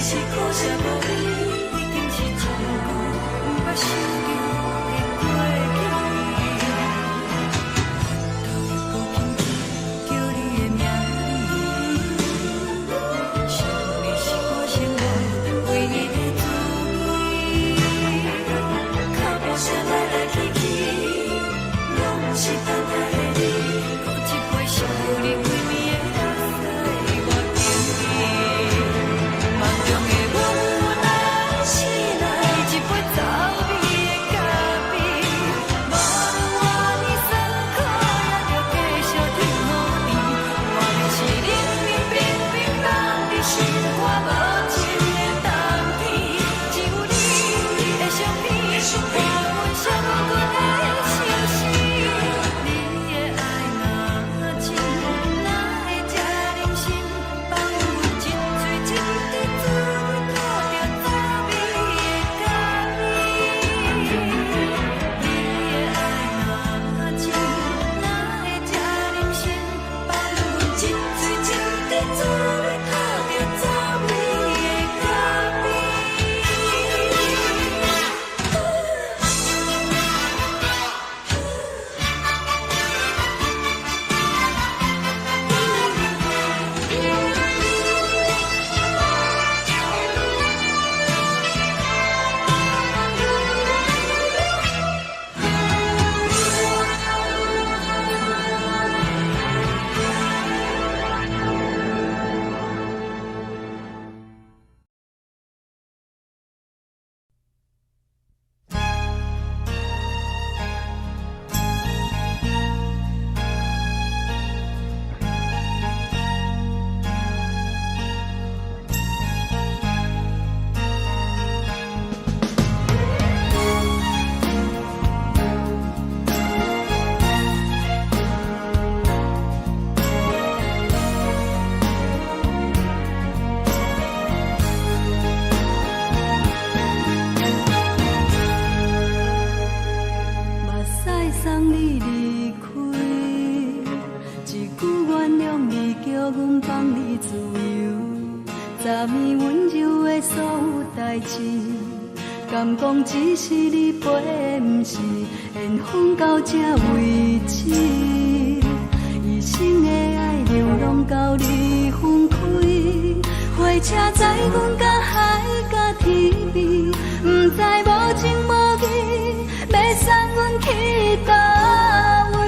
是苦涩无味，已经是真久捌想着的过去。头又搁轻轻叫你的名字，想你是我生活唯一的滋味。脚步声来来去去，拢不是等待的你，搁一杯想你几暝的目屎我等你。梦中的阮落来醒来，一杯走味的咖啡，无论我的酸苦也着继续甜予你，外面是冷冷冰冰冷的心肝无情的冬天，只有你的相片，我阮寂寞的心事，你的爱若真，哪会这忍心放阮一嘴一滴滋味倒着滋味的咖啡？你的爱若真，哪会这忍心放阮一嘴一滴滋味倒着滋味的咖啡？目屎送你离开，一句原谅你，叫阮放你自由，昨暝温柔的所有代志，敢讲只是你陪，不是缘分到这为止，一生的爱流浪到你分开，火车载阮到海角天边，不知无情无义，要送阮去倒位？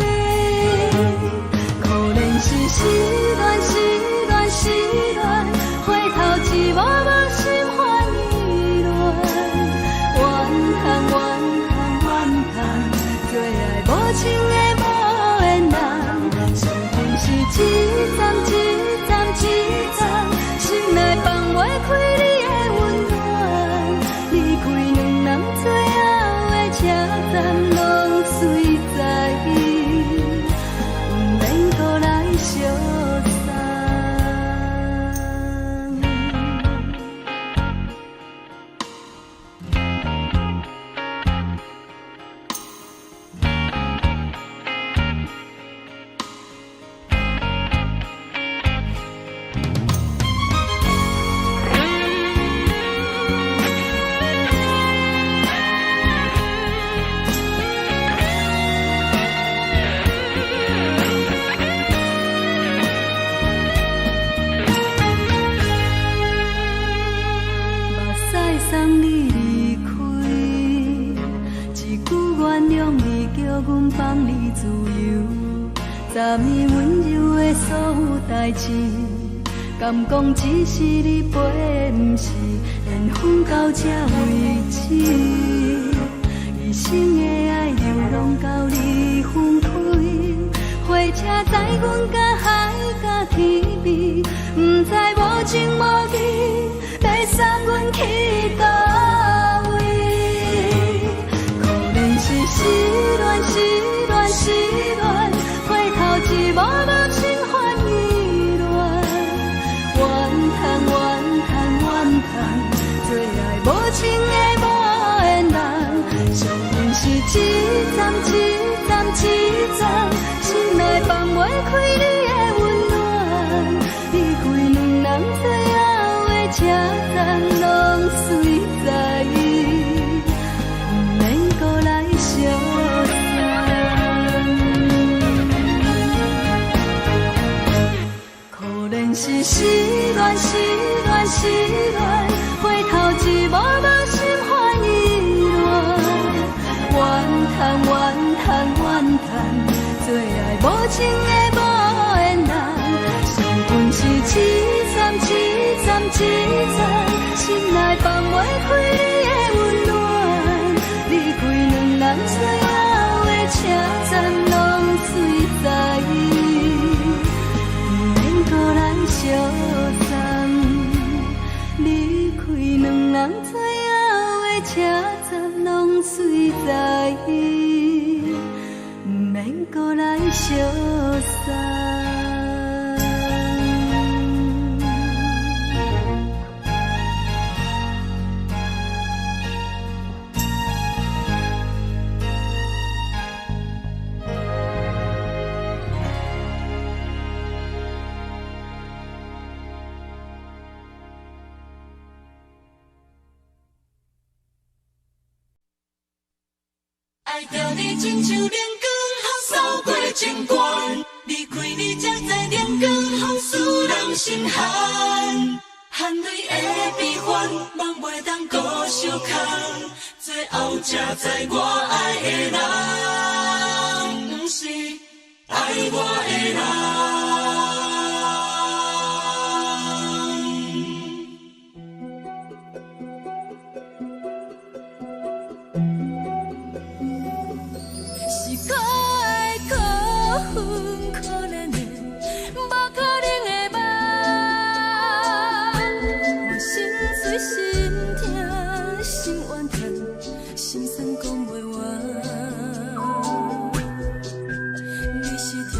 可怜是失恋，失恋，失恋，回头一幕幕心花意乱，怨恨，怨恨，怨恨，最爱无情的无缘人，上天是一站一站一站，心内放。昨暝温柔的所有代志，敢讲只是你陪，不是缘分到这为止。一生的爱流浪到你分开，火车载阮甲海甲天边，不知无情无义，要送阮去倒位？可能是失恋，失恋，失恋，回头一幕幕心烦意乱，怨叹，怨叹，怨叹，最爱无情的无缘人，上阮是一站一站一站，心内放袂开你的温暖，离开两人最后的车站，拢随在伊，不免搁来相送。可能是失恋，失恋，失恋，回头一幕幕心烦意乱，怨叹，怨叹，怨叹，最爱无情的无缘人，上阮是一站一站一站，心内放袂开你的温暖，离开两人最后的车站，拢随在伊，不免搁来相送，离开两人最后的车站，拢随在伊，不免搁来相送。爱着你亲像阳光扫过情关，离开你才知阳光风使人心寒。含泪的悲欢，望袂当搁相牵，最后才知我爱的人，不是爱我的人。条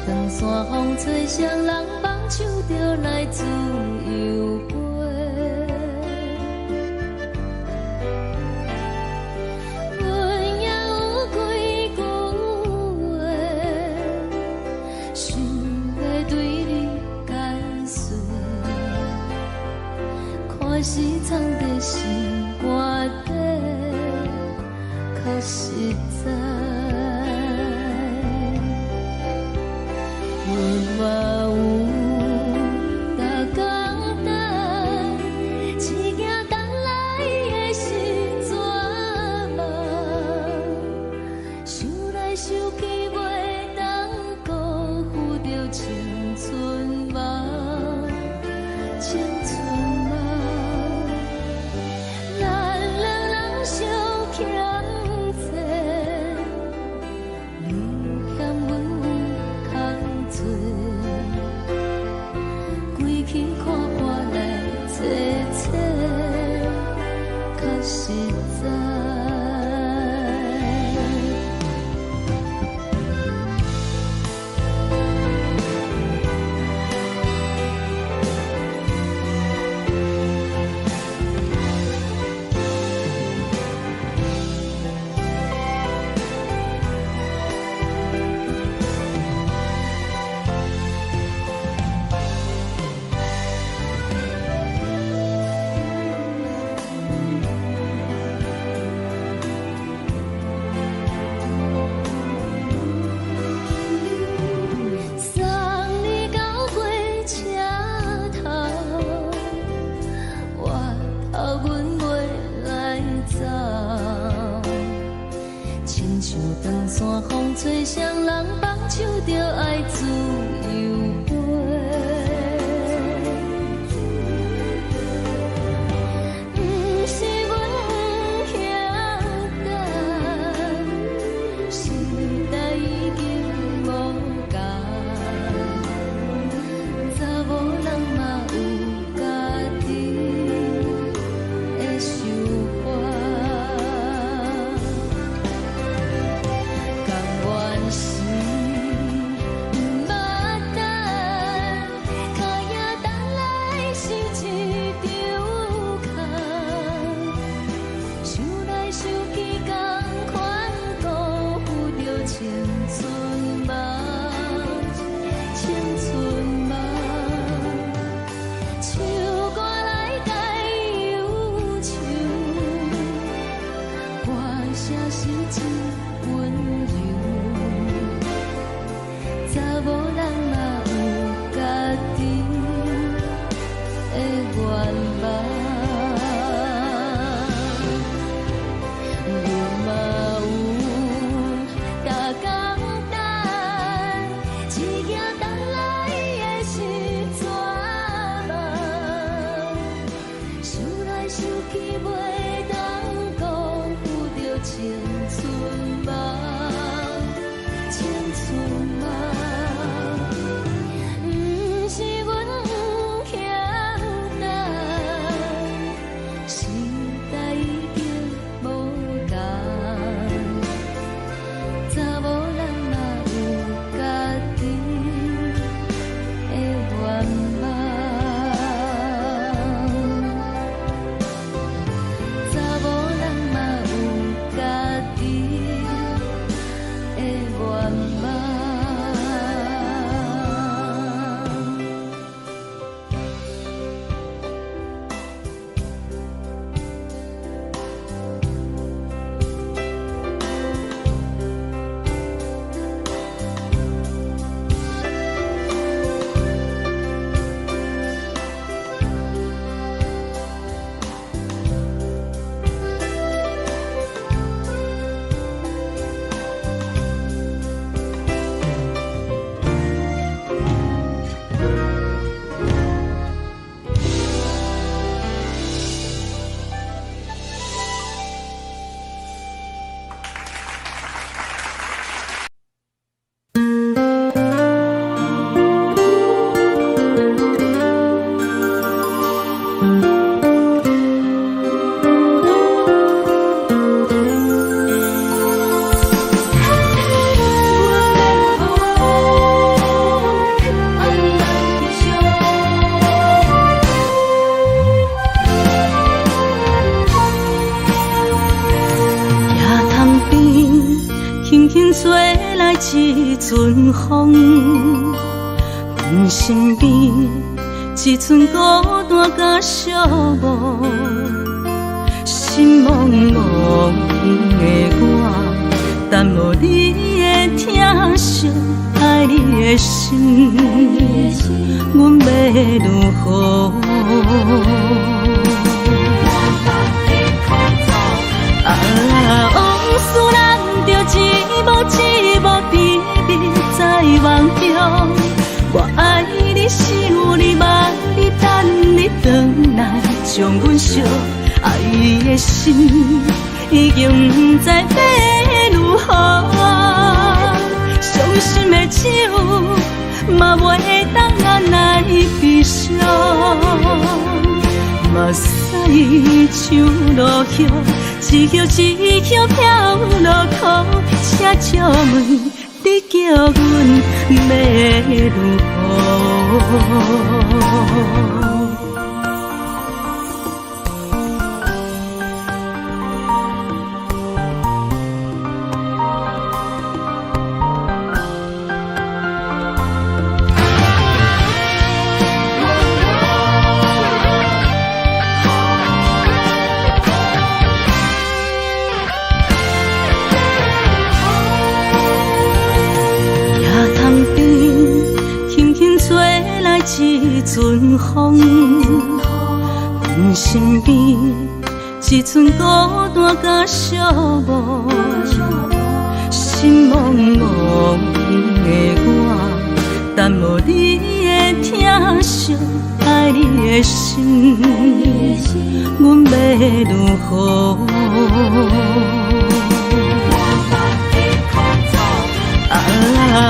长线风吹双人放手就来自由飞。阮也有几句话，想要对你解释，可是藏在心肝底，较实在。阮嘛有逐工等，只惊等来的时阵嘛，想来想去袂当辜负着青春嘛，青春嘛，咱两人相欠债，你欠阮。归去看破来坐坐，较实在。长线风吹双人放手就爱自由飞。不是阮不晓等，时代已经无同，查某人嘛有家己的想法。是不捌等。轻轻吹来一阵风，阮身边一寸孤单甲寂寞，心茫茫的我，等无你的疼惜，爱你的心，阮要如何？往事人着一幕一幕甜蜜在梦中，我爱你想你望你等你回来，将阮惜爱的心已经不知要如何。伤心的手嘛袂当按来悲伤，目屎像落雨。一叶一叶飘落土，车借问你叫阮要如何？一阵风，阮身边一寸孤单甲寂寞，心茫茫的我，等无你的疼惜，爱你的心，阮要如何？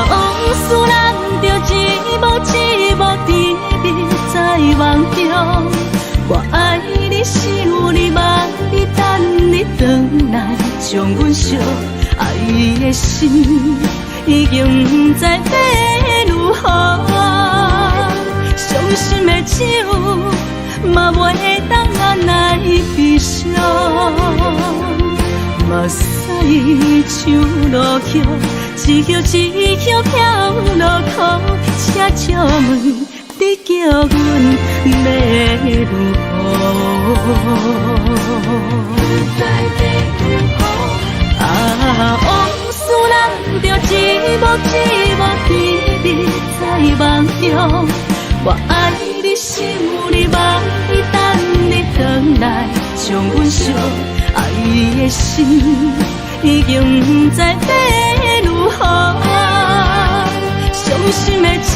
往事人着一幕一幕甜蜜在梦中，我爱你想你望你等你回来，将阮惜爱的心已经不知要如何。伤心的手嘛袂当按来悲伤，目屎像落雨。一叶一叶飘落土，车借问你叫阮要如何？往事人着一幕一幕甜蜜在梦中，我爱你想你望你等你回来，将阮惜爱的心已经不知要如何。伤心的手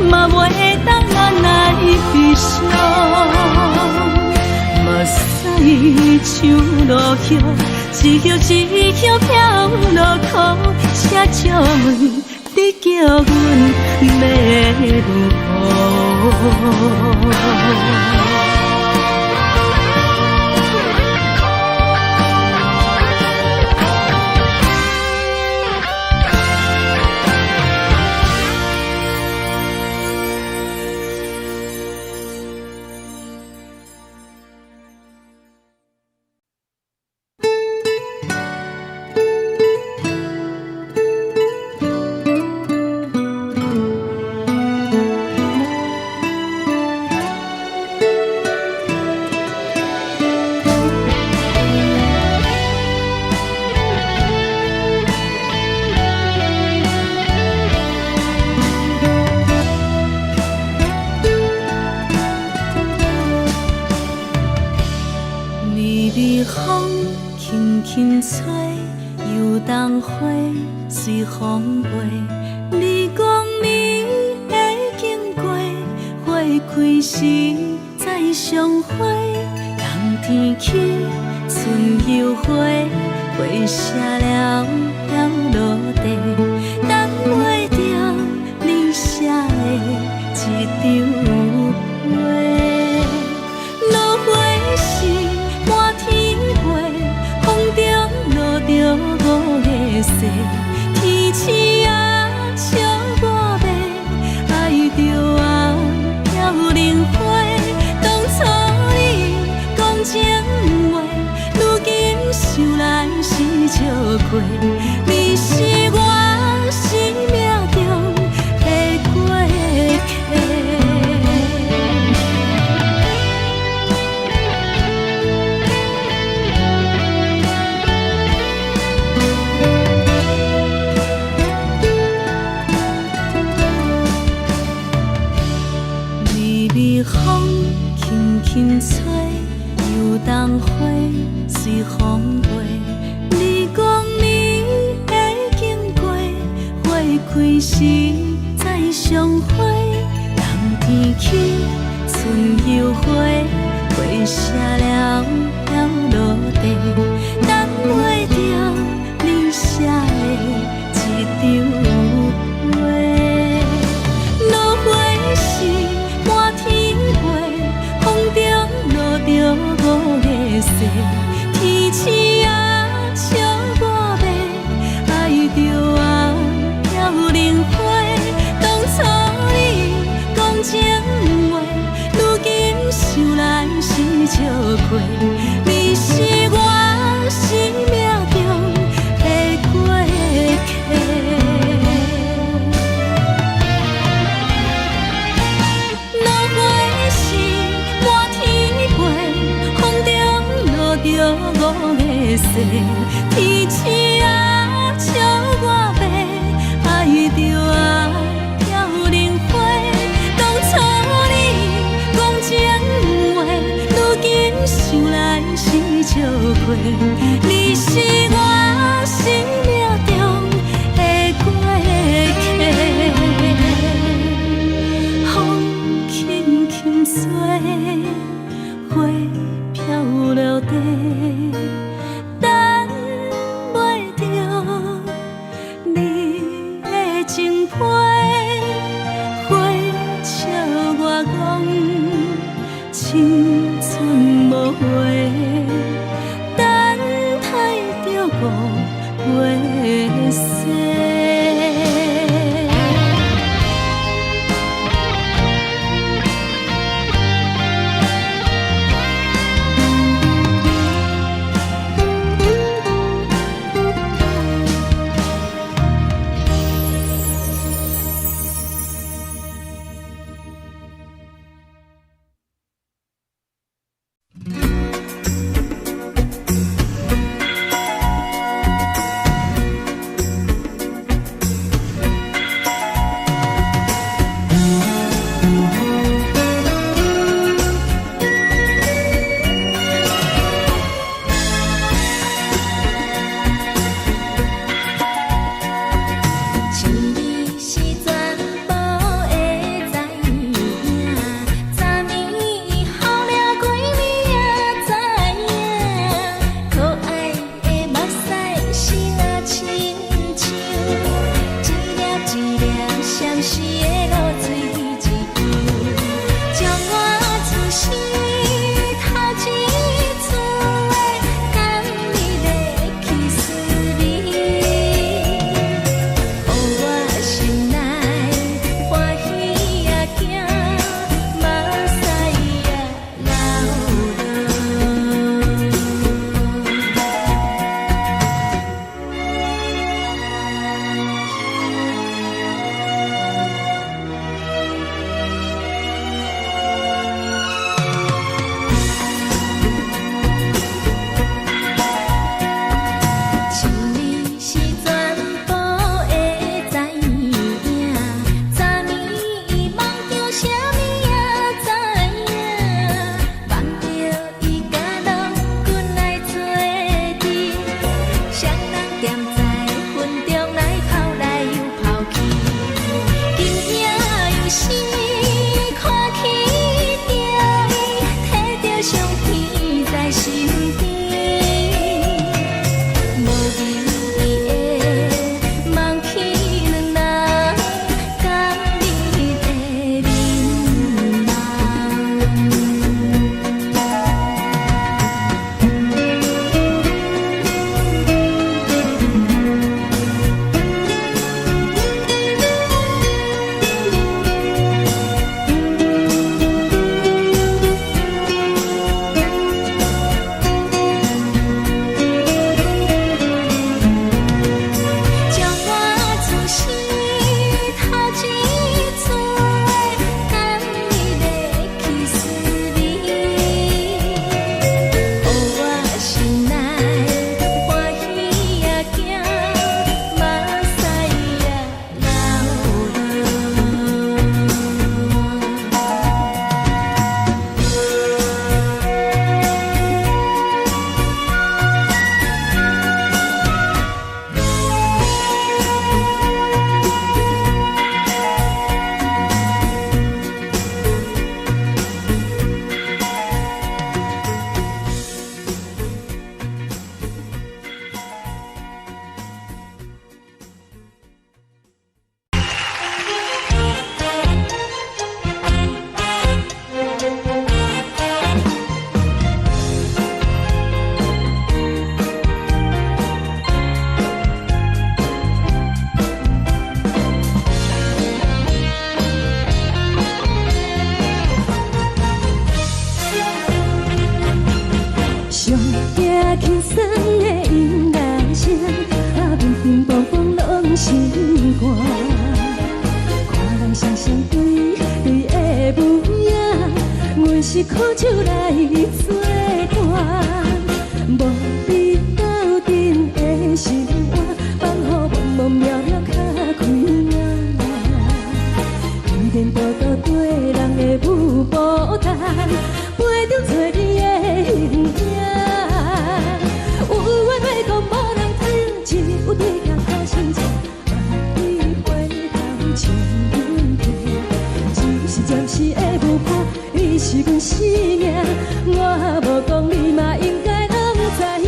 嘛袂当按来悲伤，目屎像落雨，一叶一叶飘落土，车借问你叫阮要如何？随风飞，你讲你会经过，花开时再相会。冬天去，春又回，花谢了要落地，等袂着你写的一张画。落花时满天飞，风中落着五个色。天星啊，笑我迷，爱着啊，飘零花。当初你讲情话，如今想来是笑亏。开时再相会，人天起春又花，花谢了飘落地，等袂着你写的一张画。落花是满天飞，风中落着五个色，天星啊笑我迷，爱着啊飘零花。当初你讲情话，如今想来是笑亏。你是我生命中的过客。落花是满天飞，风中落着五个色，天星啊笑我迷，爱着啊飘零花。当初你讲情话，如今想来是笑亏。你是我生命中的过客，风轻轻吹，花飘落地，等袂着你的情批。花笑我讲青春无悔，等待着五月雪。拢心肝。看人双双对对的模样，阮是苦酒来作伴。无你斗阵的心肝，放予茫茫渺渺较开眼。颠颠倒倒对人的舞步弹，陪着找你的形影。有话要讲无人听，只有对镜头先前，万里回头像阮家。就是暂时的舞伴，你是阮生命，我无讲你嘛应该拢知影。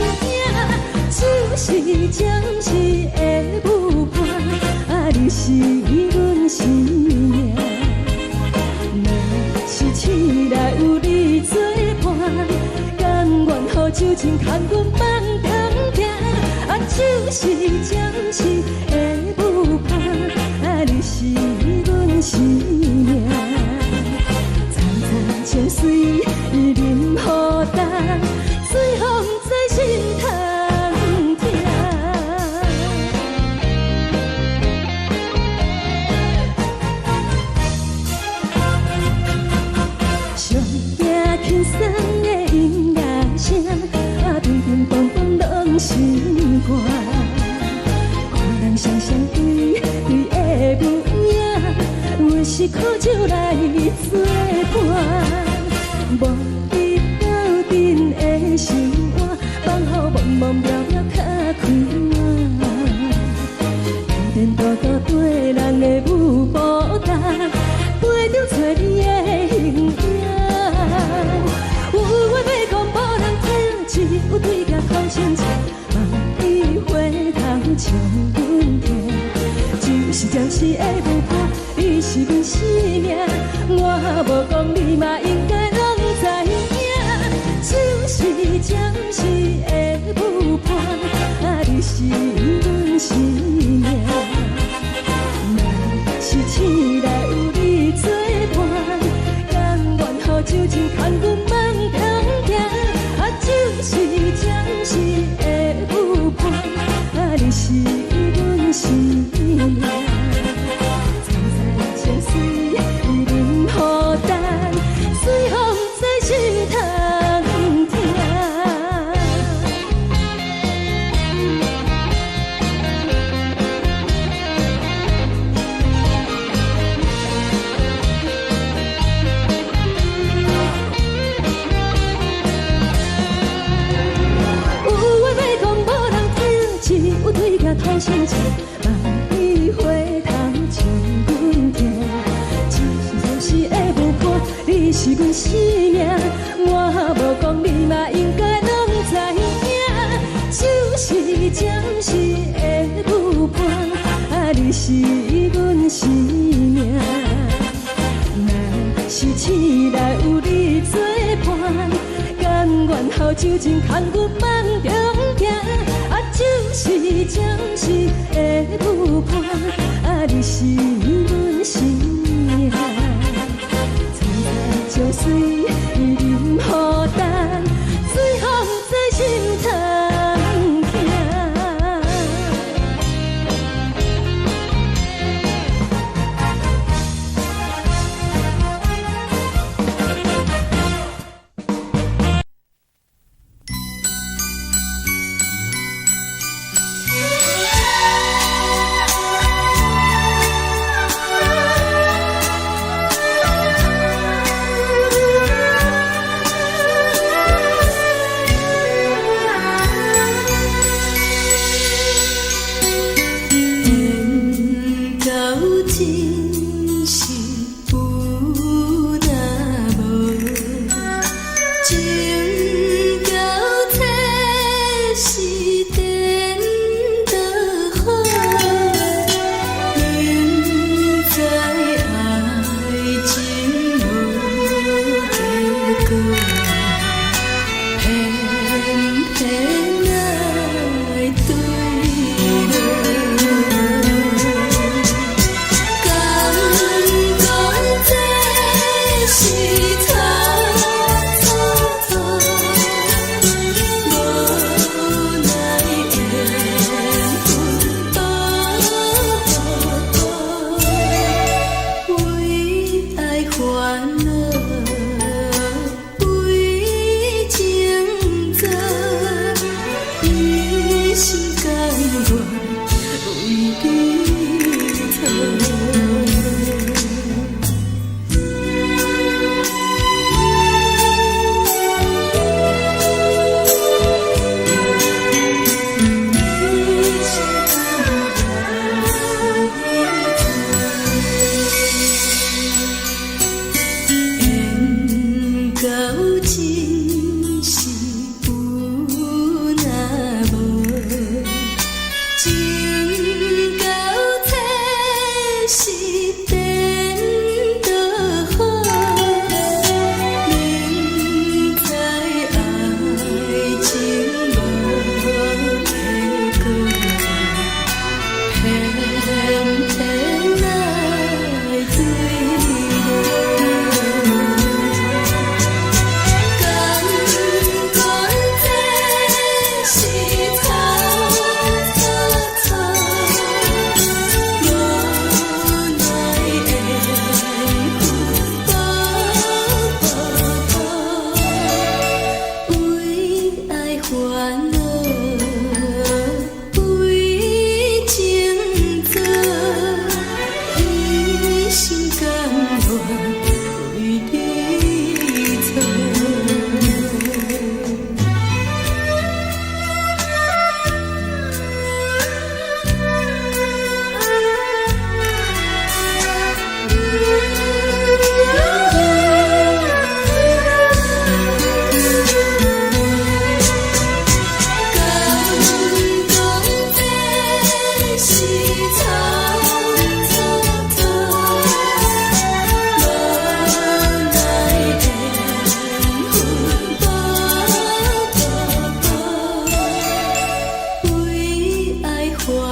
就是暂时的舞伴，啊，你是阮生命。若是醒来有你作伴，甘愿予酒精牵阮放通行。啊，就是暂时的舞伴，啊，你是阮生命。层层情水任予担，水风在心通听。上惊轻松的音乐声，啊，乒乒乓乓拢心肝。看人双双对对的模样，阮是苦酒来作伴。无你斗阵的心肝，放予茫茫渺渺较开眼。颠颠倒倒对人的舞步弹，陪着找你的形影。有话要讲无人听，只有对镜头先前，望你回头像阮家。就是暂时的舞伴，你是阮生命，我无讲你嘛应该拢知影。就是暂时的舞伴，啊，你是阮生命。若是醒来有你作伴，甘愿予酒精牵阮放通行。啊，就是暂时的舞伴，啊，你是阮生命。层层情水任予担，水风在心通听。有话要讲无人听，只有对镜头先前，望你回头像阮家。就是暂时的舞伴，你是阮生命，我无讲你嘛应该拢知影。就是暂时的舞伴，啊，你是阮生命。若是醒来有你作伴，甘愿予酒精牵阮放中行。啊，就是暂时的舞伴，啊，你是阮生命。层层情水任予担，水风在心通听。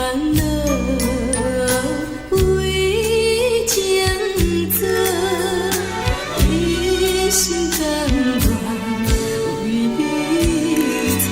烦恼为情做，一心甘愿为你错。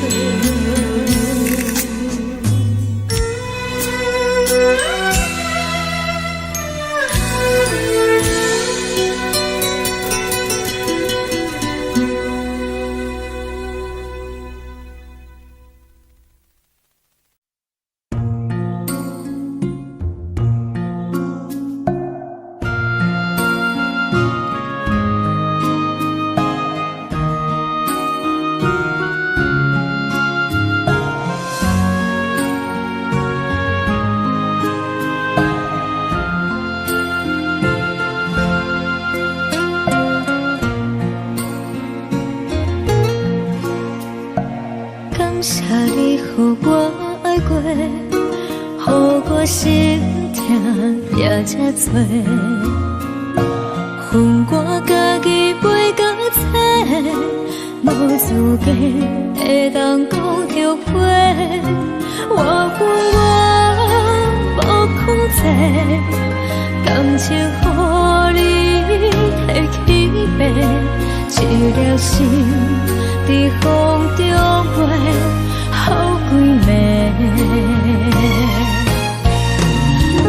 感谢你，予我爱过，予我心痛也这多，恨我家己袂到切，无资格会当讲后悔。我恨我无控制，感情予你摕去卖，一粒心在风中飞，好几暝。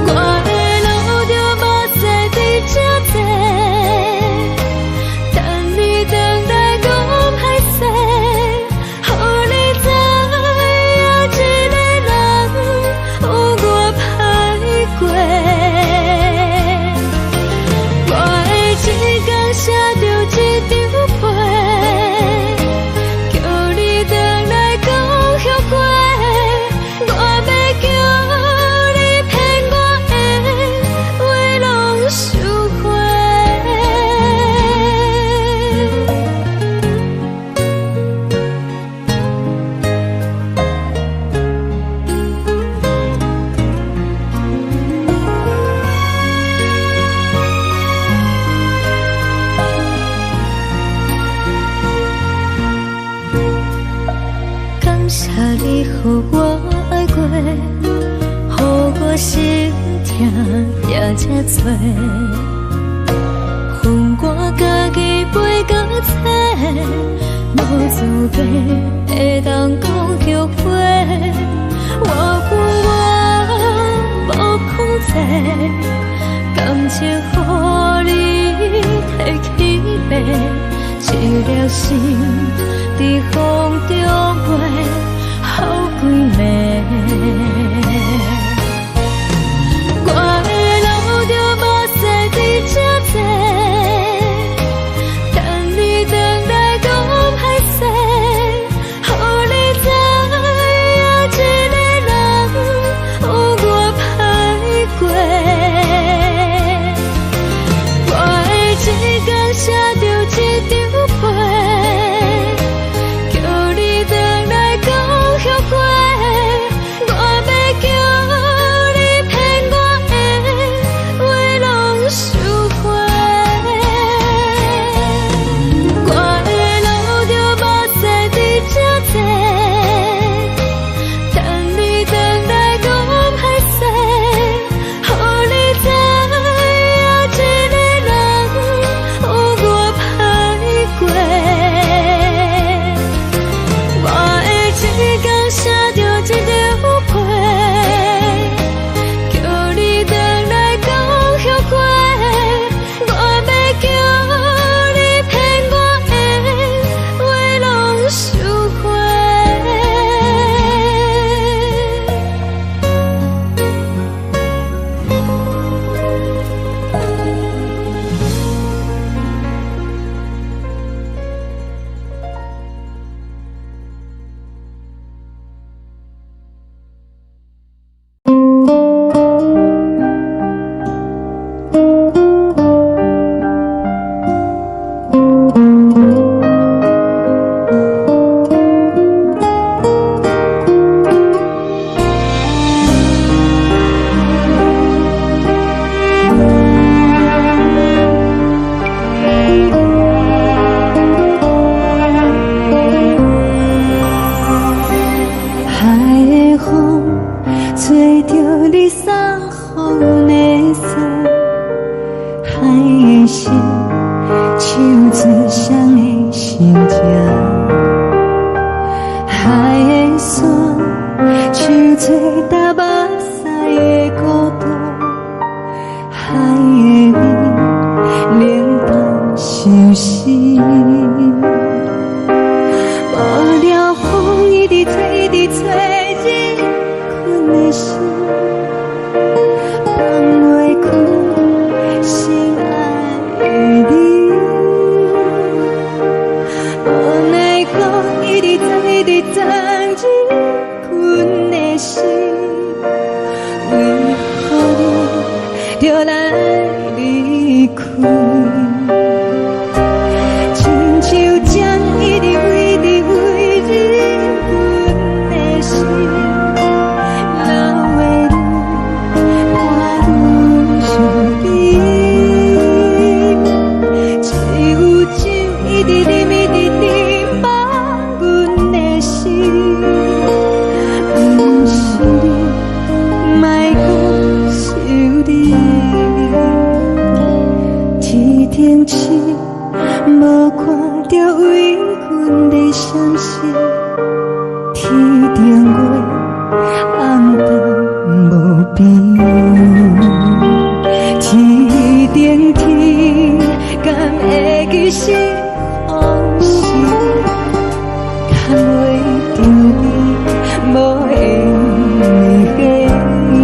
我的路着目屎在这多，等你回来讲歹势，予你知影一个人有我歹过。我的一天写着一张被，叫你回来讲后悔。我要叫你骗我的话拢收回。感谢你，予我爱过，予我心痛也这多，恨我家己袂到切，无资格会当讲后悔。我恨我无控制，感情予你摕去卖，一粒心在风中飞，好几暝。我的路着目屎在这多，等你回来讲歹势，予你知影一个人有我歹过。我的一天写着一张被，叫你回来讲后悔。着你送予的伞，海的心，手指双的心情，海的山，手做搭目屎的孤独，海的味，冷淡伤心。无聊风一直吹，一直吹，日困的心，放袂开心爱的你。无奈风一直吹，一直吹，日困的心，为何你就来离开？亲像江一直飞，一直飞，日阮的心，流的泪，看愈伤悲。只有酒一直啉，一直啉，放阮的心。不是你，莫讲想你。一天起，无看到为阮的伤心，天顶月暗淡无边，天顶天敢会记是往事，敢袂着你无缘的你。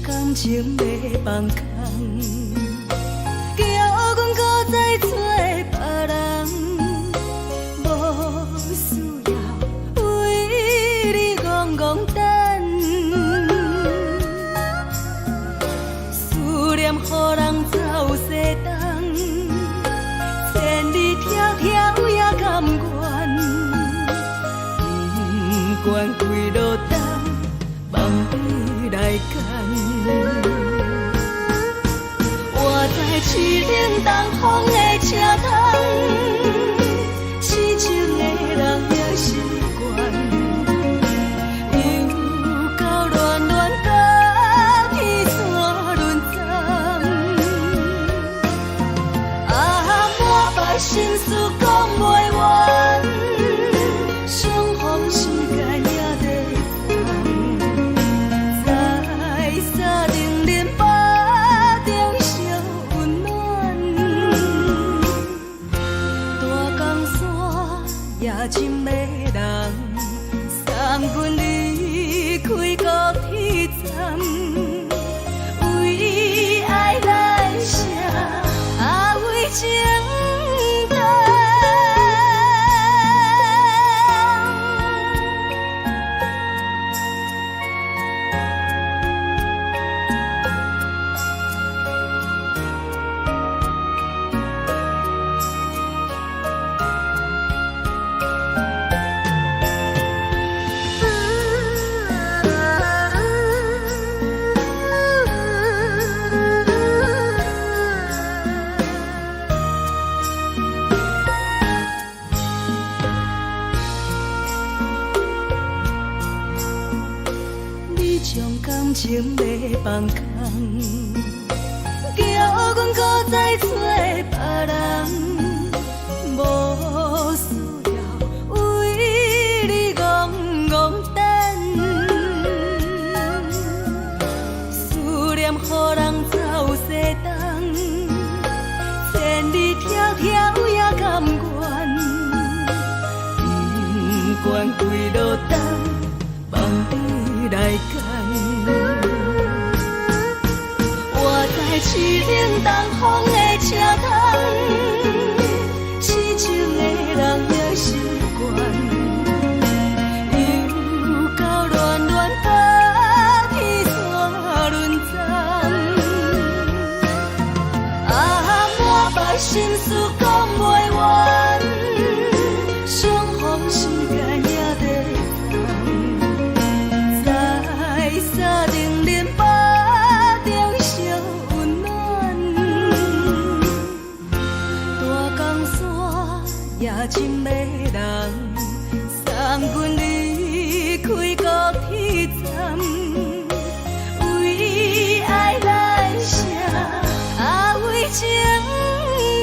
感情要放空，叫阮搁再找别人，无需要为你戆戆等，思念予人走西东，千里迢迢也甘愿，不管几路灯，望你来牵。我在市顶东风的车窗，痴情的人也习惯，又到乱乱过去人空，叫阮搁再找别人，无需要为你戆戆等，思念予人走西东，千里迢迢也甘愿，不管几路灯，望你来牵。我在市顶东风的车窗，痴情的人也习惯，又到乱乱把天山轮转。啊，满腹心事讲袂完，相逢时间也在等，在沙定林巴中相温暖。大江山也深迷人，送阮离开高铁站，为爱来写，啊为情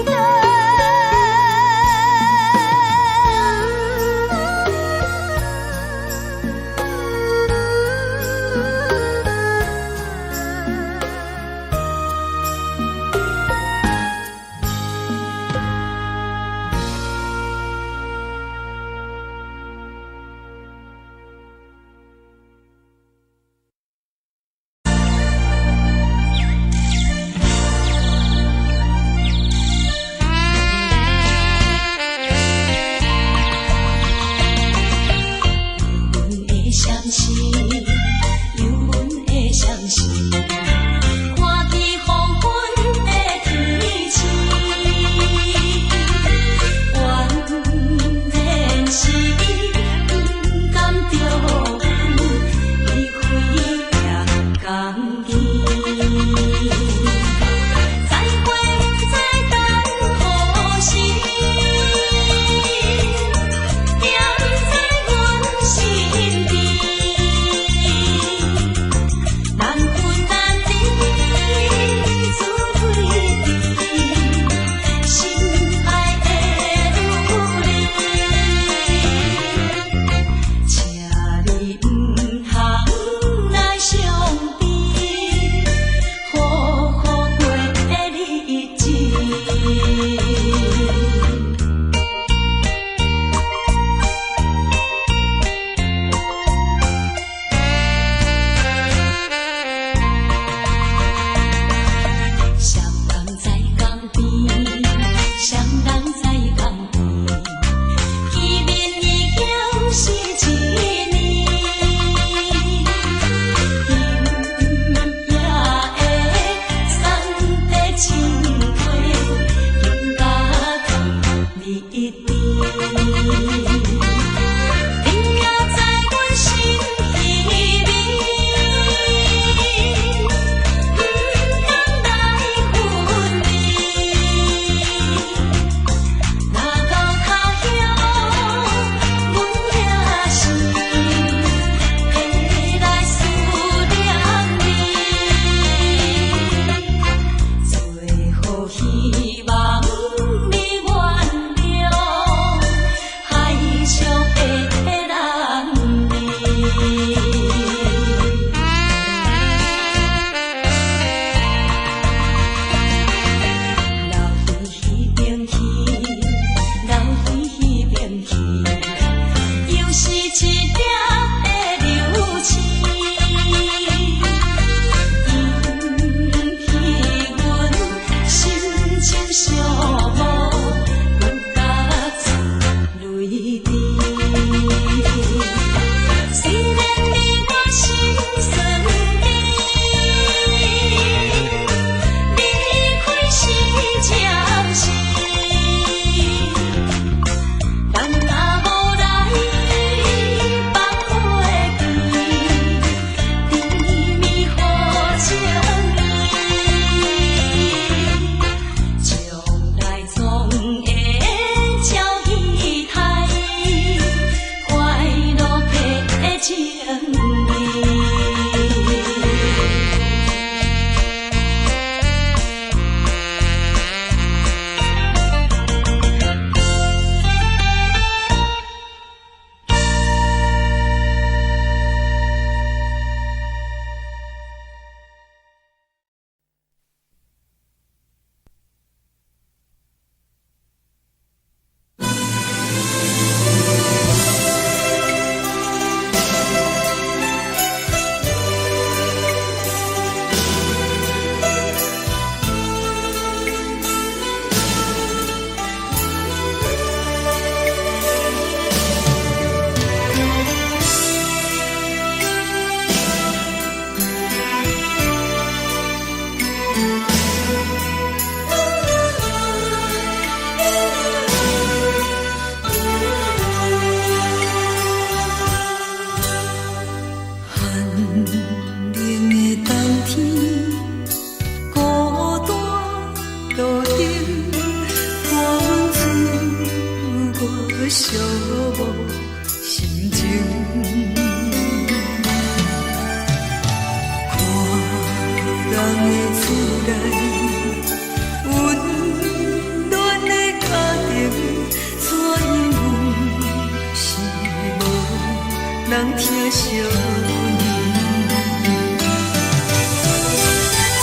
等。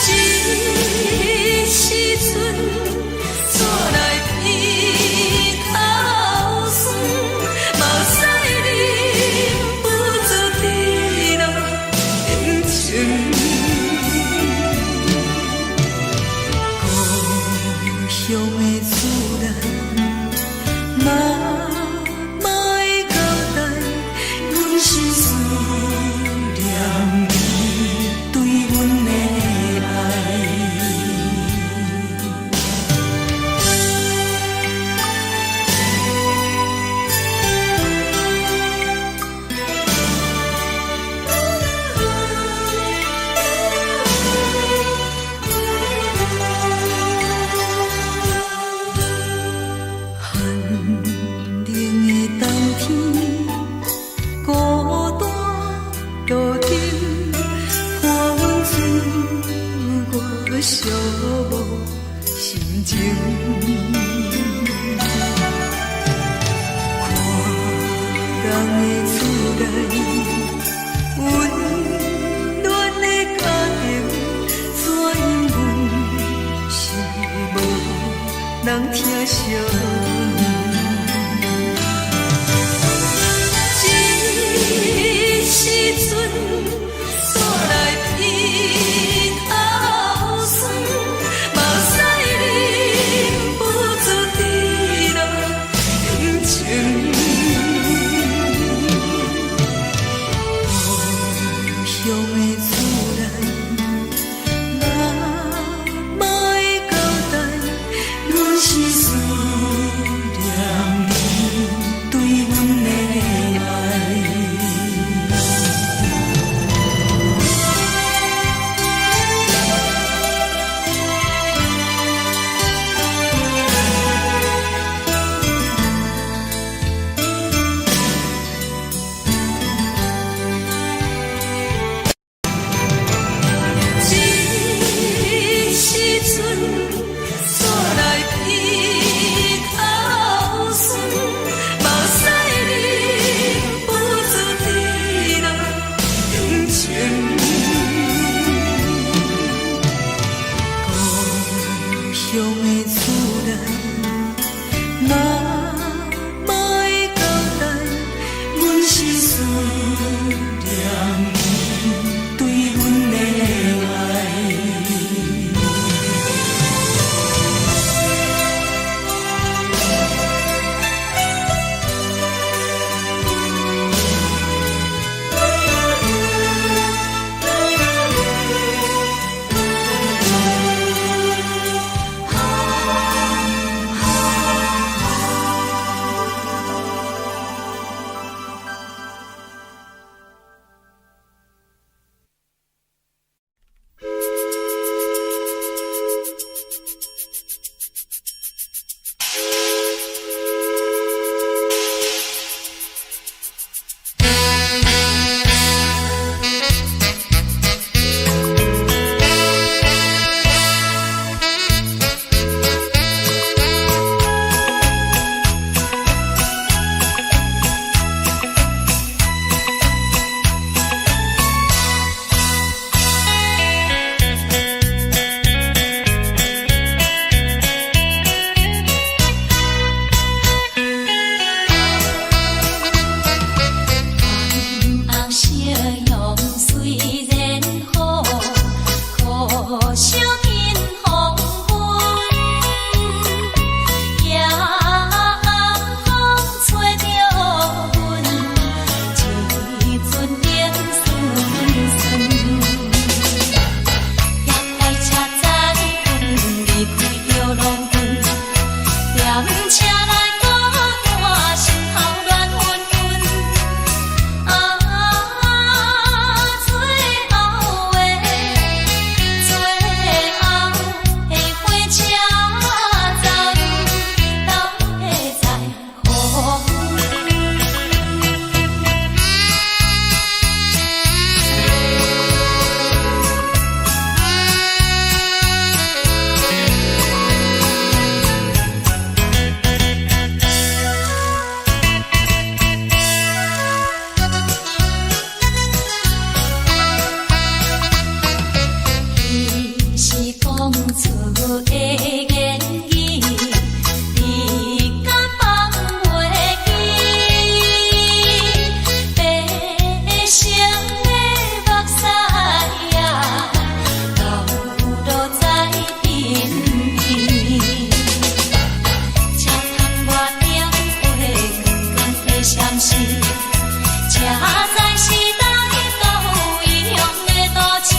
这时阵怎来鼻头酸，目屎忍不住滴落眼睛。故乡的自然，妈妈的交代，阮是思念你对阮的爱。寒冷的冬天，孤单路灯，看阮自我寂寞心情。看人的厝内，温暖的家庭，怎因阮是无人疼惜你？这时阵怎来鼻头酸，目屎忍不住滴落眼睛。厝的言语，你敢放袂记？白成的目屎呀，流落在边边。车窗外点花，光光的闪烁，车载时代都异乡的都市。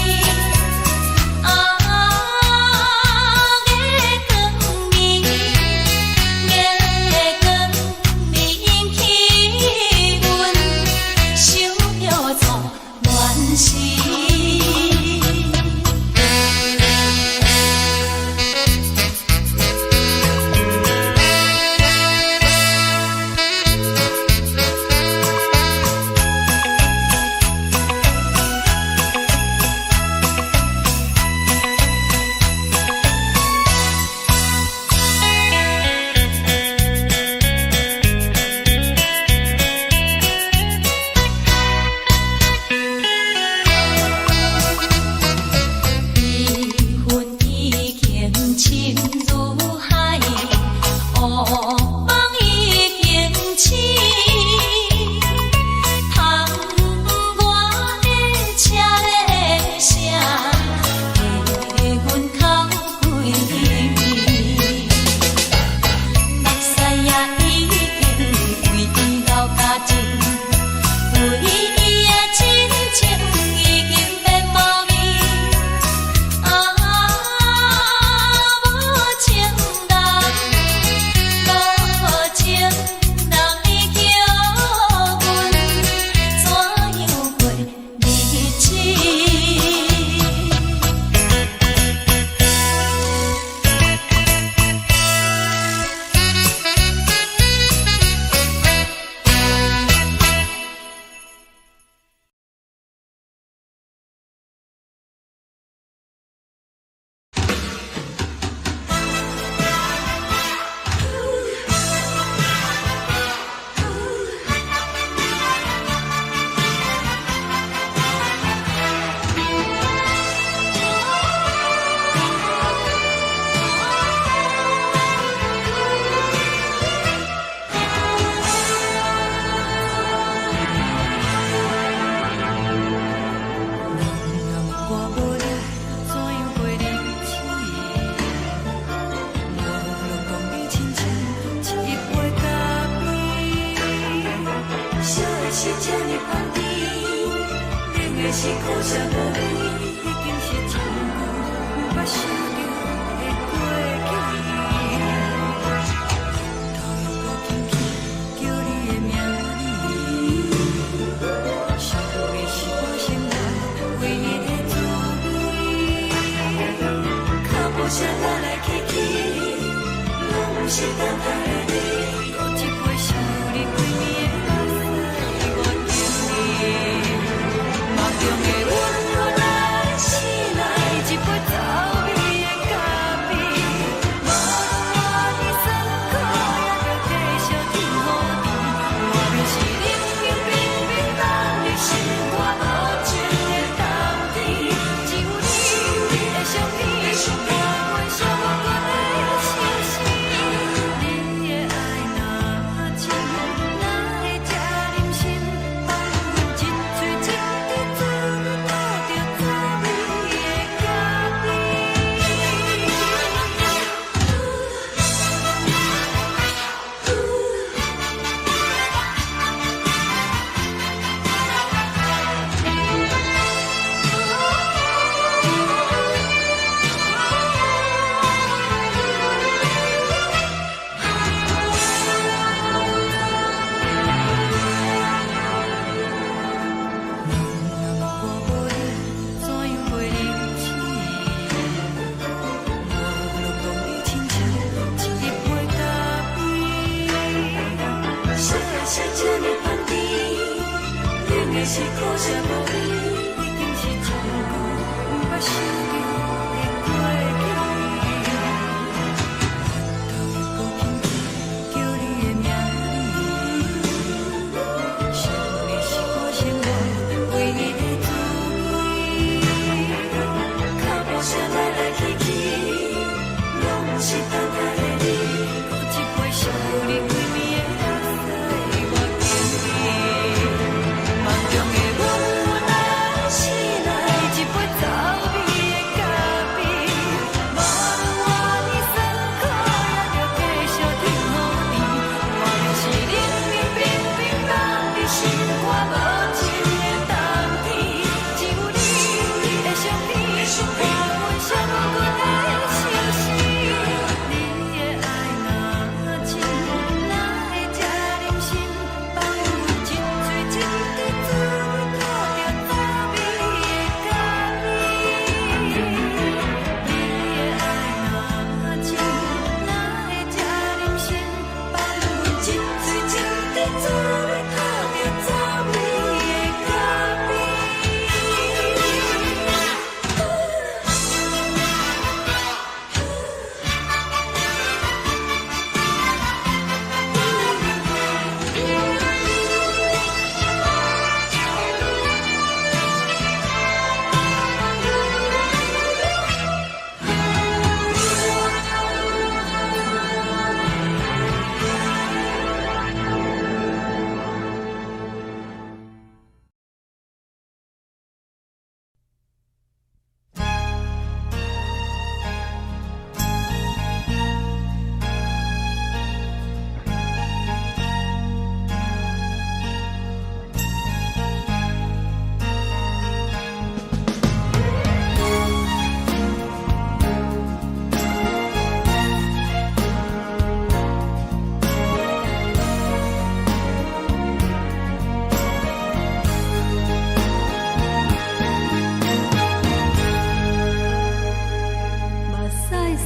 是苦涩无味，已经是一句无法想着的过去。头又搁轻轻叫你的名字，想的是我生活唯一的滋味。脚步声来来去去，拢不是等待的你，多一杯想你几暝的目屎，我等你。梦中的阮，予咱醒来一杯走味的咖啡，无论偌呢酸苦，也着继续甜予你。外面是冷冰冰冰冷的心肝，无情的冬天，只有你的相片，换阮寂寞的心事。你的爱若真，哪会这忍心放阮一嘴一滴？是苦涩无味，已经是一句无法想着的过去。头又搁轻轻叫你的名字，想的是我生活唯一的滋味。脚步声来来去去。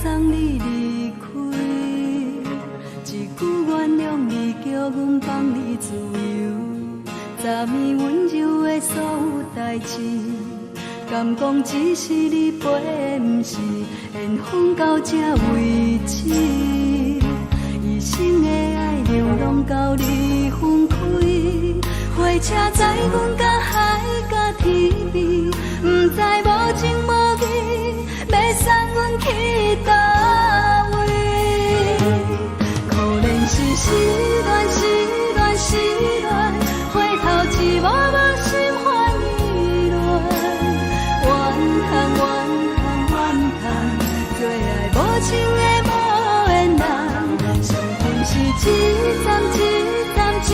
送你离开，一句原谅你，叫阮放你自由。昨暝温柔的所有代志，敢讲只是你陪，不是缘分到这为止。一生的爱流浪到你分开，火车载阮到海甲天边，不知无情无义，要送阮去倒位？可怜是失恋，失恋，失恋，回头一幕幕心烦意乱，怨叹，怨叹，怨叹，最爱无情的无缘人，伤痕是一站一站一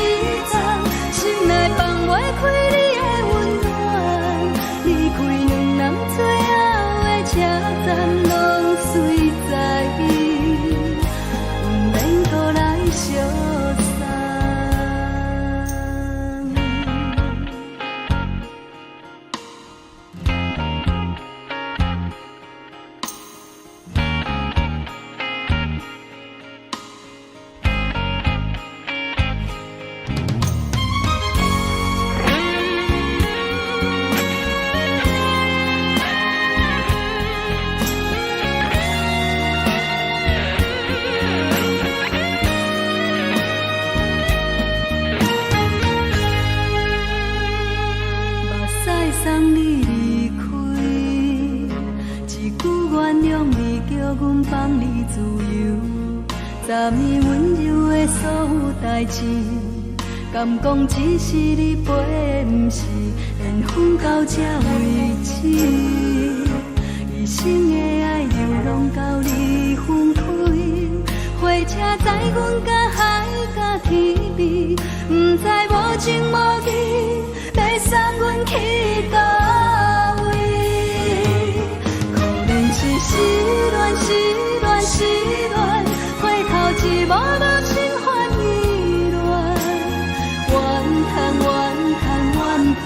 站，心内放袂开你的温暖，离开两人最后的车站，拢随在意，不免搁来相送。送你离开，一句原谅你，叫阮放你自由。昨暝温柔的所有代志，敢讲只是你陪，不是缘分到这为止。一生的爱流浪到你分开，火车载阮到海甲天边，不知无情无义，要送阮去倒位？可怜是失恋，失恋，失恋，回头一幕幕心烦意乱，怨叹，怨叹，怨叹，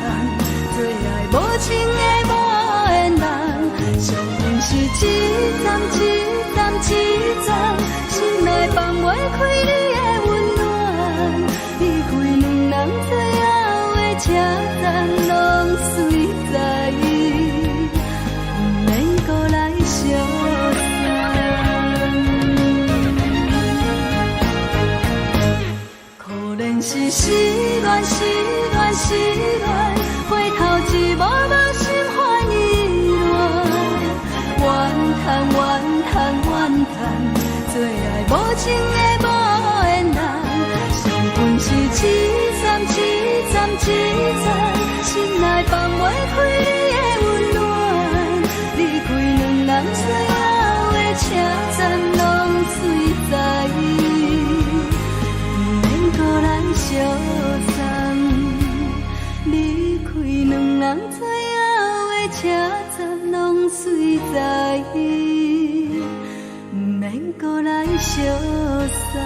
最爱无情的无缘人，伤痕是一站一站一站，心内放袂开你的温暖，离开两人最后的车站，拢随在意，不免搁来相送。可怜是失恋，失恋，失恋，回头一幕幕心烦意乱，怨叹，怨叹，怨叹，最爱无情的无缘人，伤痕是一站一站一站，心内放袂开你的温暖，离开两人最后的车站，拢随在意，不免搁来相送。离开两人最后的车站，拢随在意，不免搁来相送。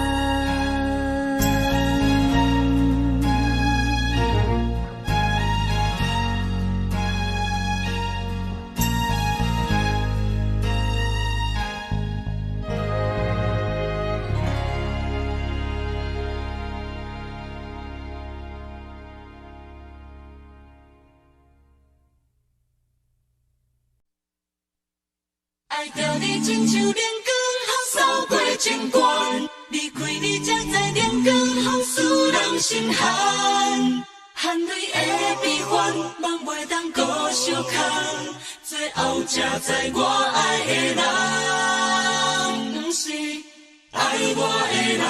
爱着你亲像连光风扫过情关，离开你才知连光风使人心寒。含泪的悲欢，望袂当搁相牵，最后才知我爱的人，不是爱我的人。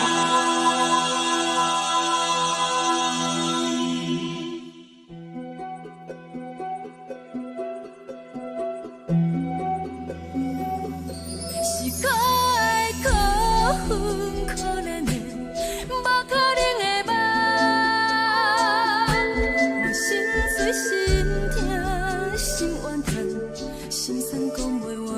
心怨叹，心酸讲袂完。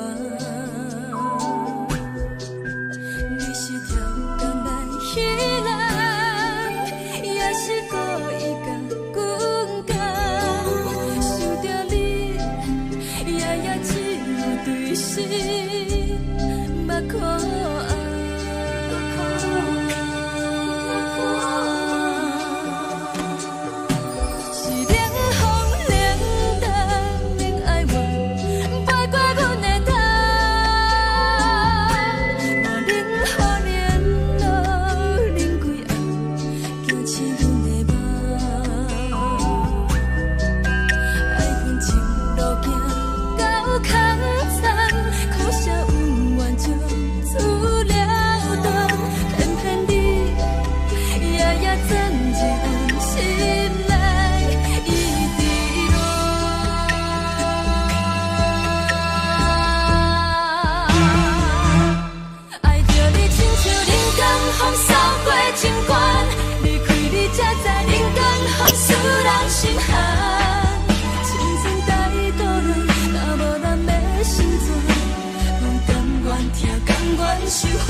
愿守护，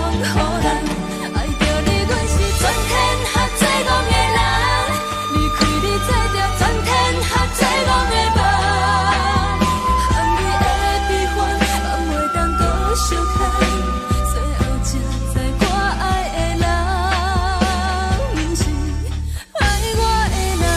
予人爱着你，阮是全天下最戆的人。离开你，做着全天下最戆的梦。含你的悲欢，嘛袂当搁相牵。最后才知我爱的人，毋是爱我的人。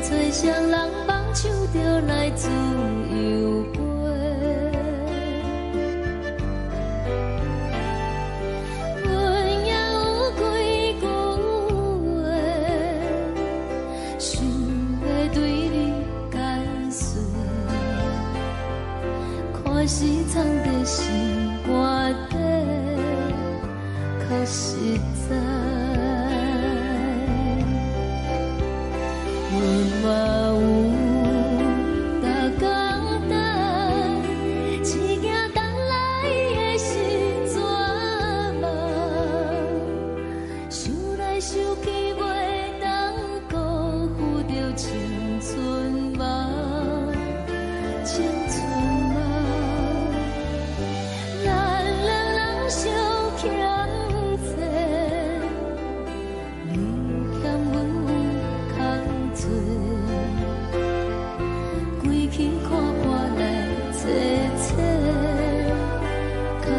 吹双人梦唱着来自由飞，阮也有几句话，想要对你解释，可是藏在心肝底，较实在。 阮嘛有逐工等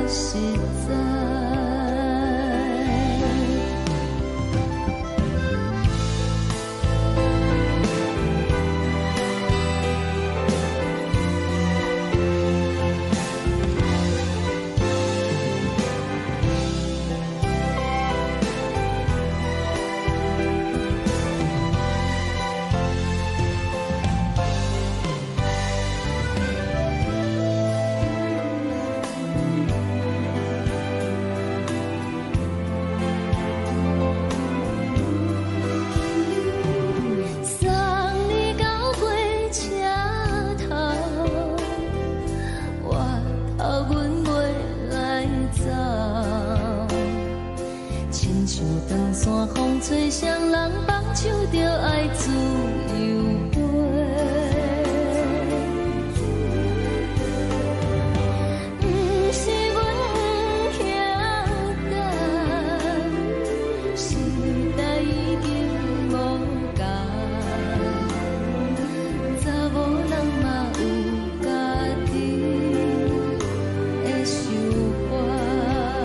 实在。风吹双人放手着爱自由飞，不是阮不晓等，时代已经无同，查某人嘛有家己的想法。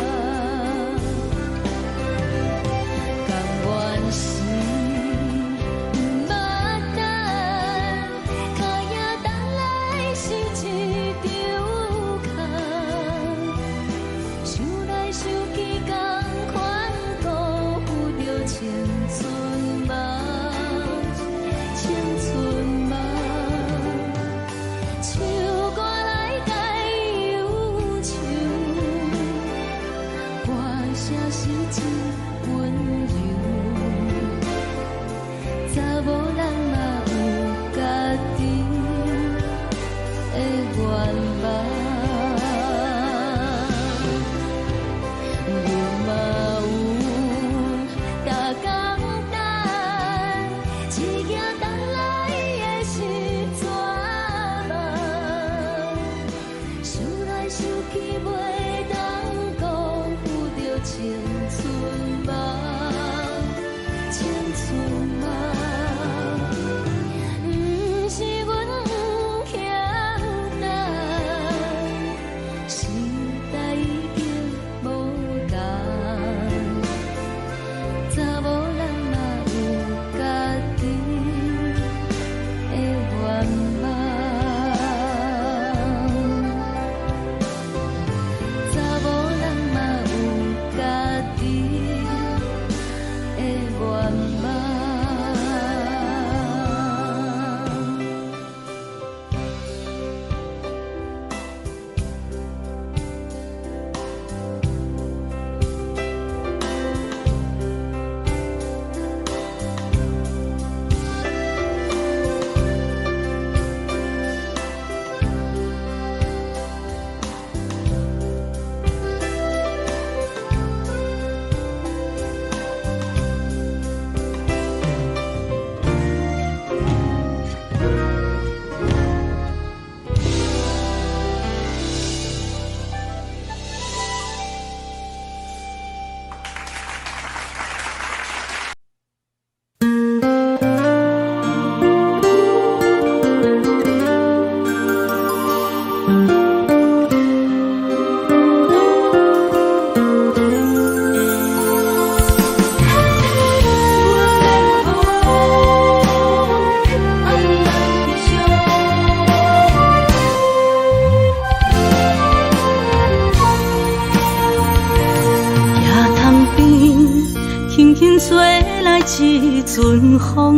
一阵风，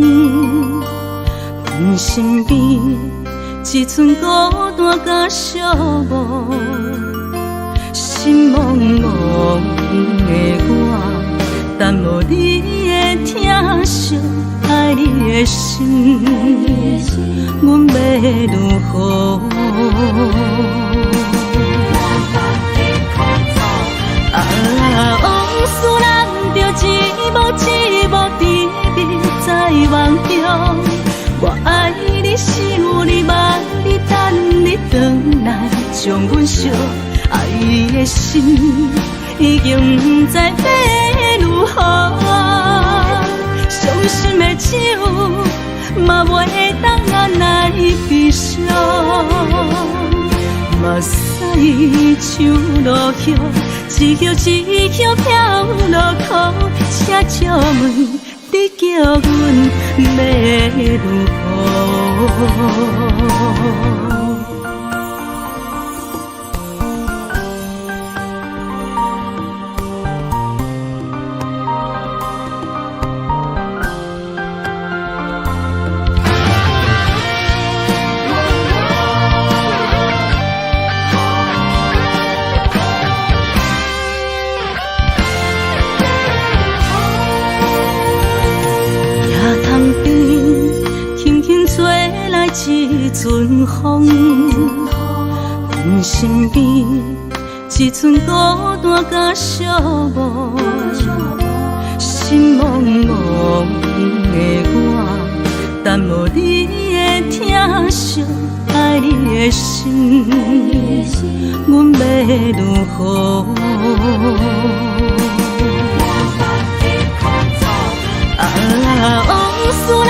阮身边一寸孤单甲寂寞，心茫茫的我，等无你的疼惜，爱你的心，阮要如何？往事人着一幕一幕甜蜜在梦中，我爱你想你望你等你回来，将阮惜爱的心已经不知要如何，伤心的手嘛袂当来悲伤，嘛像落叶，一叶一叶飘落雨，车借问你叫阮要如何？一阵风，阮身边一寸孤单甲寂寞，心茫茫的我，耽无你的疼惜，爱你的心，阮要如何？往事难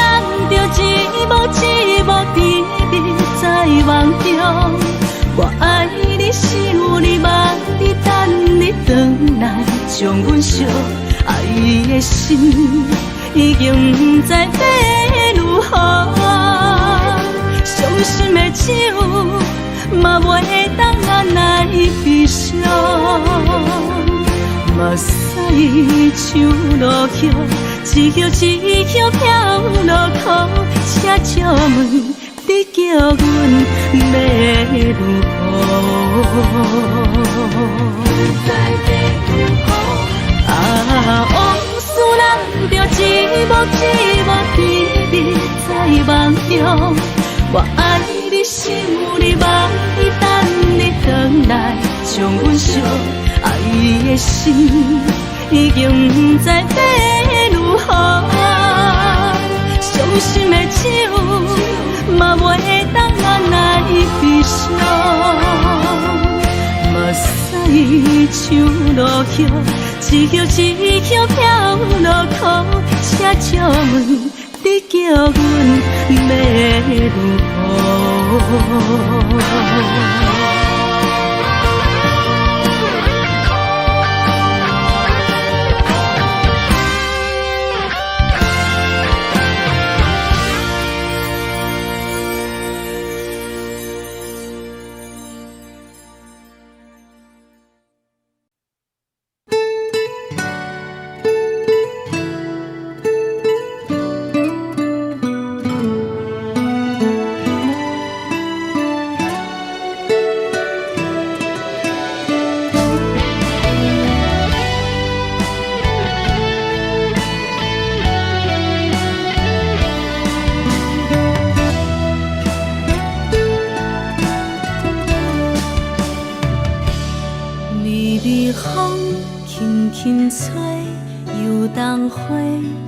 着一幕一幕甜蜜在梦中，我爱你想你望你等你回来，将阮惜爱的心已经不知要如何。伤心的手嘛袂当按来悲伤，目屎像落叶。一叶一叶飘落雨，车借问你叫阮要如何？往事难着一幕一幕甜蜜在梦中，我爱你想你望你等你回来，将阮惜爱的心已经不知要如何。伤心的手嘛袂当按来悲伤，目屎像落叶，一叶一叶飘落雨，车借问你叫阮要如何？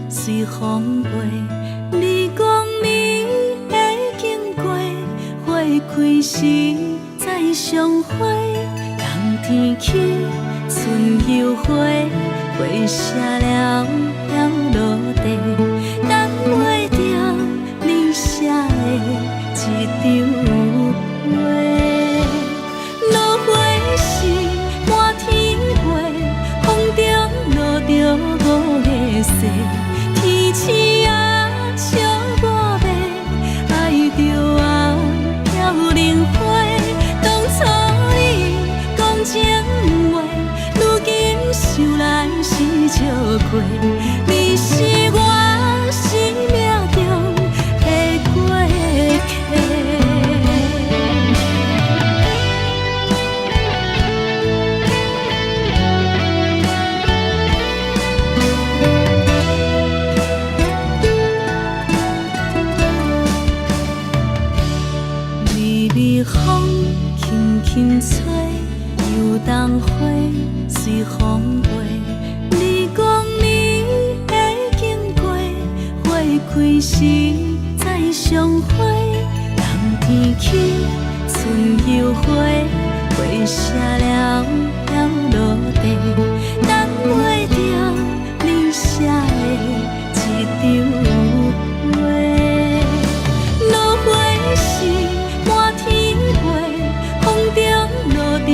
随风飞，你讲你会经过，花开时再相会。冬天去，春又回，花谢了落地，等袂着你写的一张画。落花时满天飞，风中落着五个色。天星啊，笑我迷，爱着啊飘零花。当初你讲情话，如今想来是笑过。你是我生命中的过客。风轻轻吹，游动花随风飞。你讲你会经过，花开时再相会。冬天去，春又回，花谢了落地，等袂着你写的一张画。落花时满天飞，风中落着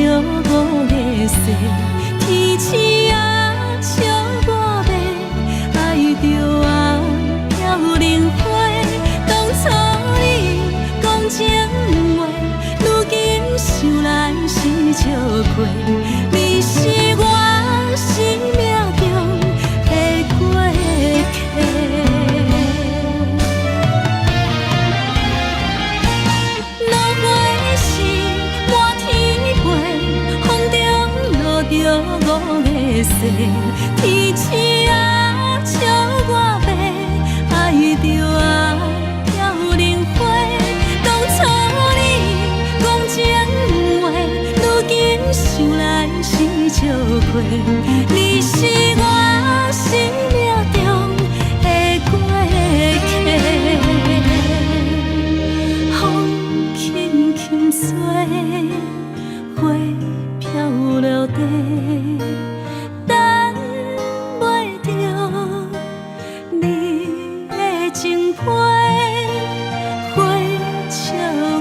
五个世，天星啊笑我白，爱着啊飘零花。当初你讲情话，如今想来是笑话。你是我生命中的过客，风轻轻吹，花飘落地，等袂着你的情批。花笑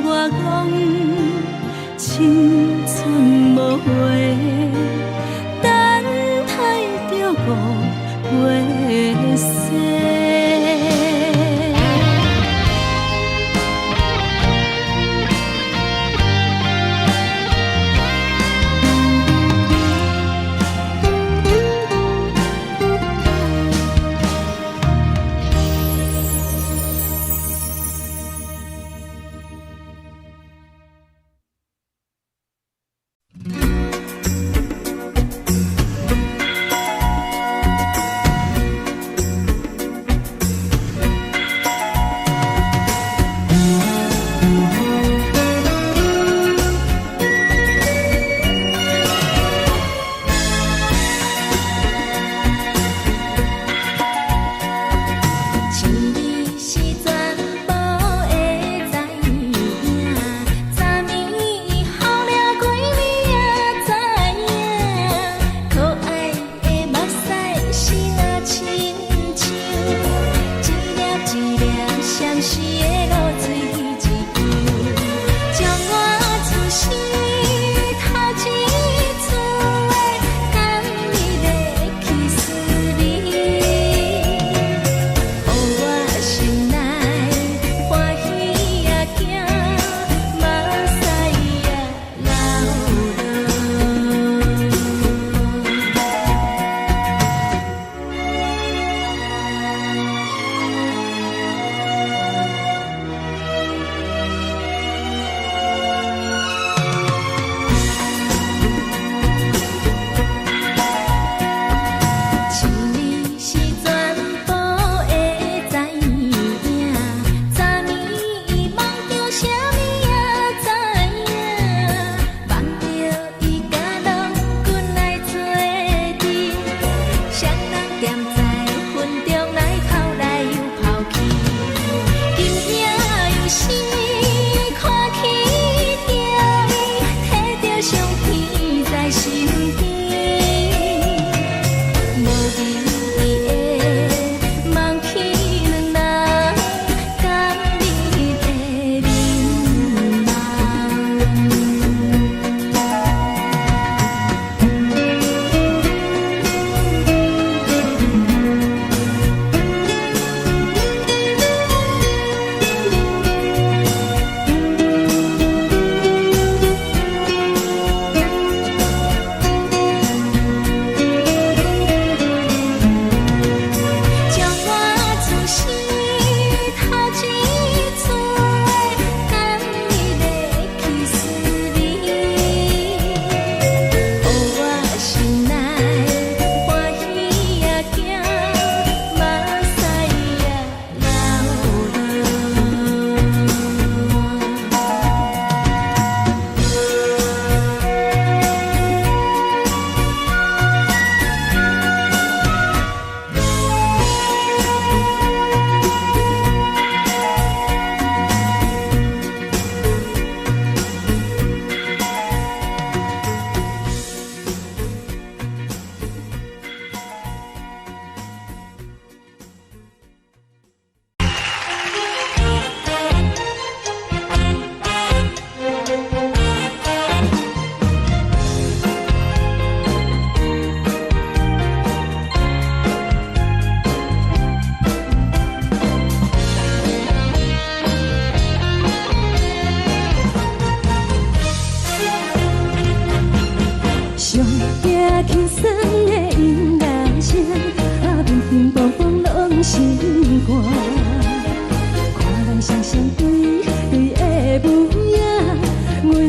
我讲青春无话，等待着五月雪。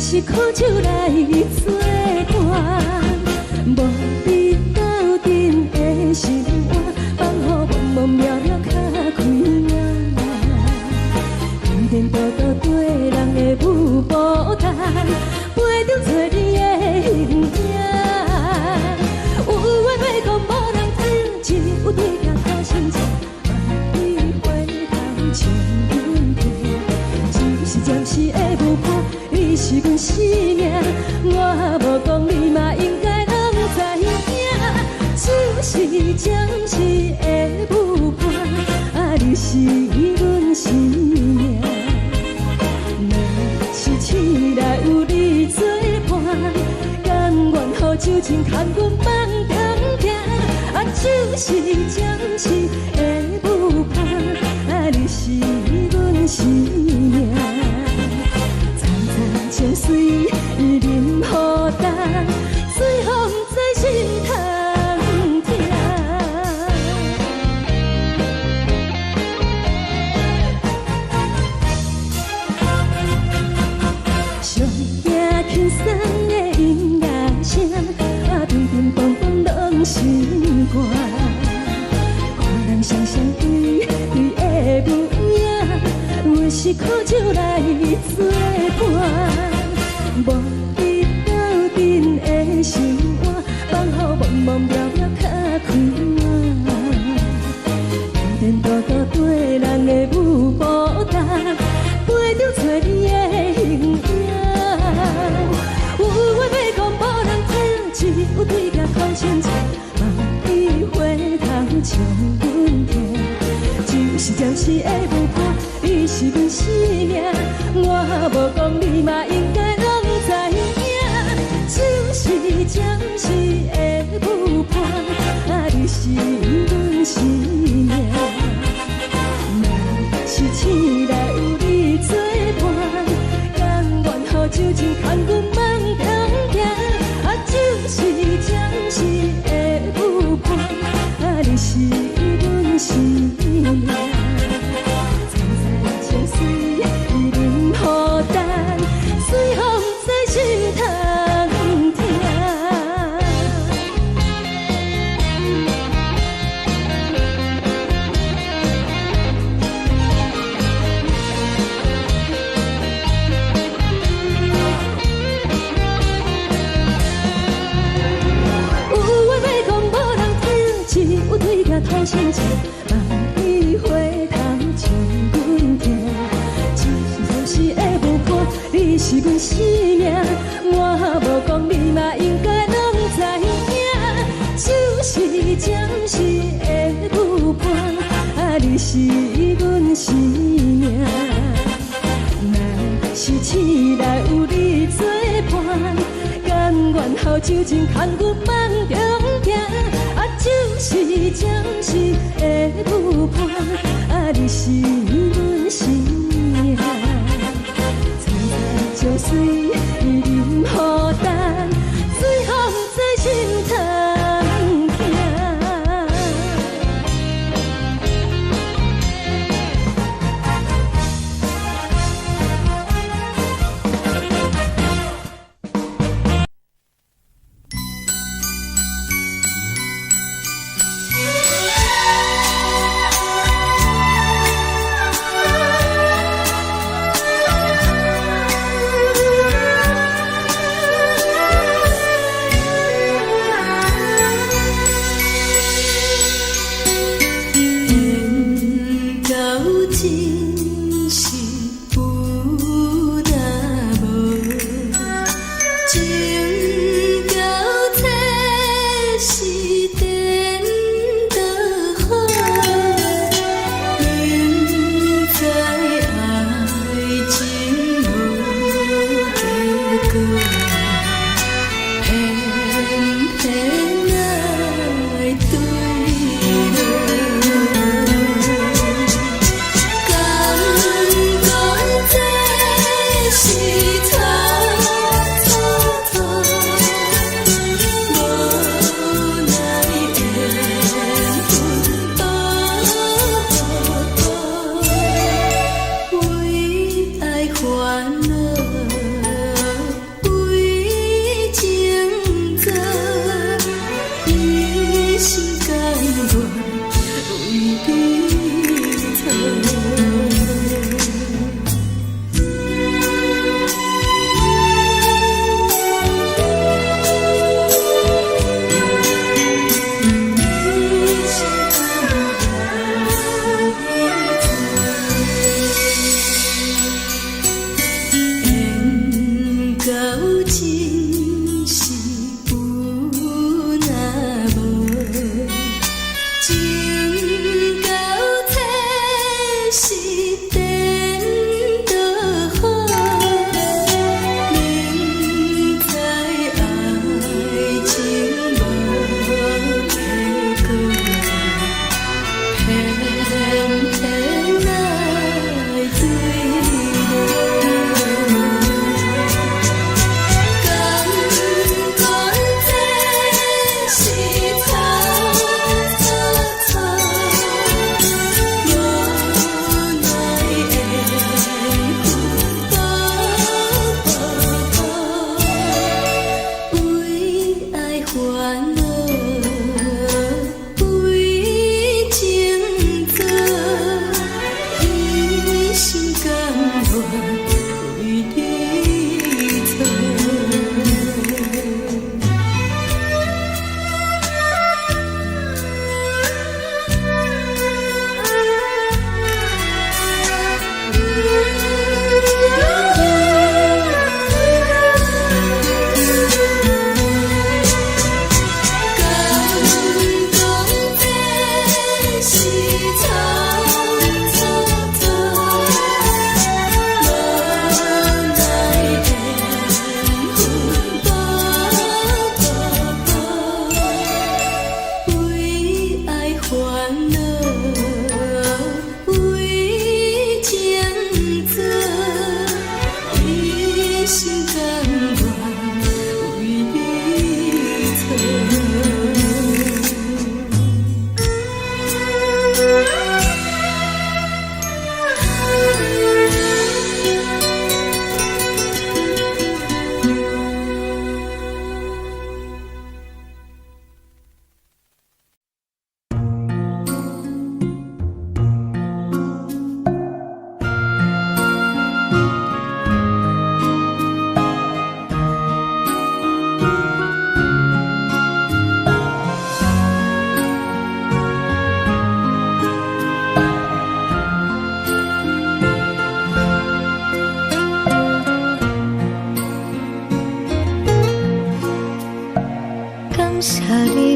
是苦酒来作伴，无梦中行，啊，就是暂时的舞伴，啊，你是阮生命。层层情水忍孤单，随风在心头疼。上惊轻松的音乐声，啊，乒乒乓乓拢心肝。看人双双对对的舞影，有的是苦酒来作伴。无你斗阵的心肝，放乎茫茫渺渺较快活。颠颠倒倒对人的舞步踏，陪着找你的形影。有话要讲无人听，只有对甲口声唱，梦里回头将阮听。就是暂时的舞伴，你是阮生命。我无讲你嘛应该拢知影，就是暂时的舞伴，啊，你是阮生命。若是醒来有你作伴，甘愿予酒精牵阮梦中行，啊，就是暂时的舞伴，啊，你是阮生命。层层情水忍孤单，随风在心头疼。有话要讲无人听，只有对甲土声唱，梦里回头将阮听。就是暂时的舞伴，你是阮生命。我无讲你嘛应该拢知影，就是暂时的舞伴，啊，你是阮生命。若是醒来有你作伴，甘愿予酒精牵阮梦中行，啊，就是暂时的舞伴，啊，你是阮生命。层层情水忍孤单，随风在心头疼。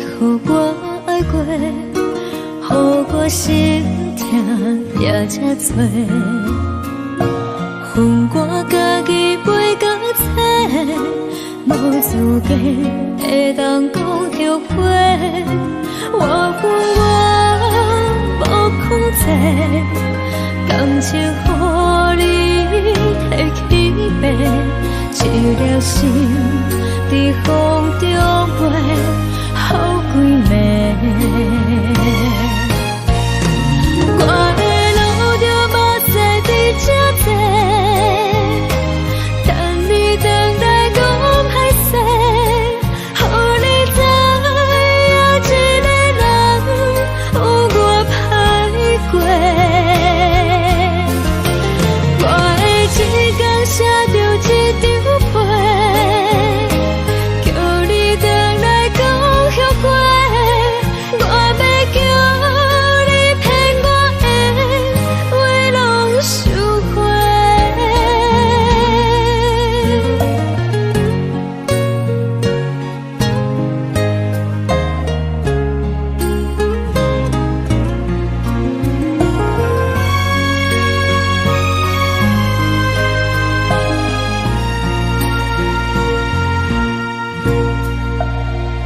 予我爱过，予我心痛也这多。恨我家己袂到切，无资格会当讲后悔。我恨我无控制，感情予你摕去卖，一粒心在风中飞，好几暝。我的路就目屎在这多，等你回来讲歹势，予你知影一个人有我歹过。我的一天写着一张被，叫你回来讲后悔。我要叫你骗我的话拢收回。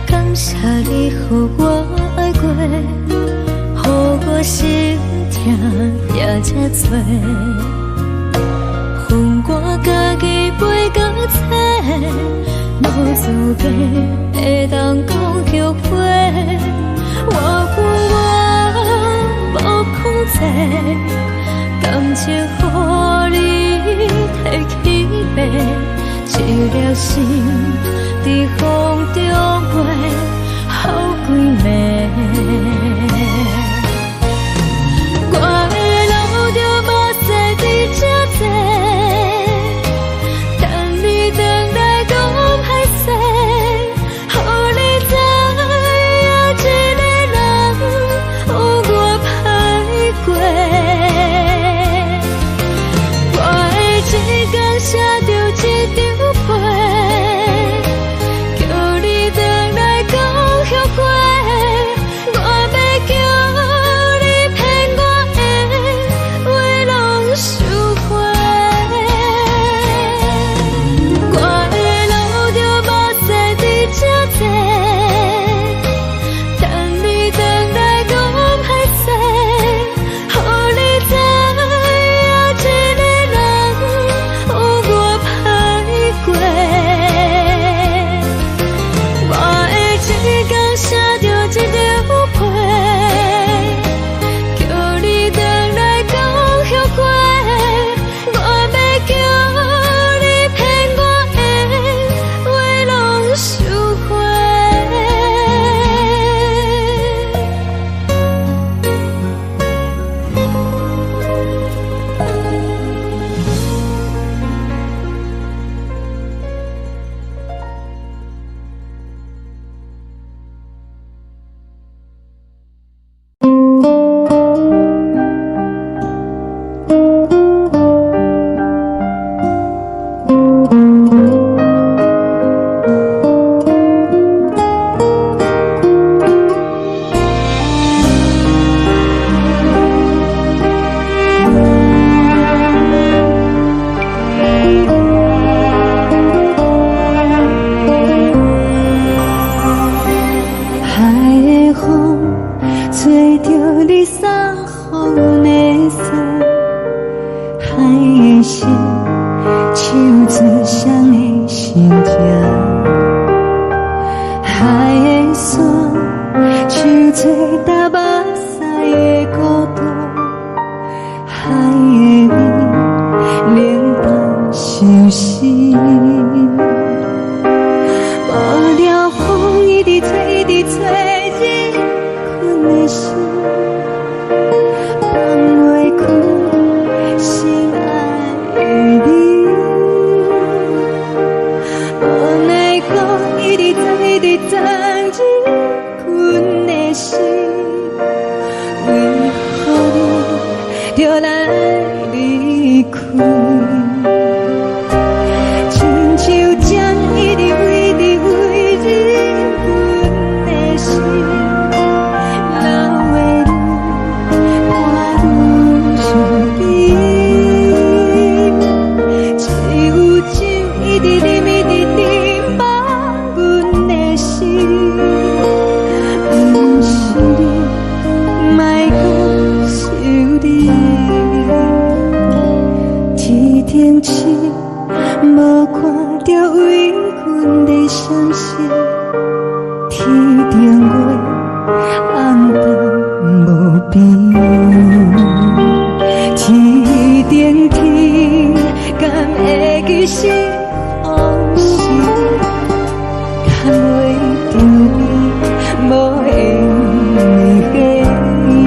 感谢你予我爱过，予我心痛也这多。恨我家己袂到切，无资格会当讲后悔。我恨我无控制，感情予你摕去卖，一粒心在风中飞，好几暝。我的路就目屎在这多，等你回来讲歹势，予你知影一个人有我歹过。我的一天写着一张被，叫你回来讲后悔。我要叫你骗我的话拢收回。我的路就目屎在这多，等你回来讲歹势，予你知影一个人有我歹过。我的一天写着一张被，叫你回来讲后悔。我要叫你骗我的话拢收回。海的风吹着你送予的伞，海的心手做双的心痛，海的山手做搭目屎的孤独，海的味冷淡伤心。无聊风一直吹，一直吹，日困的心放袂开，心爱的你。无奈何一直走，一直走，日困的心，为何你就来离开？亲像将一直为日困的心。情月红淡无边，天顶天，敢会记是往事，敢袂着你无缘的你。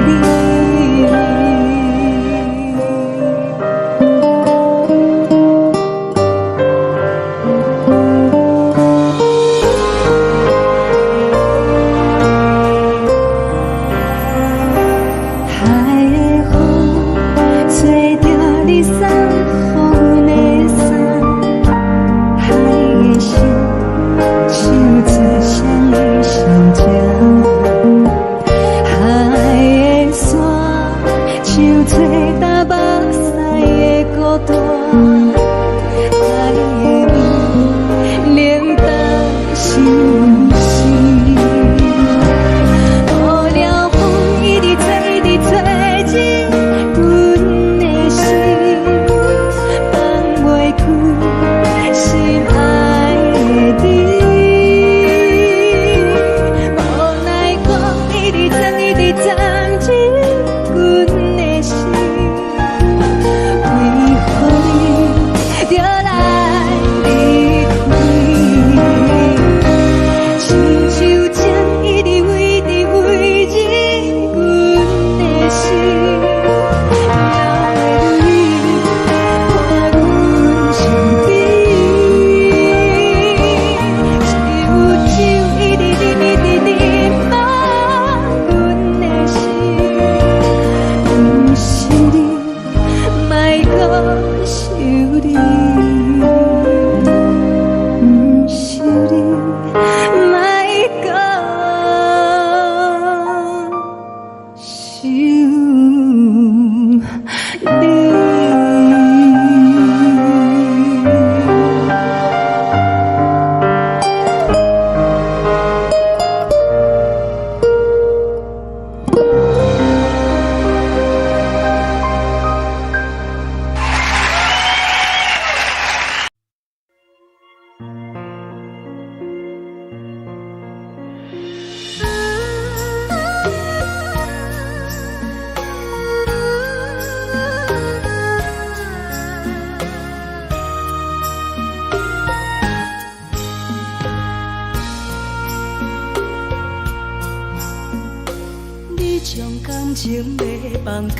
情要放空，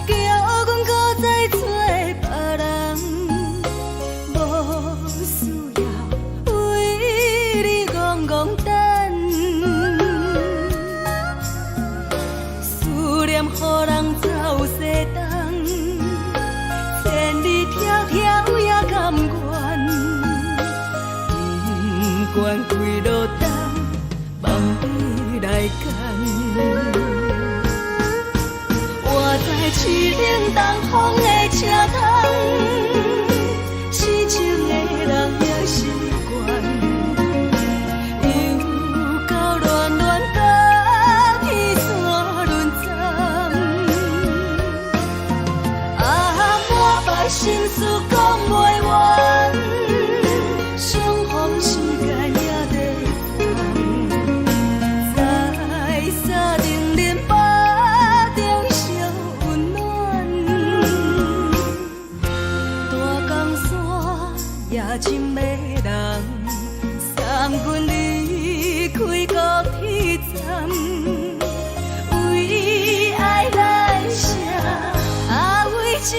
叫阮搁再找别人，无需要为你戆戆等，思念予人走西东，千里迢迢也甘愿，不管开路灯，望你来赶。我在市顶东风的车窗，痴情的人也习惯，又到乱乱甲天山轮站。啊，满腹心事讲袂完，相逢时间也在等，在沙定连巴中烧温暖。大江山也深的人，送阮离开高铁站，为爱来写为情。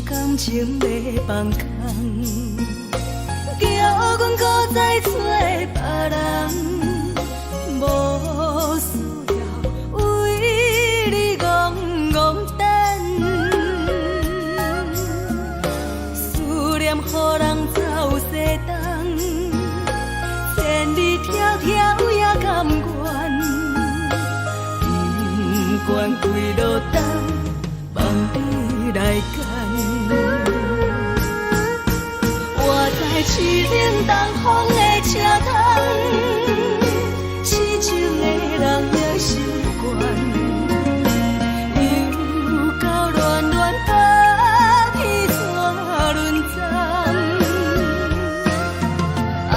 感情要放空，叫阮搁再找别人，无需要为你戆戆等，间。活在市冷东风的车窗，痴情的人也心倦，又到乱乱把去错轮站。满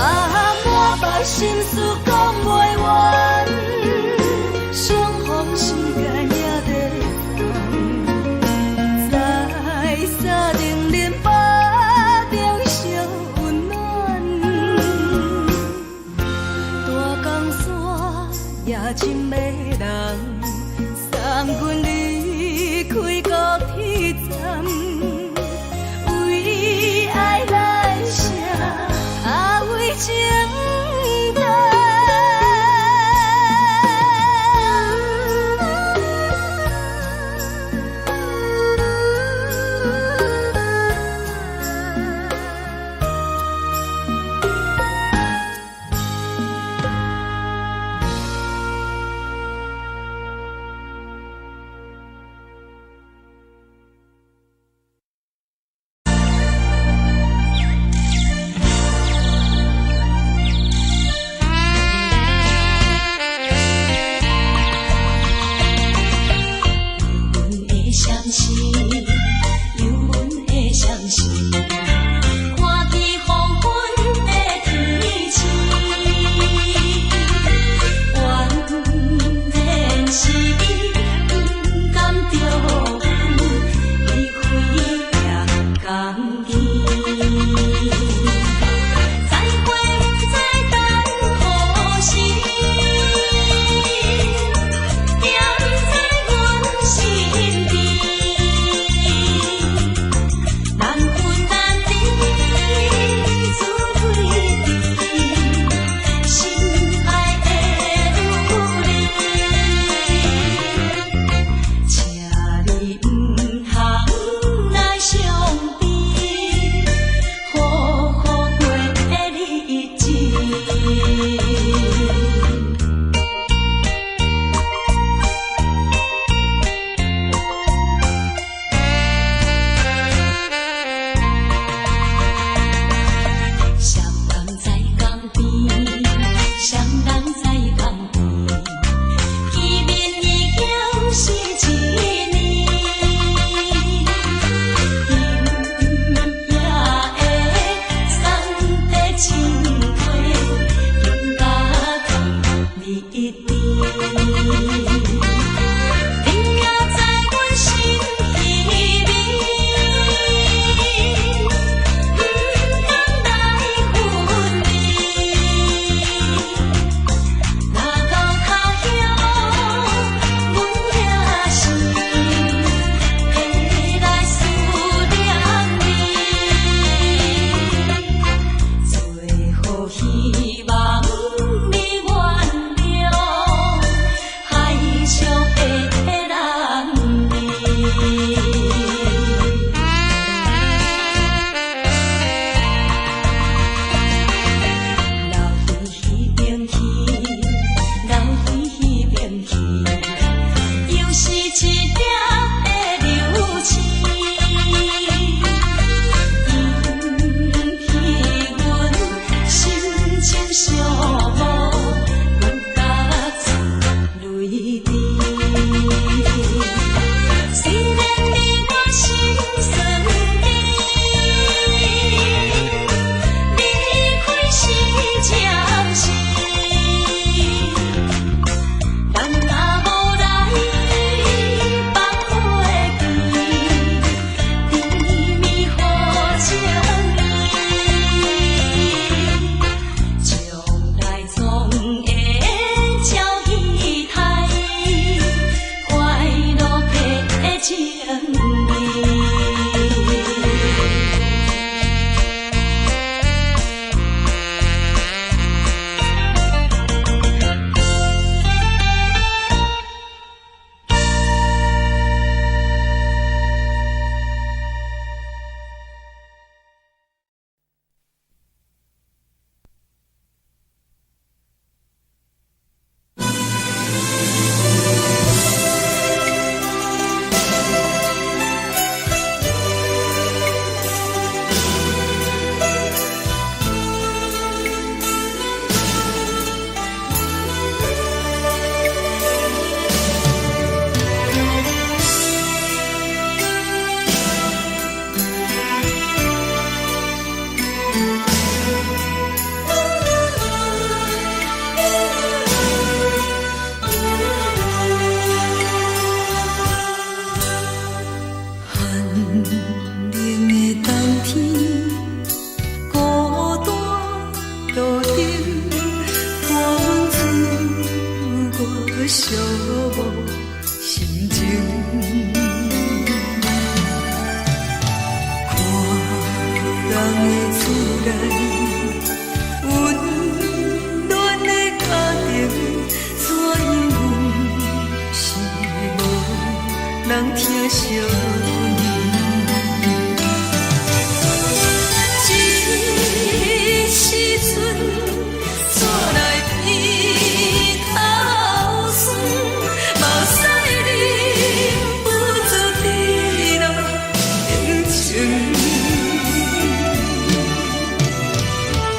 腹心事讲袂完，相逢时间也在等，在沙丁林巴中相温暖。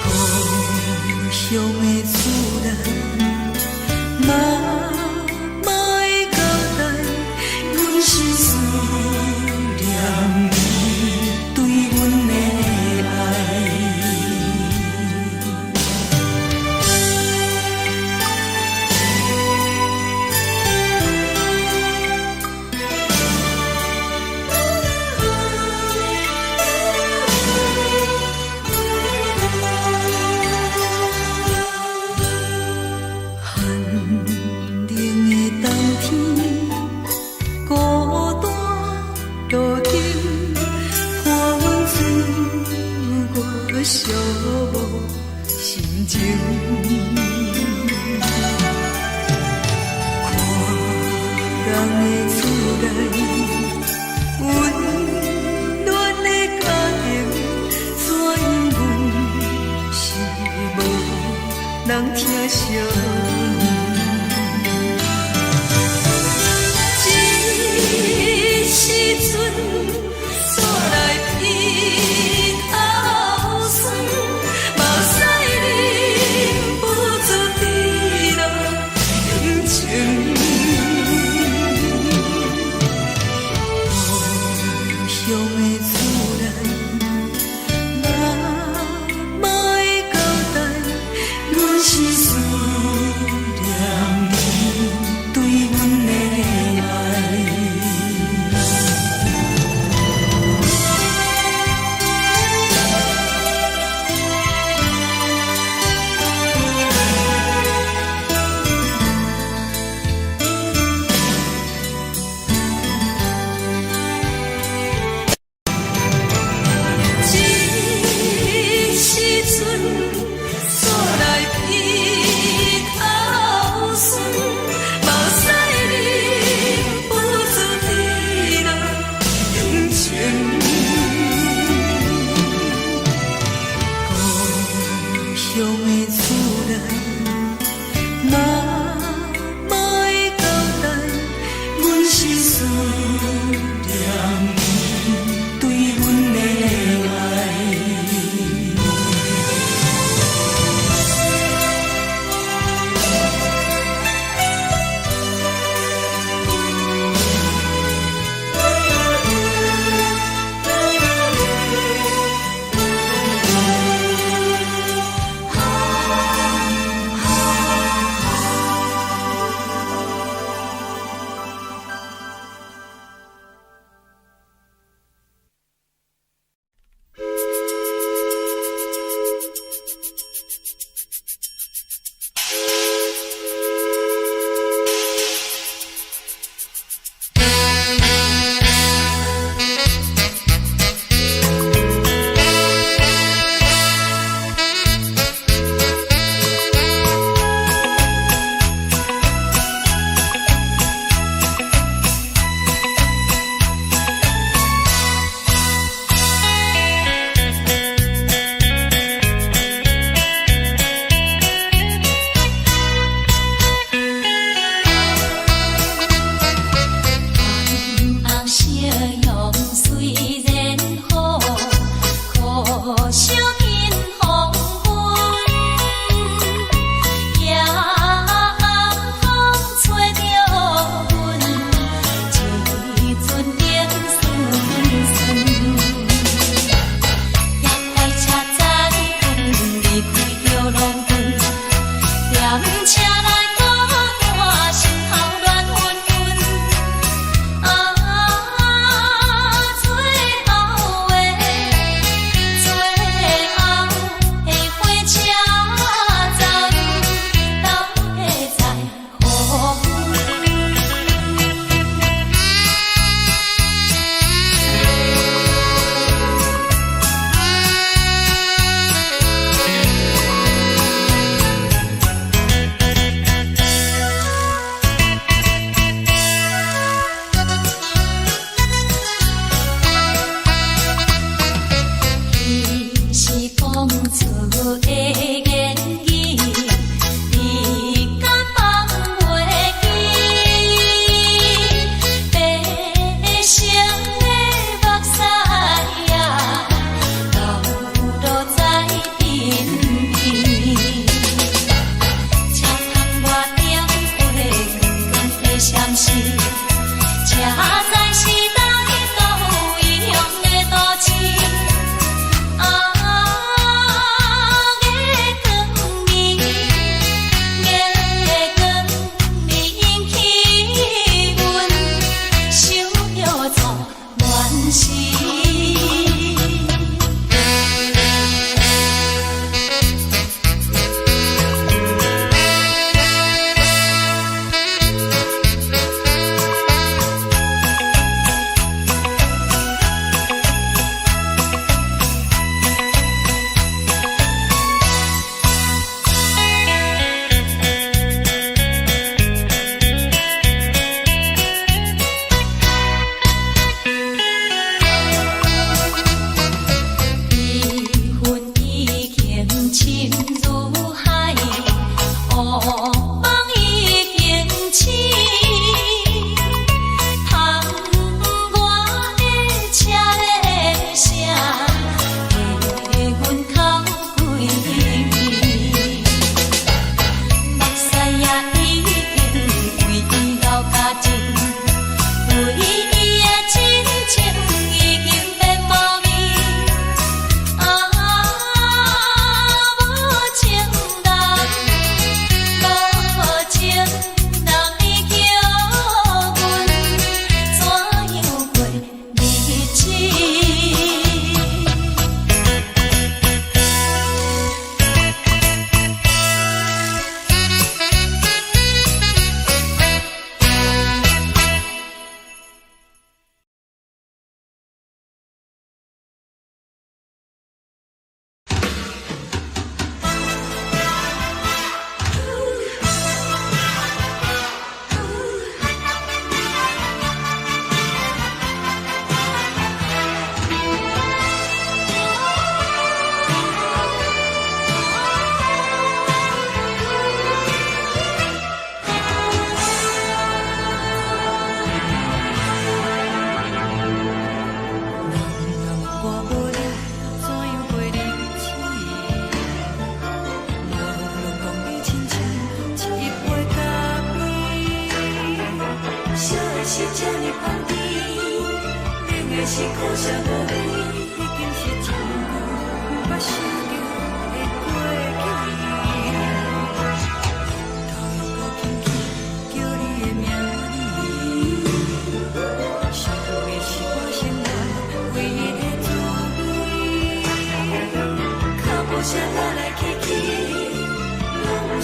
故乡的思念，嘛会交代，阮是思念你对阮的爱。寂寞心情，看人的厝内温暖的家庭，怎因阮是无人疼惜？这时阵煞来鼻头酸，目屎忍不住滴落眼睛。故乡的厝内，嘛会交代，阮是思念你对阮的爱。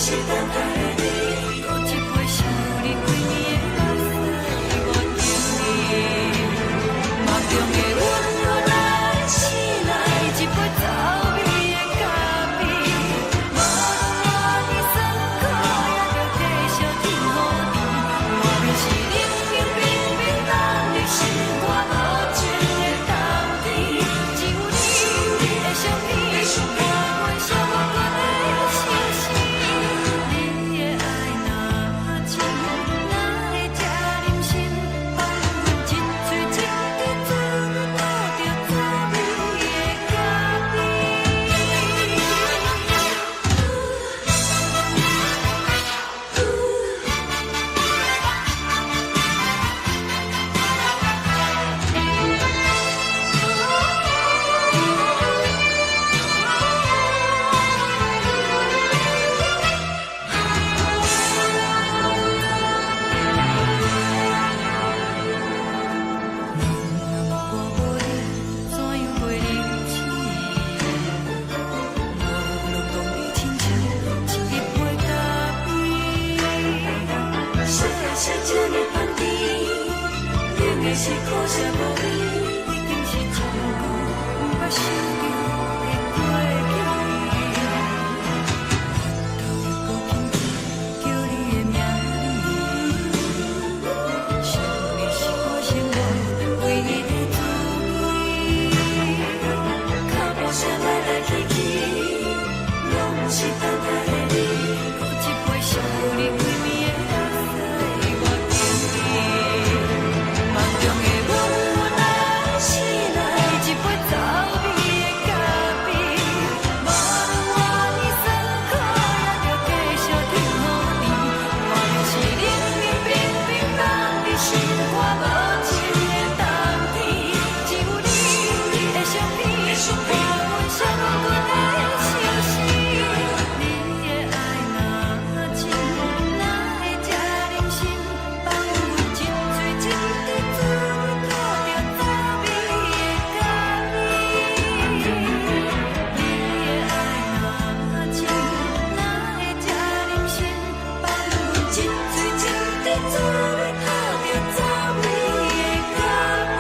是等待的你，搁一杯想你几年的目屎，我敬你。梦中的阮又来醒来，一杯走味的咖啡，无论我的酸苦，也着继续甜予你。外面是冷冰冰冰冷的心，我无情的冬天，只有你的相片，伴阮寂寞过的相思。你的爱若真，哪会这忍心？放阮一嘴一滴珠，倒着走味的咖啡。是苦涩无味，已经是一个不捌受着的过去。头又搁轻轻叫你的名字，想你是我生活唯一的滋味。脚步声来来去去，拢是等待的你，搁一杯想你几暝的目屎，我敬你。梦中的阮又来醒来，一杯走味的咖啡，无论我的酸苦，也着继续甜予你。外面是冷冷冰冰冷的心，我无情的冬天，只有你的相片，伴阮寂寞过的相思。你的爱若真，哪会这忍心？放阮一嘴一滴珠，倒着走味的咖啡。你的爱若真，哪会这忍心？放阮一嘴一滴珠，倒着走味的咖啡。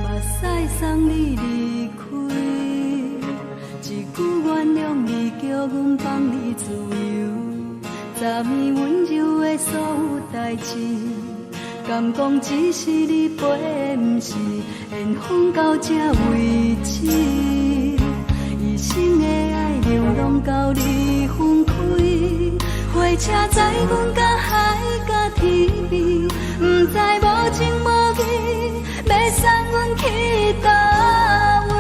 目屎送你离开，一句原谅你，叫阮放你自由。昨暝温柔的所有代志，敢讲只是你陪，不是缘分到这为止。一生的爱流浪到你分开，火车载阮到海角天边，不知无情无义，要送阮去倒位？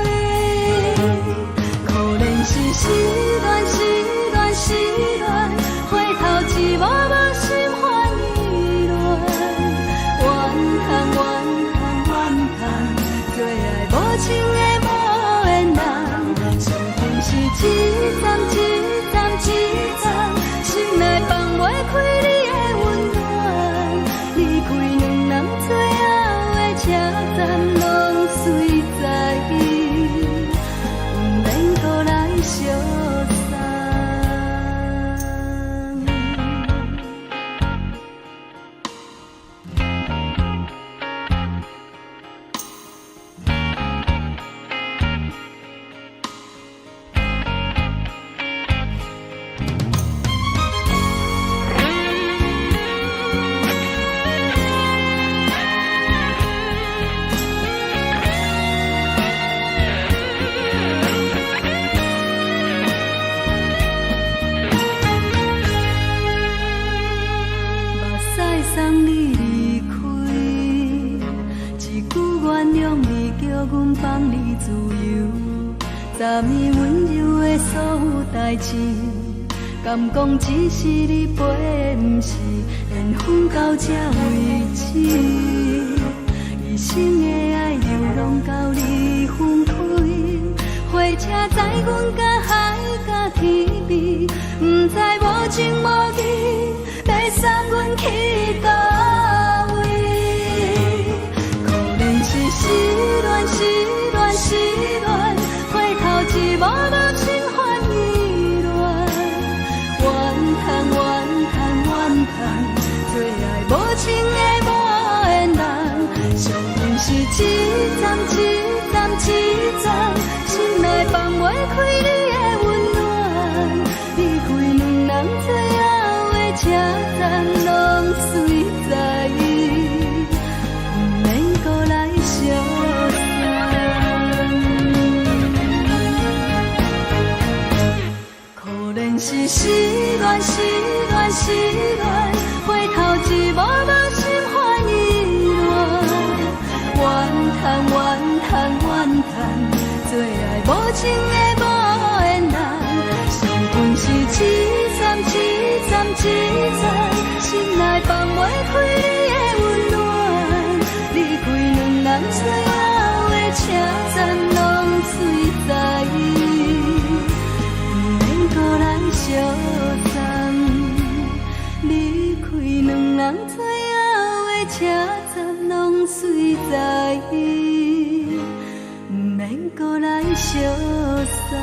可能是失恋，失恋，失恋，回头一幕幕心烦意乱，怨叹，怨叹，怨叹，最爱无情的无缘人，上恨是一站一站一站，心内放袂开你的温暖，离开两人最后的车站，拢随在不免搁来相送。昨暝温柔的所有代志，敢讲只是你陪，不是缘分到这为止。一生的爱流浪到你分开，火车载阮甲海甲天边，不知无情无义，要送阮去倒位？可能是失恋，失恋，失恋，回头一幕幕心烦意乱，怨叹，怨叹，怨叹，最爱无情的无缘人，上恨是一站一站一站，心内放袂开你的温暖，离开两人最后的车站，拢随在意，不免搁来相送。可能是失恋，失恋，失恋，回头一幕幕心烦意乱，怨叹，怨叹，怨叹，最爱无情的无缘人，上恨是一站一站一站，心内放袂开你的温暖，离开两人最后的车站，拢随在意，不免搁来相送。离开两人最后的车站，拢随在意，不免搁来相送。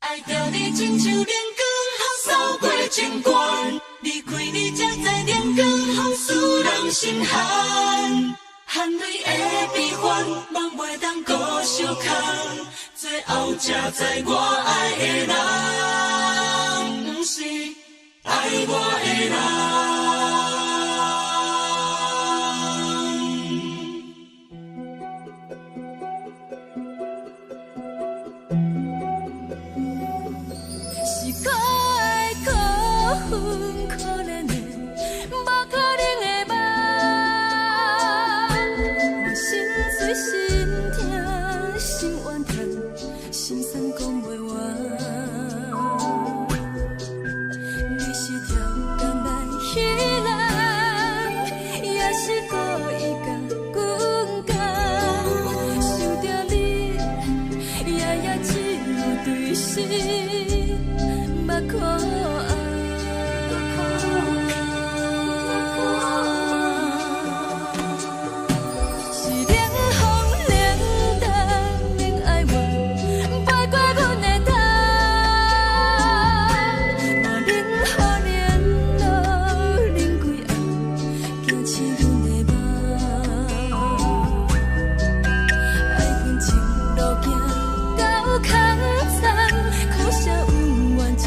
爱着你亲像连光风扫过情关，离开你才知连光风使人心寒。含泪的悲欢，望袂当搁相牵，最后才知我爱的人，不是爱我的人。是可爱可恨可怜的，无可能的梦。我心碎心痛心怨叹，心酸讲袂完。你是挑工来彼人，也是故意甲阮讲，想着你夜夜只有对视。目看爱，是冷风冷淡免爱我，飞过阮的头，我忍好连路忍几暗，惊醒阮的梦，爱恨情路行到空残，苦涩有缘就。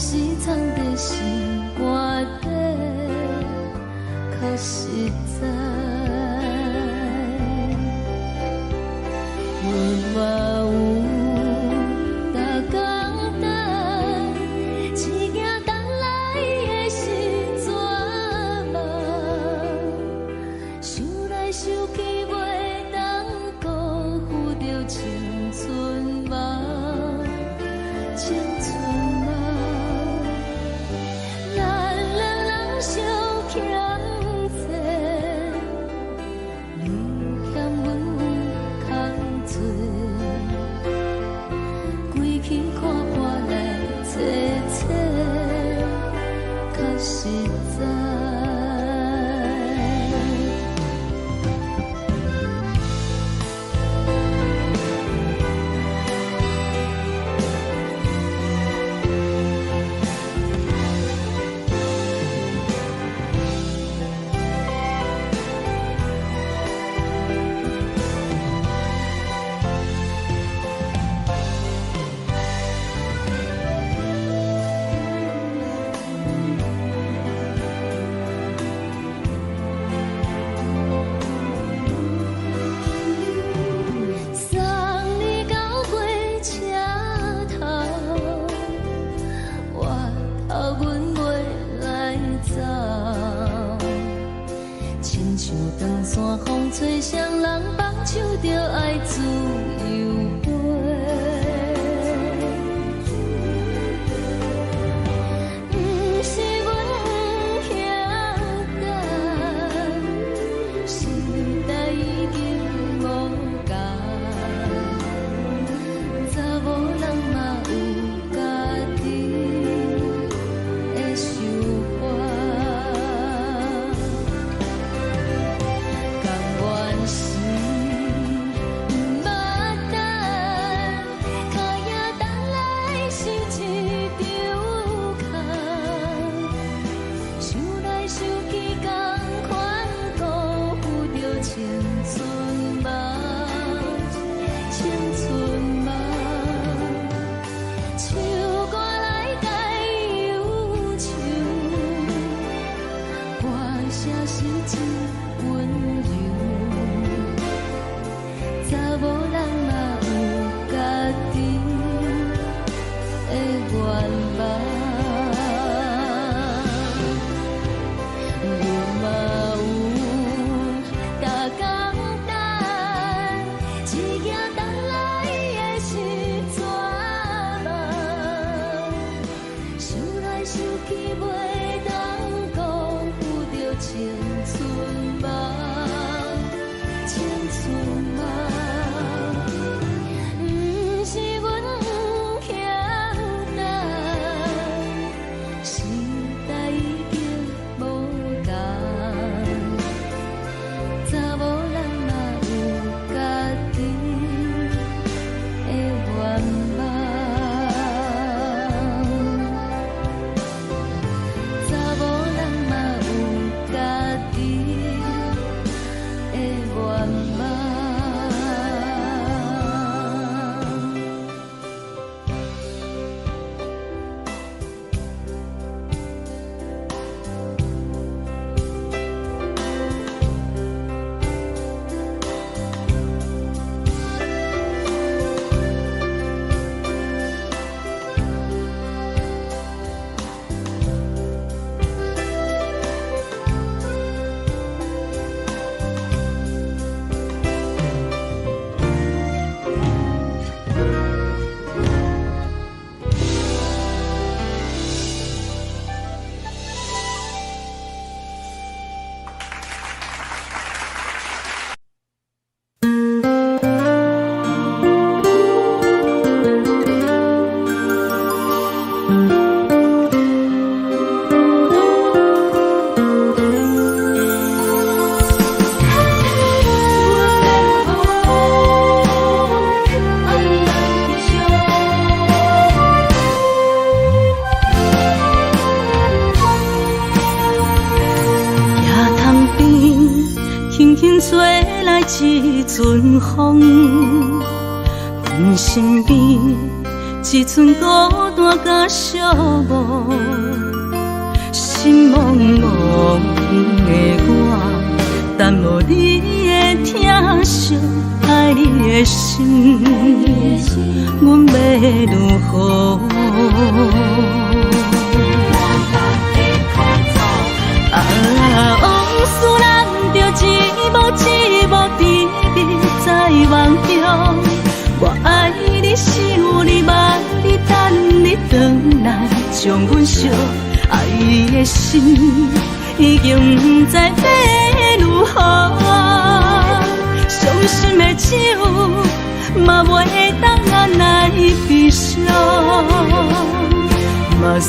时藏在心肝底，较实在。阮嘛有逐工等，只惊等来的时阵梦，想来想去袂当辜负着青春梦，青春梦。咱两人相欠债，你欠阮空做，归去看破来坐坐，较实在。长山风吹双人放手着爱自由飞，不是阮不晓等，时代已经无同，查某人嘛有家己的想法。吹来一阵风，阮身边一寸孤单甲寂寞，心茫茫的我，等无你的疼惜，爱你的心，阮要如何？往事人着一幕一幕甜蜜在梦中。我爱你，想你，望你，等你回来，将阮惜爱的心，已经不知要如何。伤心的手，嘛袂当按来悲伤。目屎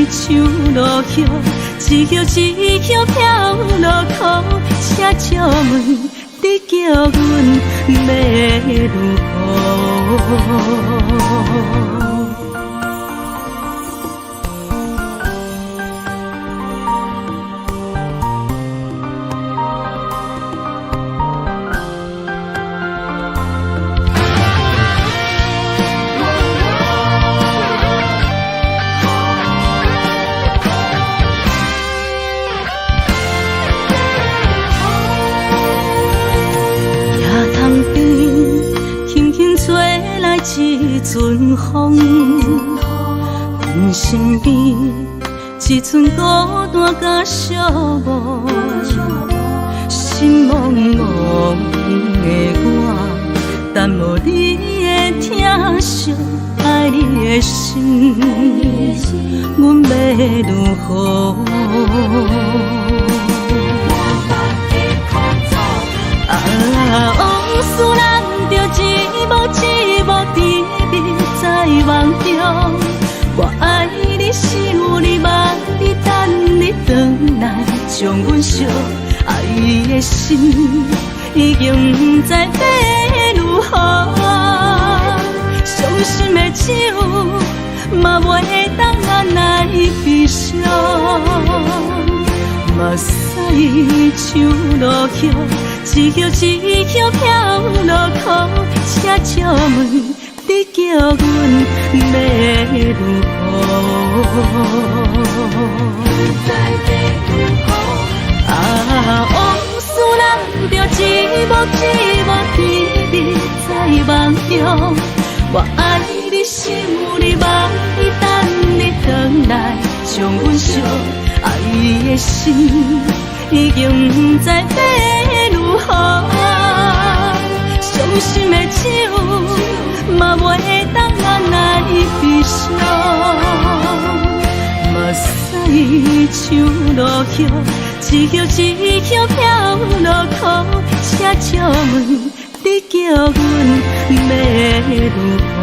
像落叶，一叶一叶飘落土，车照问你叫阮要如何？一阵风，阮身边一寸孤单甲寂寞，心茫茫的我，等无你的疼惜，爱你的心，阮要如何？往事人着一幕一幕甜蜜在梦中。我爱你，想你，望你，等你回来，将阮惜爱的心，已经不知要如何。伤心的手，嘛袂当按来悲伤。目屎像落叶，一叶一叶飘落土，车照问你叫阮要如何？往事人着一幕一幕甜蜜在梦中。我爱你，想你，望你，等你回来，将阮惜爱的心，已经不知要如何。伤心的手，嘛袂当按来悲伤。目屎像落叶，一叶一叶飘落土，车照问你叫阮要如何？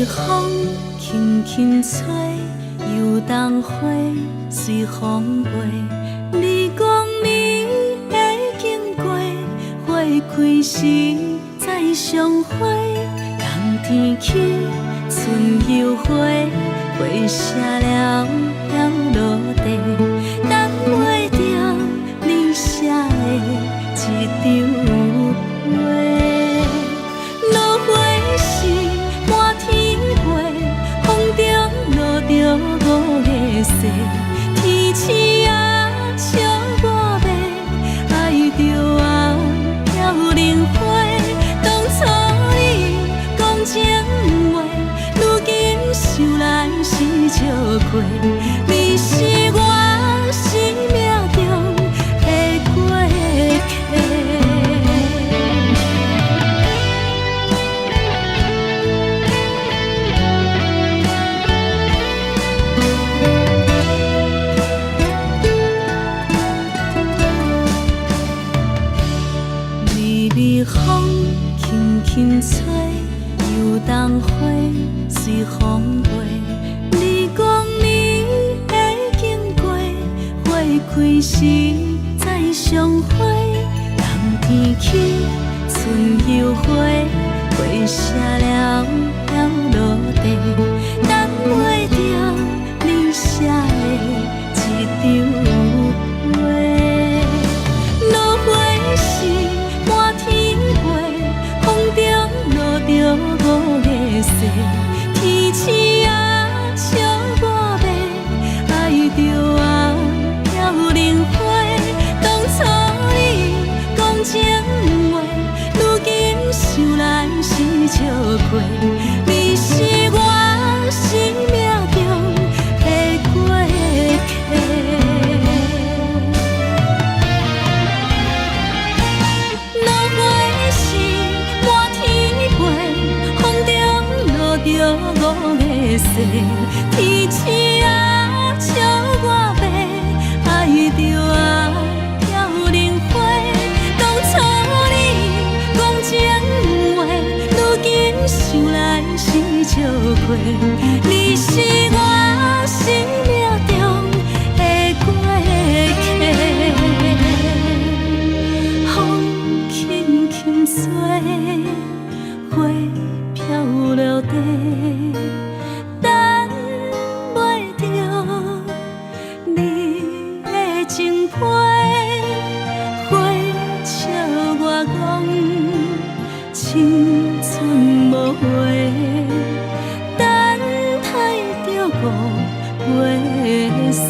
风轻轻吹，游动花随风飞。你讲你会经过，花开时再相会。冬天起，春又回，花谢了要落地，等袂着你写的一张画。落花时满天飞，风中落着五个色，天星啊笑我迷，爱着啊飘零花。当初你讲情话，如今想来是笑过。你是我生命中的过客。轻吹，游东花随风飞。你讲你会经过，花开时再相会。人天起，春又花，花谢了了落地，等袂着你写的一张画。落花时满天飞，风中落着五个色。天星啊，笑我迷，爱着啊飘零花。当初你讲情话，如今想来是笑亏。你是我生命中的过客。落花时满天飞，风中落着五个色。天星啊，笑我迷，爱着啊飘零花。当初你讲情话，如今想来是笑亏。你是我生命中的过客。风轻轻吹，花飘落地，等袂着你的情批。花笑我讲青春无悔，等待着五月雪。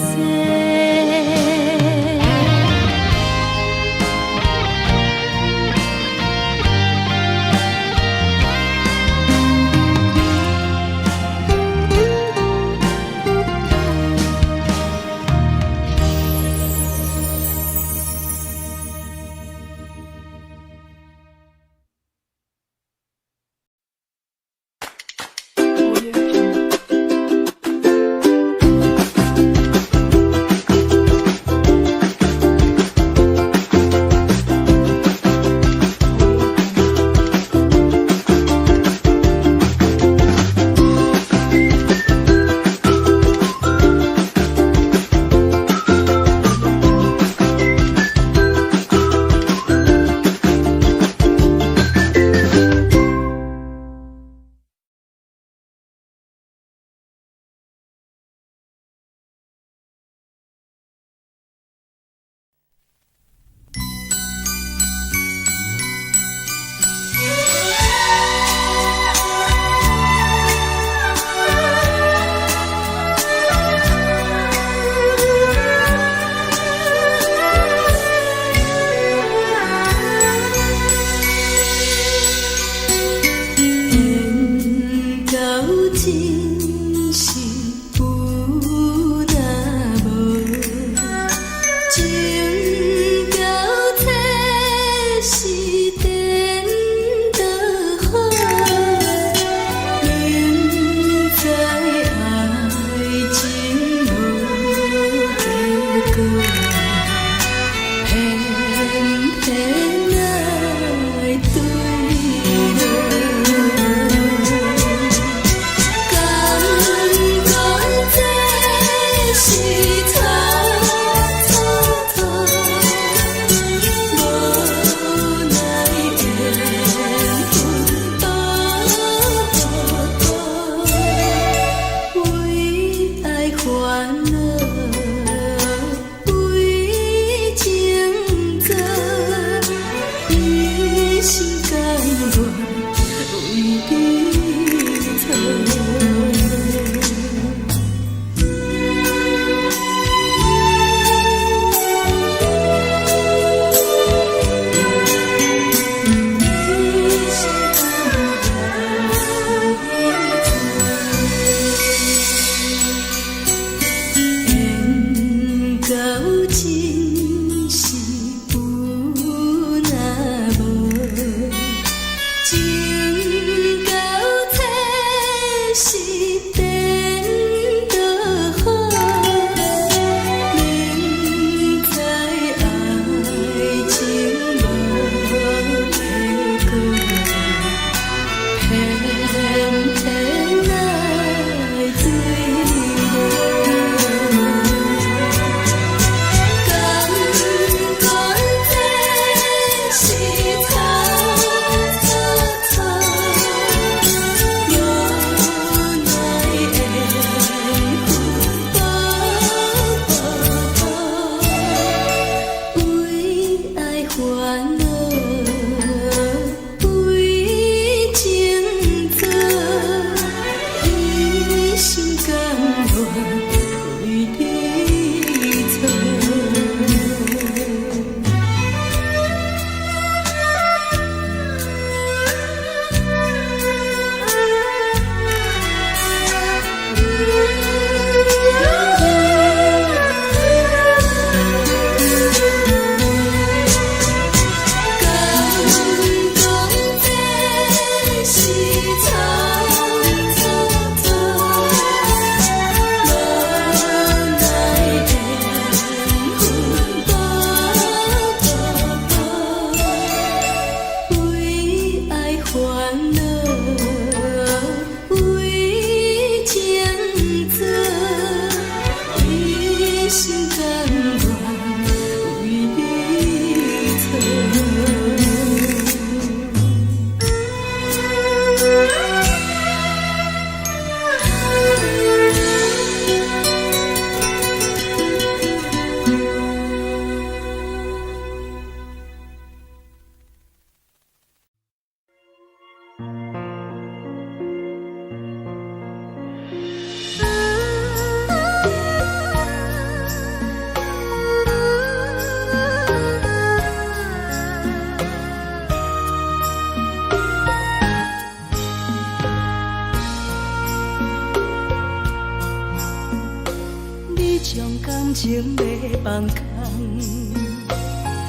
感情要放空，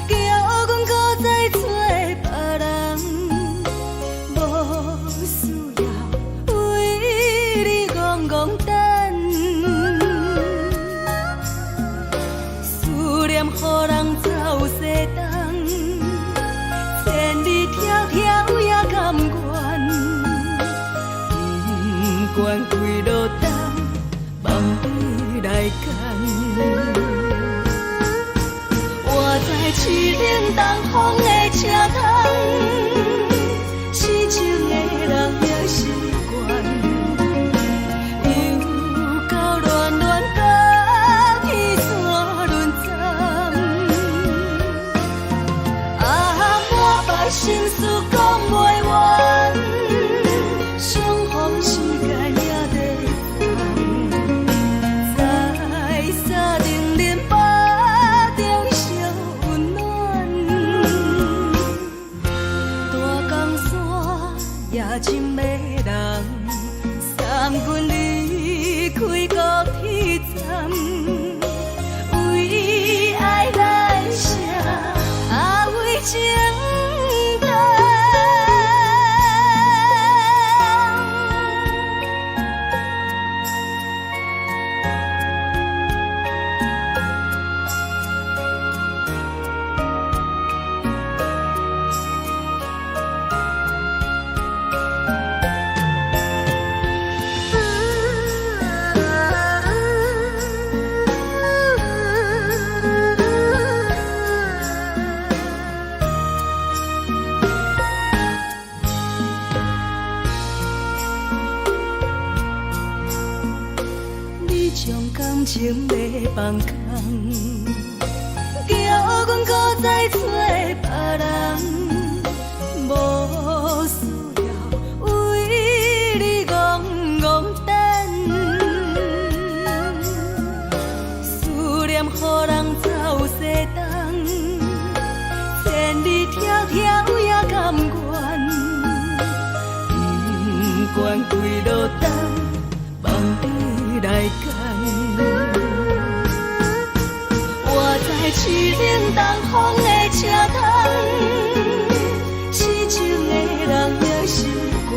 叫阮搁再做别人，无需要为你戆戆等。思念予人走西东，千里迢迢也甘愿。不管几落冬，梦里来牵。我在市顶东风的车窗，痴情的人也习惯，又到恋恋甲天山沦陷。啊，满腹心事讲袂完。深的人送阮离开高铁站，为爱来写啊为情长。情要放空，叫阮搁再做别人，无需要为你戆戆等。思念予人走西东，千里迢迢也甘愿。不管几落冬，梦里来牵。在市顶东风的车窗，痴情的人也习惯，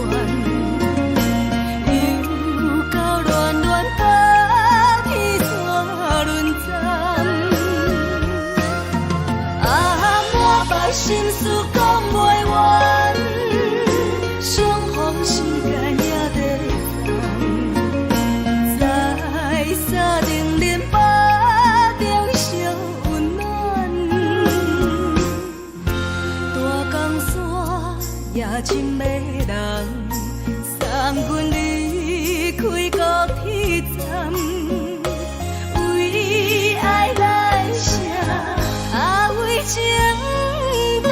又到恋恋甲天山沦陷。啊，满腹心事讲袂完，相逢时间也在在沙顶林巴。夜深的人送阮离开高铁站，为爱来写啊为情长。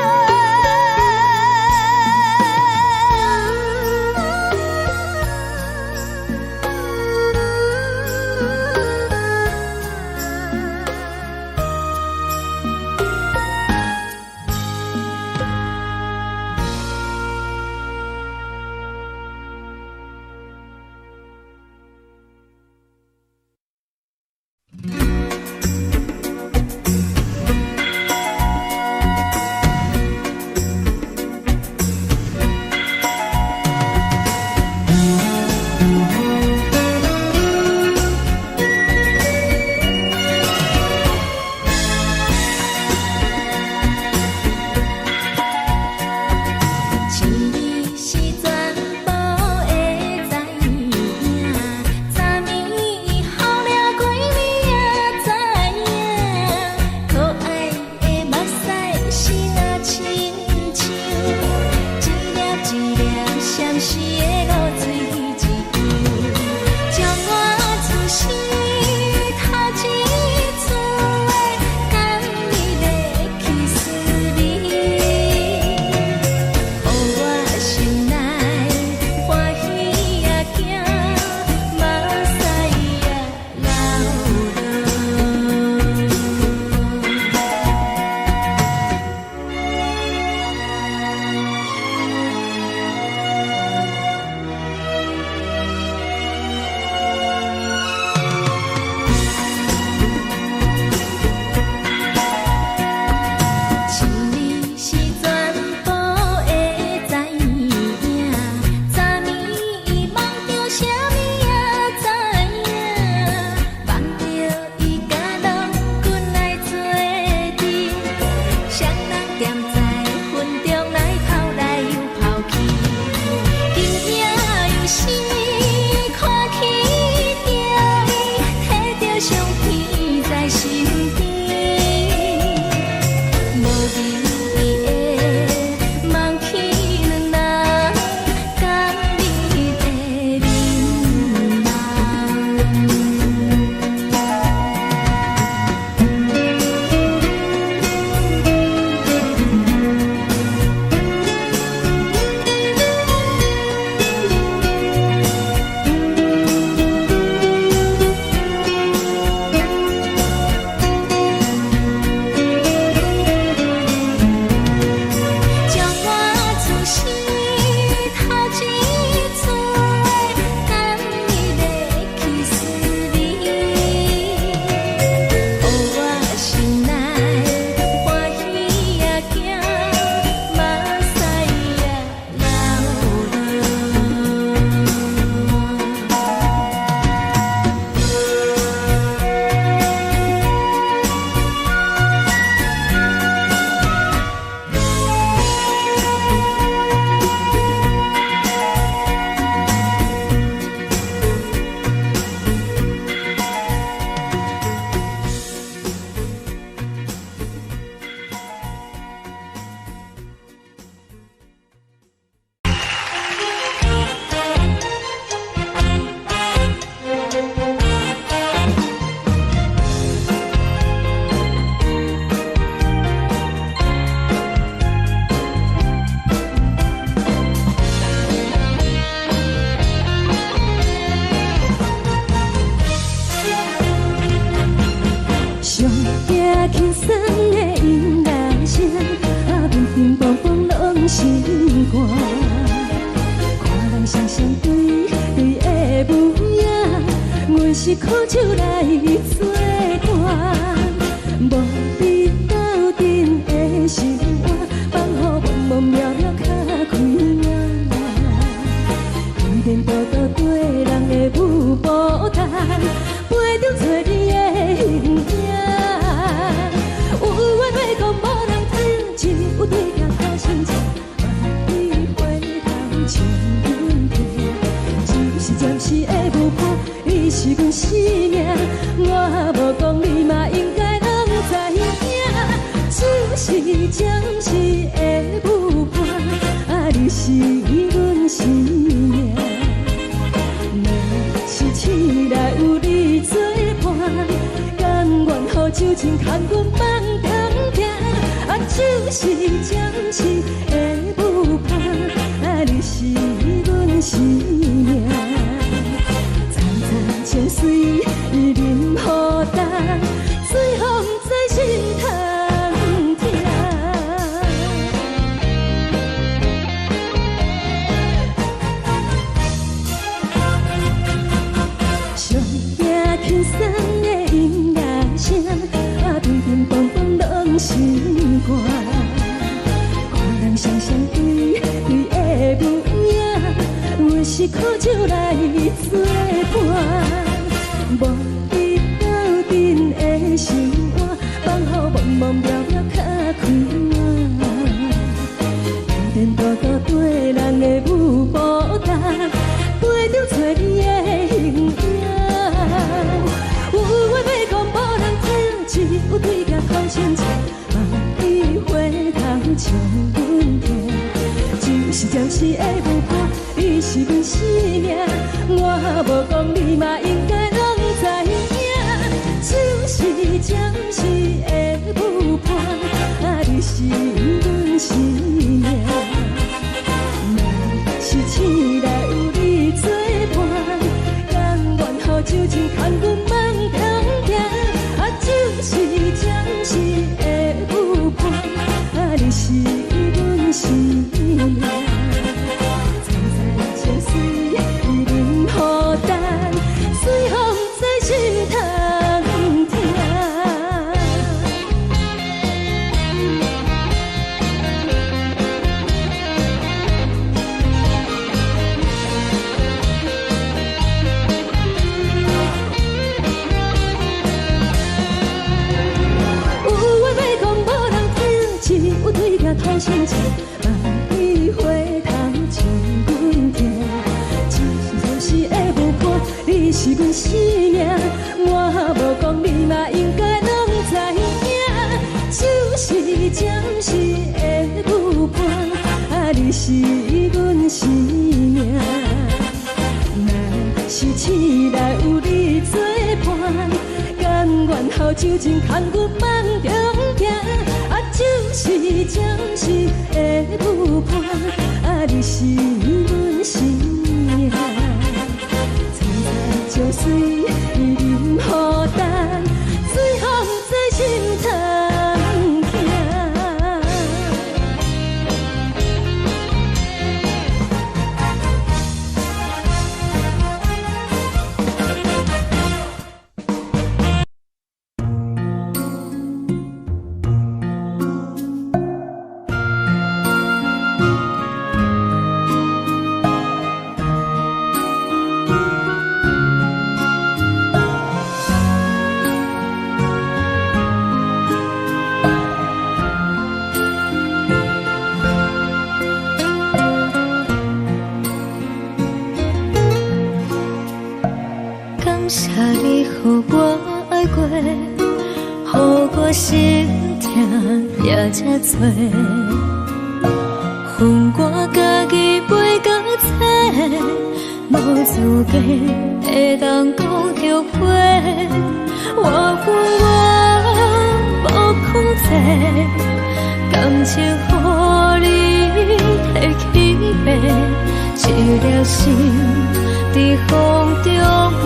时看起定伊，摕着相片在身边，无味的梦起两人，甘美的面将我自身头一撮甘美的气思味，予我心内欢喜也惊，目屎也上惊轻松的音乐声，面顶梆梆拢心肝。看人双双对的模样，阮是苦酒来作伴。无你斗阵的心肝，放予茫茫渺渺较开眼。一点多多对人的舞步弹，陪着做你的形影。有话要讲，无人听，只有对镜头心情。万里回头唱阮听，就是暂时的舞伴，你是阮生命。我无讲，你嘛应该拢知影，就是暂时的舞伴，你是阮生命。是醒来有你作伴，甘愿予酒精牵阮放空行，就是暂时的舞伴，你是阮生命。层层情水任何担，水风在心通听。上惊轻松的音乐声，面顶梆梆拢心肝。看人双双对的模样，阮是苦酒来作伴。无你斗阵的心肝，放予茫茫渺渺较开眼。一点多多对人的舞步弹，陪着做你的形影。有话要讲，无人听，只有对镜头心情。望你回头唱阮听，就是暂时的舞伴，你是阮生命。我无讲，你嘛应该拢知影，就是暂时的舞伴，你是阮生命。若是醒来有你作伴，甘愿予酒精牵阮放空行，就是暂时的舞伴，你是阮生命。层层情水任何担，水风在心通听。是阮生命，我无讲你嘛应该拢知影，就是暂时的舞伴，啊，你是阮生命。若是醒来有你作伴，甘愿好像真空阮梦中行，啊，就是暂时的舞伴，啊，你是阮生命。就水伊任何等，水风在心头行。感谢你，予我爱过，予我心痛也这多，恨我家己袂到切，无资格会当讲后悔。我恨我无控制，感情予你提起白，一条心在风中飞，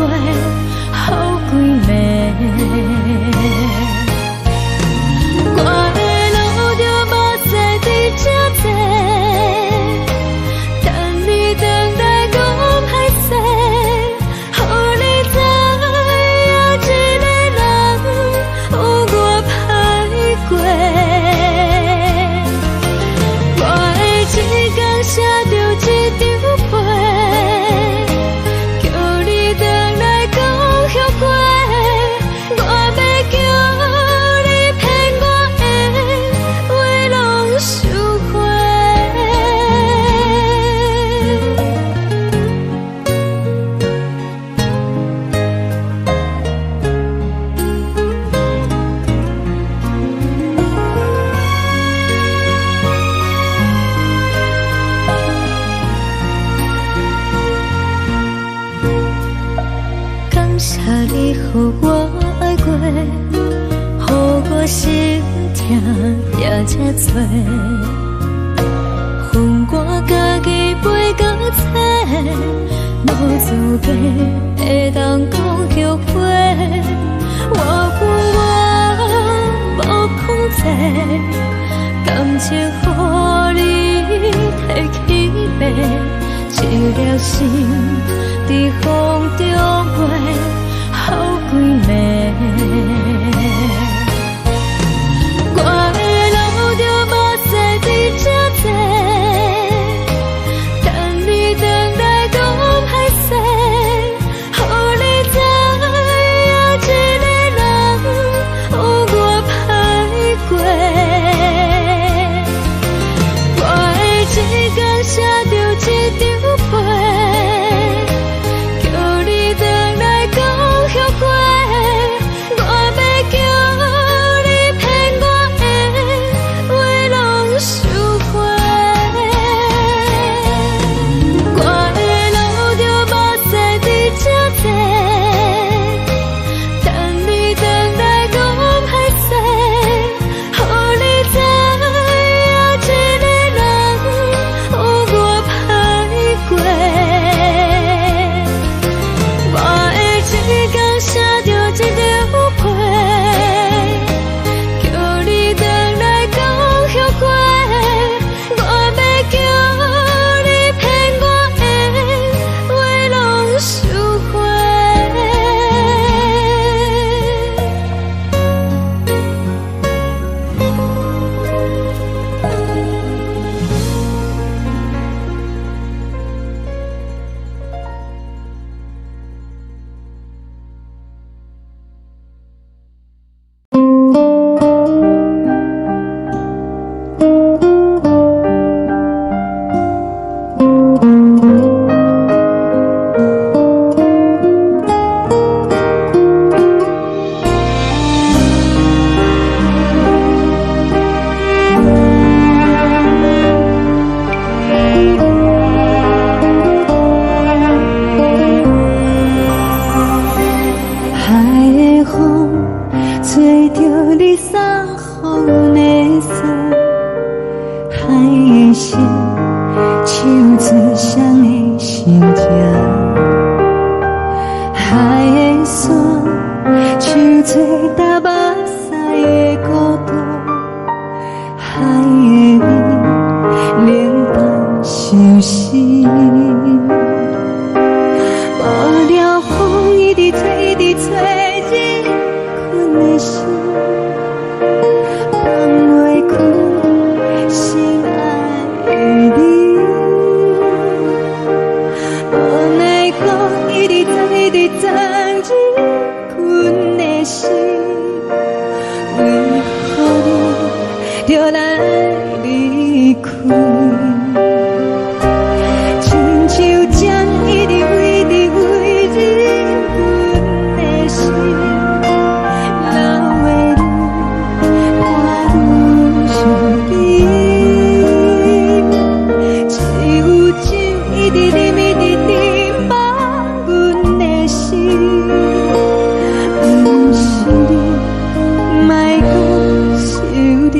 好几暝。我的路就无再伫这多，等你等待讲歹势，予你知影一个人有我歹过。我的一天写着一张被，叫你回来讲后悔。我要叫你骗我的话拢收回。感谢你，予我爱过，予我心痛也这多，恨我家己袂到切，无资格会当讲后悔。我恨我无控制，感情予你提起白，一条心在风中飞，好几暝。我的路就无再伫这多，等你等待讲歹势，予你知影一个人有我歹过。我的一天写着一张被，叫你回来讲后悔。我开，亲像将一直为你为你阮的心，老的路我愈想你，只有酒一直啉一直啉饱阮的心，不是你，莫讲想你。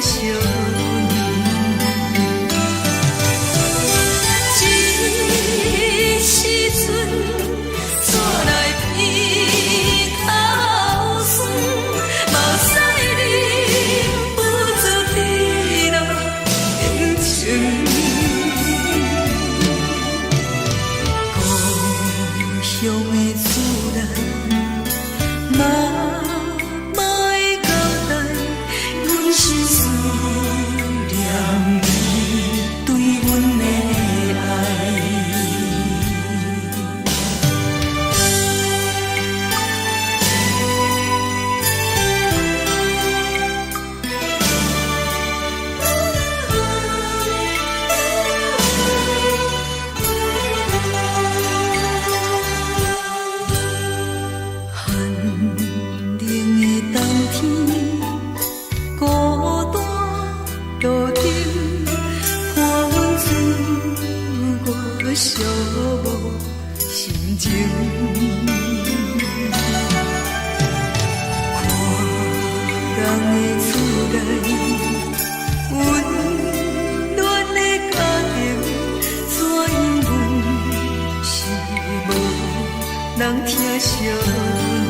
少年。这时阵怎来鼻口酸，目屎忍不住滴落眼睛。故乡的自然，妈妈的交代，阮是思念你对阮的爱。寒冷的冬天，孤单路灯，伴阮自我寂寞心情。看人的厝内，温暖的家庭，怎因阮是无人疼惜你？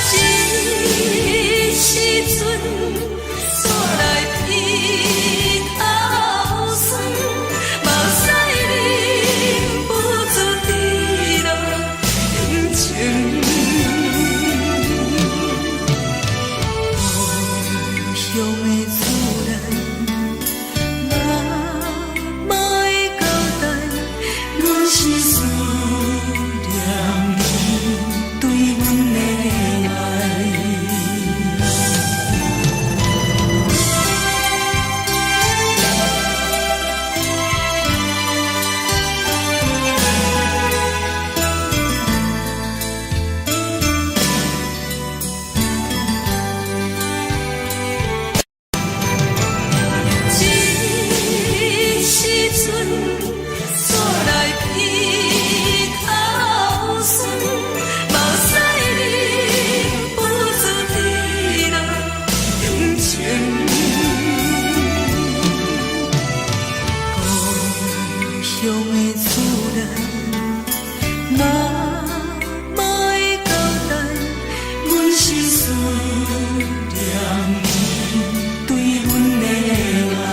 这时阵怎来鼻口酸，目屎忍不住滴落眼睛。故乡的自然，妈妈的交代，阮是思念你对阮的爱。这时阵怎来鼻口酸，目屎忍不住滴落眼睛。故乡的自然，妈妈的交代，阮是思念你对阮的爱。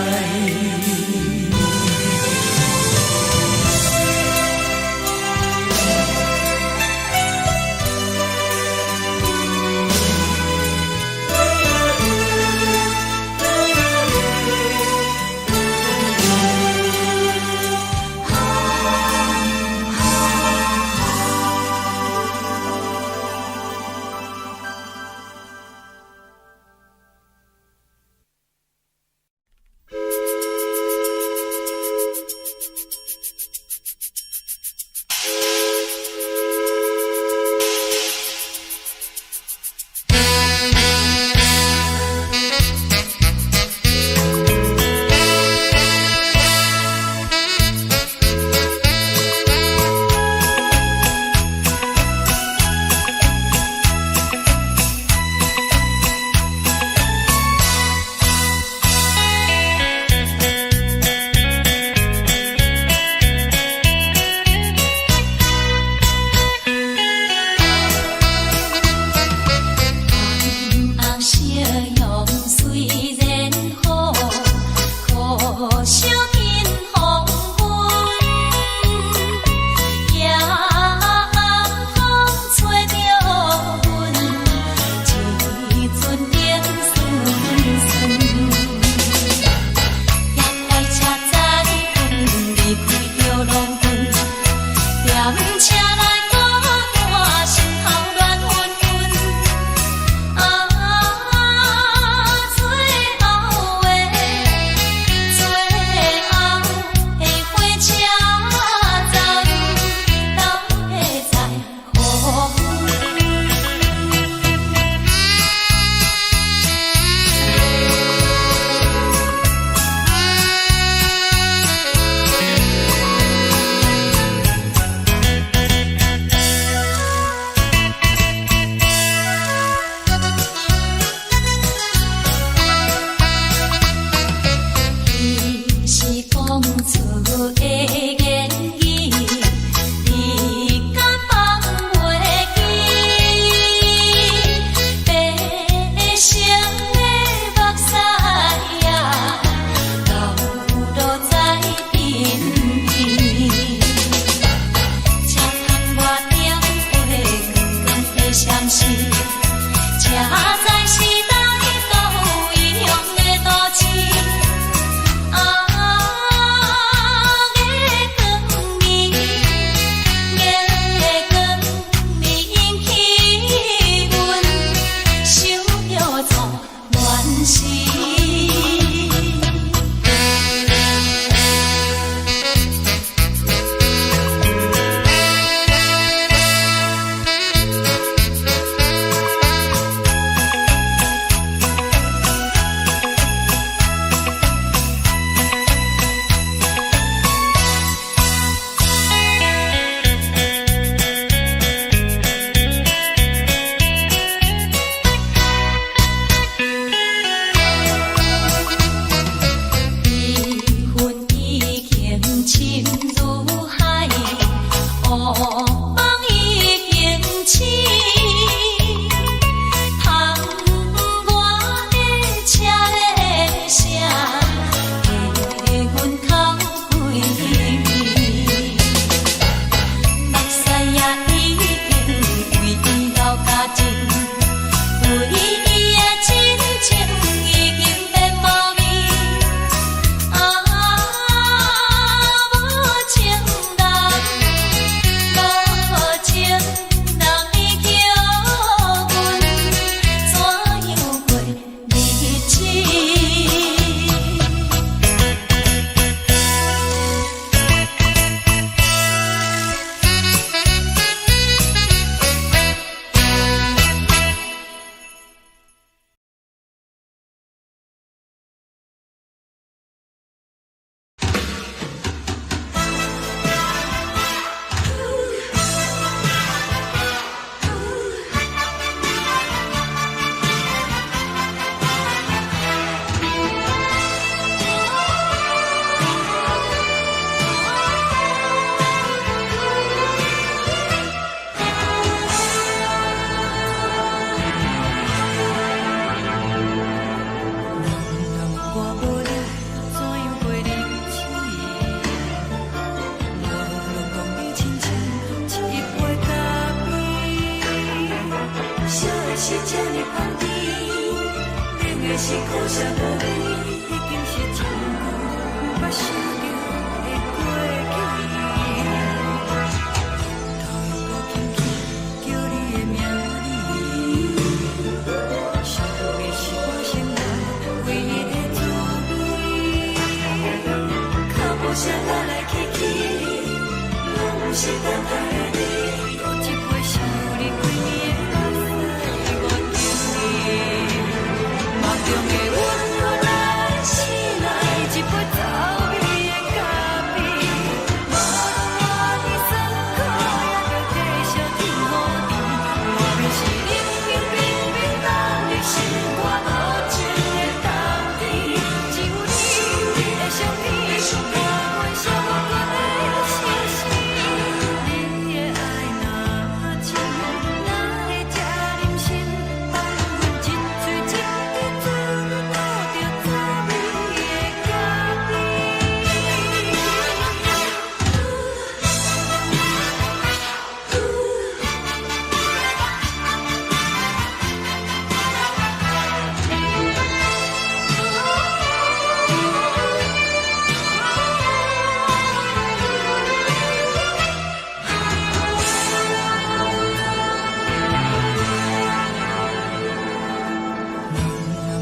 是苦涩无味，已经是真久捌想着的过去。头又搁轻轻叫你的名字，想的是我生活唯一的滋味。脚步声来来去去，拢不是等待的你，搁一杯想你几年的目屎，我敬你。梦中的阮，原来醒来一杯走味的咖啡，无论我的酸苦，也着继续甜予你。外面是冷冰冰冰冷的心肝，无情的冬天，只有你的相片，甲阮相关的心事。你的爱若深，哪会这忍心放阮一嘴一滴水，倒着滋味的咖啡。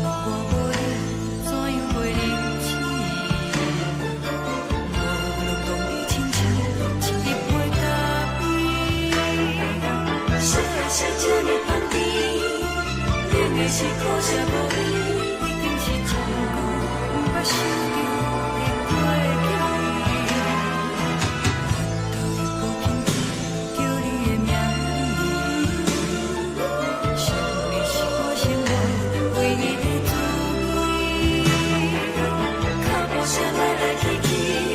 我无你，怎样袂忍气？无论讲你亲像一杯咖啡，小的是这么香甜，冷的是苦涩无味，已经是真久捌想着的过去。头又搁轻轻叫你的名字，想的是我生活唯一的滋味。脚步声来来去去。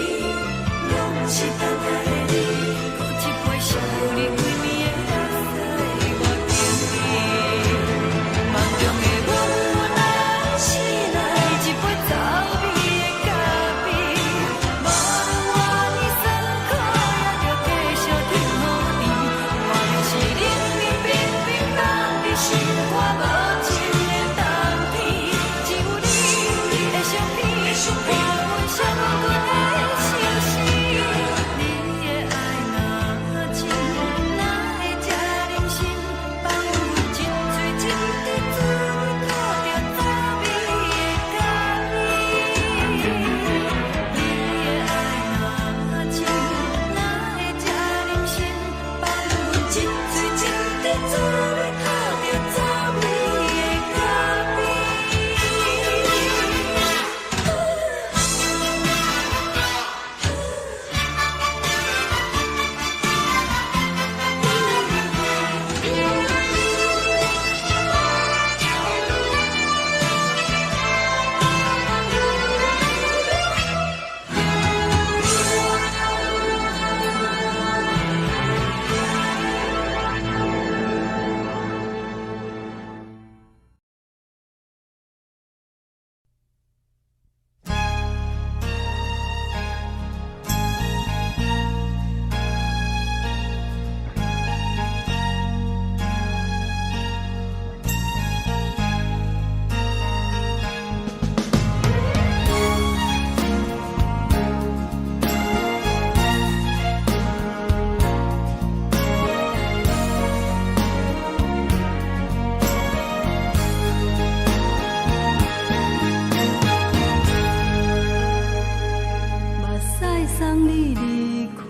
送你离开，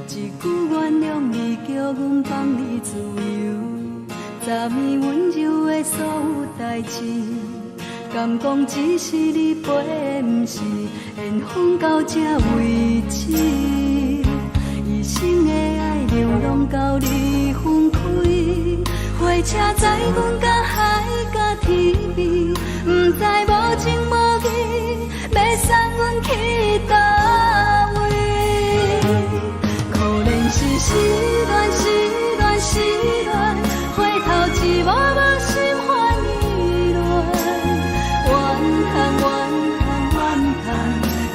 一句原谅你，叫阮放你自由。昨暝温柔的所有代志，敢讲只是你陪，不是缘分到这为止。一生的爱流浪到你分开，火车载阮到海角天边，不知无情无义，要送阮去倒位？可怜是失恋，失恋，失恋，回头一幕幕心烦意乱，怨叹，怨叹，怨叹，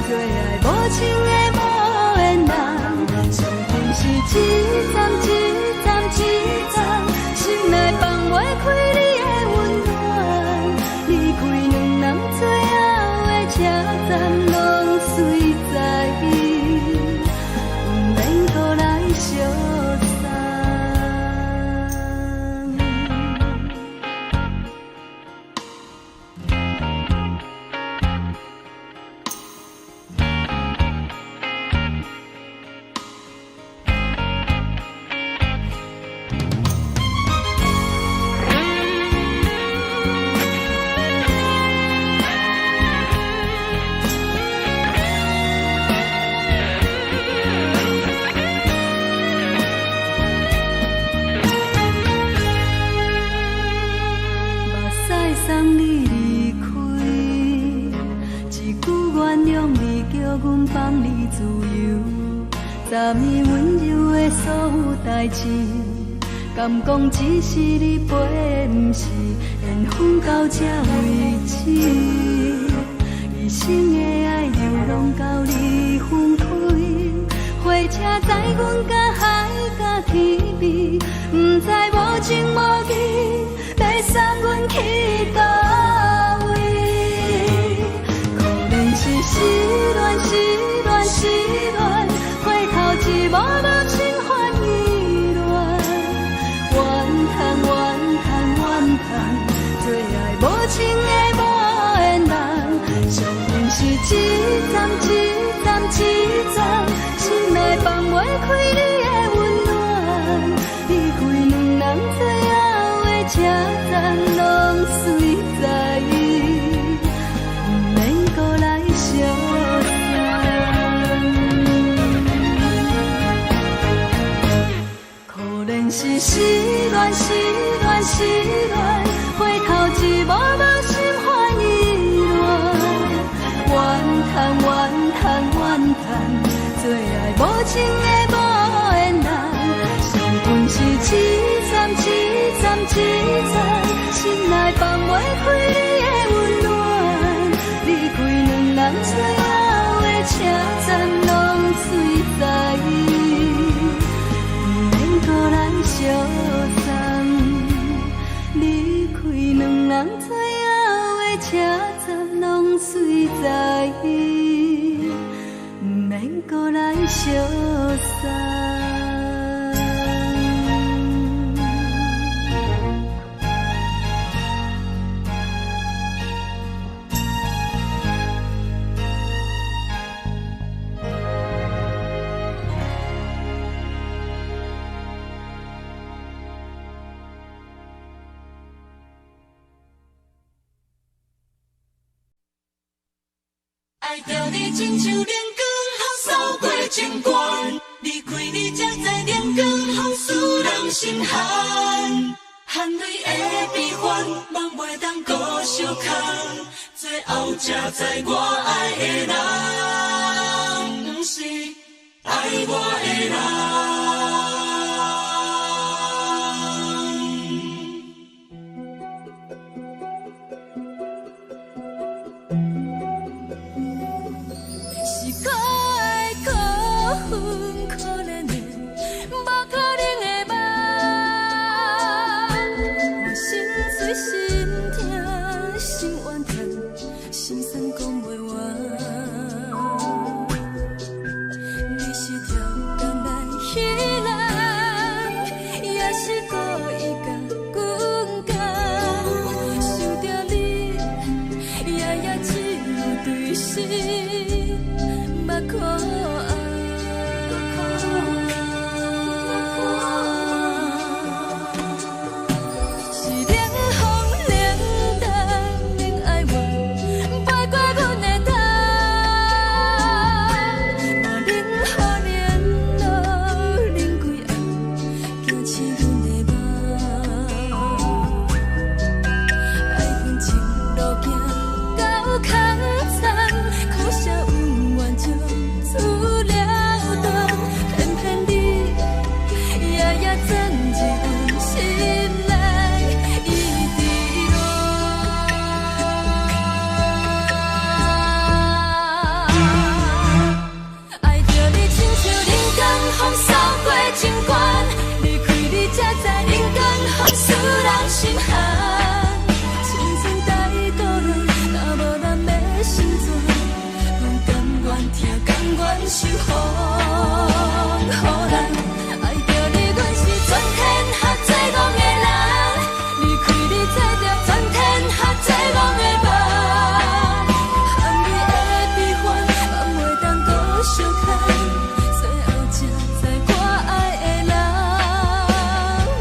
最爱无情的无缘人，上恨是一站一站一站，心内放袂开你的温暖，离开两人最后的车站，拢随在不免搁来相送。送你离开，一句原谅你，叫阮放你自由。昨暝温柔的所有代志，敢讲只是你陪，不是缘分到这为止。一生的爱流浪到你分开，火车载阮到海角天边，不知无情无义，要送阮去倒位？可怜是失恋，失恋，失恋，回头一幕幕心烦意乱，怨叹，怨叹，怨叹，最爱无情的无缘人，上恨是一站一站一站，心内放袂开你的温暖，离开两人最后的车站，拢随在不免搁来相送。可怜是失恋，失恋，失恋，回头一幕幕心烦意乱，怨叹，怨叹，怨叹，最爱无情的无缘人，上恨是一站一站一站，心内放袂开你的温暖，离开两人最后的车站，拢随在不免搁来相送。离开两人最后的车站，拢随在不免搁来相送。爱着你亲像连光风扫过情关，离开你才知连光风使人心寒。含泪的悲欢，望袂当搁相牵，最后才知我爱的人，不是爱我的人。甘愿守护，予人爱着你，阮是全天下最戆的人，离开你做着全天下最戆的梦，含你的悲欢，放袂当搁相牵，最后才知我爱的人，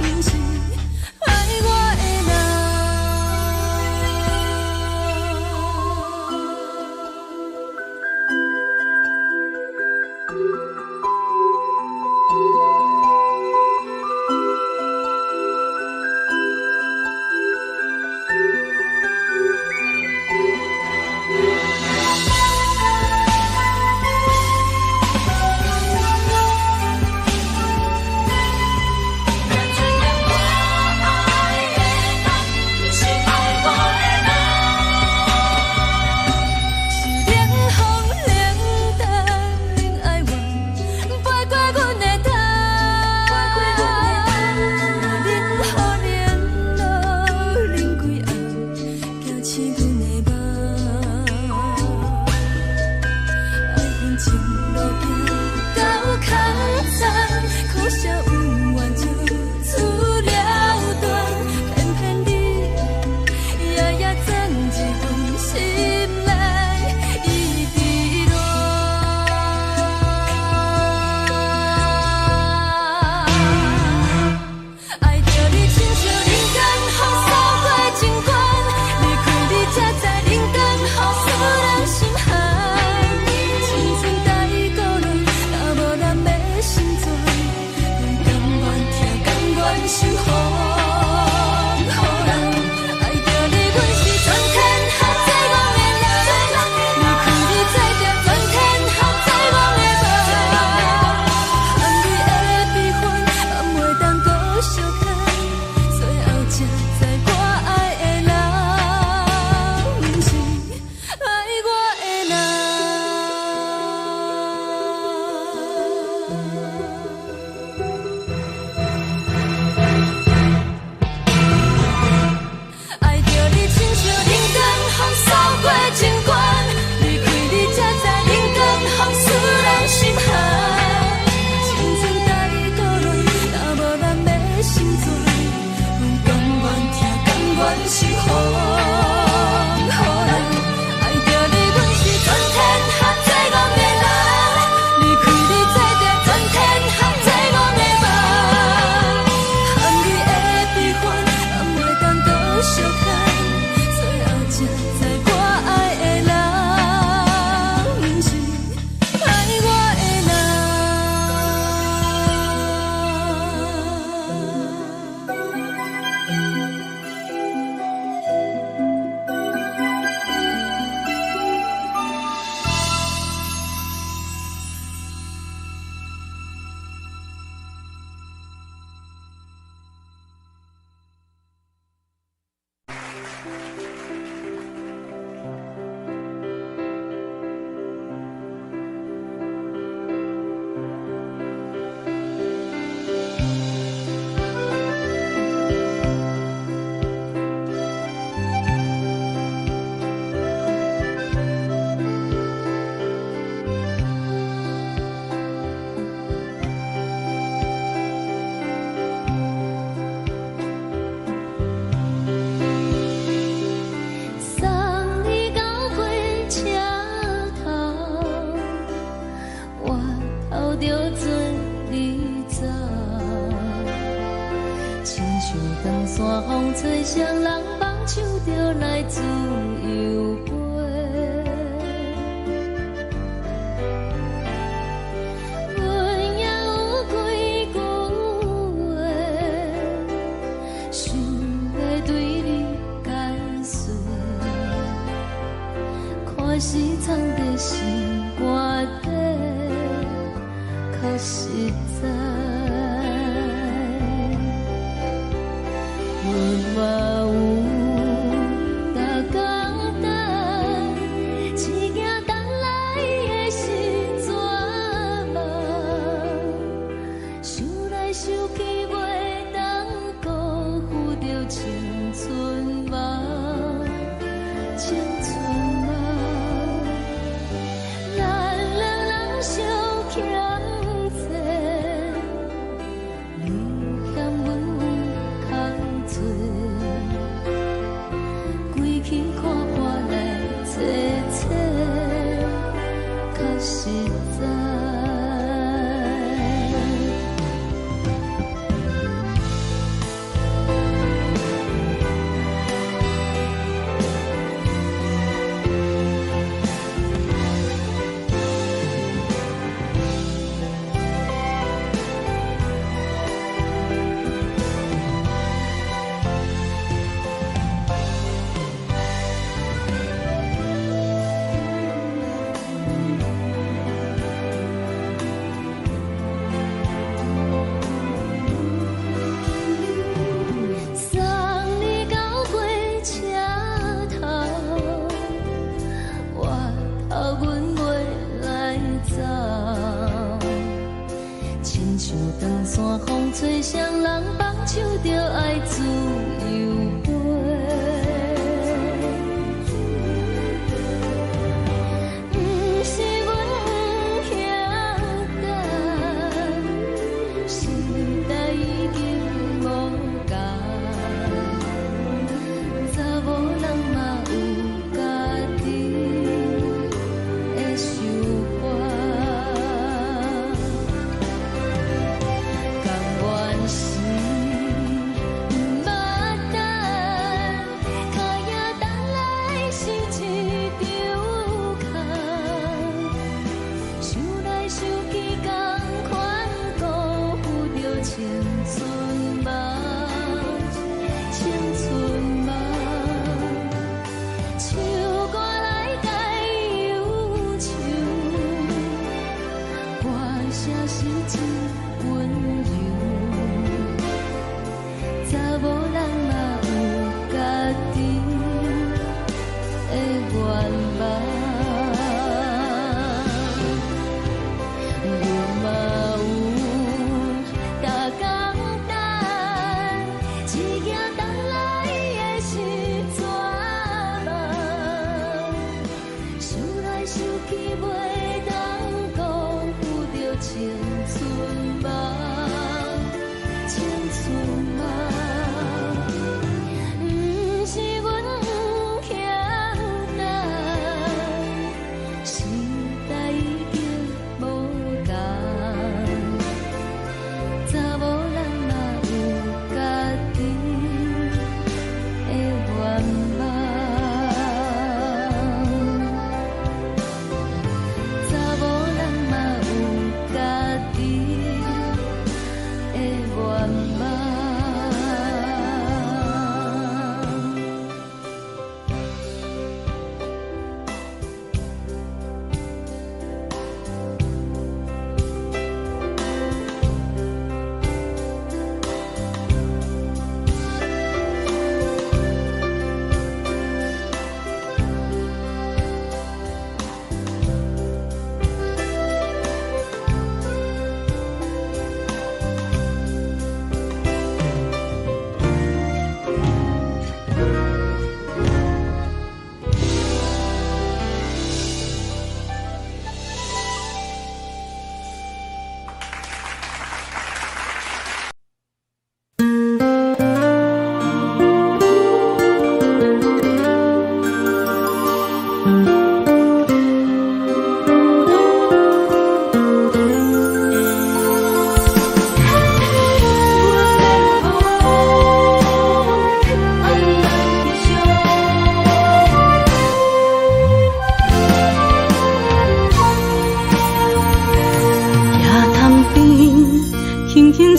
不是爱我的人。吹双人梦唱着来自由飞，阮也有几句话，想要对你解释，可是藏在心肝底，较实在。 阮嘛有大家。吹双人放手着爱自由飞，不是阮不晓等，时代已经无同，查某人嘛有家己的想法。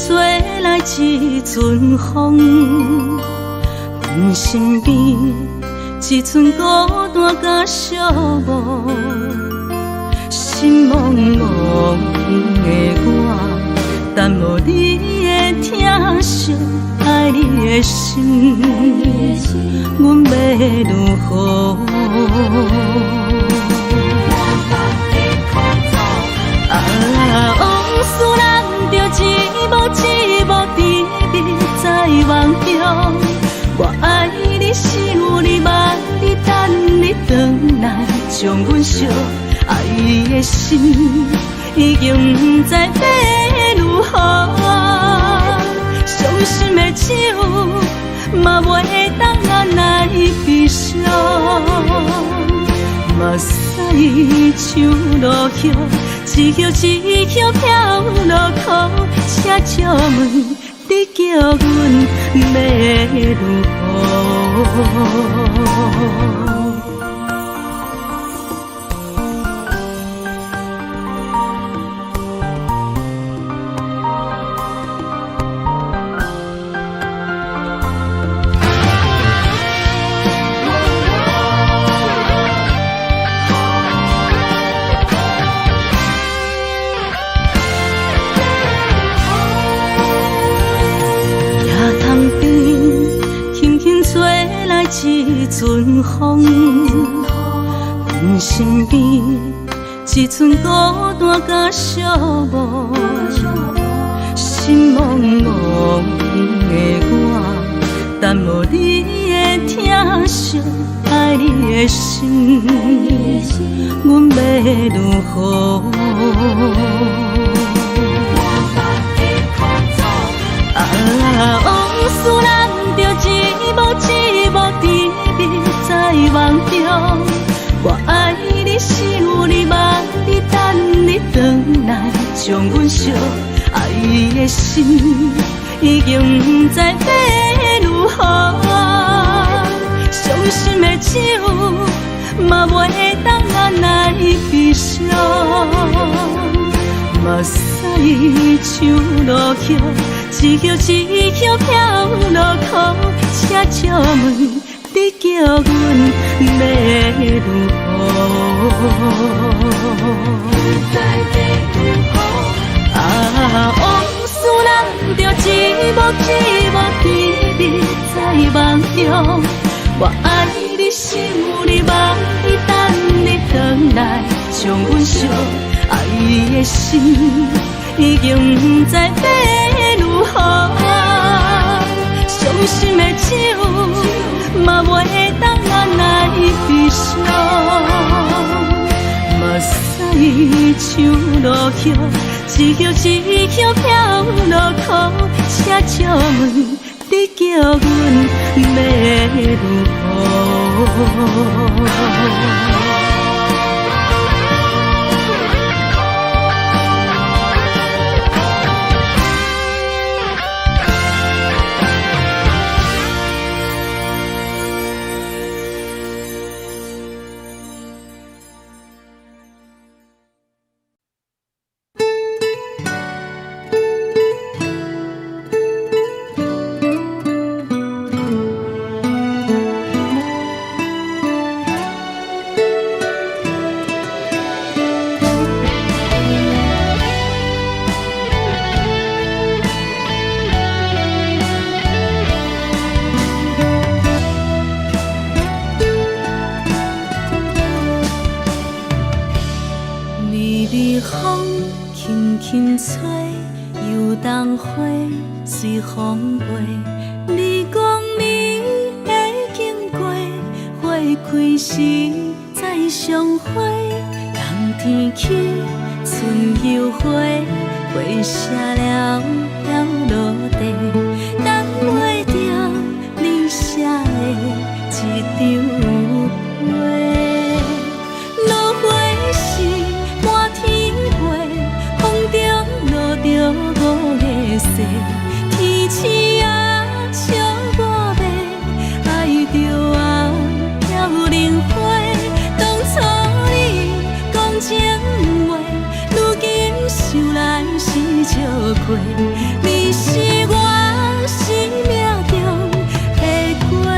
吹来一阵风，阮身边一寸孤单甲寂寞，心茫茫的我，等无你的疼惜，爱你的心，阮要如何？往事人着一幕一幕甜蜜在梦中，我爱你想你望你等你回来，将阮惜爱的心已经不知要如何，伤心的手嘛袂当咱来悲伤，目屎像落雨。一叶一叶飘落雨，车照问你叫阮要如何？一阵风，阮身边一阵孤单甲寂寞，心茫茫的我，等无你的疼惜，爱你的心，阮要如何？往事难着一幕一幕甜蜜在梦中，我爱你想你望你等你回来，将阮惜爱的心已经不知要如何。伤心的酒嘛袂当按来悲伤，目屎像落叶。一叶一叶飘落雨，车照问你叫阮要如何？往事难着一幕一幕甜蜜在梦中，我爱你想你望你等你回来，将阮惜爱的心已经不知要如何。伤心的酒嘛袂当按来悲伤，目屎像落叶，一叶一叶飘落雨，车照问你叫阮要如何？随风飞，你讲你会经过，花开时再相会。冬天起，春又花，花谢了要落地，等袂着你写的一张画。落花时满天飞，风中落着五个色。天星啊，笑我袂爱着啊，飘零花。当初你讲情话，如今想来是笑过。你是我生命中的过客。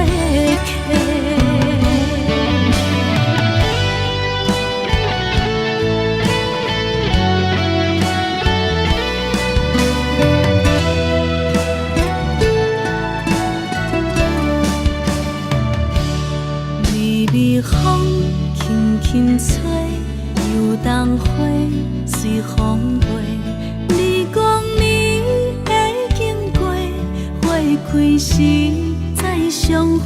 风轻轻吹，又当花随风飞。你讲你会经过，花开时再相会。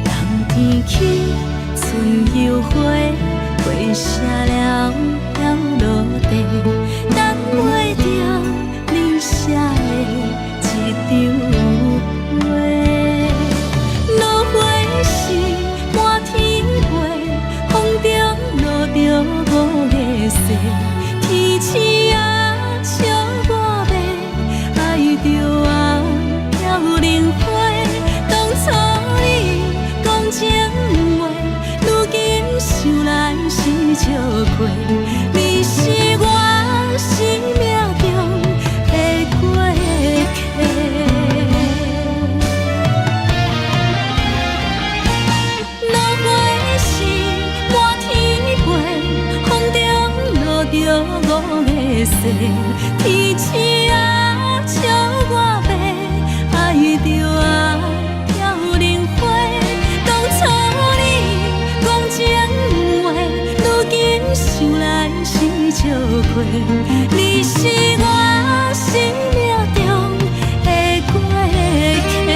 冬天起，春又花，花谢了要落地，等袂着你写的一张画。落花时满天。风中落着五个色，天五个世，天星啊笑我白，爱着啊飘零花。当初你讲情话，如今想来是笑亏。你是我生命中的过客，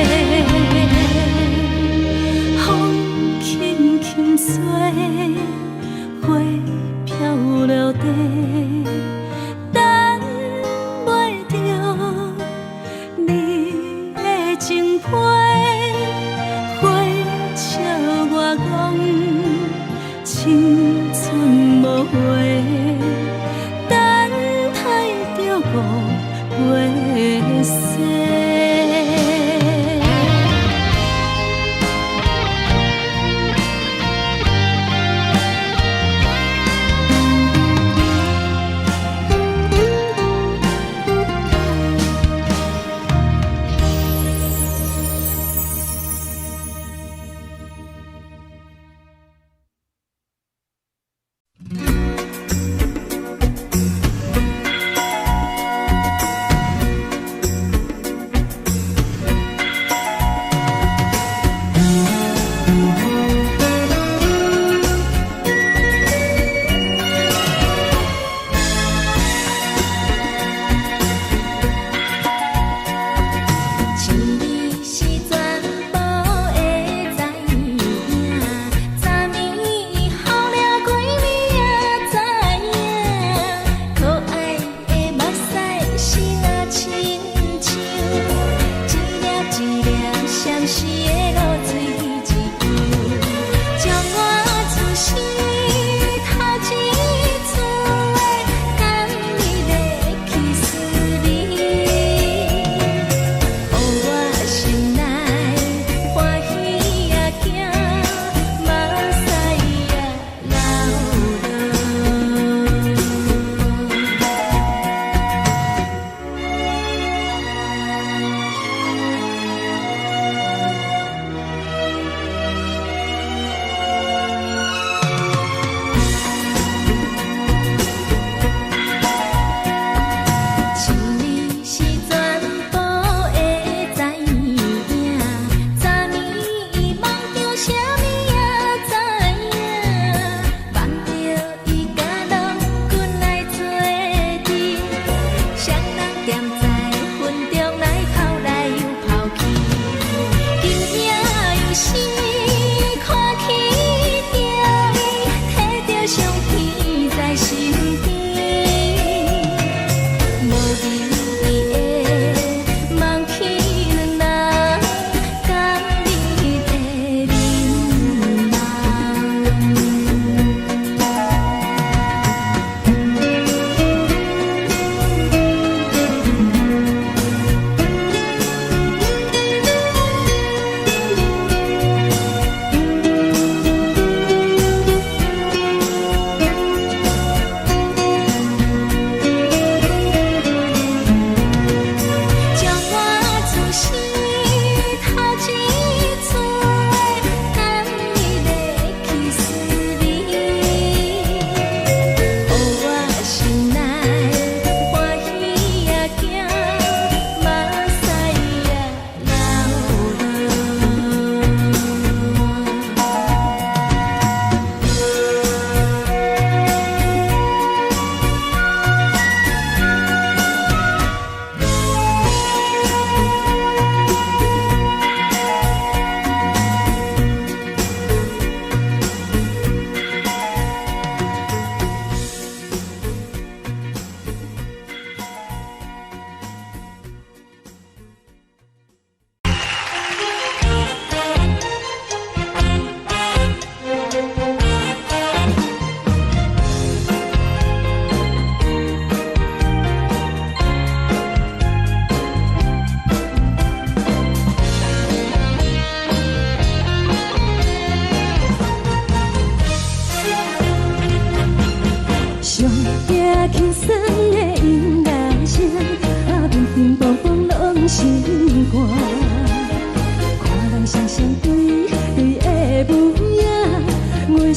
风轻轻吹，花飘落地。等袂着你的情批，花笑我讲青春无悔，等待着五月雪。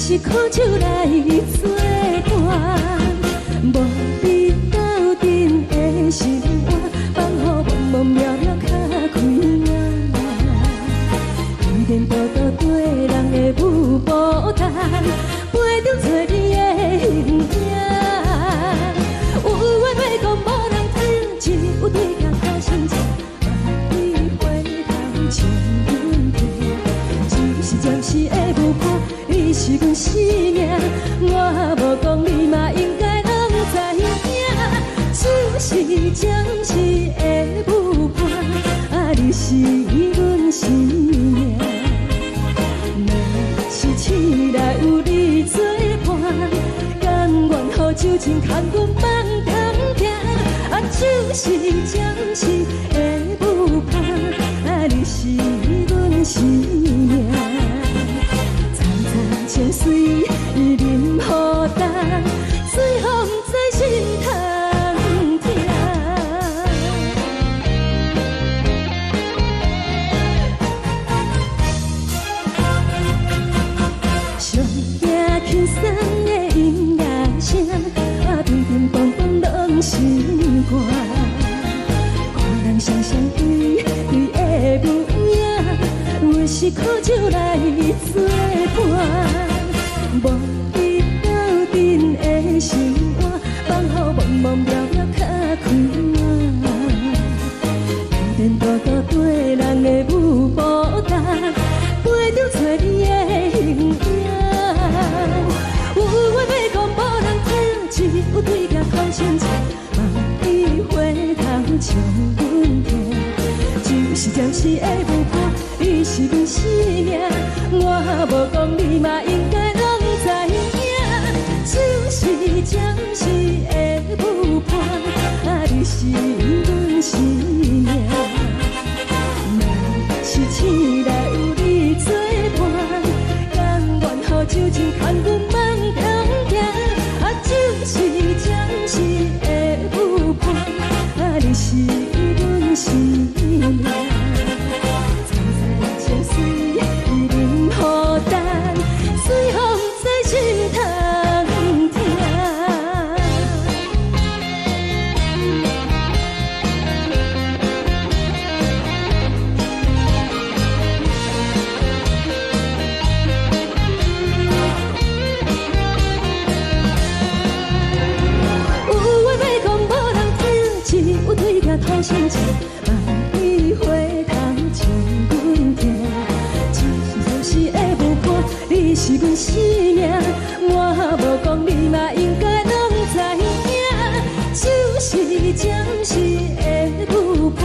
是苦酒来作伴，无是暂时的舞伴，啊，你是阮生命。若是醒来有你作伴，甘愿予酒精牵阮放通行，啊，就是暂时的舞伴，啊，你是阮生命。层层情水任雨淡，水风在心头疼。上惊轻松的音乐声，啊，乒乒乓乓拢心肝。看人双双对对的舞影，有时苦酒来作伴。无伊斗阵的生活，放予茫茫渺渺较开满。颠颠倒倒对人的舞步单，陪着找你的形影。有话要讲无人听，只有对甲头前唱，望伊回头将阮听。就是暂时的舞伴，你是阮生命。我无讲你嘛应该拢知影，就是暂时的舞伴，啊，你是阮生命。若是醒来有你作伴，甘愿予酒精牵阮放通行，啊，就是暂时的舞伴，啊，你是阮生命。层层情水任雨淡，水风在心头疼。有话要讲无人听，只有对甲头前唱，望伊回头将阮听。就是暂时的舞伴，你是阮生命。我无讲你嘛应该拢知影，就是暂时的舞伴，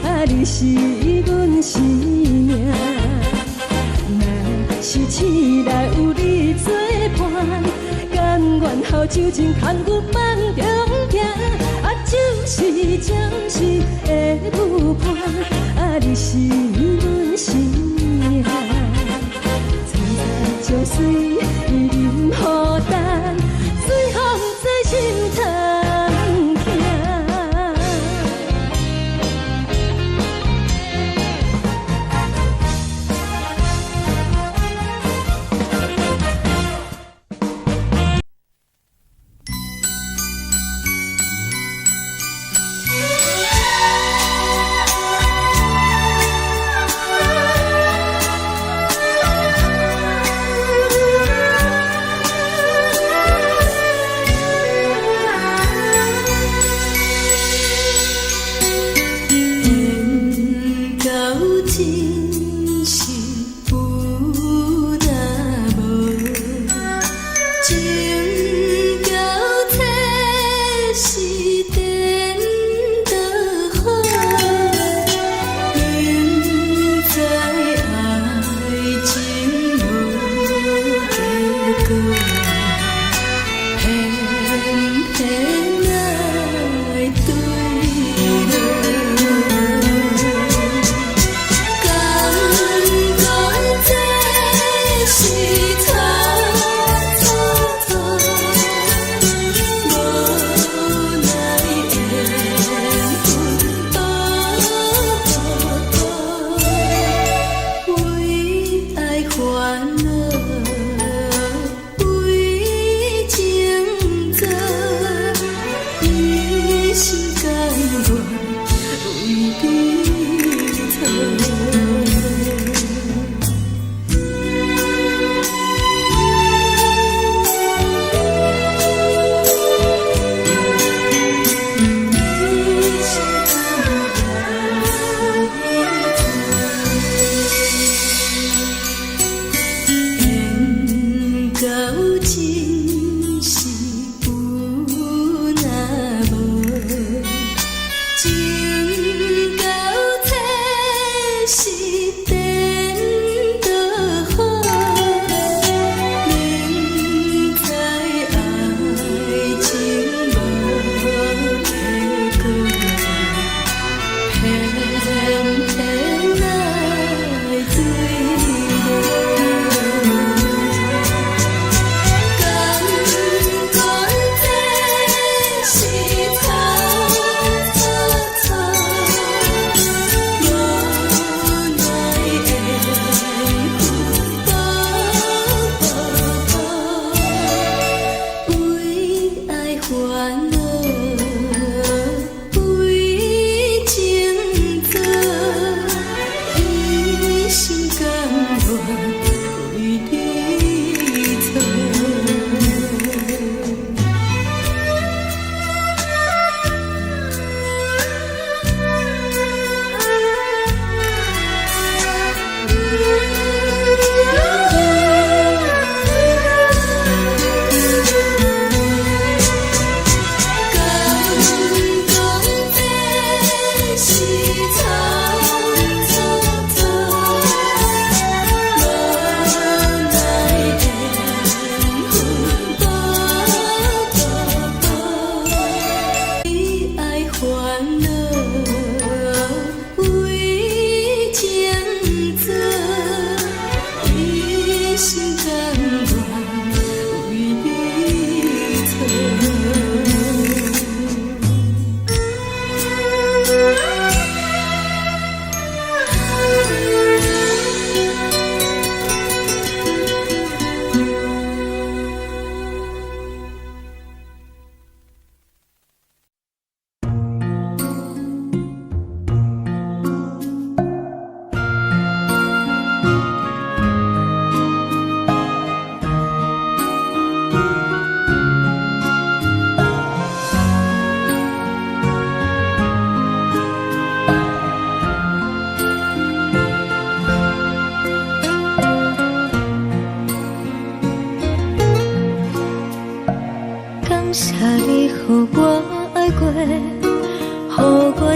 啊，你是阮生命。若是醒来有你作伴，甘愿予酒精牵阮放中行，啊，就是暂时的舞伴，啊，你是阮生命。层层情水任雨淡，水风在心头疼。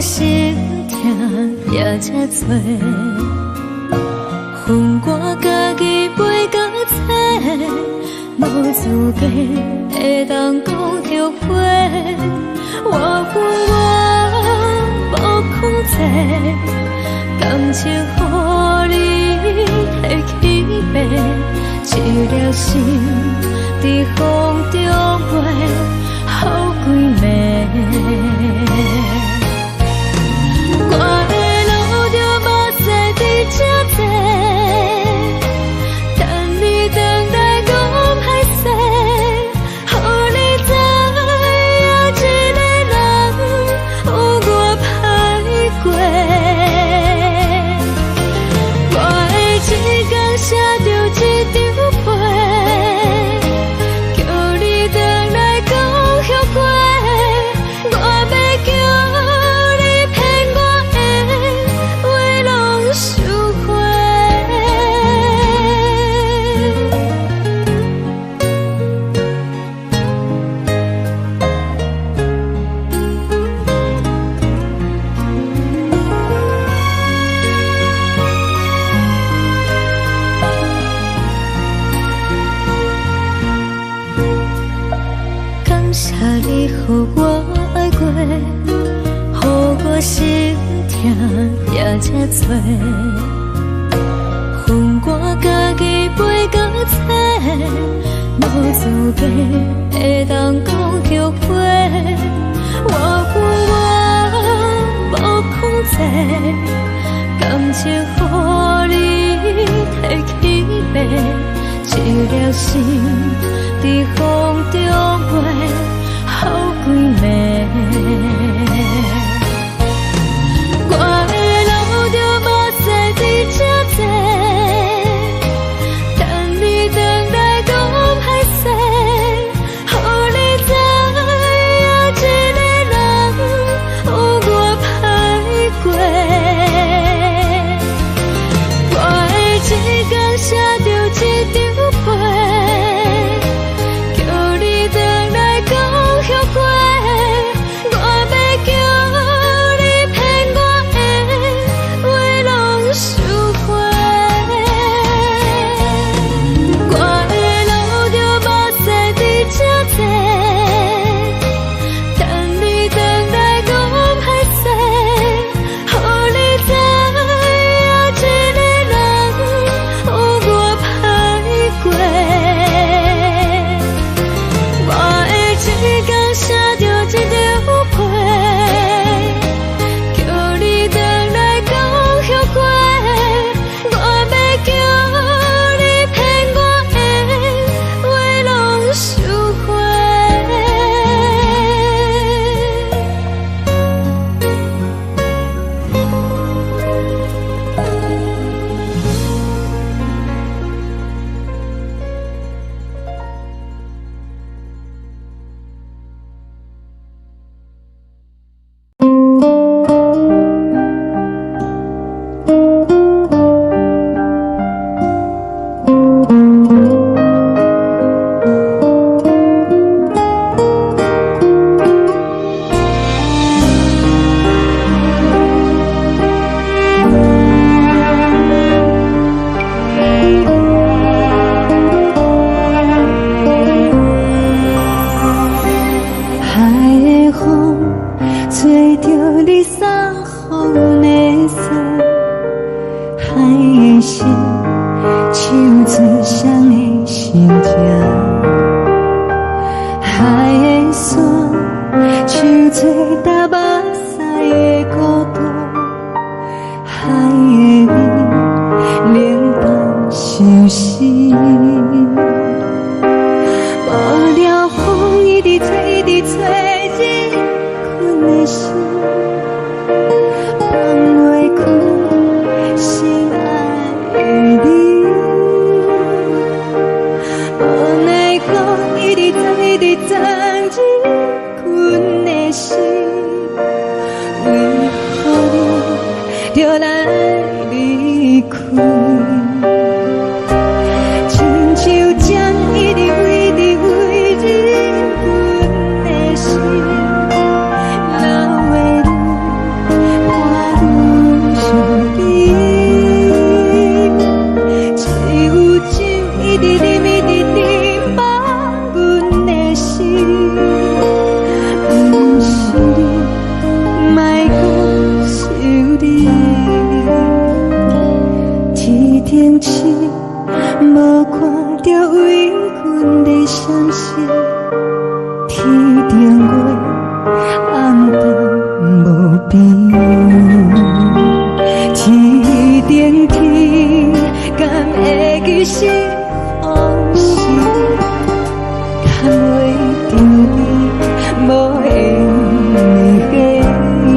心痛也这多，恨我家己袂到切，无资格会当讲后悔。我无控制，感情予你提起白，一粒心在风中飞，好几暝。我的路就目屎在这多，等你等待讲歹势，予你知影一个人有我歹过。我的一天写着一张被，叫你等来讲后悔。我要叫你骗我的话拢收回。感谢你予我爱过，予我心痛也这多，恨我家己袂到切，无资格会当讲后悔。我无控制，感情予你提起白，一粒心在风中飞，好几暝。我的路就目屎在这多，等你等待讲歹势，予你知影一个人有我歹过。我的一天写着一张被，叫你等来讲后悔。我要叫你骗我的话拢收回。我的路就目屎在这多，等你等来讲歹势，予你知影一个人有我歹过。我的一天写着一张被，叫你等来讲后悔。我要叫你骗我的话拢收回。海的风吹着你送风的伞，海的心唱出双的心情，海的山唱出打目屎的孤独，海的你冷淡伤心。无聊风一直吹，一直吹，日困的心放袂开，心爱的你。无奈何一直走，一直走，日困的心，为何你就来离开？亲像江一直飞，一直飞，日困的心，流的泪。边，天顶天，敢会记是往事？敢袂着你，无缘的你。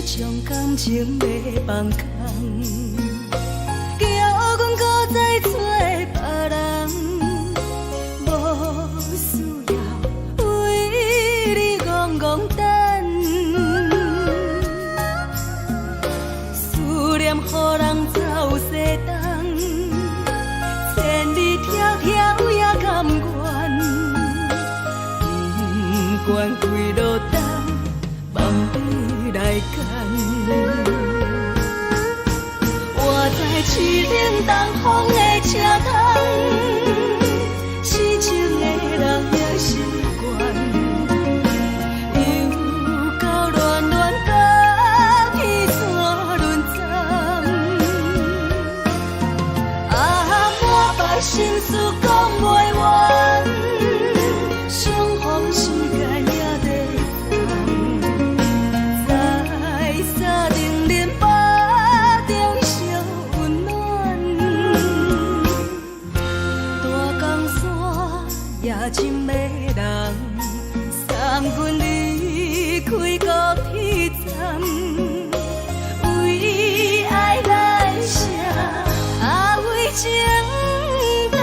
将感情卖放空，叫阮搁再找别人，无需要为你戆戆等，思念予人走西东，千里迢迢也甘愿，不管几路灯，望你来干。我在市顶东风的车窗，痴情的人也习惯，又到乱乱甲彼山论战。啊，满腹心事讲袂完，相逢时间也在等，在沙定林巴中相温暖。大江山也真迷人，送阮离开高铁站，为爱来写，为情等。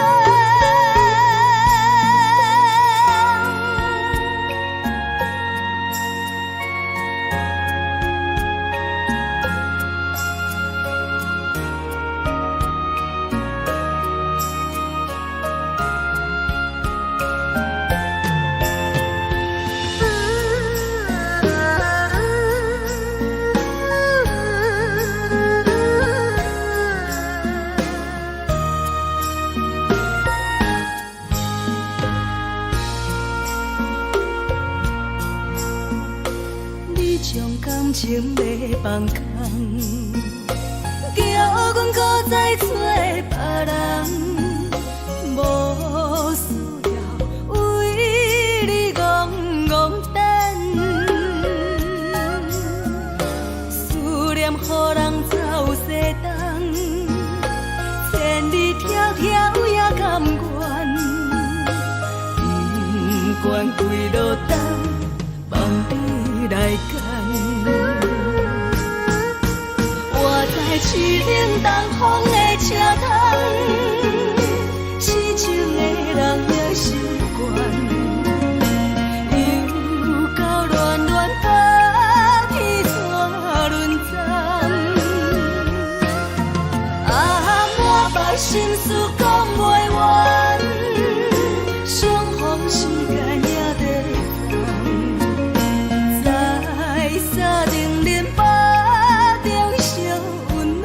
将感情卖放空，叫阮搁再找别人，无需要为你戆戆等，思念予人走西东，千里迢迢也甘愿，不管归路东，梦你来牵。我在市岭东风的车头，痴情的人也习惯。心事讲袂完，相逢时间也在等，在沙丁林巴中相温暖。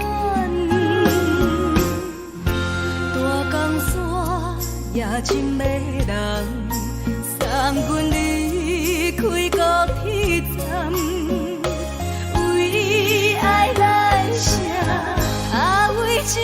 大江山也真迷人，送阮离开高铁站，为爱来声，为情。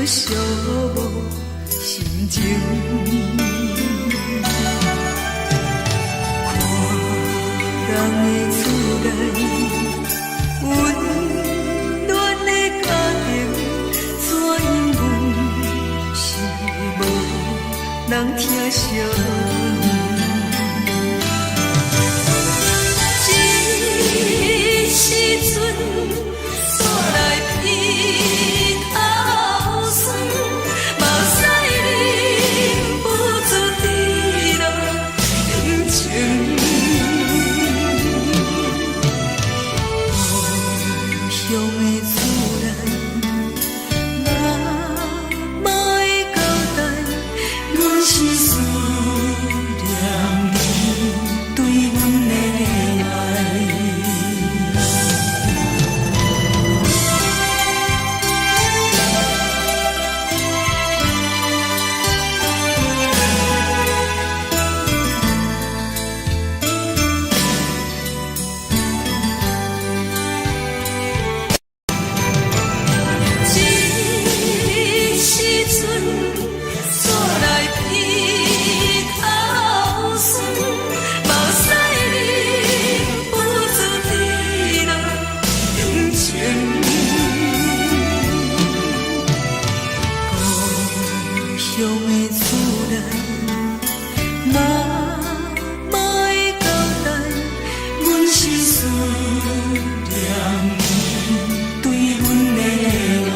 寂寞心情。看人的厝内温暖的家庭，怎因为是无人疼惜？这时阵煞来鼻口酸，目屎忍不住滴落眼睛。故乡的厝内，哪会交代？阮是思念你对阮的爱。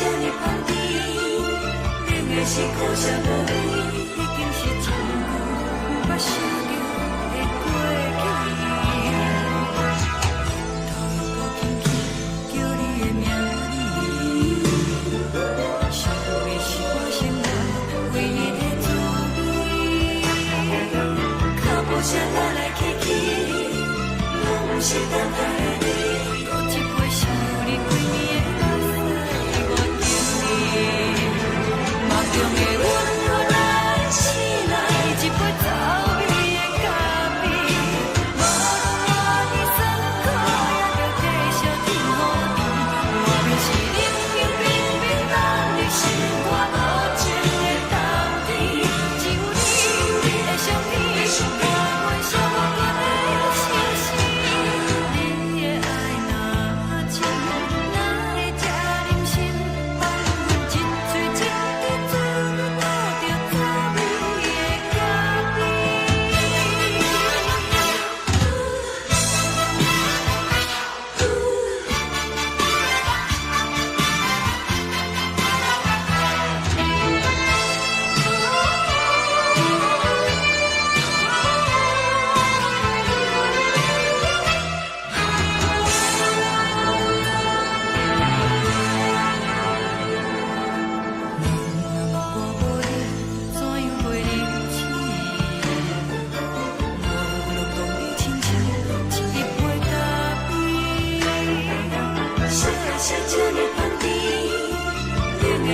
呢香甜，冷的是苦涩无味，已经是真久无法想着的过去。头又搁轻轻叫你的名字，想的是我生活唯一的滋味。脚步声来来去去，拢不是等待的你。搁一杯想你几暝的目屎，我敬你。梦中的温柔来醒来，一杯走味的咖啡。无论我的酸苦，也着继续甜乎甜。外面是冷冰冰冰冷的心肝，无情的冬天。只有你的相片，我阮寂寞过的心事。你的爱若真，哪会这忍心放阮一嘴一滴水，倒着滋味的咖啡。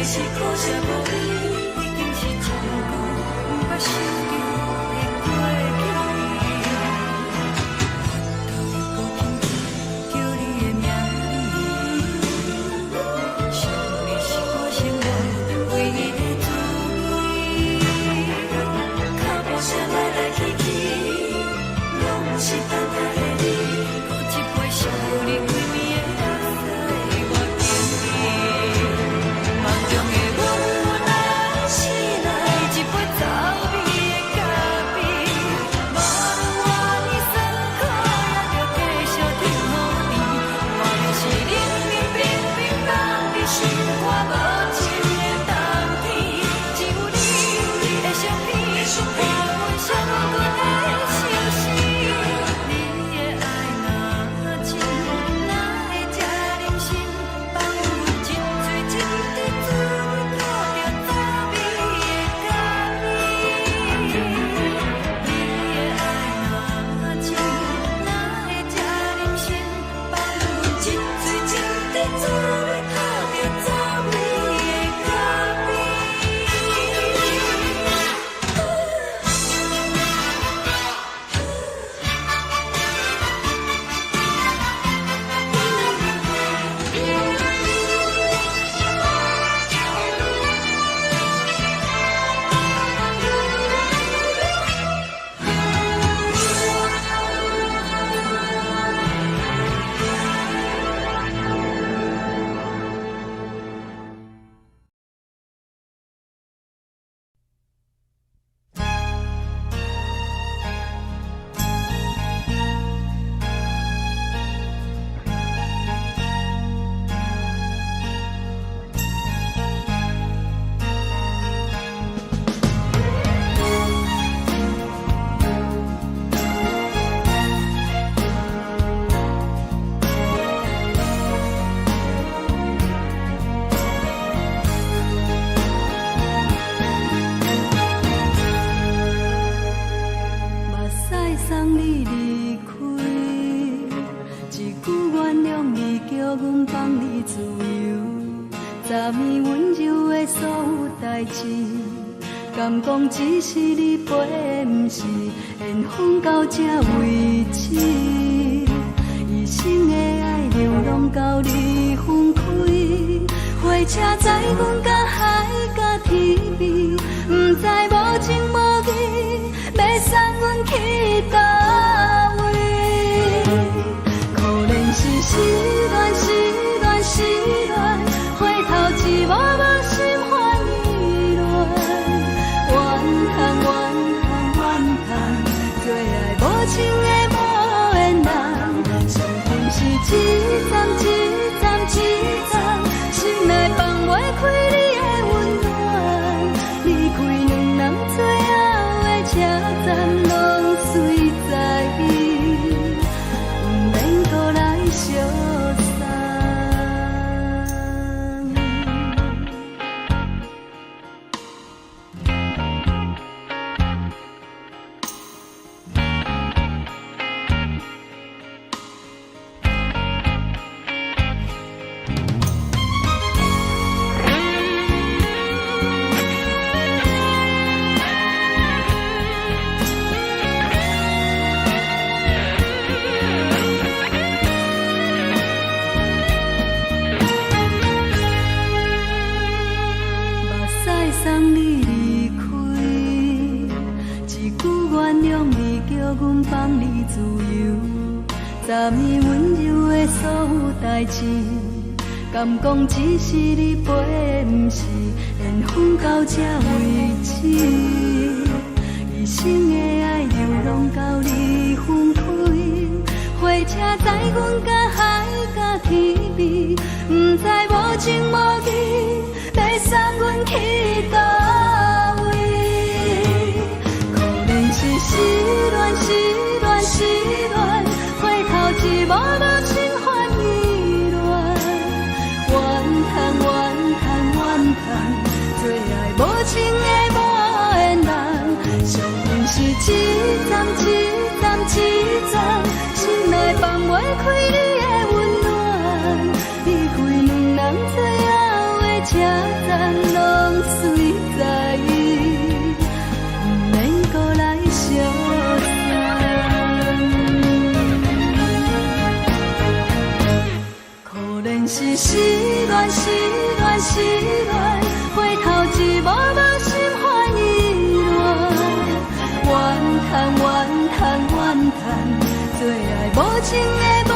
是苦涩无味，已经是真久无法想着的过去。头又搁轻轻叫你的名字，想的是我生活唯一的滋味。脚步声来来去去，拢不是等待的你。搁一杯想你几暝的目屎，我敬你。梦中的温柔来醒来，一杯走味的咖啡。无论我的酸苦，也着继续甜乎甜。外面是冷冰冰冰冷的心肝，无情的冬天。只有你的相片，我阮寂寞过的心事。你的爱若真，哪会这忍心放阮一嘴一滴水，倒着滋味的咖啡。你的爱若真，哪会这忍心放阮一嘴一滴水，倒着滋味的咖啡。目屎送你离开，一句原谅你，叫阮放你自由。昨暝温柔的所有代志，敢讲只是你陪，不是缘分到这为止。一生的爱流浪到你分开，火车载阮甲海甲天边，不知无情无义，要送阮去倒位？可能是失恋，失恋，失恋，回头一幕幕心烦意乱，怨恨，怨恨，怨恨，最爱无情的无缘人，伤痕是一站一站一站，心内放袂阮放你自由，昨暝温柔的所有代志，敢讲只是你陪，不是缘分到这为止。一生的爱流浪到你分开，火车载阮甲海甲天边，不知无情无义，要送阮去倒位？可能是失恋，失恋，失恋，回头一幕幕心烦意乱，怨叹，怨叹，怨叹，最爱无情的无缘人，上恨是一站一站一站，心内放袂开你的温暖，离开两人最后的车站，拢随在意，不免搁来相送。可能是失恋，失恋，失恋，回头一幕幕心烦意乱，怨叹，怨叹，怨叹，最爱无情的无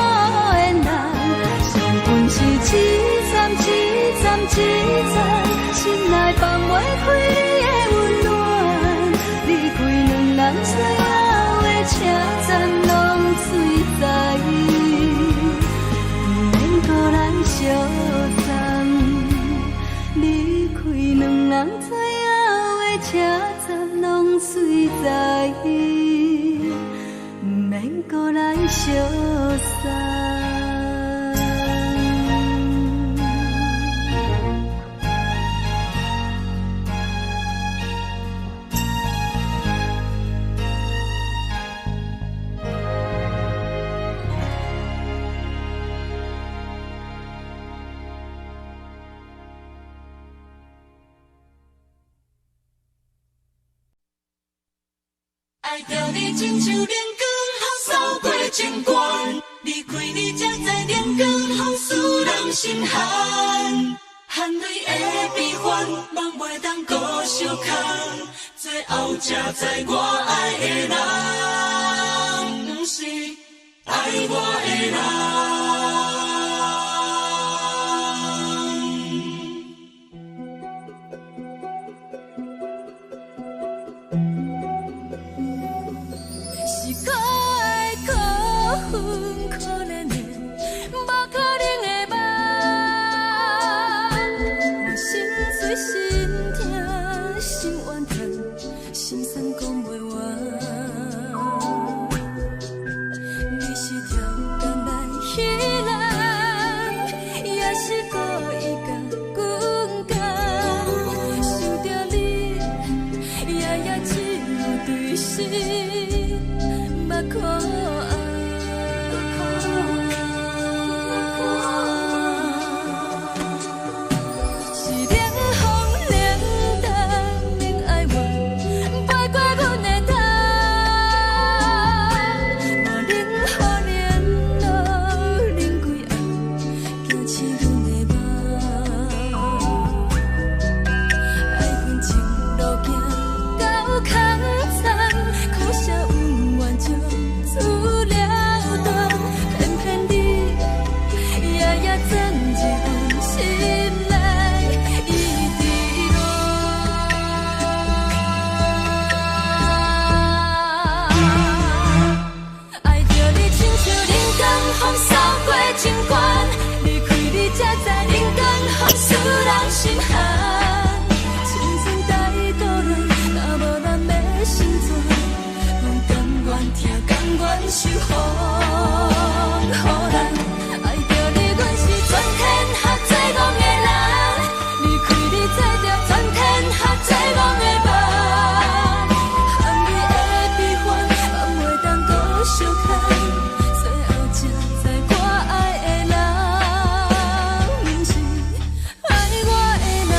缘人，上恨是一站一站一站，心内放袂开你的温暖，离开两人最后的车站，拢随在意，不免搁来相送，离开两人最后的车站，拢随在意，不免搁来相送。爱着你亲像冷光，风扫过情关，离开你才知冷光风使人心寒。含泪的悲欢，望袂当搁相牵，最后才知我爱的人，不是爱我的人。是可爱可恨可怜的，无可能的梦。我心碎心痛心怨叹，心酸讲袂完。你是挑工来彼人，也是故意甲阮讲，想着你夜夜只有对视。目看爱，是冷风冷淡冷爱我，飞过阮的头，无冷雨连落冷几暗，惊醒阮的梦。爱阮情路行到空残，苦涩有怨就出了断，偏偏你夜夜钻入阮心内，一直乱。爱着你亲像冷光风扫过情关，离开你才知冷光风使人心寒。青春带倒来，若无咱要心怎？甘愿听，甘愿受，予人爱着你，阮是全天下最戆的人，离开你才着全天下最戆的梦。含泪的悲欢，望袂当搁相牵，最后才知我爱的人，不是爱我的人。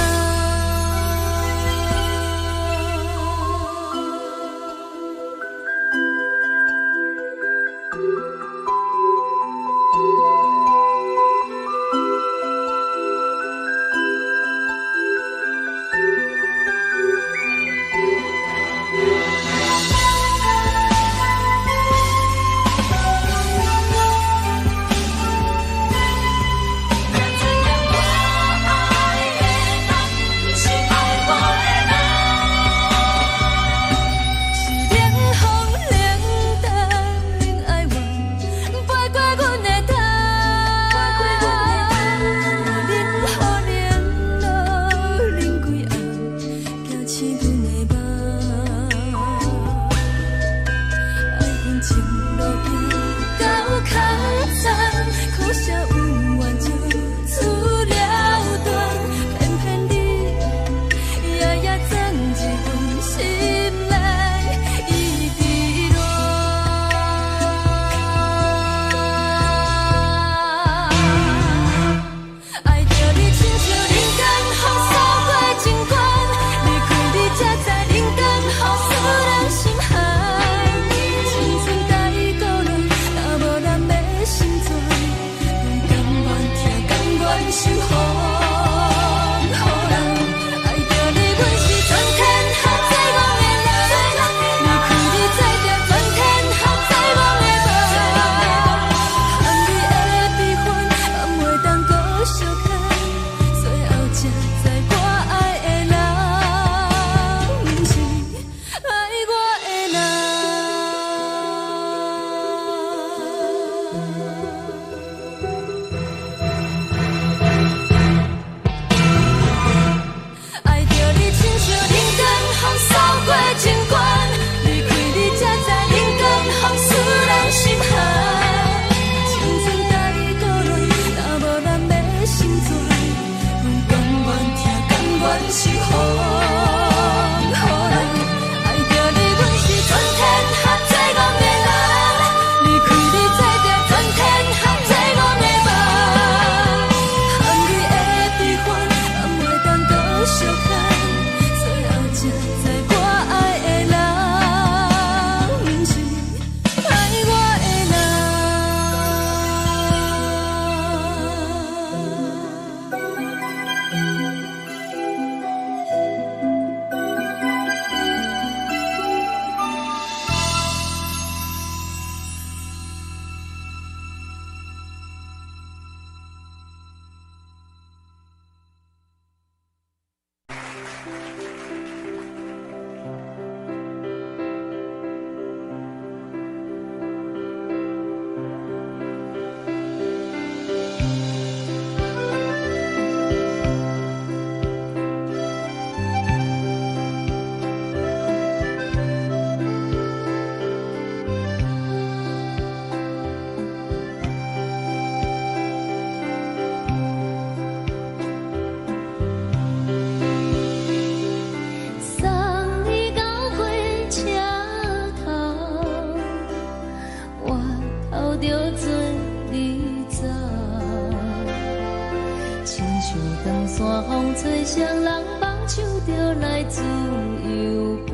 吹双人放手就来自由飞。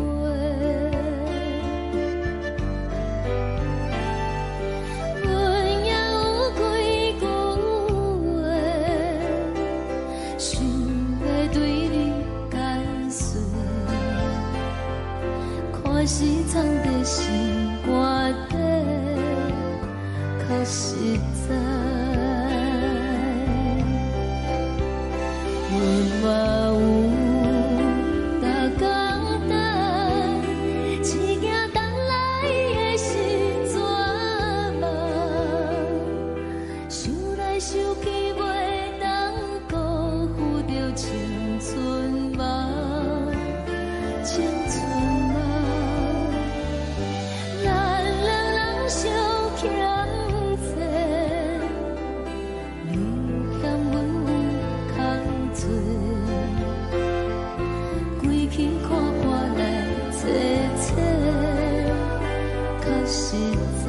阮也有几句话，想要对你解释，看是藏在心肝底，较实在。阮嘛有逐工等，只惊等来的时阵嘛，想来想去袂当辜负着青春嘛，青春嘛，咱两人相欠债，你欠阮有空做，归去看破来切切，较实在。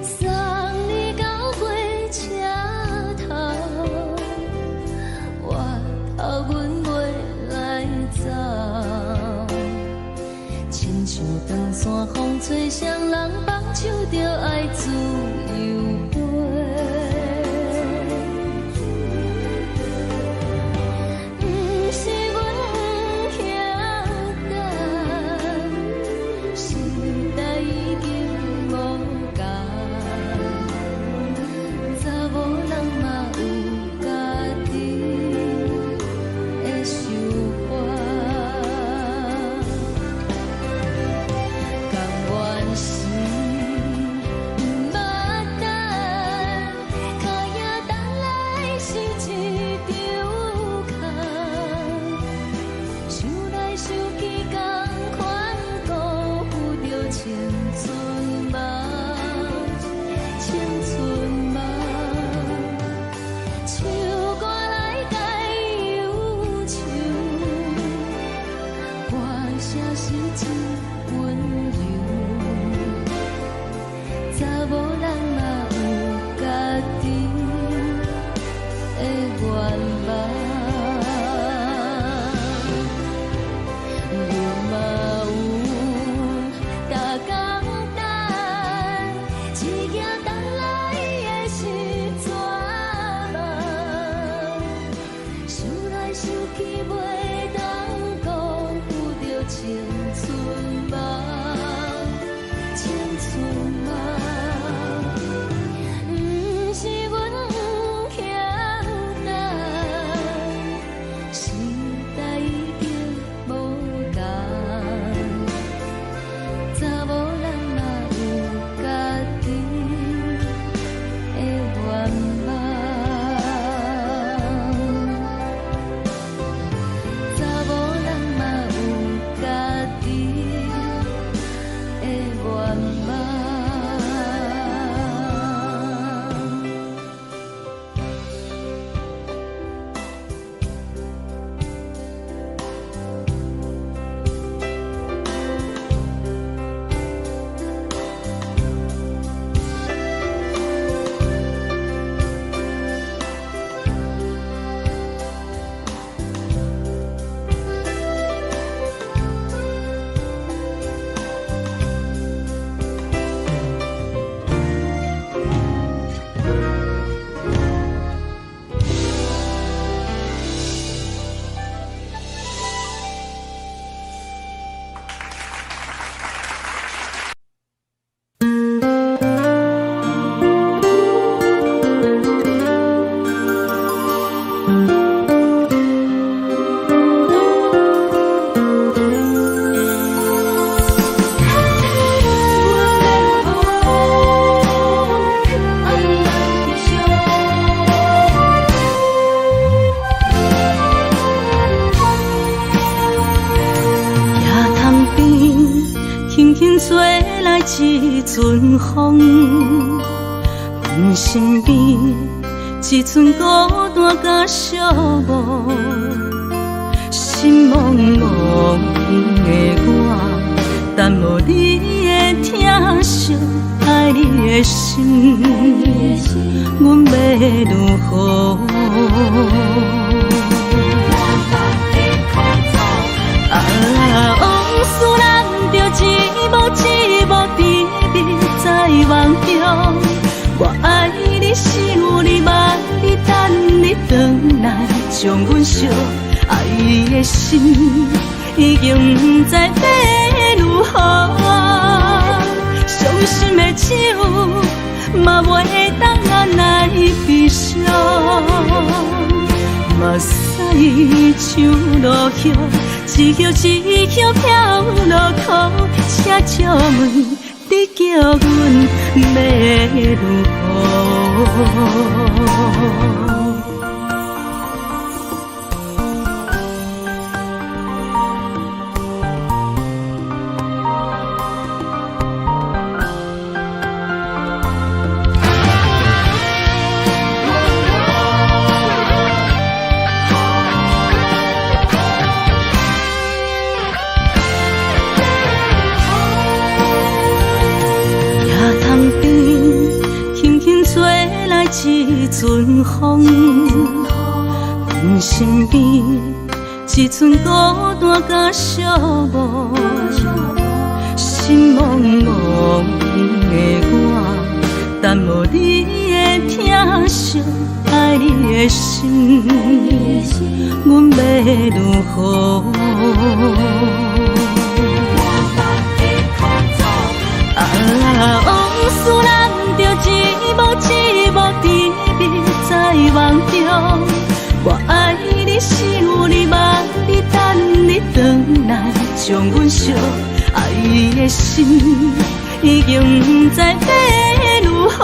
送你到火车头，我头阮袂来走，亲像长线风吹双人放手就爱自由飞。不是阮不晓等，时代已经无共，查某人嘛有家己的想法，甘愿是不捌等，脚也等来是一场空，想来想去同款辜负着青春嘛，青春嘛，唱歌来解忧愁，歌声是真温柔，查某人嘛有家己的愿望。阮嘛有逐工等，只惊等来的时阵嘛，想来想去袂当辜负着青春嘛，青春嘛。不是阮不晓等，时代已经无共，查某人嘛有家己的愿望，查某人嘛有家己的愿望。轻吹来一阵风，阮身边一寸孤单甲寂寞，心茫茫的我，等无你的疼惜，爱你的心，阮要如何？往事人着一幕一幕甜蜜在梦中，我爱你想你望你等你回来，将阮惜爱你的心已经不知要如何。伤心的手嘛袂当按来悲伤，目屎像落雨。一叶一叶飘落雨，请借问你叫阮要如何？一阵风，阮身边一寸孤单甲寂寞，心茫茫的我，等无你的疼惜，爱你的心，阮要如何？往事人着一幕一幕甜蜜在梦中，我爱你想你望你等你回来，将阮惜爱你的心已经不知要如何。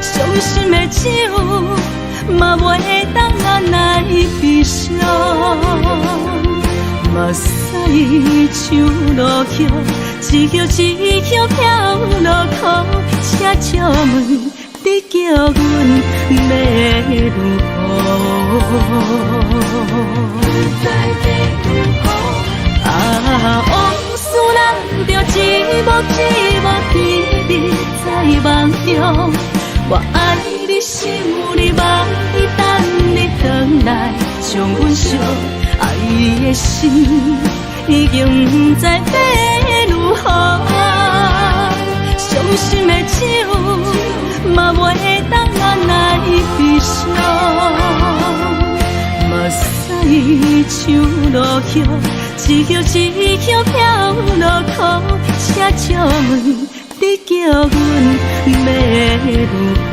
伤心的手嘛袂当按来悲伤，目屎像落雨。一叶一叶飘落雨，请借问你叫阮要如何？往事人着一幕一幕甜蜜在梦中，我爱你想你望你等你回来，将阮惜爱你的心已经不知要如何。伤心的手嘛袂当按来悲伤，目屎像落雨，一叶一叶飘落雨，请借问你叫阮要如何？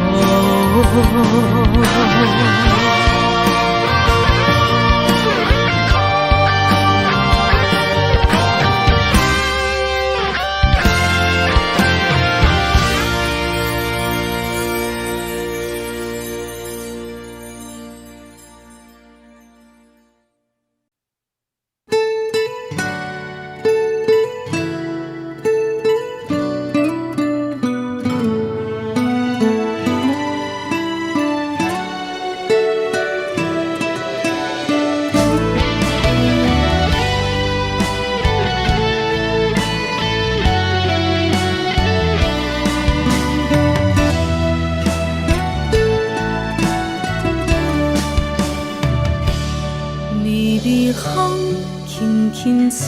轻吹，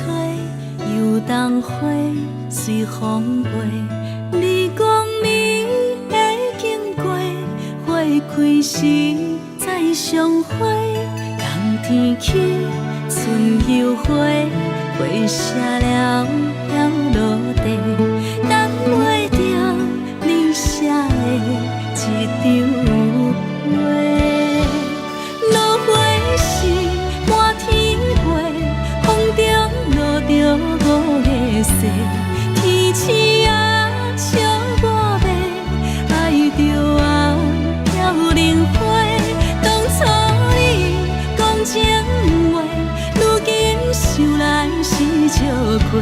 游动花随风飞。你讲你会经过，花开时再相会。冬天起，春又回，花谢了飘落地，等袂着你写的一张画。落花时满天飞，风中落着五个色，天星啊笑我迷，爱着啊飘零花。当初你讲情话，如今想来是笑过。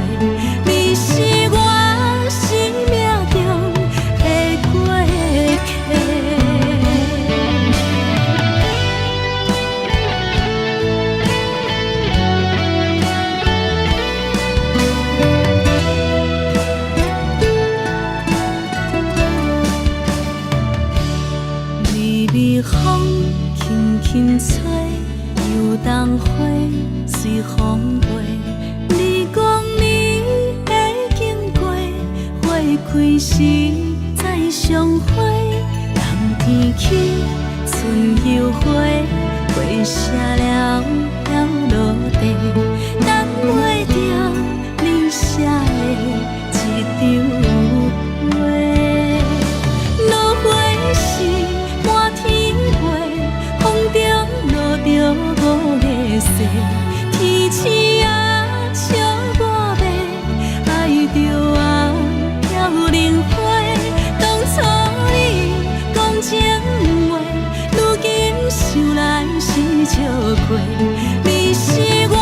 冬花随风飞，你讲你会经过，花开时再相会。冬天起，春又回，花谢了落地，等袂着你写的一张画。落花时满天飞，风中落着五个色，天星啊笑我迷，爱着啊飘零花。当初你讲情话，如今想来是笑过。你是我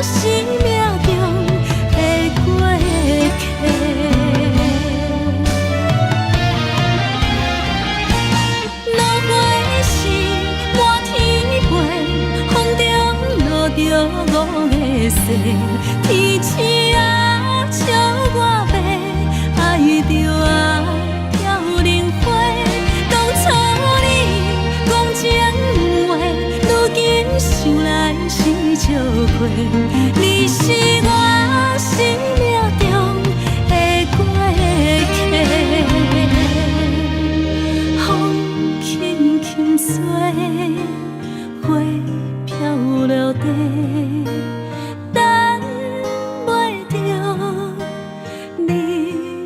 生命中的过客。落花时满天飞，风中落着五个色，天星啊笑我迷，爱着啊飘零花。当初你讲情话，如今想来是笑过。你是我生命中的过客。风轻轻吹，花飘落地，等袂着你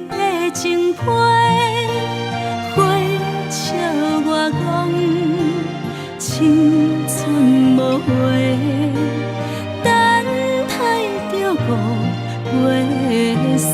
的情批。花笑我讲青春无回，等待着五月色。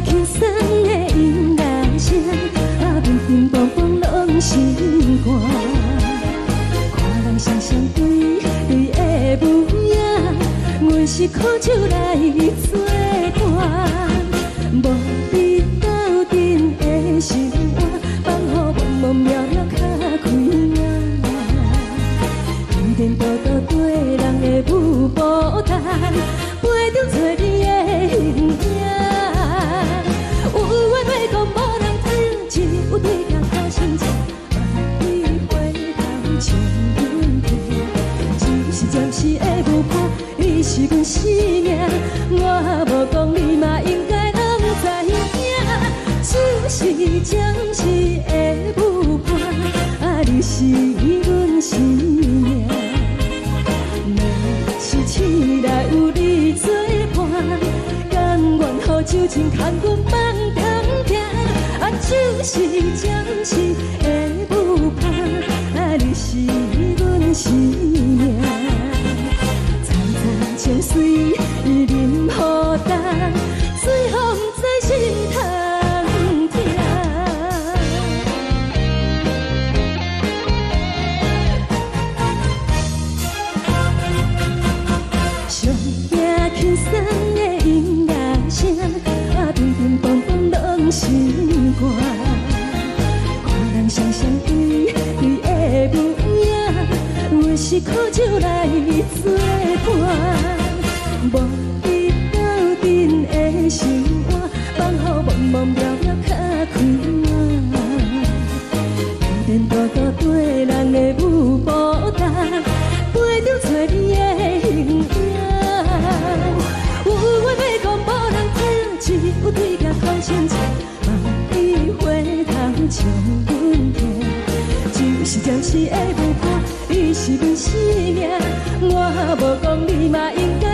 轻松的音乐声，乒乒乓乓拢心肝。看人双双对对的舞影，阮是苦酒来作伴。无你斗阵的心肝，放予茫茫渺渺较开眼。颠颠倒倒对人的舞步弹，陪着做你的形影。有话要讲，无人听，有对镜头心切，万里回头将阮听。就是暂时的舞伴，你是阮生命，我无讲你嘛应该拢知影。就是暂时的舞伴，你是阮生命。若是醒来有你作伴，甘愿予酒精牵阮放通行。就是暂时的舞伴，你是阮生命。层层情水任何担，随风在心通听。上听轻松的音乐声，乒乒乓乓拢心肝。看人双双对对的舞影，阮是苦酒来作伴。无你斗阵的心肝，放予茫茫渺渺较开眼。颠颠倒倒对人的舞步弹，陪着做你的形影。有话要讲，无人听，只有对镜头心切，万里回头将阮听。就是暂时的舞伴，你是阮生命，我无讲你嘛应该。